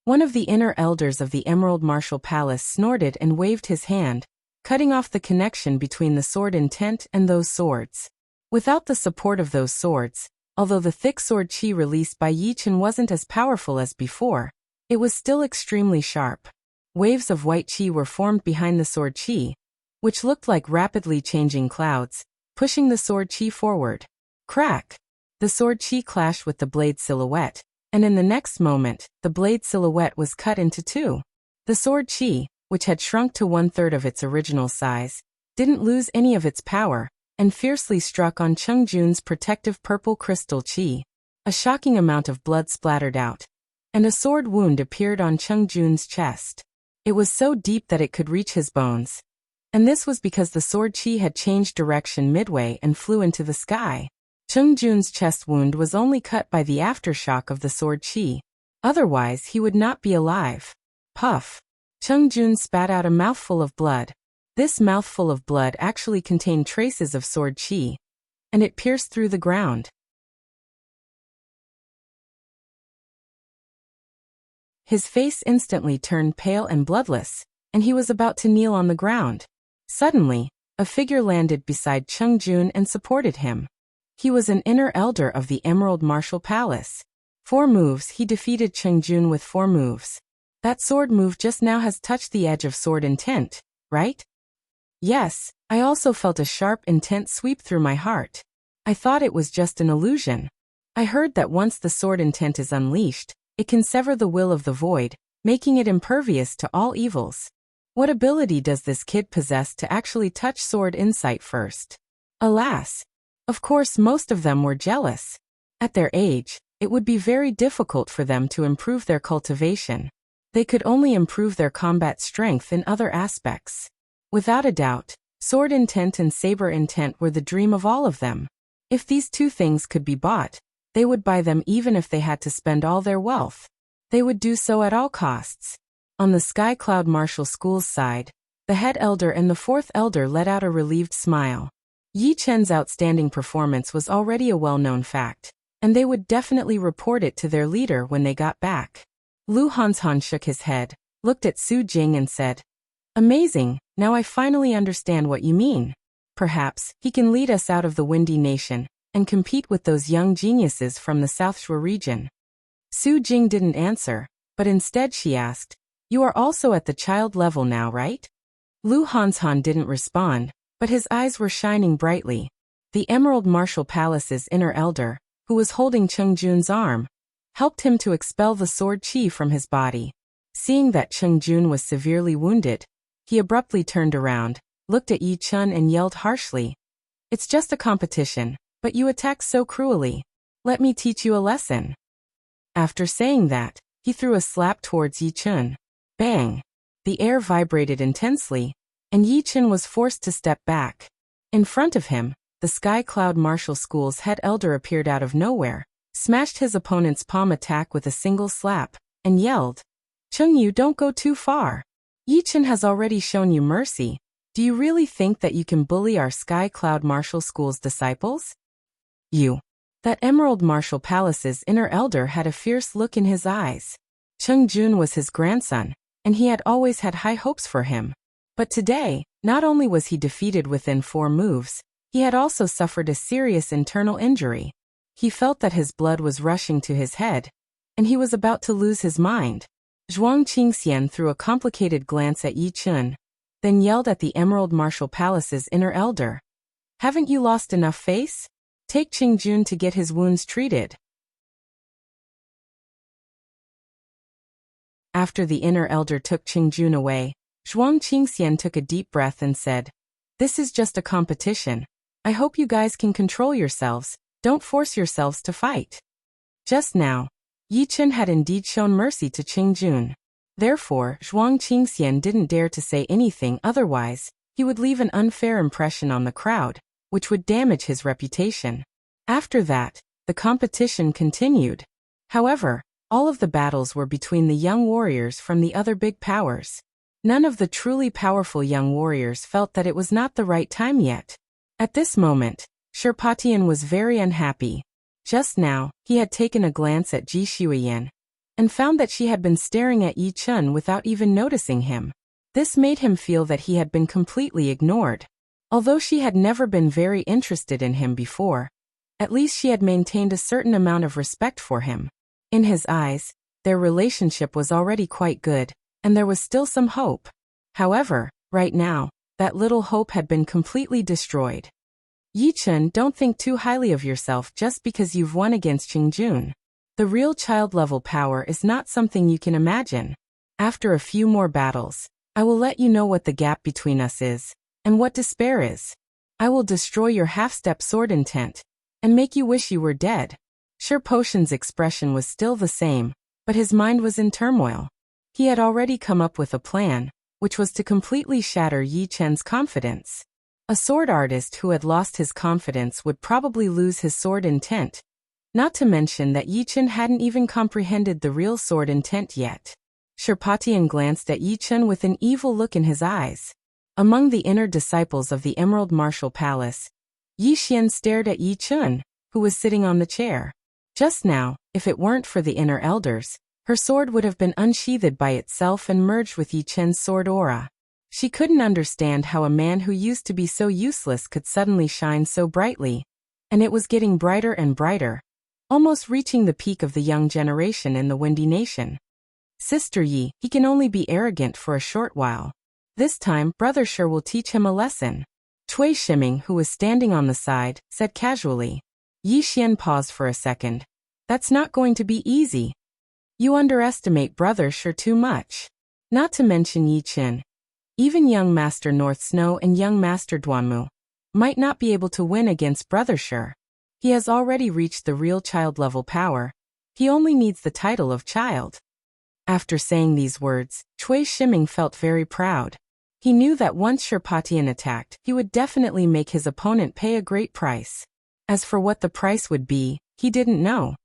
One of the inner elders of the Emerald Martial Palace snorted and waved his hand, cutting off the connection between the sword intent and those swords. Without the support of those swords, Although the thick sword qi released by Yi Chen wasn't as powerful as before, it was still extremely sharp. Waves of white qi were formed behind the sword qi, which looked like rapidly changing clouds, pushing the sword qi forward. Crack! The sword qi clashed with the blade silhouette, and in the next moment, the blade silhouette was cut into two. The sword qi, which had shrunk to 1/3 of its original size, didn't lose any of its power, and fiercely struck on Cheng Jun's protective purple crystal qi. A shocking amount of blood splattered out, and a sword wound appeared on Cheng Jun's chest. It was so deep that it could reach his bones. And this was because the sword qi had changed direction midway and flew into the sky. Cheng Jun's chest wound was only cut by the aftershock of the sword qi. Otherwise, he would not be alive. Puff! Cheng Jun spat out a mouthful of blood. This mouthful of blood actually contained traces of sword qi, and it pierced through the ground. His face instantly turned pale and bloodless, and he was about to kneel on the ground. Suddenly, a figure landed beside Cheng Jun and supported him. He was an inner elder of the Emerald Martial Palace. 4 moves he defeated Cheng Jun with 4 moves. That sword move just now has touched the edge of sword intent, right? Yes, I also felt a sharp intent sweep through my heart. I thought it was just an illusion. I heard that once the sword intent is unleashed, it can sever the will of the void, making it impervious to all evils. What ability does this kid possess to actually touch sword insight first? Alas! Of course most of them were jealous. At their age, it would be very difficult for them to improve their cultivation. They could only improve their combat strength in other aspects. Without a doubt, sword intent and saber intent were the dream of all of them. If these 2 things could be bought, they would buy them even if they had to spend all their wealth. They would do so at all costs. On the Sky Cloud Martial School's side, the head elder and the 4th elder let out a relieved smile. Yi Chen's outstanding performance was already a well-known fact, and they would definitely report it to their leader when they got back. Lu Hanshan shook his head, looked at Su Jing and said, "Amazing, now I finally understand what you mean. Perhaps he can lead us out of the Windy Nation and compete with those young geniuses from the South Shore region." Su Jing didn't answer, but instead she asked, "You are also at the child level now, right?" Lu Hanshan didn't respond, but his eyes were shining brightly. The Emerald Martial Palace's inner elder, who was holding Cheng Jun's arm, helped him to expel the sword qi from his body. Seeing that Cheng Jun was severely wounded, he abruptly turned around, looked at Yi Chen and yelled harshly, "It's just a competition, but you attack so cruelly. Let me teach you a lesson." After saying that, he threw a slap towards Yi Chen. Bang! The air vibrated intensely, and Yi Chen was forced to step back. In front of him, the Sky Cloud Martial School's head elder appeared out of nowhere, smashed his opponent's palm attack with a single slap, and yelled, "Cheng Yu, don't go too far. Yi Chen has already shown you mercy. Do you really think that you can bully our Sky Cloud Martial School's disciples?" You. That Emerald Martial Palace's inner elder had a fierce look in his eyes. Cheng Jun was his grandson, and he had always had high hopes for him. But today, not only was he defeated within 4 moves, he had also suffered a serious internal injury. He felt that his blood was rushing to his head, and he was about to lose his mind. Zhuang Qingxian threw a complicated glance at Yi Chen, then yelled at the Emerald Martial Palace's inner elder, "Haven't you lost enough face? Take Cheng Jun to get his wounds treated." After the inner elder took Cheng Jun away, Zhuang Qingxian took a deep breath and said, "This is just a competition. I hope you guys can control yourselves, don't force yourselves to fight." Just now, Yi Chen had indeed shown mercy to Cheng Jun. Therefore, Zhuang Qingxian didn't dare to say anything, otherwise, he would leave an unfair impression on the crowd, which would damage his reputation. After that, the competition continued. However, all of the battles were between the young warriors from the other big powers. None of the truly powerful young warriors felt that it was not the right time yet. At this moment, Sherpatian was very unhappy. Just now, he had taken a glance at Ji Shuiyan, and found that she had been staring at Yi Chen without even noticing him. This made him feel that he had been completely ignored. Although she had never been very interested in him before, At least she had maintained a certain amount of respect for him. In his eyes, their relationship was already quite good, and there was still some hope. However, right now, that little hope had been completely destroyed. Yi-chun, don't think too highly of yourself just because you've won against Qingjun. The real child-level power is not something you can imagine. After a few more battles, I will let you know what the gap between us is, and what despair is. I will destroy your half-step sword intent, and make you wish you were dead. Sure Potion's expression was still the same, but his mind was in turmoil. He had already come up with a plan, which was to completely shatter Yi Chen's confidence. A sword artist who had lost his confidence would probably lose his sword intent. Not to mention that Yi Chen hadn't even comprehended the real sword intent yet. Sherpatian glanced at Yi Chen with an evil look in his eyes. Among the inner disciples of the Emerald Martial Palace, Yi Xian stared at Yi Chen, who was sitting on the chair. Just now, if it weren't for the inner elders, her sword would have been unsheathed by itself and merged with Yi Chen's sword aura. She couldn't understand how a man who used to be so useless could suddenly shine so brightly. And it was getting brighter and brighter, almost reaching the peak of the young generation in the Windy Nation. Sister Yi, he can only be arrogant for a short while. This time, Brother Shi will teach him a lesson. Cui Shiming, who was standing on the side, said casually. Yi Xian paused for a second. That's not going to be easy. You underestimate Brother Shi too much. Not to mention Yi Chen. Even young Master North Snow and young Master Duanmu might not be able to win against Brother Shi. He has already reached the real child-level power. He only needs the title of child. After saying these words, Cui Shiming felt very proud. He knew that once Sherpatian attacked, he would definitely make his opponent pay a great price. As for what the price would be, he didn't know.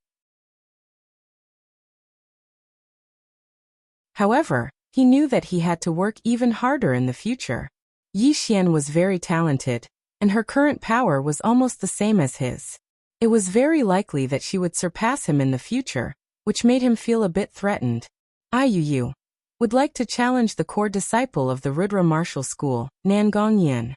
However, he knew that he had to work even harder in the future. Yi Xian was very talented, and her current power was almost the same as his. It was very likely that she would surpass him in the future, which made him feel a bit threatened. Yu would like to challenge the core disciple of the Rudra Martial School, Nangong Yin.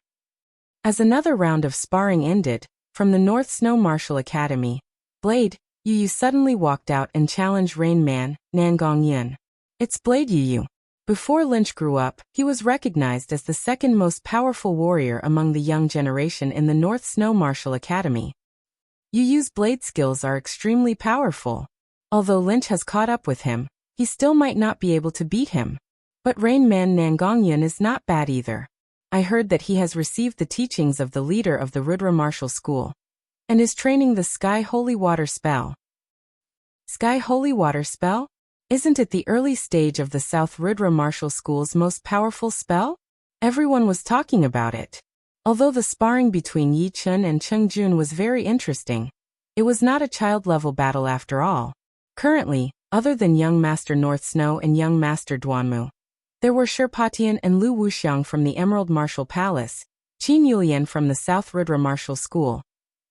As another round of sparring ended, from the North Snow Martial Academy, Blade Yu suddenly walked out and challenged Rain Man, Nangong Yin. It's Blade Yu. Before Lynch grew up, he was recognized as the second most powerful warrior among the young generation in the North Snow Martial Academy. Yu's blade skills are extremely powerful. Although Lynch has caught up with him, he still might not be able to beat him. But Rain Man Nangongyan is not bad either. I heard that he has received the teachings of the leader of the Rudra Martial School, and is training the Sky Holy Water spell. Sky Holy Water spell? Isn't it the early stage of the South Rudra Martial School's most powerful spell? Everyone was talking about it. Although the sparring between Yi Chun and Cheng Jun was very interesting, it was not a child-level battle after all. Currently, other than young Master North Snow and young Master Duanmu, there were Sherpatian and Lu Wuxiang from the Emerald Martial Palace, Qin Yulian from the South Rudra Martial School,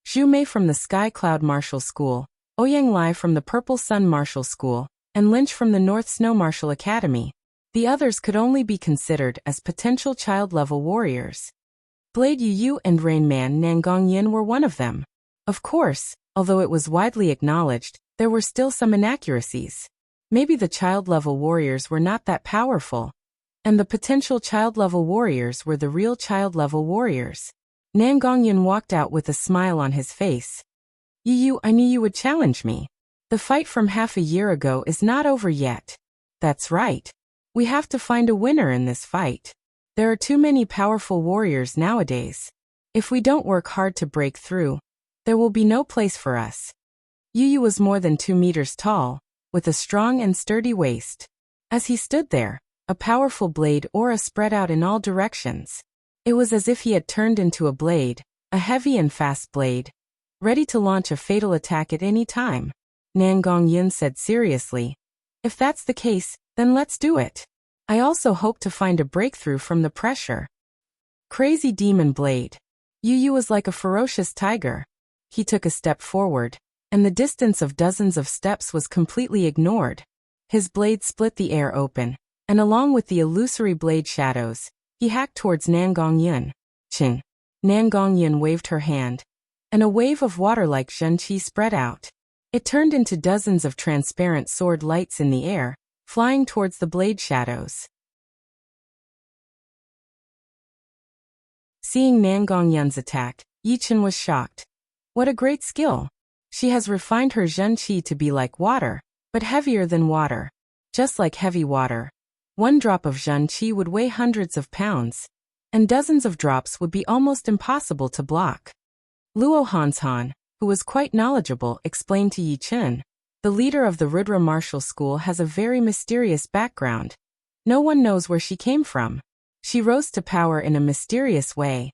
Zhu Mei from the Sky Cloud Martial School, Ouyang Lai from the Purple Sun Martial School, and Lynch from the North Snow Martial Academy. The others could only be considered as potential child-level warriors. Blade Yu and Rain Man Nangong Yin were one of them. Of course, although it was widely acknowledged, there were still some inaccuracies. Maybe the child-level warriors were not that powerful, and the potential child-level warriors were the real child-level warriors. Nangong Yin walked out with a smile on his face. Yu, I knew you would challenge me. The fight from half a year ago is not over yet. That's right. We have to find a winner in this fight. There are too many powerful warriors nowadays. If we don't work hard to break through, there will be no place for us. Yu was more than 2 meters tall, with a strong and sturdy waist. As he stood there, a powerful blade aura spread out in all directions. It was as if he had turned into a blade, a heavy and fast blade, ready to launch a fatal attack at any time. Nangong Yin said seriously, "If that's the case, then let's do it. I also hope to find a breakthrough from the pressure." Crazy Demon Blade. Yu was like a ferocious tiger. He took a step forward, and the distance of dozens of steps was completely ignored. His blade split the air open, and along with the illusory blade shadows, he hacked towards Nangong Yin. Chin. Nangong Yin waved her hand. and a wave of water-like zhenqi spread out. It turned into dozens of transparent sword lights in the air, flying towards the blade shadows. Seeing Nangongyan's attack, Yichen was shocked. What a great skill! She has refined her zhenqi to be like water, but heavier than water. Just like heavy water. One drop of zhenqi would weigh hundreds of pounds, and dozens of drops would be almost impossible to block. Luo Hanshan, who was quite knowledgeable, explained to Yi Chen, the leader of the Rudra martial school has a very mysterious background. No one knows where she came from. She rose to power in a mysterious way,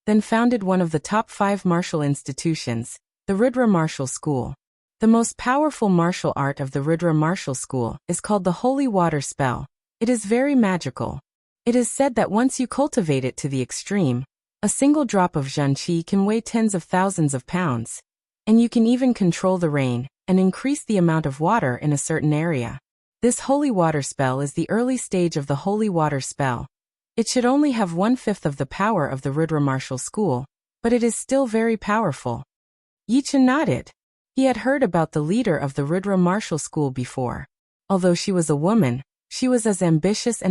then founded one of the top 5 martial institutions, the Rudra martial school. The most powerful martial art of the Rudra martial school is called the holy water spell. It is very magical. It is said that once you cultivate it to the extreme, a single drop of zhenqi can weigh tens of thousands of pounds, and you can even control the rain and increase the amount of water in a certain area. This holy water spell is the early stage of the holy water spell. It should only have 1/5 of the power of the Rudra martial school, but it is still very powerful. Yichen nodded. He had heard about the leader of the Rudra martial school before. Although she was a woman, she was as ambitious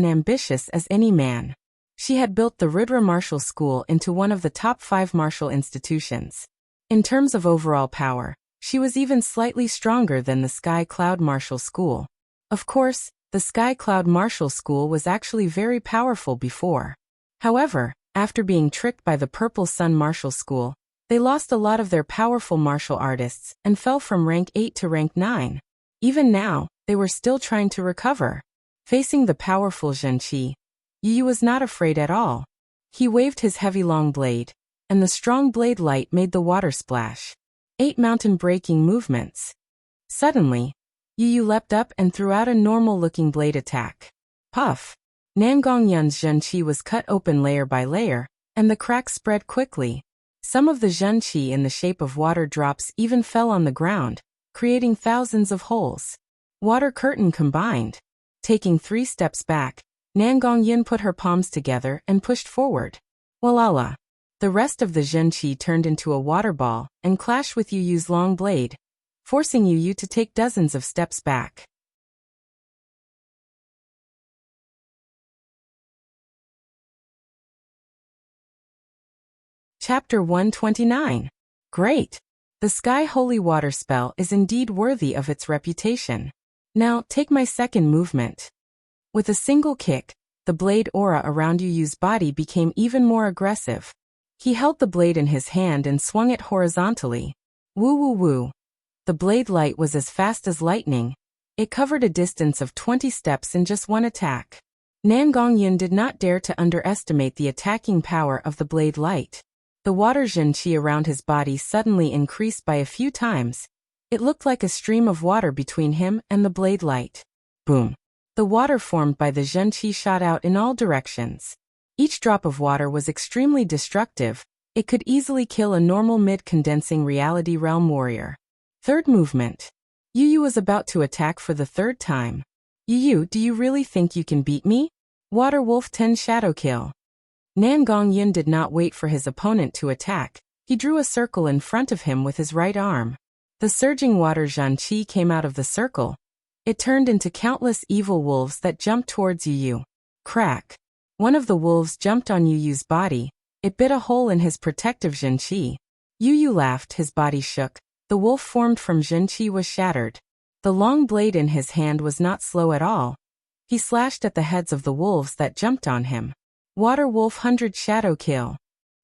as any man. She had built the Rudra martial school into one of the top 5 martial institutions. In terms of overall power, she was even slightly stronger than the Sky Cloud martial school. Of course, the Sky Cloud martial school was actually very powerful before. However, after being tricked by the Purple Sun martial school, they lost a lot of their powerful martial artists and fell from rank 8 to rank 9. Even now, they were still trying to recover. Facing the powerful zhenqi, Yu was not afraid at all. He waved his heavy long blade, and the strong blade light made the water splash. 8 mountain-breaking movements. Suddenly, Yu leapt up and threw out a normal-looking blade attack. Puff! Nangongyan's zhenqi was cut open layer by layer, and the cracks spread quickly. Some of the zhenqi in the shape of water drops even fell on the ground, creating thousands of holes. Water curtain combined. Taking 3 steps back, Nangongyan put her palms together and pushed forward. Walala! The rest of the zhenqi turned into a water ball and clashed with Yu's long blade, forcing Yu to take dozens of steps back. Chapter 129. Great! The Sky Holy Water spell is indeed worthy of its reputation. Now, take my second movement. With a single kick, the blade aura around Yu's body became even more aggressive. He held the blade in his hand and swung it horizontally. Woo woo woo. The blade light was as fast as lightning. It covered a distance of 20 steps in just one attack. Nangongyan did not dare to underestimate the attacking power of the blade light. The water zhenqi around his body suddenly increased by a few times. It looked like a stream of water between him and the blade light. Boom! The water formed by the zhenqi shot out in all directions. Each drop of water was extremely destructive. It could easily kill a normal mid-condensing reality realm warrior. Third movement. Yu was about to attack for the 3rd time. Yu, do you really think you can beat me? Water Wolf 10 Shadow Kill. Nangongyan did not wait for his opponent to attack. He drew a circle in front of him with his right arm. The surging water zhenqi came out of the circle. It turned into countless evil wolves that jumped towards Yu. Crack! One of the wolves jumped on Yu's body. It bit a hole in his protective zhenqi. Yu laughed, his body shook. The wolf formed from zhenqi was shattered. The long blade in his hand was not slow at all. He slashed at the heads of the wolves that jumped on him. Water Wolf 100 Shadow Kill.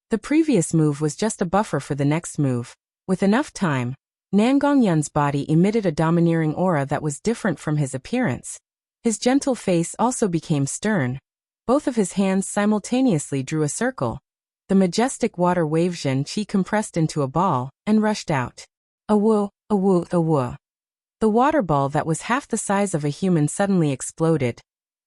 The previous move was just a buffer for the next move. With enough time, Nangongyan's body emitted a domineering aura that was different from his appearance. His gentle face also became stern. Both of his hands simultaneously drew a circle. The majestic water wave zhenqi compressed into a ball and rushed out. Awoo, awoo, awoo. The water ball that was half the size of a human suddenly exploded.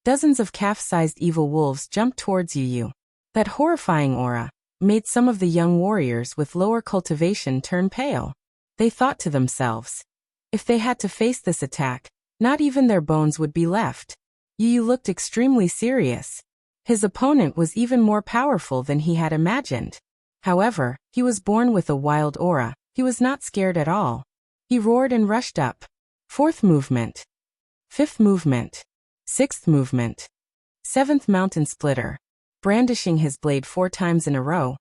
Dozens of calf-sized evil wolves jumped towards Yu. That horrifying aura made some of the young warriors with lower cultivation turn pale. They thought to themselves, if they had to face this attack, not even their bones would be left. Yu looked extremely serious. His opponent was even more powerful than he had imagined. However, he was born with a wild aura. He was not scared at all. He roared and rushed up. Fourth movement. Fifth movement. Sixth movement. Seventh mountain splitter. Brandishing his blade 4 times in a row,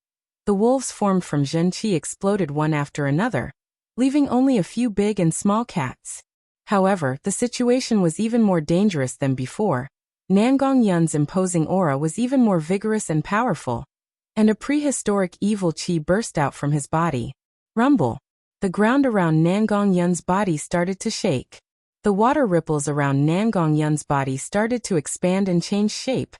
the wolves formed from Zhenqi exploded one after another, leaving only a few big and small cats. However, the situation was even more dangerous than before. Nangong Yun's imposing aura was even more vigorous and powerful, and a prehistoric evil qi burst out from his body. Rumble. The ground around Nangong Yun's body started to shake. The water ripples around Nangong Yun's body started to expand and change shape,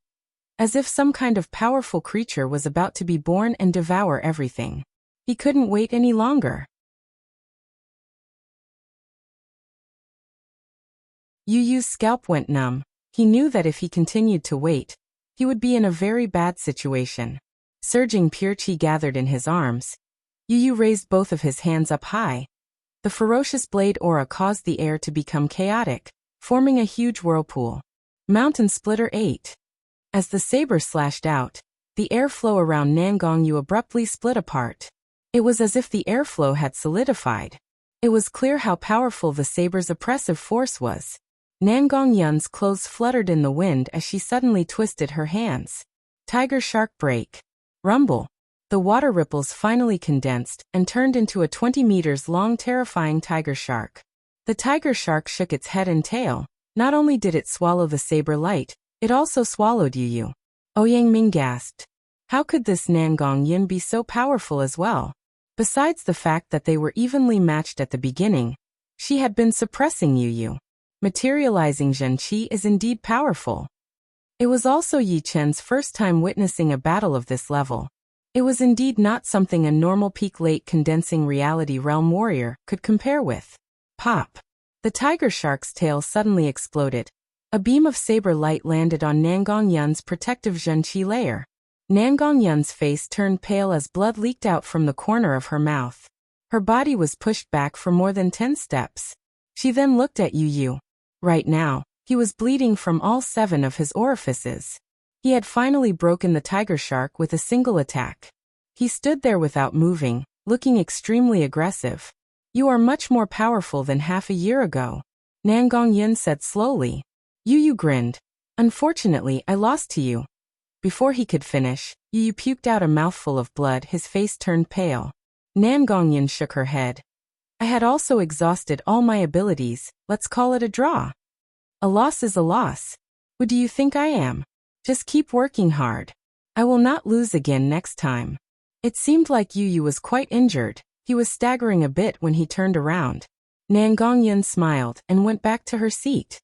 as if some kind of powerful creature was about to be born and devour everything. He couldn't wait any longer. Yu Yu's scalp went numb. He knew that if he continued to wait, he would be in a very bad situation. Surging pure qi gathered in his arms. Yu Yu raised both of his hands up high. The ferocious blade aura caused the air to become chaotic, forming a huge whirlpool. Mountain Splitter 8. As the saber slashed out, the airflow around Nangong Yu abruptly split apart. It was as if the airflow had solidified. It was clear how powerful the saber's oppressive force was. Nangong Yun's clothes fluttered in the wind as she suddenly twisted her hands. Tiger Shark Break. Rumble. The water ripples finally condensed and turned into a 20 meters long terrifying tiger shark. The tiger shark shook its head and tail. Not only did it swallow the saber light, it also swallowed Yu Yu. Ouyang Ming gasped. How could this Nangong Yun be so powerful as well? Besides the fact that they were evenly matched at the beginning, she had been suppressing Yu Yu. Materializing Zhenqi is indeed powerful. It was also Yi Chen's first time witnessing a battle of this level. It was indeed not something a normal peak late condensing reality realm warrior could compare with. Pop. The tiger shark's tail suddenly exploded. A beam of saber light landed on Nangong Yun's protective Zhenqi layer. Nangong Yun's face turned pale as blood leaked out from the corner of her mouth. Her body was pushed back for more than 10 steps. She then looked at Yu Yu. Right now, he was bleeding from all 7 of his orifices. He had finally broken the tiger shark with a single attack. He stood there without moving, looking extremely aggressive. You are much more powerful than half a year ago, Nangong Yun said slowly. Yu Yu grinned. Unfortunately, I lost to you. Before he could finish, Yu Yu puked out a mouthful of blood. His face turned pale. Nangong Yun shook her head. I had also exhausted all my abilities. Let's call it a draw. A loss is a loss. Who do you think I am? Just keep working hard. I will not lose again next time. It seemed like Yu Yu was quite injured. He was staggering a bit when he turned around. Nangong Yun smiled and went back to her seat.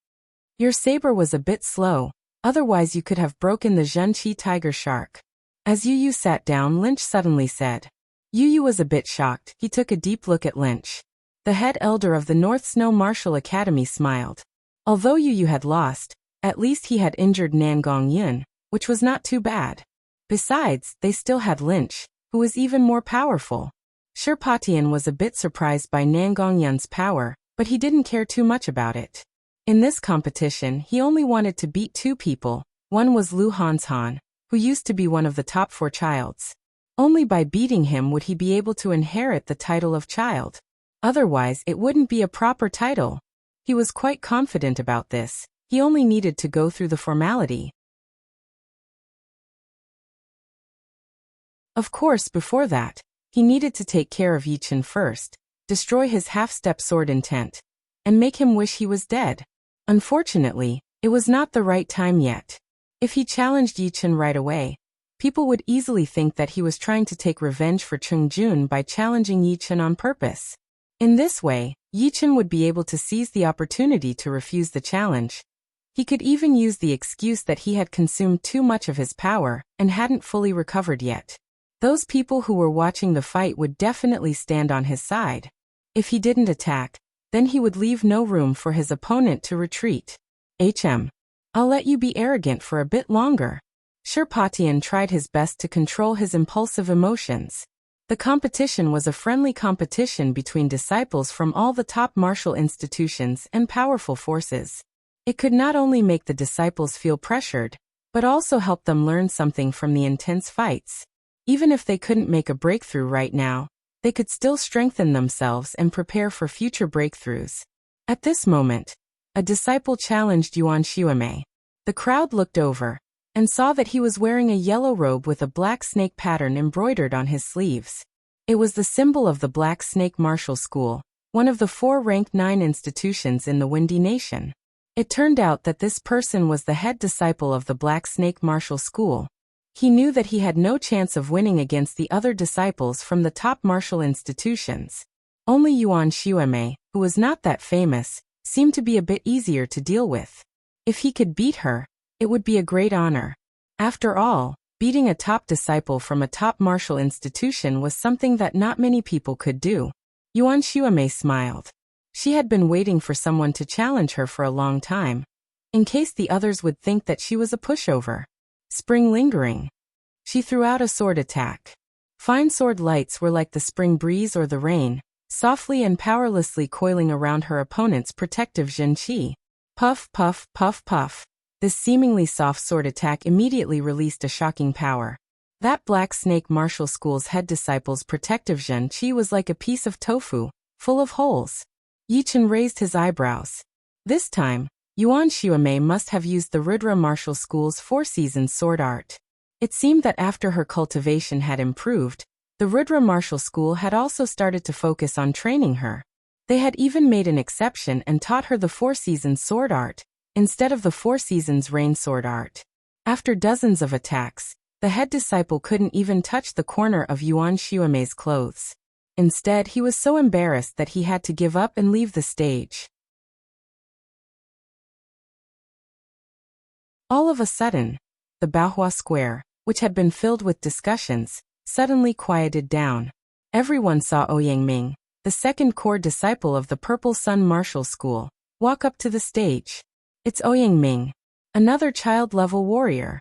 Your saber was a bit slow, otherwise you could have broken the Zhenqi tiger shark. As Yu Yu sat down, Lynch suddenly said. Yu Yu was a bit shocked. He took a deep look at Lynch. The head elder of the North Snow Martial Academy smiled. Although Yu Yu had lost, at least he had injured Nangong Yun, which was not too bad. Besides, they still had Lynch, who was even more powerful. Sherpatian was a bit surprised by Nangong Yun's power, but he didn't care too much about it. In this competition, he only wanted to beat 2 people. One was Lu Hanshan, who used to be one of the top 4 childs. Only by beating him would he be able to inherit the title of child. Otherwise, it wouldn't be a proper title. He was quite confident about this. He only needed to go through the formality. Of course, before that, he needed to take care of Yi Chen first, destroy his half-step sword intent, and make him wish he was dead. Unfortunately, it was not the right time yet. If he challenged Yi Chen right away, people would easily think that he was trying to take revenge for Chung Jun by challenging Yi Chen on purpose. In this way, Yi Chen would be able to seize the opportunity to refuse the challenge. He could even use the excuse that he had consumed too much of his power and hadn't fully recovered yet. Those people who were watching the fight would definitely stand on his side. If he didn't attack, then he would leave no room for his opponent to retreat. I'll let you be arrogant for a bit longer. Sherpatian tried his best to control his impulsive emotions. The competition was a friendly competition between disciples from all the top martial institutions and powerful forces. It could not only make the disciples feel pressured, but also help them learn something from the intense fights. Even if they couldn't make a breakthrough right now, they could still strengthen themselves and prepare for future breakthroughs. At this moment, a disciple challenged Yuan Xiaomei. The crowd looked over and saw that he was wearing a yellow robe with a black snake pattern embroidered on his sleeves. It was the symbol of the Black Snake Martial School, one of the 4 ranked 9 institutions in the Windy Nation. It turned out that this person was the head disciple of the Black Snake Martial School. He knew that he had no chance of winning against the other disciples from the top martial institutions. Only Yuan Xiaomei, who was not that famous, seemed to be a bit easier to deal with. If he could beat her, it would be a great honor. After all, beating a top disciple from a top martial institution was something that not many people could do. Yuan Xiaomei smiled. She had been waiting for someone to challenge her for a long time, in case the others would think that she was a pushover. Spring lingering. She threw out a sword attack. Fine sword lights were like the spring breeze or the rain, softly and powerlessly coiling around her opponent's protective Zhenqi. Puff, puff, puff, puff. This seemingly soft sword attack immediately released a shocking power. That Black Snake Martial School's head disciple's protective Zhenqi was like a piece of tofu, full of holes. Yichen raised his eyebrows. This time, Yuan Xiaomei must have used the Rudra Martial School's 4-season sword art. It seemed that after her cultivation had improved, the Rudra Martial School had also started to focus on training her. They had even made an exception and taught her the 4-season sword art, instead of the 4 seasons rain sword art. After dozens of attacks, the head disciple couldn't even touch the corner of Yuan Xiaomei's clothes. Instead, he was so embarrassed that he had to give up and leave the stage. All of a sudden, the Baohua Square, which had been filled with discussions, suddenly quieted down. Everyone saw Ouyang the second core disciple of the Purple Sun Martial School, walk up to the stage. It's Ouyang, another child-level warrior.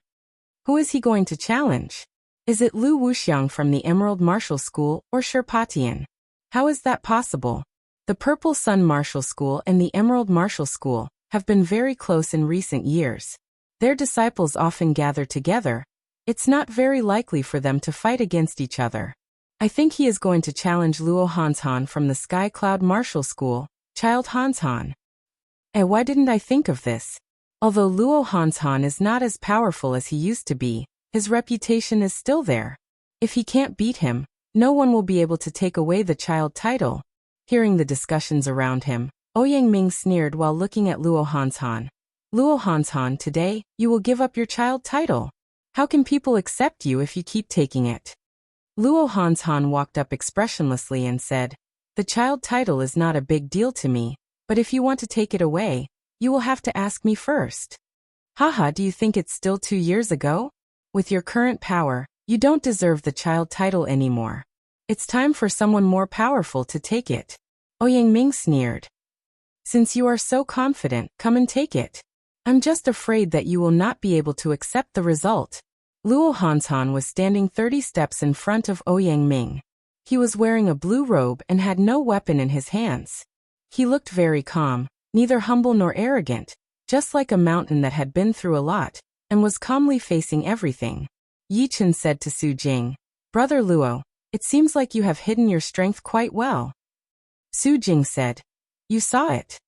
Who is he going to challenge? Is it Lu Wuxiang from the Emerald Martial School or Sherpatian? How is that possible? The Purple Sun Martial School and the Emerald Martial School have been very close in recent years. Their disciples often gather together. It's not very likely for them to fight against each other. I think he is going to challenge Luo Hanshan from the Sky Cloud Martial School, Child Hanshan. Why didn't I think of this? Although Luo Hanshan is not as powerful as he used to be, his reputation is still there. If he can't beat him, no one will be able to take away the child title. Hearing the discussions around him, Ouyang sneered while looking at Luo Hanshan. Luo Hanshan, today, you will give up your child title. How can people accept you if you keep taking it? Luo Hanshan walked up expressionlessly and said, the child title is not a big deal to me, but if you want to take it away, you will have to ask me first. Haha, do you think it's still 2 years ago? With your current power, you don't deserve the child title anymore. It's time for someone more powerful to take it. Ouyang sneered. Since you are so confident, come and take it. I'm just afraid that you will not be able to accept the result. Luo Hanshan was standing 30 steps in front of Ouyang. He was wearing a blue robe and had no weapon in his hands. He looked very calm, neither humble nor arrogant, just like a mountain that had been through a lot, and was calmly facing everything. Yichen said to Su Jing, Brother Luo, it seems like you have hidden your strength quite well. Su Jing said, you saw it.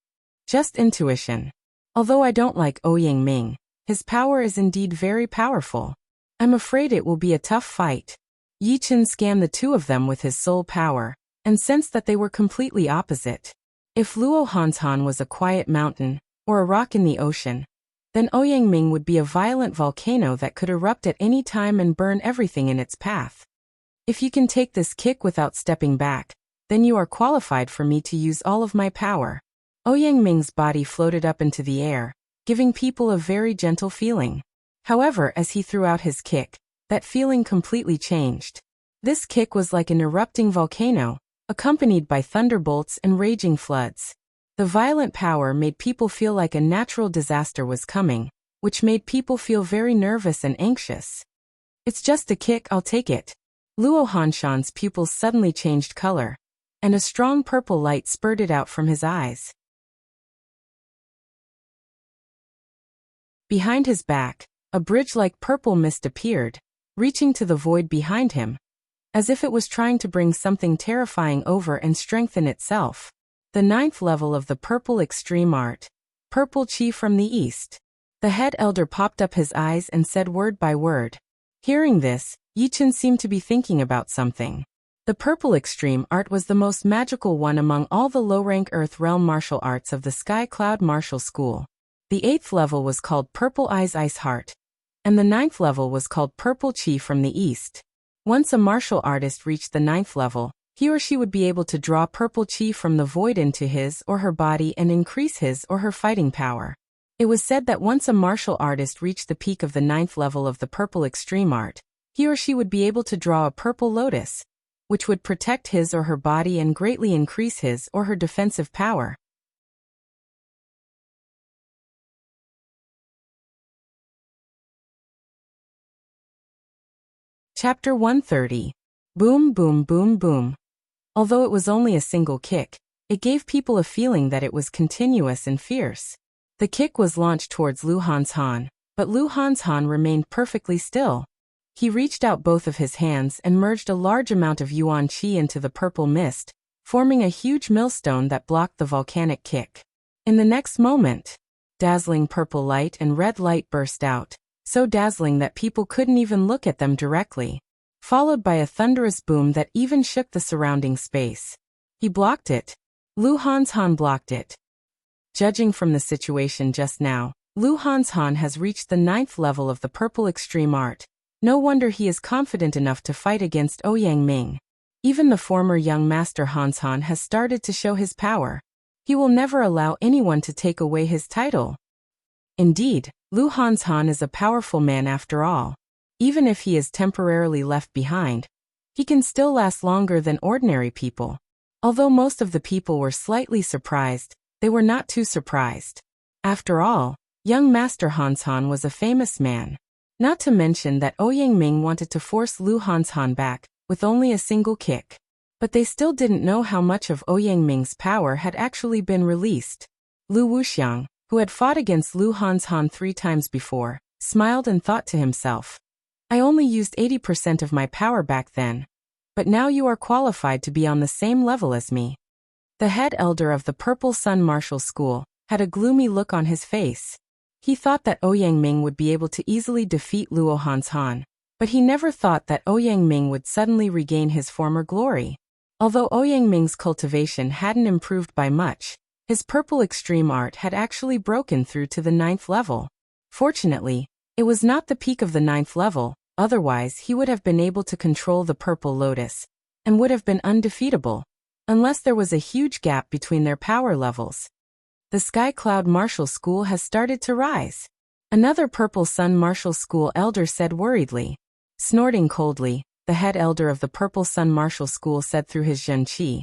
Just intuition. Although I don't like Ouyang, his power is indeed very powerful. I'm afraid it will be a tough fight. Yichen scanned the two of them with his soul power, and sensed that they were completely opposite. If Luo Hanshan was a quiet mountain, or a rock in the ocean, then Ouyang would be a violent volcano that could erupt at any time and burn everything in its path. If you can take this kick without stepping back, then you are qualified for me to use all of my power. Ouyang body floated up into the air, giving people a very gentle feeling. However, as he threw out his kick, that feeling completely changed. This kick was like an erupting volcano, accompanied by thunderbolts and raging floods. The violent power made people feel like a natural disaster was coming, which made people feel very nervous and anxious. It's just a kick, I'll take it. Luo Hanshan's pupils suddenly changed color, and a strong purple light spurted out from his eyes. Behind his back, a bridge like purple mist appeared, reaching to the void behind him, as if it was trying to bring something terrifying over and strengthen itself. The 9th level of the Purple Extreme Art. Purple Chi from the East. The head elder popped up his eyes and said word by word. Hearing this, Yichen seemed to be thinking about something. The Purple Extreme Art was the most magical one among all the low-rank Earth Realm martial arts of the Sky Cloud Martial School. The 8th level was called Purple Eyes Ice Heart, and the 9th level was called Purple Chi from the East. Once a martial artist reached the 9th level, he or she would be able to draw purple chi from the void into his or her body and increase his or her fighting power. It was said that once a martial artist reached the peak of the 9th level of the Purple Extreme Art, he or she would be able to draw a purple lotus, which would protect his or her body and greatly increase his or her defensive power. Chapter 130. Boom, boom, boom, boom. Although it was only a single kick, it gave people a feeling that it was continuous and fierce. The kick was launched towards Lu Hanshan, but Lu Hanshan remained perfectly still. He reached out both of his hands and merged a large amount of yuan qi into the purple mist, forming a huge millstone that blocked the volcanic kick. In the next moment, dazzling purple light and red light burst out, so dazzling that people couldn't even look at them directly, followed by a thunderous boom that even shook the surrounding space. He blocked it. Lu Hanshan blocked it. Judging from the situation just now, Lu Hanshan has reached the 9th level of the Purple Extreme Art. No wonder he is confident enough to fight against Ouyang Ming. Even the former young master Hanshan has started to show his power. He will never allow anyone to take away his title. Indeed, Lu Hanshan is a powerful man after all. Even if he is temporarily left behind, he can still last longer than ordinary people. Although most of the people were slightly surprised, they were not too surprised. After all, young Master Hanshan was a famous man. Not to mention that Ouyang Ming wanted to force Lu Hanshan back, with only a single kick. But they still didn't know how much of Ouyang Ming's power had actually been released. Lu Wuxiang, who had fought against Lu Hanshan 3 times before, smiled and thought to himself, I only used 80% of my power back then. But now you are qualified to be on the same level as me. The head elder of the Purple Sun Martial School had a gloomy look on his face. He thought that Ouyang Ming would be able to easily defeat Luo Hanshan, but he never thought that Ouyang Ming would suddenly regain his former glory. Although Ouyang Ming's cultivation hadn't improved by much, his Purple Extreme Art had actually broken through to the 9th level. Fortunately, it was not the peak of the 9th level. Otherwise he would have been able to control the Purple Lotus, and would have been undefeatable, unless there was a huge gap between their power levels. The Sky Cloud Martial School has started to rise. Another Purple Sun Martial School elder said worriedly. Snorting coldly, the head elder of the Purple Sun Martial School said through his Zhen Qi.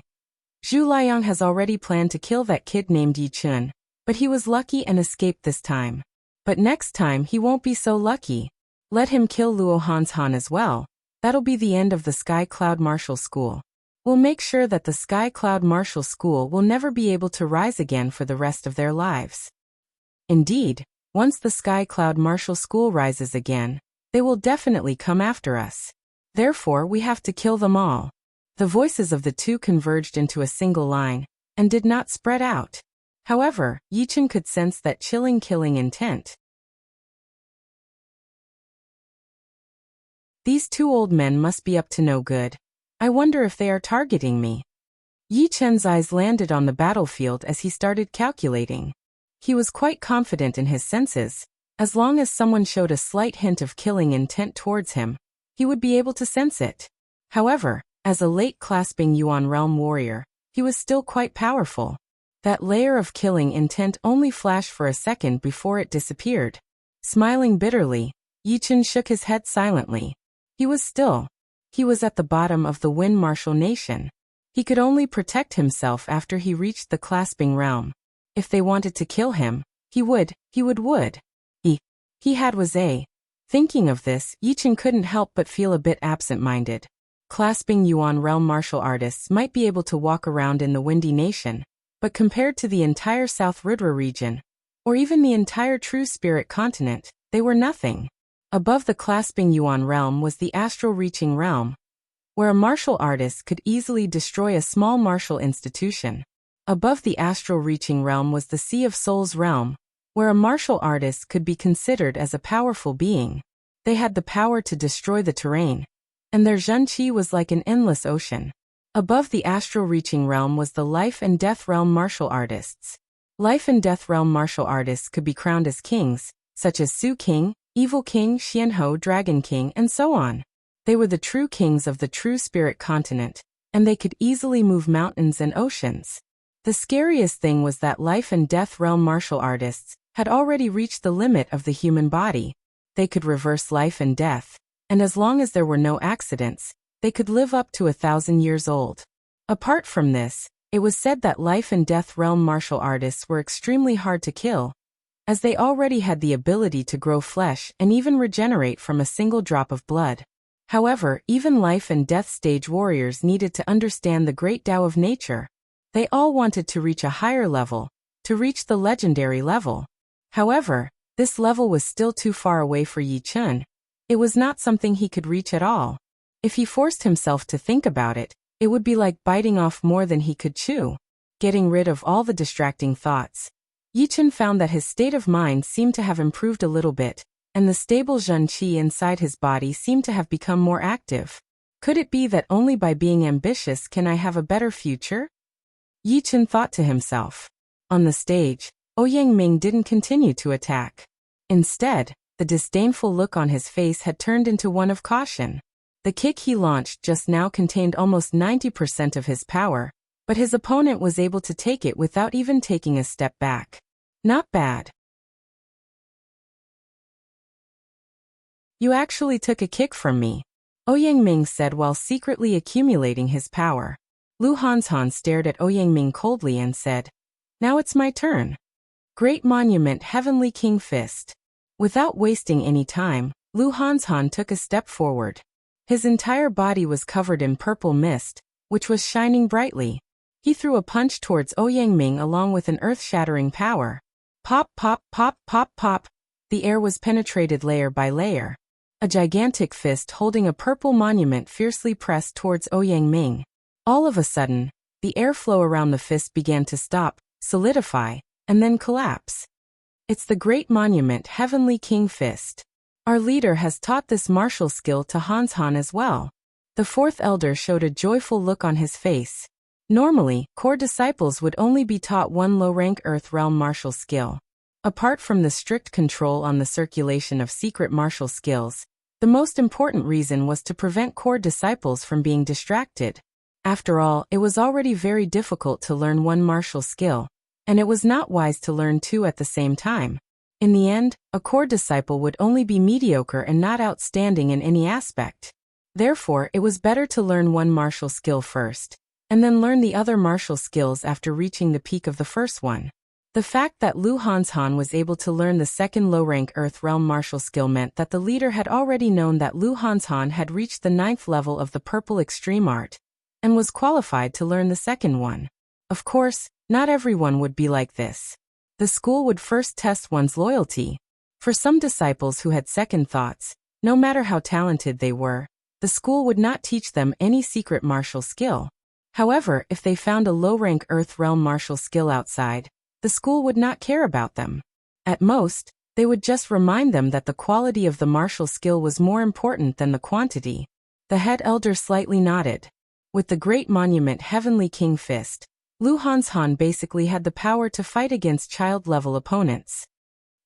Zhu Liang has already planned to kill that kid named Yi Chun, but he was lucky and escaped this time. But next time he won't be so lucky. Let him kill Luo Hanshan as well. That'll be the end of the Sky Cloud Martial School. We'll make sure that the Sky Cloud Martial School will never be able to rise again for the rest of their lives. Indeed, once the Sky Cloud Martial School rises again, they will definitely come after us. Therefore we have to kill them all. The voices of the two converged into a single line, and did not spread out. However, Yichen could sense that chilling killing intent. These 2 old men must be up to no good. I wonder if they are targeting me. Yi Chen's eyes landed on the battlefield as he started calculating. He was quite confident in his senses. As long as someone showed a slight hint of killing intent towards him, he would be able to sense it. However, as a late clasping Yuan Realm warrior, he was still quite powerful. That layer of killing intent only flashed for a second before it disappeared. Smiling bitterly, Yi Chen shook his head silently. He was still. He was at the bottom of the Wind Martial Nation. He could only protect himself after he reached the clasping realm. If they wanted to kill him, he would. He had was a. Thinking of this, Yichen couldn't help but feel a bit absent-minded. Clasping Yuan Realm martial artists might be able to walk around in the Windy Nation, but compared to the entire South Ridra region, or even the entire True Spirit continent, they were nothing. Above the clasping Yuan realm was the astral reaching realm, where a martial artist could easily destroy a small martial institution. Above the astral reaching realm was the Sea of Souls realm, where a martial artist could be considered as a powerful being. They had the power to destroy the terrain, and their Zhenqi was like an endless ocean. Above the astral reaching realm was the life and death realm martial artists. Life and death realm martial artists could be crowned as kings, such as Su King, Evil King, Xianhou Dragon King, and so on. They were the true kings of the true spirit continent, and they could easily move mountains and oceans. The scariest thing was that life and death realm martial artists had already reached the limit of the human body. They could reverse life and death, and as long as there were no accidents, they could live up to 1,000 years old. Apart from this, it was said that life and death realm martial artists were extremely hard to kill, as they already had the ability to grow flesh and even regenerate from a single drop of blood. However, even life and death stage warriors needed to understand the great Tao of nature. They all wanted to reach a higher level, to reach the legendary level. However, this level was still too far away for Yi Chun. It was not something he could reach at all. If he forced himself to think about it, it would be like biting off more than he could chew. Getting rid of all the distracting thoughts, Yi Chun found that his state of mind seemed to have improved a little bit, and the stable Zhenqi inside his body seemed to have become more active. Could it be that only by being ambitious can I have a better future? Yi Chun thought to himself. On the stage, Ouyang Ming didn't continue to attack. Instead, the disdainful look on his face had turned into one of caution. The kick he launched just now contained almost 90% of his power, but his opponent was able to take it without even taking a step back. Not bad. You actually took a kick from me, Ouyang Ming said while secretly accumulating his power. Lu Hanshan stared at Ouyang Ming coldly and said, "Now it's my turn." Great Monument Heavenly King Fist. Without wasting any time, Lu Hanshan took a step forward. His entire body was covered in purple mist, which was shining brightly. He threw a punch towards Ouyang Ming along with an earth-shattering power. Pop, pop, pop, pop, pop. The air was penetrated layer by layer. A gigantic fist holding a purple monument fiercely pressed towards Ouyang Ming. All of a sudden, the airflow around the fist began to stop, solidify, and then collapse. It's the Great Monument Heavenly King Fist. Our leader has taught this martial skill to Hanshan as well. The fourth elder showed a joyful look on his face. Normally, core disciples would only be taught one low-rank Earth Realm martial skill. Apart from the strict control on the circulation of secret martial skills, the most important reason was to prevent core disciples from being distracted. After all, it was already very difficult to learn one martial skill, and it was not wise to learn two at the same time. In the end, a core disciple would only be mediocre and not outstanding in any aspect. Therefore, it was better to learn one martial skill first, and then learn the other martial skills after reaching the peak of the first one. The fact that Lu Hanshan was able to learn the second low-rank Earth Realm martial skill meant that the leader had already known that Lu Hanshan had reached the 9th level of the Purple Extreme Art, and was qualified to learn the second one. Of course, not everyone would be like this. The school would first test one's loyalty. For some disciples who had second thoughts, no matter how talented they were, the school would not teach them any secret martial skill. However, if they found a low-rank Earth Realm martial skill outside, the school would not care about them. At most, they would just remind them that the quality of the martial skill was more important than the quantity. The head elder slightly nodded. With the Great Monument Heavenly King Fist, Lu Hanshan basically had the power to fight against child-level opponents.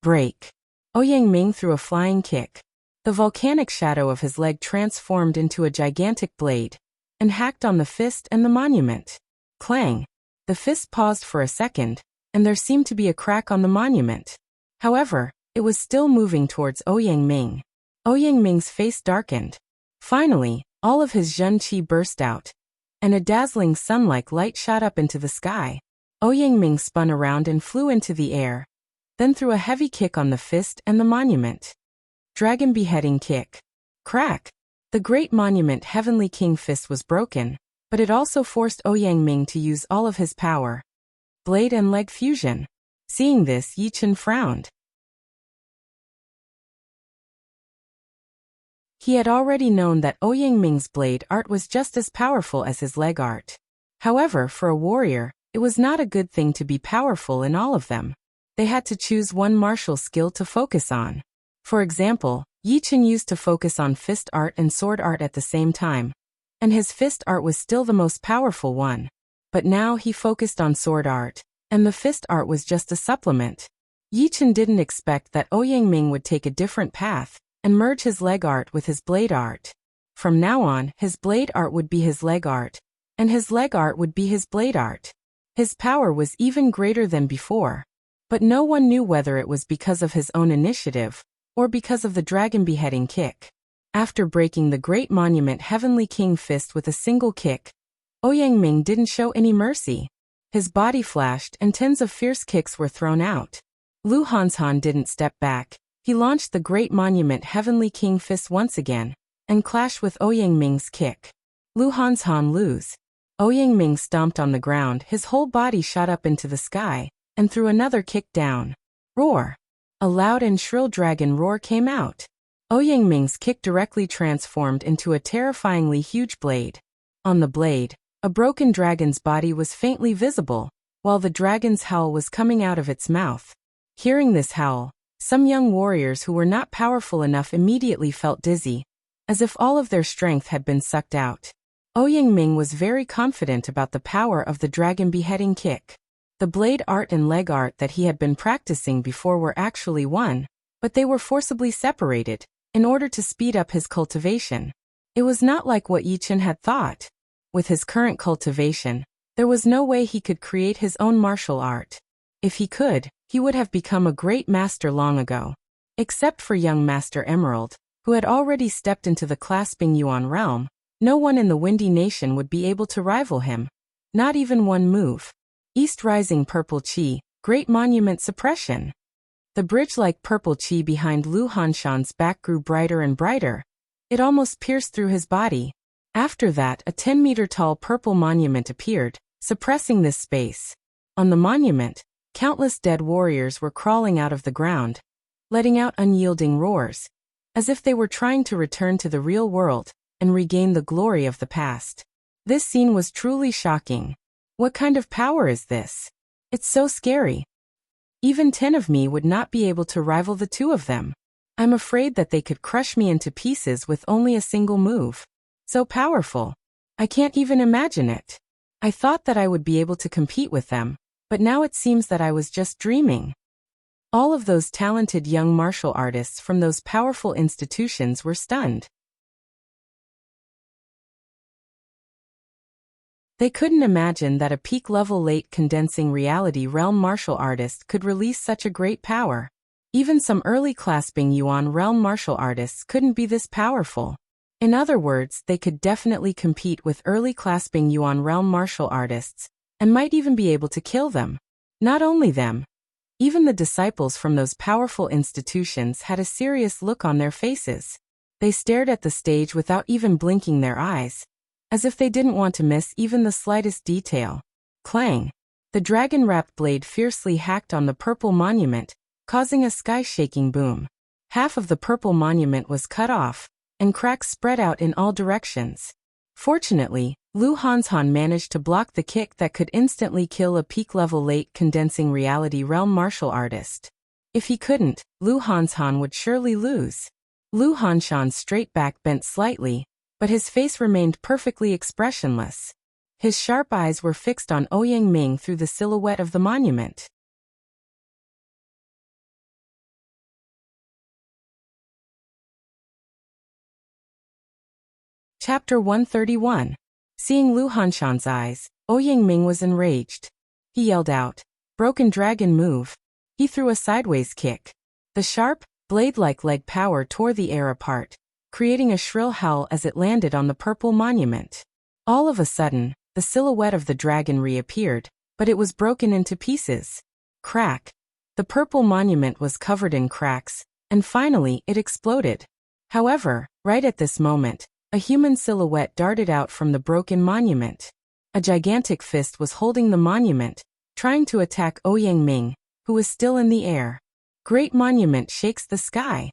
Break. Ouyang Ming threw a flying kick. The volcanic shadow of his leg transformed into a gigantic blade, and hacked on the fist and the monument. Clang. The fist paused for a second, and there seemed to be a crack on the monument. However, it was still moving towards Ouyang Ming. Ouyang Ming's face darkened. Finally, all of his Zhenqi burst out, and a dazzling sun-like light shot up into the sky. Ouyang Ming spun around and flew into the air, then threw a heavy kick on the fist and the monument. Dragon Beheading Kick. Crack! The Great Monument Heavenly King Fist was broken, but it also forced Ouyang Ming to use all of his power. Blade and leg fusion. Seeing this, Yi Chun frowned. He had already known that Ouyang Ming's blade art was just as powerful as his leg art. However, for a warrior, it was not a good thing to be powerful in all of them. They had to choose one martial skill to focus on. For example, Yi Chen used to focus on fist art and sword art at the same time, and his fist art was still the most powerful one. But now he focused on sword art, and the fist art was just a supplement. Yi Chen didn't expect that Ouyang Ming would take a different path and merge his leg art with his blade art. From now on, his blade art would be his leg art, and his leg art would be his blade art. His power was even greater than before. But no one knew whether it was because of his own initiative, or because of the dragon beheading kick. After breaking the great monument Heavenly King fist with a single kick, Ouyang Ming didn't show any mercy. His body flashed and tens of fierce kicks were thrown out. Lu Hanshan didn't step back. He launched the great monument Heavenly King fist once again, and clashed with Ouyang Ming's kick. Lu Hanshan lose. Ouyang Ming stomped on the ground, his whole body shot up into the sky, and threw another kick down. Roar! A loud and shrill dragon roar came out. Ouyang Ming's kick directly transformed into a terrifyingly huge blade. On the blade, a broken dragon's body was faintly visible, while the dragon's howl was coming out of its mouth. Hearing this howl, some young warriors who were not powerful enough immediately felt dizzy, as if all of their strength had been sucked out. Ouyang Ming was very confident about the power of the dragon beheading kick. The blade art and leg art that he had been practicing before were actually one, but they were forcibly separated, in order to speed up his cultivation. It was not like what Yi Chen had thought. With his current cultivation, there was no way he could create his own martial art. If he could, he would have become a great master long ago. Except for young Master Emerald, who had already stepped into the clasping Yuan realm, no one in the Windy Nation would be able to rival him. Not even one move. East Rising Purple Qi, Great Monument Suppression. The bridge-like purple qi behind Lu Hanshan's back grew brighter and brighter. It almost pierced through his body. After that, a 10-meter-tall purple monument appeared, suppressing this space. On the monument, countless dead warriors were crawling out of the ground, letting out unyielding roars, as if they were trying to return to the real world and regain the glory of the past. This scene was truly shocking. What kind of power is this? It's so scary. Even 10 of me would not be able to rival the 2 of them. I'm afraid that they could crush me into pieces with only a single move. So powerful. I can't even imagine it. I thought that I would be able to compete with them, but now it seems that I was just dreaming. All of those talented young martial artists from those powerful institutions were stunned. They couldn't imagine that a peak-level late condensing reality realm martial artist could release such a great power. Even some early clasping Yuan realm martial artists couldn't be this powerful. In other words, they could definitely compete with early clasping Yuan realm martial artists, and might even be able to kill them. Not only them, even the disciples from those powerful institutions had a serious look on their faces. They stared at the stage without even blinking their eyes, as if they didn't want to miss even the slightest detail. Clang! The dragon-wrapped blade fiercely hacked on the purple monument, causing a sky-shaking boom. Half of the purple monument was cut off, and cracks spread out in all directions. Fortunately, Lu Hanshan managed to block the kick that could instantly kill a peak-level late condensing reality realm martial artist. If he couldn't, Lu Hanshan would surely lose. Lu Hanshan's straight back bent slightly, but his face remained perfectly expressionless. His sharp eyes were fixed on Ouyang Ming through the silhouette of the monument. Chapter 131. Seeing Lu Hanshan's eyes, Ouyang Ming was enraged. He yelled out, "Broken dragon move." He threw a sideways kick. The sharp, blade-like leg power tore the air apart, creating a shrill howl as it landed on the purple monument. All of a sudden, the silhouette of the dragon reappeared, but it was broken into pieces. Crack! The purple monument was covered in cracks, and finally it exploded. However, right at this moment, a human silhouette darted out from the broken monument. A gigantic fist was holding the monument, trying to attack Ouyang Ming, who was still in the air. Great monument shakes the sky.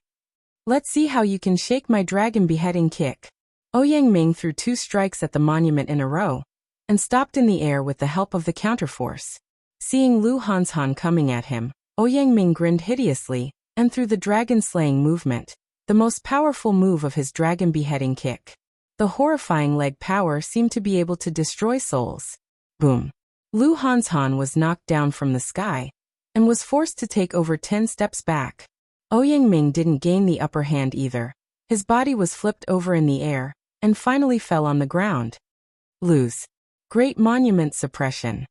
Let's see how you can shake my dragon beheading kick. Ouyang Ming threw 2 strikes at the monument in a row, and stopped in the air with the help of the counterforce. Seeing Lu Hanshan coming at him, Ouyang Ming grinned hideously, and threw the dragon-slaying movement, the most powerful move of his dragon beheading kick. The horrifying leg power seemed to be able to destroy souls. Boom! Lu Hanshan was knocked down from the sky, and was forced to take over 10 steps back. Ouyang Ming didn't gain the upper hand either. His body was flipped over in the air, and finally fell on the ground. Lose. Great monument suppression.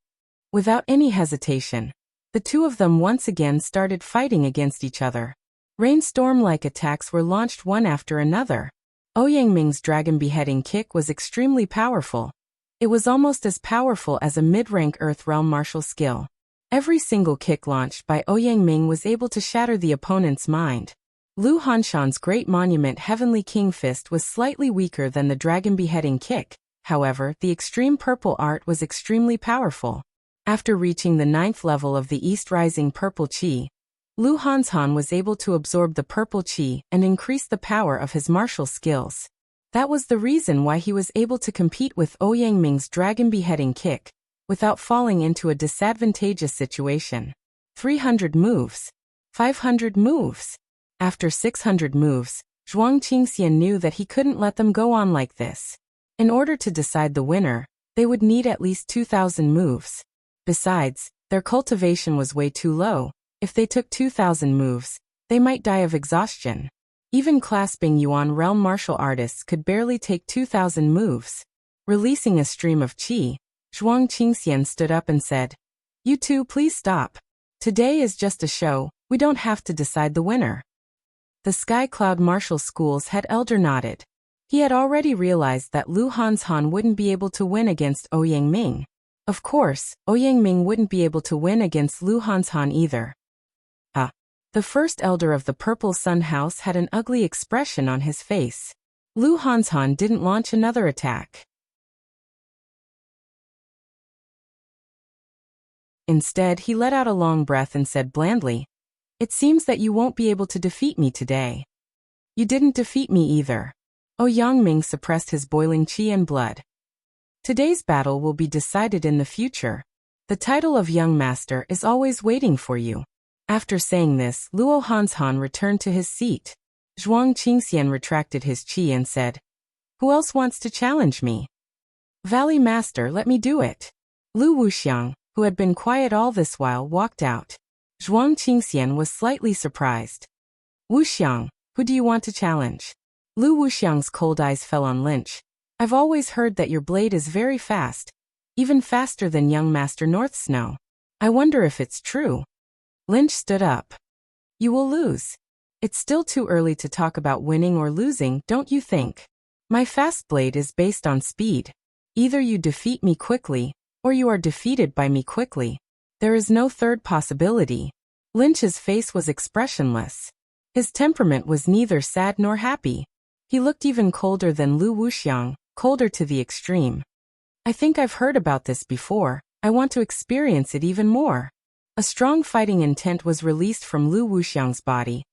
Without any hesitation, the two of them once again started fighting against each other. Rainstorm-like attacks were launched one after another. Ouyang Ming's dragon beheading kick was extremely powerful. It was almost as powerful as a mid-rank Earth Realm martial skill. Every single kick launched by Ouyang Ming was able to shatter the opponent's mind. Lu Hanshan's Great Monument Heavenly King Fist was slightly weaker than the dragon beheading kick, however, the extreme purple art was extremely powerful. After reaching the 9th level of the East Rising Purple Chi, Lu Hanshan was able to absorb the purple chi and increase the power of his martial skills. That was the reason why he was able to compete with Ouyang Ming's dragon beheading kick, without falling into a disadvantageous situation. 300 moves. 500 moves. After 600 moves, Zhuang Qingxian knew that he couldn't let them go on like this. In order to decide the winner, they would need at least 2,000 moves. Besides, their cultivation was way too low. If they took 2,000 moves, they might die of exhaustion. Even clasping Yuan realm martial artists could barely take 2,000 moves. Releasing a stream of qi, Zhuang Qingxian stood up and said, "You two please stop. Today is just a show, we don't have to decide the winner." The Sky Cloud Martial School's head elder nodded. He had already realized that Lu Hanshan wouldn't be able to win against Ouyang Ming. Of course, Ouyang Ming wouldn't be able to win against Lu Hanshan either. The first elder of the Purple Sun House had an ugly expression on his face. Lu Hanshan didn't launch another attack. Instead, he let out a long breath and said blandly, "It seems that you won't be able to defeat me today." "You didn't defeat me either." Ouyang Ming suppressed his boiling qi and blood. "Today's battle will be decided in the future. The title of Young Master is always waiting for you." After saying this, Luo Hanshan returned to his seat. Zhuang Qingxian retracted his qi and said, "Who else wants to challenge me?" "Valley Master, let me do it." Lu Wuxiang, who had been quiet all this while, walked out. Zhuang Qingxian was slightly surprised. "Wuxiang, who do you want to challenge?" Lu Wuxiang's cold eyes fell on Lynch. "I've always heard that your blade is very fast, even faster than young Master North Snow. I wonder if it's true." Lynch stood up. "You will lose. It's still too early to talk about winning or losing, don't you think? My fast blade is based on speed. Either you defeat me quickly, or you are defeated by me quickly. There is no third possibility." Lynch's face was expressionless. His temperament was neither sad nor happy. He looked even colder than Lu Wuxiang, colder to the extreme. "I think I've heard about this before. I want to experience it even more." A strong fighting intent was released from Lu Wuxiang's body.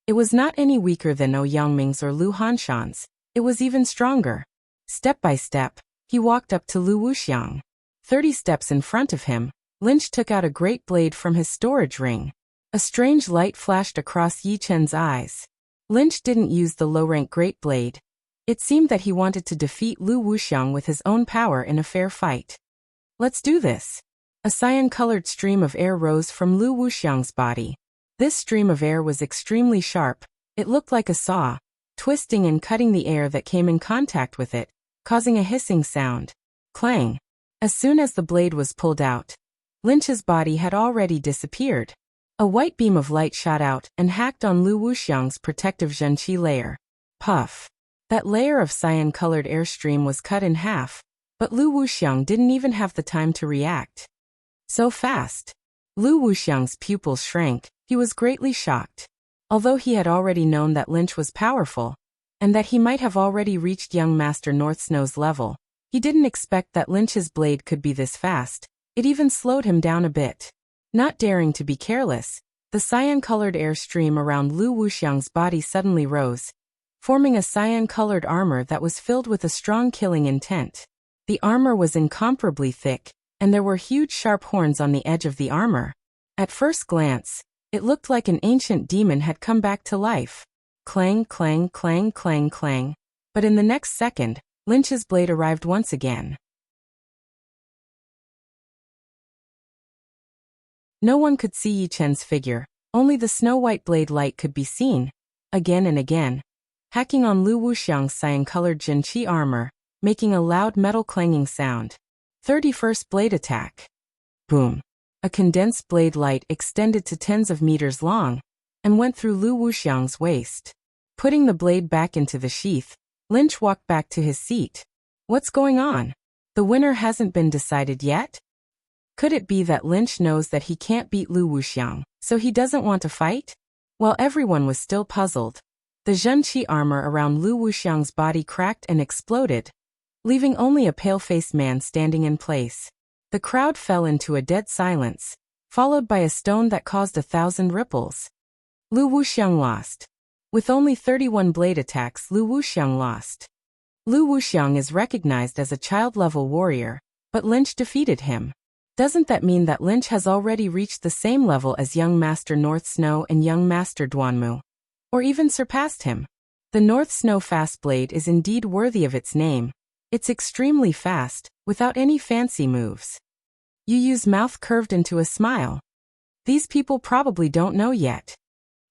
It was not any weaker than Ouyang Ming's or Lu Hanshan's. It was even stronger. Step by step, he walked up to Lu Wuxiang. 30 steps in front of him, Lynch took out a great blade from his storage ring. A strange light flashed across Yi Chen's eyes. Lynch didn't use the low-rank great blade. It seemed that he wanted to defeat Lu Wuxiang with his own power in a fair fight. "Let's do this." A cyan-colored stream of air rose from Lu Wuxiang's body. This stream of air was extremely sharp. It looked like a saw, twisting and cutting the air that came in contact with it, causing a hissing sound. Clang! As soon as the blade was pulled out, Lynch's body had already disappeared. A white beam of light shot out and hacked on Lu Wuxiang's protective Zhenqi layer. Puff! That layer of cyan-colored airstream was cut in half, but Lu Wuxiang didn't even have the time to react. So fast! Lu Wuxiang's pupils shrank. He was greatly shocked. Although he had already known that Lynch was powerful, and that he might have already reached young Master North Snow's level, he didn't expect that Lynch's blade could be this fast. It even slowed him down a bit. Not daring to be careless, The cyan-colored air stream around Lu Wuxiang's body suddenly rose, forming a cyan-colored armor that was filled with a strong killing intent. The armor was incomparably thick, and there were huge sharp horns on the edge of the armor. At first glance, it looked like an ancient demon had come back to life. Clang, clang, clang, clang, clang. But in the next second, Lynch's blade arrived once again. No one could see Yi Chen's figure, only the snow-white blade light could be seen, again and again, hacking on Lu Wuxiang's cyan-colored Jinqi armor, making a loud metal clanging sound. 31st blade attack. Boom. A condensed blade light extended to tens of meters long, and went through Lu Wuxiang's waist. Putting the blade back into the sheath, Lynch walked back to his seat. What's going on? The winner hasn't been decided yet? Could it be that Lynch knows that he can't beat Lu Wuxiang, so he doesn't want to fight? While everyone was still puzzled, the Zhenqi armor around Lu Wuxiang's body cracked and exploded, leaving only a pale-faced man standing in place. The crowd fell into a dead silence, followed by a stone that caused 1,000 ripples. Lu Wuxiang lost. With only 31 blade attacks, Lu Wuxiang lost. Lu Wuxiang is recognized as a child-level warrior, but Lynch defeated him. Doesn't that mean that Lynch has already reached the same level as young Master North Snow and young Master Duanmu? Or even surpassed him? The North Snow Fast Blade is indeed worthy of its name. It's extremely fast, without any fancy moves. Yu Yu's mouth curved into a smile. These people probably don't know yet.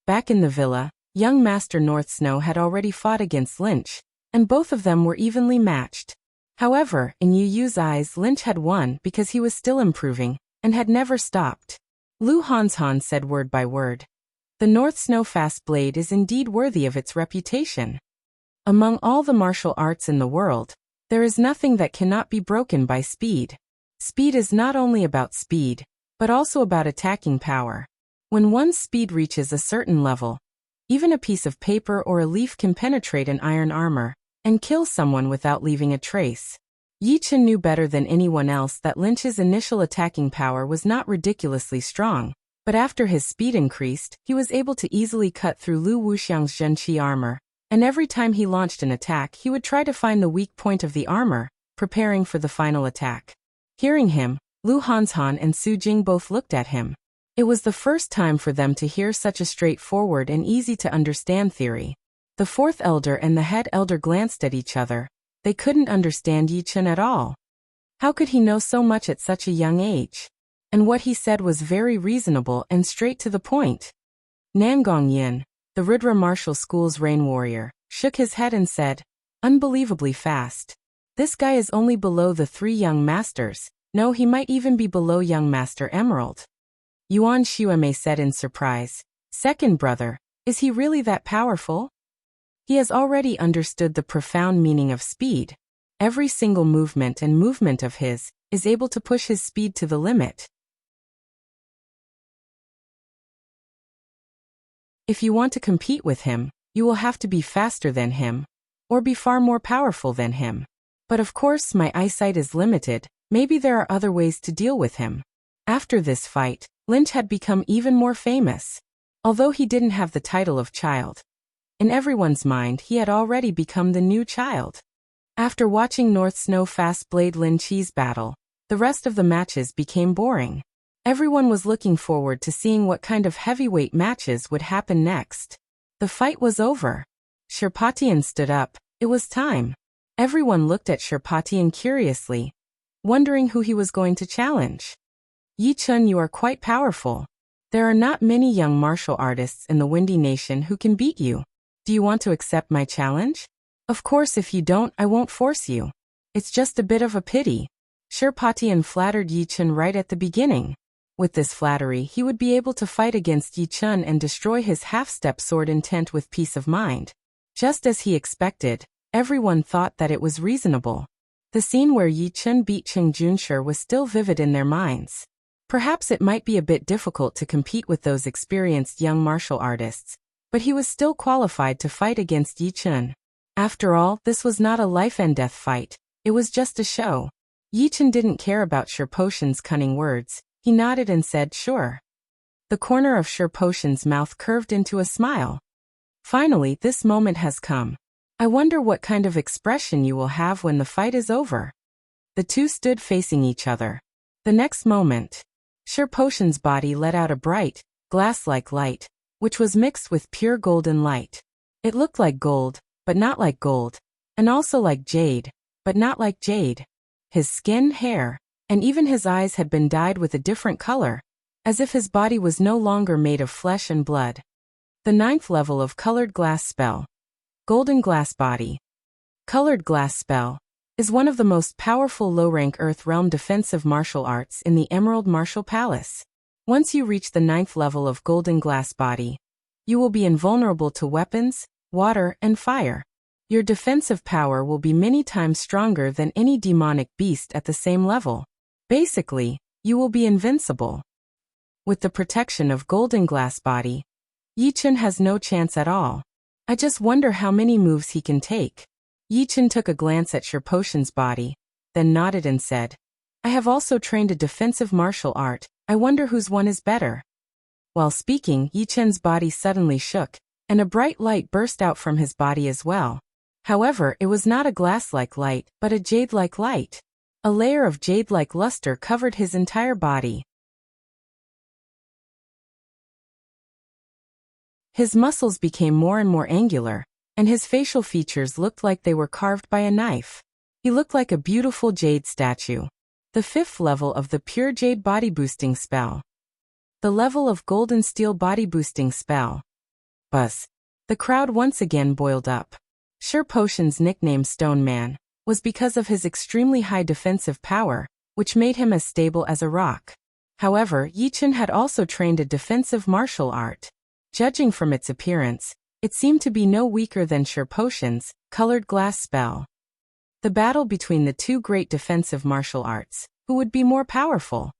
Back in the villa, young Master North Snow had already fought against Lynch, and both of them were evenly matched. However, in Yu Yu's eyes, Lynch had won because he was still improving, and had never stopped. Lu Hanshan said word by word. The North Snow Fast Blade is indeed worthy of its reputation. Among all the martial arts in the world, there is nothing that cannot be broken by speed. Speed is not only about speed, but also about attacking power. When one's speed reaches a certain level, even a piece of paper or a leaf can penetrate an iron armor and kill someone without leaving a trace. Yi Chen knew better than anyone else that Lynch's initial attacking power was not ridiculously strong, but after his speed increased, he was able to easily cut through Lu Wuxiang's Zhenqi armor, and every time he launched an attack he would try to find the weak point of the armor, preparing for the final attack. Hearing him, Lu Hanshan and Su Jing both looked at him. It was the first time for them to hear such a straightforward and easy-to-understand theory. The fourth elder and the head elder glanced at each other. They couldn't understand Yi Chen at all. How could he know so much at such a young age? And what he said was very reasonable and straight to the point. Nangong Yin, the Ridra Martial School's rain warrior, shook his head and said, "Unbelievably fast. This guy is only below the 3 young masters. No, he might even be below young Master Emerald." Yuan Xuemei said in surprise, "Second brother, is he really that powerful?" He has already understood the profound meaning of speed. Every single movement and movement of his is able to push his speed to the limit. If you want to compete with him, you will have to be faster than him, or be far more powerful than him. But of course my eyesight is limited, maybe there are other ways to deal with him. After this fight, Lynch had become even more famous. Although he didn't have the title of child, in everyone's mind he had already become the new child. After watching North Snow Fast Blade Lin Chi's battle, the rest of the matches became boring. Everyone was looking forward to seeing what kind of heavyweight matches would happen next. The fight was over. Sherpatian stood up. It was time. Everyone looked at Sherpatian curiously, wondering who he was going to challenge. Yi Chun, you are quite powerful. There are not many young martial artists in the Windy Nation who can beat you. Do you want to accept my challenge? Of course, if you don't, I won't force you. It's just a bit of a pity. Sherpatian flattered Yi Chun right at the beginning. With this flattery, he would be able to fight against Yi Chun and destroy his half-step sword intent with peace of mind. Just as he expected, everyone thought that it was reasonable. The scene where Yi Chun beat Cheng Junshi was still vivid in their minds. Perhaps it might be a bit difficult to compete with those experienced young martial artists, but he was still qualified to fight against Yi Chun. After all, this was not a life-and-death fight, it was just a show. Yi Chun didn't care about Sherpatian's cunning words. He nodded and said, "Sure." The corner of Sherpochen's mouth curved into a smile. Finally, this moment has come. I wonder what kind of expression you will have when the fight is over. The two stood facing each other. The next moment, Sherpochen's body let out a bright, glass-like light, which was mixed with pure golden light. It looked like gold, but not like gold, and also like jade, but not like jade. His skin, hair, and even his eyes had been dyed with a different color, as if his body was no longer made of flesh and blood. The 9th level of Colored Glass Spell. Golden Glass Body. Colored Glass Spell is one of the most powerful low-rank Earth Realm defensive martial arts in the Emerald Martial Palace. Once you reach the 9th level of Golden Glass Body, you will be invulnerable to weapons, water, and fire. Your defensive power will be many times stronger than any demonic beast at the same level. Basically, you will be invincible. With the protection of Golden Glass Body, Yichen has no chance at all. I just wonder how many moves he can take. Yichen took a glance at Sherpochen's body, then nodded and said, I have also trained a defensive martial art. I wonder whose one is better. While speaking, Yichen's body suddenly shook, and a bright light burst out from his body as well. However, it was not a glass-like light, but a jade-like light. A layer of jade-like luster covered his entire body. His muscles became more and more angular, and his facial features looked like they were carved by a knife. He looked like a beautiful jade statue. The 5th level of the Pure Jade Body Boosting Spell. The level of Golden Steel Body Boosting Spell. Buzz. The crowd once again boiled up. Sherpochen's nickname Stone Man was because of his extremely high defensive power, which made him as stable as a rock. However, Yichen had also trained a defensive martial art. Judging from its appearance, it seemed to be no weaker than Sherpochen's Colored Glass Spell. The battle between the two great defensive martial arts, who would be more powerful?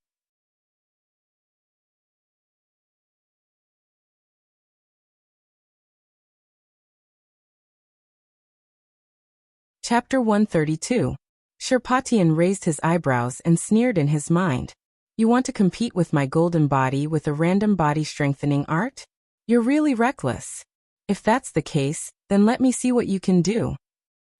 Chapter 132. Sherpatien raised his eyebrows and sneered in his mind. You want to compete with my golden body with a random body strengthening art? You're really reckless. If that's the case, then let me see what you can do.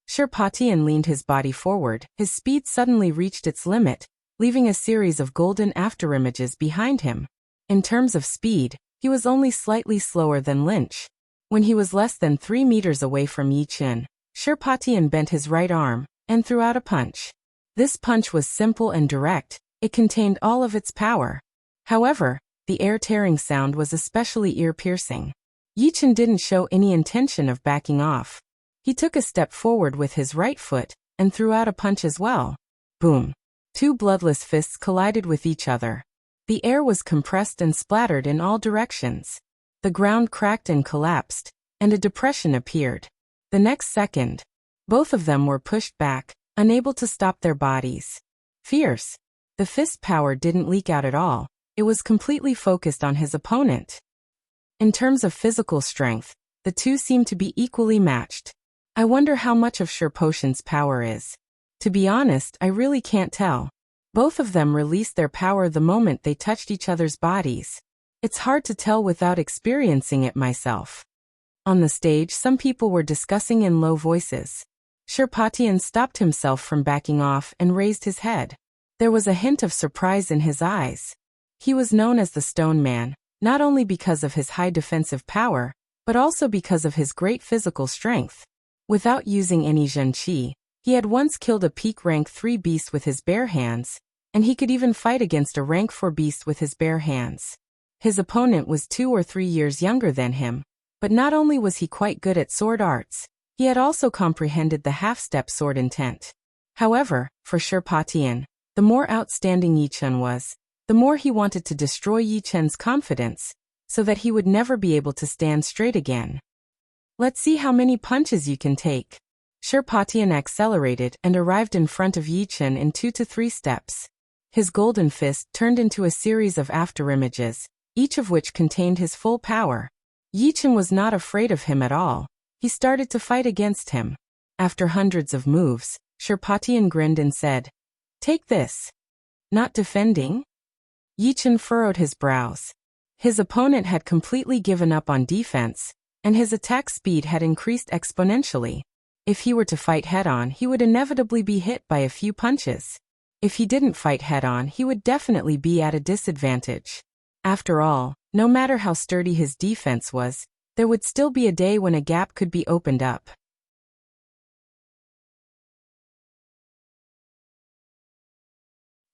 Sherpatien leaned his body forward. His speed suddenly reached its limit, leaving a series of golden afterimages behind him. In terms of speed, he was only slightly slower than Lynch. When he was less than 3 meters away from Yichen, Sherpatien bent his right arm and threw out a punch. This punch was simple and direct. It contained all of its power. However, the air-tearing sound was especially ear-piercing. Yichen didn't show any intention of backing off. He took a step forward with his right foot and threw out a punch as well. Boom. 2 bloodless fists collided with each other. The air was compressed and splattered in all directions. The ground cracked and collapsed, and a depression appeared. The next second, both of them were pushed back, unable to stop their bodies. Fierce. The fist power didn't leak out at all. It was completely focused on his opponent. In terms of physical strength, the two seemed to be equally matched. I wonder how much of Sherpochen's power is. To be honest, I really can't tell. Both of them released their power the moment they touched each other's bodies. It's hard to tell without experiencing it myself. On the stage, some people were discussing in low voices. Sherpatien stopped himself from backing off and raised his head. There was a hint of surprise in his eyes. He was known as the Stone Man, not only because of his high defensive power, but also because of his great physical strength. Without using any Zhen Qi, he had once killed a peak rank 3 beast with his bare hands, and he could even fight against a rank 4 beast with his bare hands. His opponent was 2 or 3 years younger than him, but not only was he quite good at sword arts, he had also comprehended the half-step sword intent. However, for Sherpatien, the more outstanding Yichen was, the more he wanted to destroy Yichen's confidence, so that he would never be able to stand straight again. Let's see how many punches you can take. Sherpatien accelerated and arrived in front of Yichen in 2 to 3 steps. His golden fist turned into a series of afterimages, each of which contained his full power. Yichen was not afraid of him at all. He started to fight against him. After hundreds of moves, Sherpatien grinned and said, "Take this." Not defending? Yichen furrowed his brows. His opponent had completely given up on defense, and his attack speed had increased exponentially. If he were to fight head-on, he would inevitably be hit by a few punches. If he didn't fight head-on, he would definitely be at a disadvantage. After all, no matter how sturdy his defense was, there would still be a day when a gap could be opened up.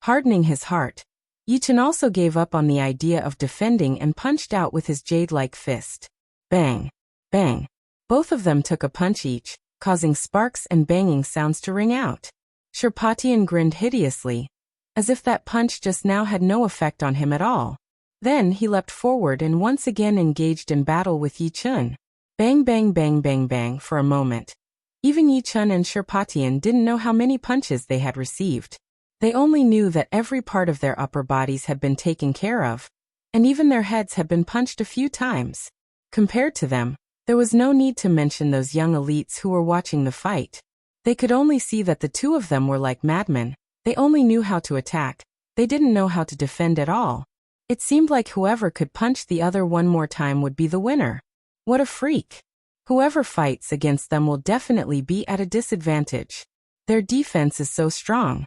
Hardening his heart, Yichen also gave up on the idea of defending and punched out with his jade-like fist. Bang! Bang! Both of them took a punch each, causing sparks and banging sounds to ring out. Sherpatian grinned hideously, as if that punch just now had no effect on him at all. Then he leapt forward and once again engaged in battle with Yichen. Bang bang bang bang bang for a moment. Even Yichen and Sherpatian didn't know how many punches they had received. They only knew that every part of their upper bodies had been taken care of, and even their heads had been punched a few times. Compared to them, there was no need to mention those young elites who were watching the fight. They could only see that the two of them were like madmen. They only knew how to attack. They didn't know how to defend at all. It seemed like whoever could punch the other one more time would be the winner. What a freak. Whoever fights against them will definitely be at a disadvantage. Their defense is so strong.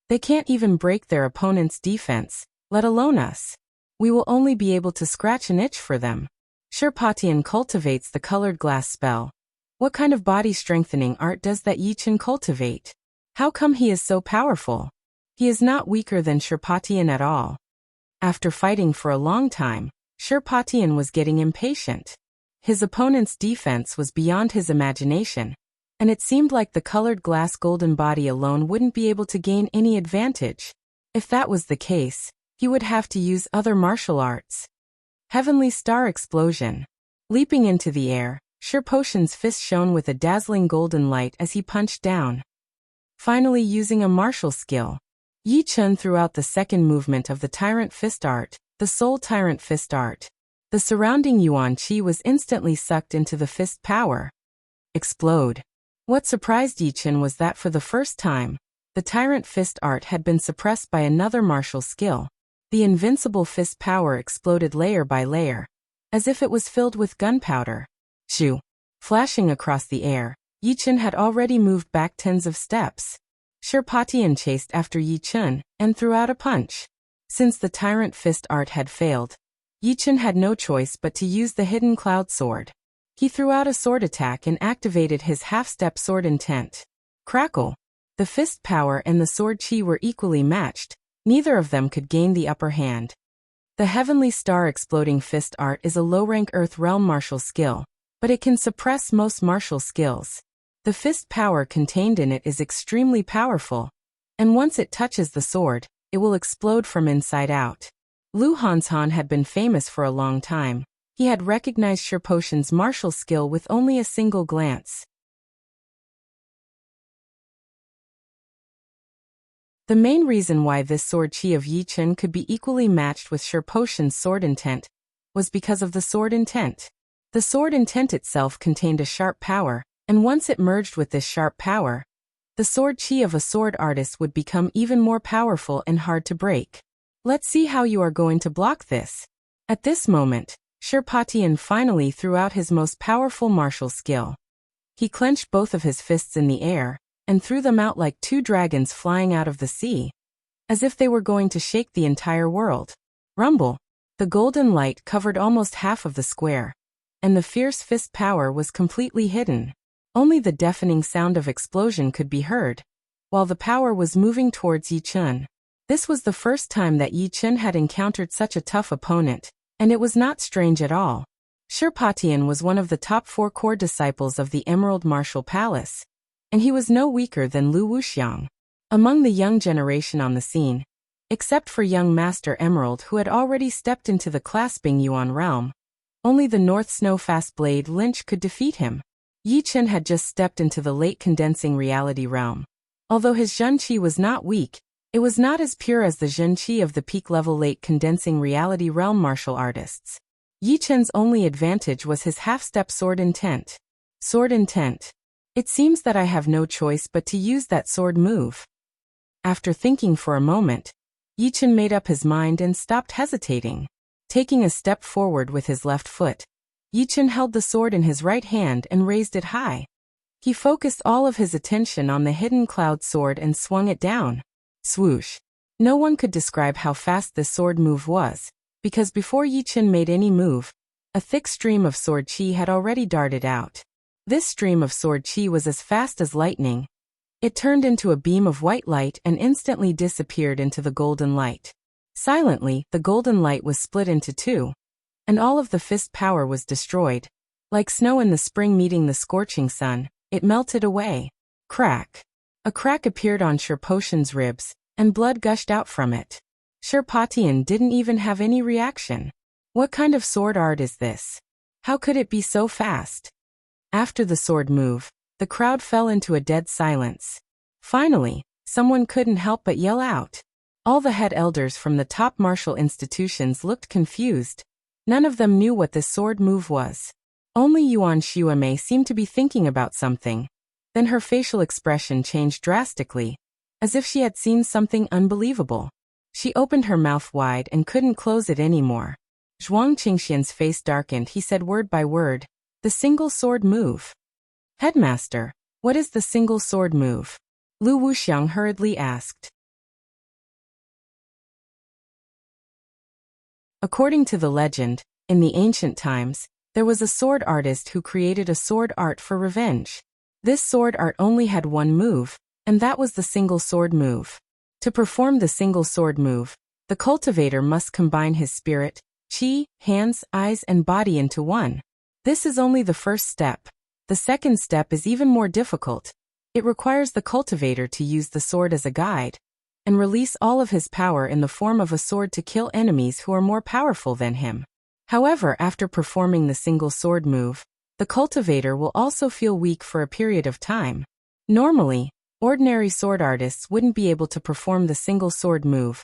They can't even break their opponent's defense, let alone us. We will only be able to scratch an itch for them. Sherpatian cultivates the colored glass spell. What kind of body strengthening art does that Yichen cultivate? How come he is so powerful? He is not weaker than Sherpatian at all. After fighting for a long time, Sherpatian was getting impatient. His opponent's defense was beyond his imagination, and it seemed like the colored glass golden body alone wouldn't be able to gain any advantage. If that was the case, he would have to use other martial arts. Heavenly Star Explosion. Leaping into the air, Sherpatian's fist shone with a dazzling golden light as he punched down. Finally using a martial skill, Yichen threw out the second movement of the Tyrant Fist Art, the Soul Tyrant Fist Art. The surrounding Yuan Qi was instantly sucked into the fist power. Explode. What surprised Yichen was that for the first time, the Tyrant Fist Art had been suppressed by another martial skill. The Invincible Fist power exploded layer by layer, as if it was filled with gunpowder. Shoo! Flashing across the air, Yichen had already moved back tens of steps. Sherpatian chased after Yichen and threw out a punch. Since the Tyrant Fist Art had failed, Yichen had no choice but to use the hidden cloud sword. He threw out a sword attack and activated his half-step sword intent. Crackle! The fist power and the sword chi were equally matched. Neither of them could gain the upper hand. The Heavenly Star Exploding Fist Art is a low-rank Earth Realm martial skill, but it can suppress most martial skills. The fist power contained in it is extremely powerful, and once it touches the sword, it will explode from inside out. Lu Hanshan had been famous for a long time. He had recognized Sherpatian's martial skill with only a single glance. The main reason why this sword chi of Yichen could be equally matched with Sherpatian's sword intent was because of the sword intent. The sword intent itself contained a sharp power, and once it merged with this sharp power, the sword chi of a sword artist would become even more powerful and hard to break. Let's see how you are going to block this. At this moment, Sherpatian finally threw out his most powerful martial skill. He clenched both of his fists in the air, and threw them out like two dragons flying out of the sea, as if they were going to shake the entire world. Rumble! The golden light covered almost half of the square, and the fierce fist power was completely hidden. Only the deafening sound of explosion could be heard, while the power was moving towards Yichen. This was the first time that Yichen had encountered such a tough opponent, and it was not strange at all. Sherpatian was one of the top 4 core disciples of the Emerald Martial Palace, and he was no weaker than Lu Wuxiang. Among the young generation on the scene, except for young Master Emerald who had already stepped into the clasping Yuan realm, only the North Snow Fast Blade Lynch could defeat him. Yichen had just stepped into the late condensing reality realm. Although his Zhen Qi was not weak, it was not as pure as the Zhen Qi of the peak-level late condensing reality realm martial artists. Yichen's only advantage was his half-step sword intent. Sword intent. It seems that I have no choice but to use that sword move. After thinking for a moment, Yichen made up his mind and stopped hesitating. Taking a step forward with his left foot, Yi Chen held the sword in his right hand and raised it high. He focused all of his attention on the hidden cloud sword and swung it down. Swoosh. No one could describe how fast this sword move was, because before Yi Chen made any move, a thick stream of sword chi had already darted out. This stream of sword chi was as fast as lightning. It turned into a beam of white light and instantly disappeared into the golden light. Silently, the golden light was split into two, and all of the fist power was destroyed. Like snow in the spring meeting the scorching sun, it melted away. Crack. A crack appeared on Sherpotian's ribs, and blood gushed out from it. Sherpotian didn't even have any reaction. What kind of sword art is this? How could it be so fast? After the sword move, the crowd fell into a dead silence. Finally, someone couldn't help but yell out. All the head elders from the top martial institutions looked confused. None of them knew what this sword move was. Only Yuan Xuemei seemed to be thinking about something. Then her facial expression changed drastically, as if she had seen something unbelievable. She opened her mouth wide and couldn't close it anymore. Zhuang Qingxian's face darkened. He said word by word, "The single sword move." "Headmaster, what is the single sword move?" Lu Wuxiang hurriedly asked. According to the legend, in the ancient times, there was a sword artist who created a sword art for revenge. This sword art only had one move, and that was the single sword move. To perform the single sword move, the cultivator must combine his spirit, chi, hands, eyes, and body into one. This is only the first step. The second step is even more difficult. It requires the cultivator to use the sword as a guide, and release all of his power in the form of a sword to kill enemies who are more powerful than him. However, after performing the single sword move, the cultivator will also feel weak for a period of time. Normally, ordinary sword artists wouldn't be able to perform the single sword move.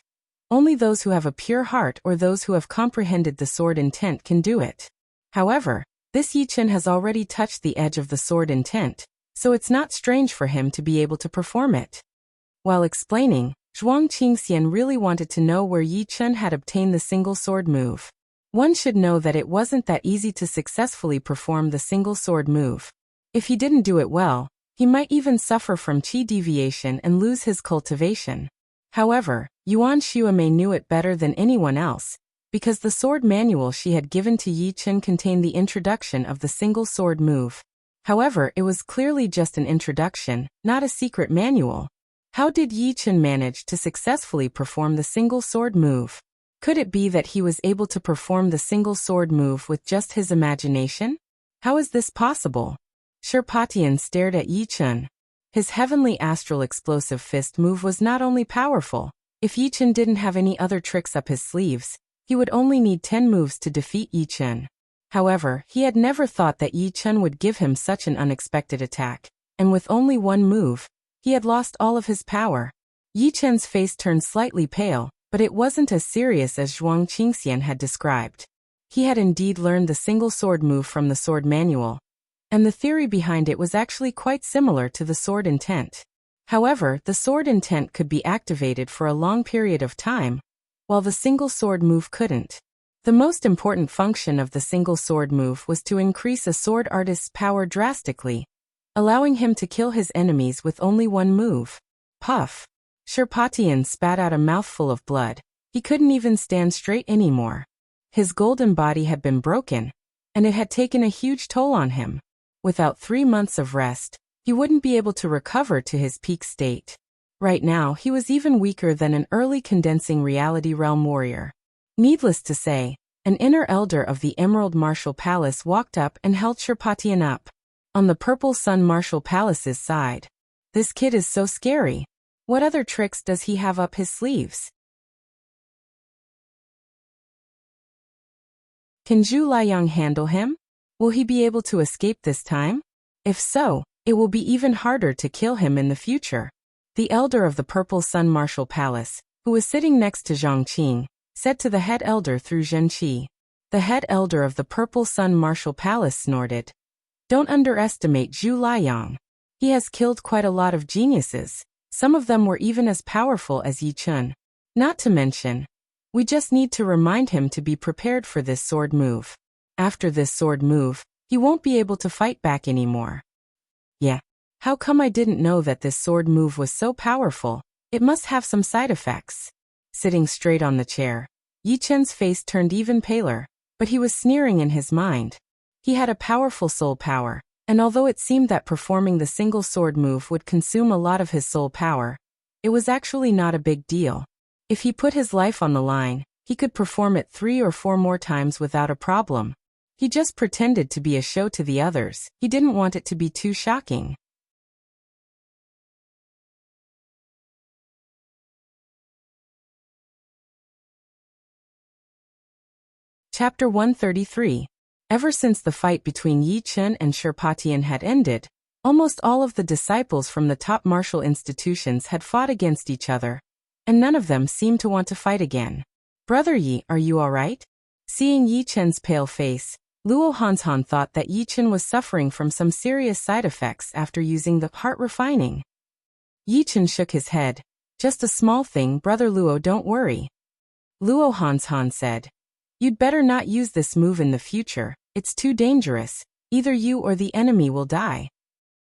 Only those who have a pure heart or those who have comprehended the sword intent can do it. However, this Yi Chen has already touched the edge of the sword intent, so it's not strange for him to be able to perform it. While explaining, Zhuang Qingxian really wanted to know where Yi Chen had obtained the single sword move. One should know that it wasn't that easy to successfully perform the single sword move. If he didn't do it well, he might even suffer from qi deviation and lose his cultivation. However, Yuan Xuemei knew it better than anyone else, because the sword manual she had given to Yi Chen contained the introduction of the single sword move. However, it was clearly just an introduction, not a secret manual. How did Yi Chen manage to successfully perform the single sword move? Could it be that he was able to perform the single sword move with just his imagination? How is this possible? Sherpotian stared at Yi Chen. His heavenly astral explosive fist move was not only powerful. If Yi Chen didn't have any other tricks up his sleeves, he would only need 10 moves to defeat Yi Chen. However, he had never thought that Yi Chen would give him such an unexpected attack, and with only one move, he had lost all of his power. Yi Chen's face turned slightly pale, but it wasn't as serious as Zhuang Qingxian had described. He had indeed learned the single sword move from the sword manual, and the theory behind it was actually quite similar to the sword intent. However, the sword intent could be activated for a long period of time, while the single sword move couldn't. The most important function of the single sword move was to increase a sword artist's power drastically, allowing him to kill his enemies with only one move. Puff. Sherpotian spat out a mouthful of blood. He couldn't even stand straight anymore. His golden body had been broken, and it had taken a huge toll on him. Without 3 months of rest, he wouldn't be able to recover to his peak state. Right now, he was even weaker than an early condensing reality realm warrior. Needless to say, an inner elder of the Emerald Martial Palace walked up and held Sherpotian up. On the Purple Sun Martial Palace's side. This kid is so scary. What other tricks does he have up his sleeves? Can Zhu Liang handle him? Will he be able to escape this time? If so, it will be even harder to kill him in the future. The elder of the Purple Sun Martial Palace, who was sitting next to Zhang Qing, said to the head elder through Zhenqi. The head elder of the Purple Sun Martial Palace snorted. Don't underestimate Zhu Liang. He has killed quite a lot of geniuses. Some of them were even as powerful as Yi Chen. Not to mention, We just need to remind him to be prepared for this sword move. After this sword move, he won't be able to fight back anymore. Yeah. How come I didn't know that this sword move was so powerful? It must have some side effects. Sitting straight on the chair, Yi Chen's face turned even paler, but he was sneering in his mind. He had a powerful soul power, and although it seemed that performing the single sword move would consume a lot of his soul power, it was actually not a big deal. If he put his life on the line, he could perform it 3 or 4 more times without a problem. He just pretended to be a show to the others. He didn't want it to be too shocking. Chapter 133. Ever since the fight between Yi Chen and Sherpatian had ended, almost all of the disciples from the top martial institutions had fought against each other, and none of them seemed to want to fight again. Brother Yi, are you alright? Seeing Yi Chen's pale face, Luo Hanshan thought that Yi Chen was suffering from some serious side effects after using the heart refining. Yi Chen shook his head. Just a small thing, Brother Luo, don't worry. Luo Hanshan said, you'd better not use this move in the future, it's too dangerous, either you or the enemy will die.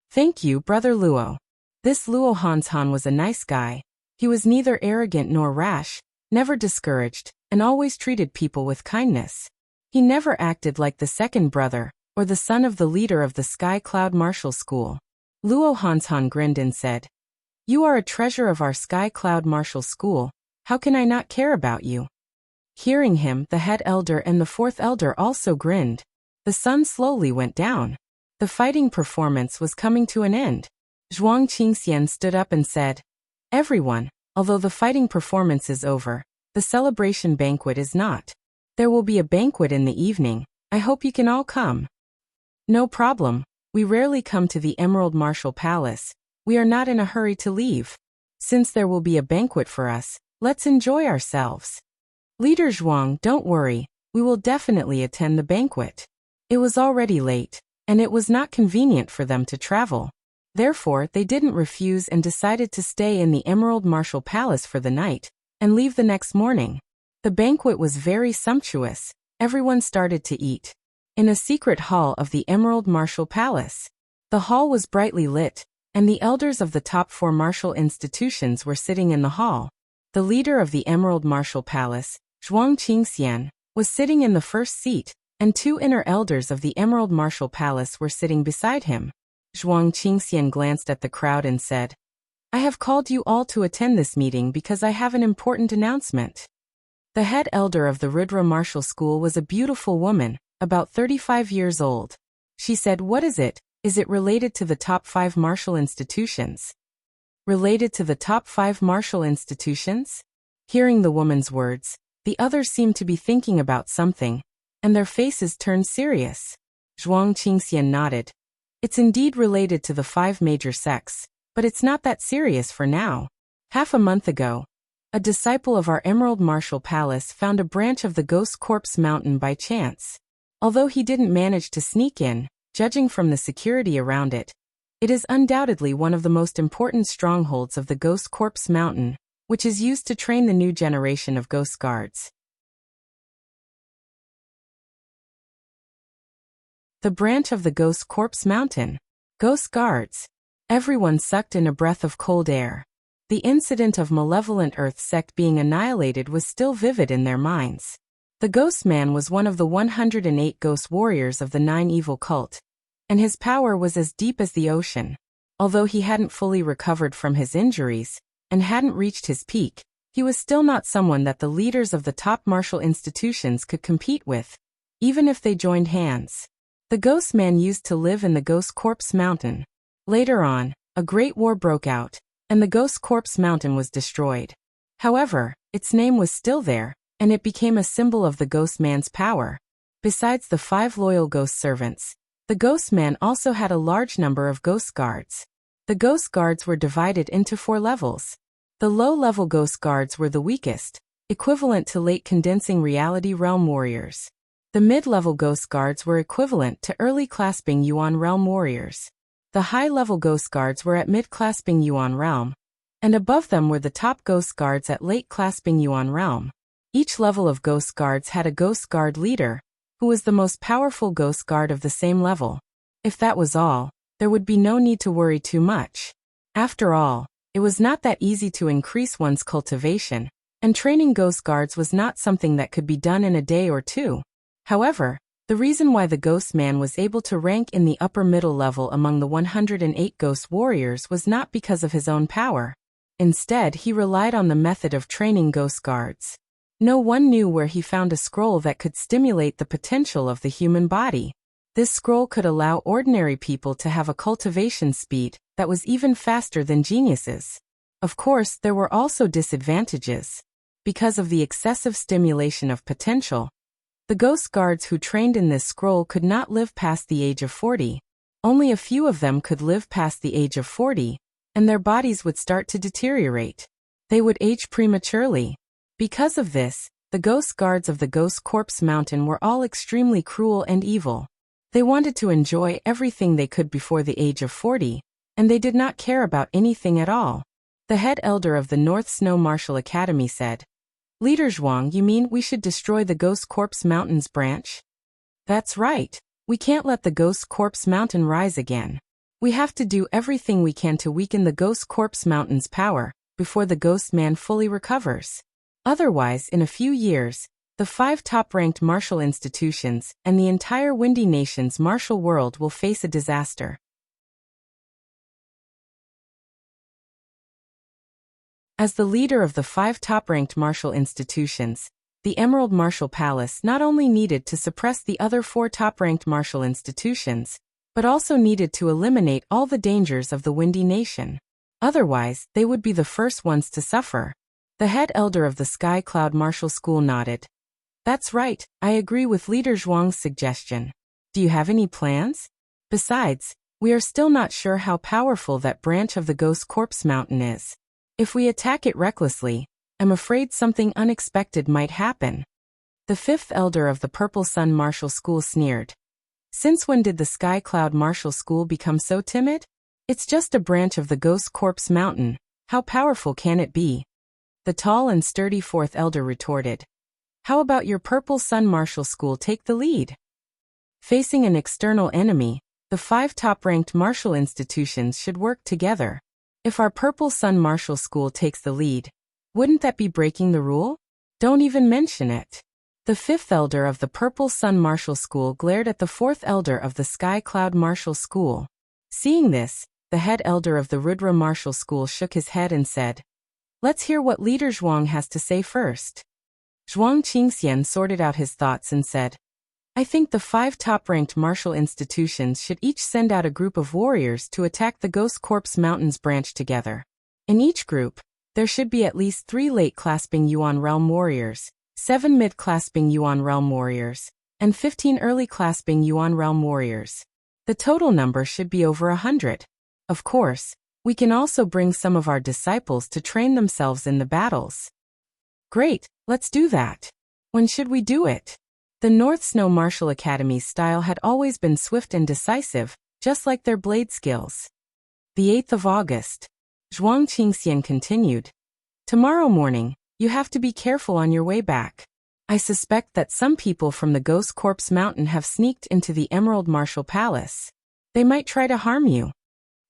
Thank you, Brother Luo. This Luo Hanshan was a nice guy. He was neither arrogant nor rash, never discouraged, and always treated people with kindness. He never acted like the second brother, or the son of the leader of the Sky Cloud Martial School. Luo Hanshan grinned and said, you are a treasure of our Sky Cloud Martial School, how can I not care about you? Hearing him, the head elder and the fourth elder also grinned. The sun slowly went down. The fighting performance was coming to an end. Zhuang Qingxian stood up and said, everyone, although the fighting performance is over, the celebration banquet is not. There will be a banquet in the evening. I hope you can all come. No problem. We rarely come to the Emerald Martial Palace. We are not in a hurry to leave. Since there will be a banquet for us, let's enjoy ourselves. Leader Zhuang, don't worry. We will definitely attend the banquet. It was already late, and it was not convenient for them to travel. Therefore, they didn't refuse and decided to stay in the Emerald Martial Palace for the night, and leave the next morning. The banquet was very sumptuous. Everyone started to eat. In a secret hall of the Emerald Martial Palace. The hall was brightly lit, and the elders of the top 4 martial institutions were sitting in the hall. The leader of the Emerald Martial Palace, Zhuang Qingxian, was sitting in the first seat, and 2 inner elders of the Emerald Martial Palace were sitting beside him. Zhuang Qingxian glanced at the crowd and said, I have called you all to attend this meeting because I have an important announcement. The head elder of the Rudra Martial School was a beautiful woman, about 35 years old. She said, what is it? Is it related to the top 5 martial institutions? Related to the top 5 martial institutions? Hearing the woman's words, the others seemed to be thinking about something, and their faces turned serious. Zhuang Qingxian nodded. It's indeed related to the 5 major sects, but it's not that serious for now. Half a month ago, a disciple of our Emerald Martial Palace found a branch of the Ghost Corpse Mountain by chance. Although he didn't manage to sneak in, judging from the security around it, it is undoubtedly one of the most important strongholds of the Ghost Corpse Mountain, which is used to train the new generation of Ghost Guards. The branch of the Ghost Corpse Mountain. Ghost Guards. Everyone sucked in a breath of cold air. The incident of Malevolent Earth sect being annihilated was still vivid in their minds. The Ghost Man was one of the 108 ghost warriors of the 9 evil cult, and his power was as deep as the ocean. Although he hadn't fully recovered from his injuries, and hadn't reached his peak, he was still not someone that the leaders of the top martial institutions could compete with, even if they joined hands. The Ghost Man used to live in the Ghost Corpse Mountain. Later on, a great war broke out, and the Ghost Corpse Mountain was destroyed. However, its name was still there, and it became a symbol of the Ghost Man's power. Besides the 5 loyal ghost servants, the Ghost Man also had a large number of Ghost Guards. The Ghost Guards were divided into 4 levels. The low-level Ghost Guards were the weakest, equivalent to late condensing reality realm warriors. The mid-level Ghost Guards were equivalent to early clasping Yuan realm warriors. The high-level Ghost Guards were at mid-clasping Yuan realm, and above them were the top Ghost Guards at late clasping Yuan realm. Each level of ghost guards had a ghost guard leader, who was the most powerful ghost guard of the same level. If that was all, there would be no need to worry too much. After all, it was not that easy to increase one's cultivation, and training ghost guards was not something that could be done in a day or two. However, the reason why the ghost man was able to rank in the upper middle level among the 108 ghost warriors was not because of his own power. Instead, he relied on the method of training ghost guards. No one knew where he found a scroll that could stimulate the potential of the human body. This scroll could allow ordinary people to have a cultivation speed that was even faster than geniuses. Of course, there were also disadvantages. Because of the excessive stimulation of potential, the ghost guards who trained in this scroll could not live past the age of 40. Only a few of them could live past the age of 40, and their bodies would start to deteriorate. They would age prematurely. Because of this, the ghost guards of the Ghost Corpse Mountain were all extremely cruel and evil. They wanted to enjoy everything they could before the age of 40, and they did not care about anything at all. The head elder of the North Snow Martial Academy said, "Leader Zhuang, you mean we should destroy the Ghost Corpse Mountain's branch?" "That's right. We can't let the Ghost Corpse Mountain rise again. We have to do everything we can to weaken the Ghost Corpse Mountain's power before the Ghost Man fully recovers. Otherwise, in a few years, the 5 top-ranked martial institutions and the entire Windy Nation's martial world will face a disaster." As the leader of the 5 top-ranked martial institutions, the Emerald Martial Palace not only needed to suppress the other 4 top-ranked martial institutions, but also needed to eliminate all the dangers of the Windy Nation. Otherwise, they would be the first ones to suffer. The head elder of the Sky Cloud Martial School nodded. "That's right, I agree with Leader Zhuang's suggestion. Do you have any plans? Besides, we are still not sure how powerful that branch of the Ghost Corpse Mountain is. If we attack it recklessly, I'm afraid something unexpected might happen." The 5th elder of the Purple Sun Martial School sneered. "Since when did the Sky Cloud Martial School become so timid? It's just a branch of the Ghost Corpse Mountain. How powerful can it be?" The tall and sturdy 4th elder retorted. "How about your Purple Sun Martial School take the lead?" Facing an external enemy, the 5 top-ranked martial institutions should work together. If our Purple Sun Martial School takes the lead, wouldn't that be breaking the rule? Don't even mention it. The 5th elder of the Purple Sun Martial School glared at the 4th elder of the Sky Cloud Martial School. Seeing this, the head elder of the Rudra Martial School shook his head and said, "Let's hear what Leader Zhuang has to say first." Zhuang Qingxian sorted out his thoughts and said, "I think the 5 top-ranked martial institutions should each send out a group of warriors to attack the Ghost Corpse Mountains branch together. In each group, there should be at least 3 late-clasping Yuan Realm warriors, 7 mid-clasping Yuan Realm warriors, and 15 early-clasping Yuan Realm warriors. The total number should be over 100. Of course, we can also bring some of our disciples to train themselves in the battles." "Great, let's do that. When should we do it?" The North Snow Martial Academy's style had always been swift and decisive, just like their blade skills. The 8th of August. Zhuang Qingxian continued. "Tomorrow morning, you have to be careful on your way back. I suspect that some people from the Ghost Corpse Mountain have sneaked into the Emerald Martial Palace. They might try to harm you."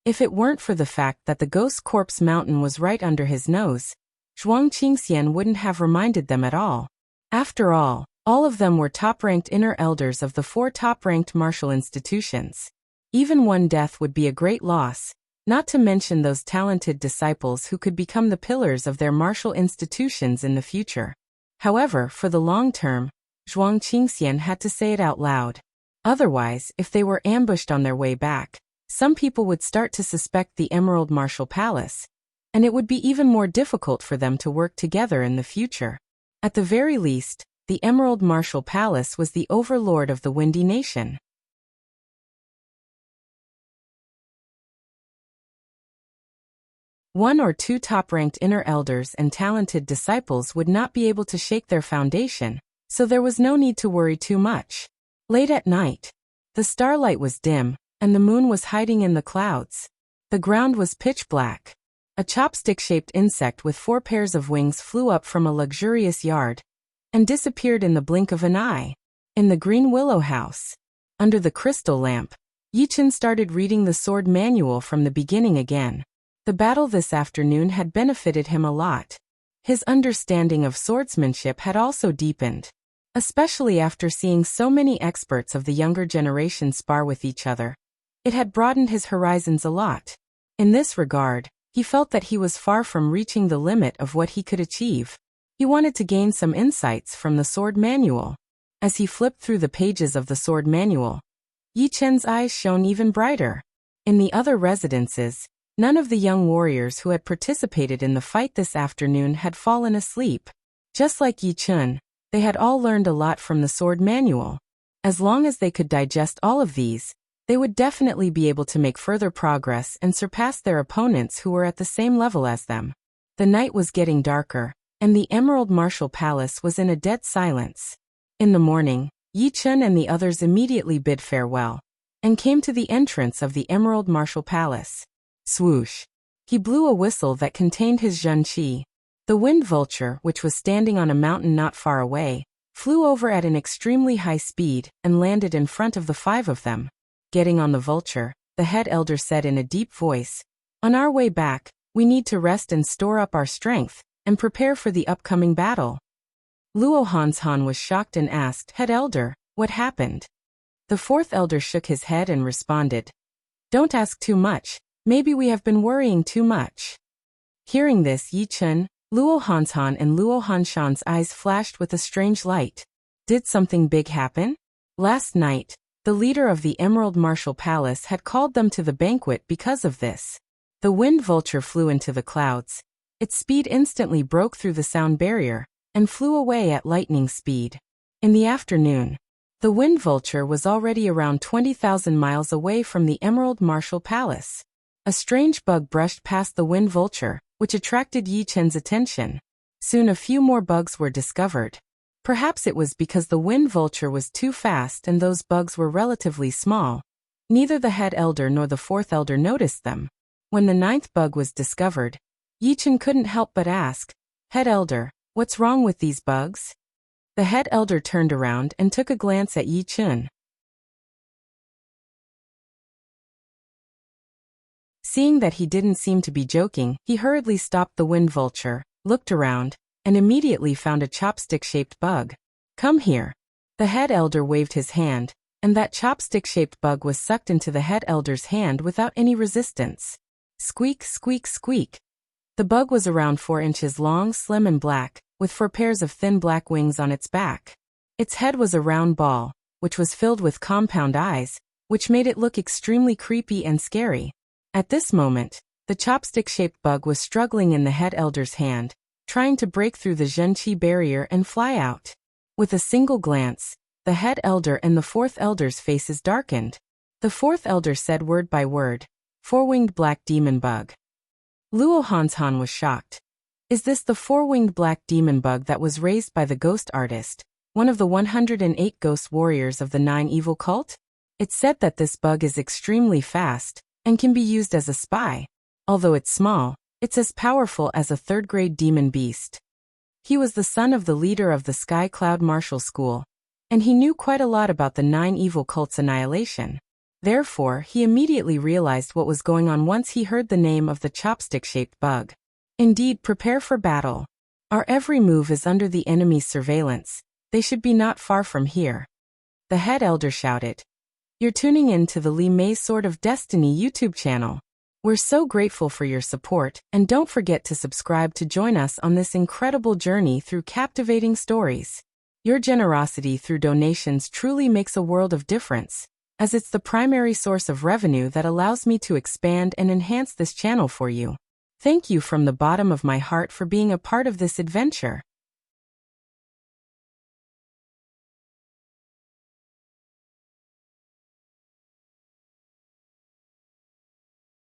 If it weren't for the fact that the Ghost Corpse Mountain was right under his nose, Zhuang Qingxian wouldn't have reminded them at all. After all of them were top-ranked inner elders of the 4 top-ranked martial institutions. Even one death would be a great loss, not to mention those talented disciples who could become the pillars of their martial institutions in the future. However, for the long term, Zhuang Qingxian had to say it out loud. Otherwise, if they were ambushed on their way back, some people would start to suspect the Emerald Martial Palace, and it would be even more difficult for them to work together in the future. At the very least, the Emerald Martial Palace was the overlord of the Windy Nation. One or 2 top-ranked inner elders and talented disciples would not be able to shake their foundation, so there was no need to worry too much. Late at night, the starlight was dim, and the moon was hiding in the clouds. The ground was pitch black. A chopstick-shaped insect with 4 pairs of wings flew up from a luxurious yard, and disappeared in the blink of an eye. In the green willow house, under the crystal lamp, Yi Chen started reading the sword manual from the beginning again. The battle this afternoon had benefited him a lot. His understanding of swordsmanship had also deepened, especially after seeing so many experts of the younger generation spar with each other. It had broadened his horizons a lot. In this regard, he felt that he was far from reaching the limit of what he could achieve. He wanted to gain some insights from the sword manual. As he flipped through the pages of the sword manual, Yi Chen's eyes shone even brighter. In the other residences, none of the young warriors who had participated in the fight this afternoon had fallen asleep. Just like Yi Chen, they had all learned a lot from the sword manual. As long as they could digest all of these, they would definitely be able to make further progress and surpass their opponents who were at the same level as them. The night was getting darker, and the Emerald Martial Palace was in a dead silence. In the morning, Yi Chen and the others immediately bid farewell, and came to the entrance of the Emerald Martial Palace. Swoosh! He blew a whistle that contained his zhenqi. The wind vulture, which was standing on a mountain not far away, flew over at an extremely high speed and landed in front of the five of them. Getting on the vulture, the head elder said in a deep voice, "On our way back, we need to rest and store up our strength, and prepare for the upcoming battle." Luo Hanshan was shocked and asked, "Head elder, what happened?" The fourth elder shook his head and responded, "Don't ask too much, maybe we have been worrying too much." Hearing this, Yi Chen, Luo Hanshan and Luo Hanshan's eyes flashed with a strange light. Did something big happen? Last night, the leader of the Emerald Martial Palace had called them to the banquet because of this. The wind vulture flew into the clouds. Its speed instantly broke through the sound barrier and flew away at lightning speed. In the afternoon, the wind vulture was already around 20,000 miles away from the Emerald Martial Palace. A strange bug brushed past the wind vulture, which attracted Yi Chen's attention. Soon a few more bugs were discovered. Perhaps it was because the wind vulture was too fast and those bugs were relatively small. Neither the head elder nor the fourth elder noticed them. When the ninth bug was discovered, Yi Chen couldn't help but ask, "Head elder, what's wrong with these bugs?" The head elder turned around and took a glance at Yi Chen. Seeing that he didn't seem to be joking, he hurriedly stopped the wind vulture, looked around, and immediately found a chopstick-shaped bug. "Come here." The head elder waved his hand, and that chopstick-shaped bug was sucked into the head elder's hand without any resistance. Squeak, squeak, squeak. The bug was around 4 inches long, slim and black, with 4 pairs of thin black wings on its back. Its head was a round ball, which was filled with compound eyes, which made it look extremely creepy and scary. At this moment, the chopstick-shaped bug was struggling in the head elder's hand, trying to break through the zhenqi barrier and fly out. With a single glance, the head elder and the fourth elder's faces darkened. The fourth elder said word by word, "Four-winged black demon bug." Luo Hanshan was shocked. Is this the four-winged black demon bug that was raised by the ghost artist, one of the 108 ghost warriors of the 9 evil cult? It's said that this bug is extremely fast and can be used as a spy. Although it's small, it's as powerful as a third-grade demon beast. He was the son of the leader of the Sky Cloud Martial School, and he knew quite a lot about the 9 evil cults' annihilation. Therefore, he immediately realized what was going on once he heard the name of the chopstick-shaped bug. Indeed, prepare for battle. Our every move is under the enemy's surveillance. They should be not far from here. The head elder shouted. You're tuning in to the Li Mei Sword of Destiny YouTube channel. We're so grateful for your support, and don't forget to subscribe to join us on this incredible journey through captivating stories. Your generosity through donations truly makes a world of difference, as it's the primary source of revenue that allows me to expand and enhance this channel for you. Thank you from the bottom of my heart for being a part of this adventure.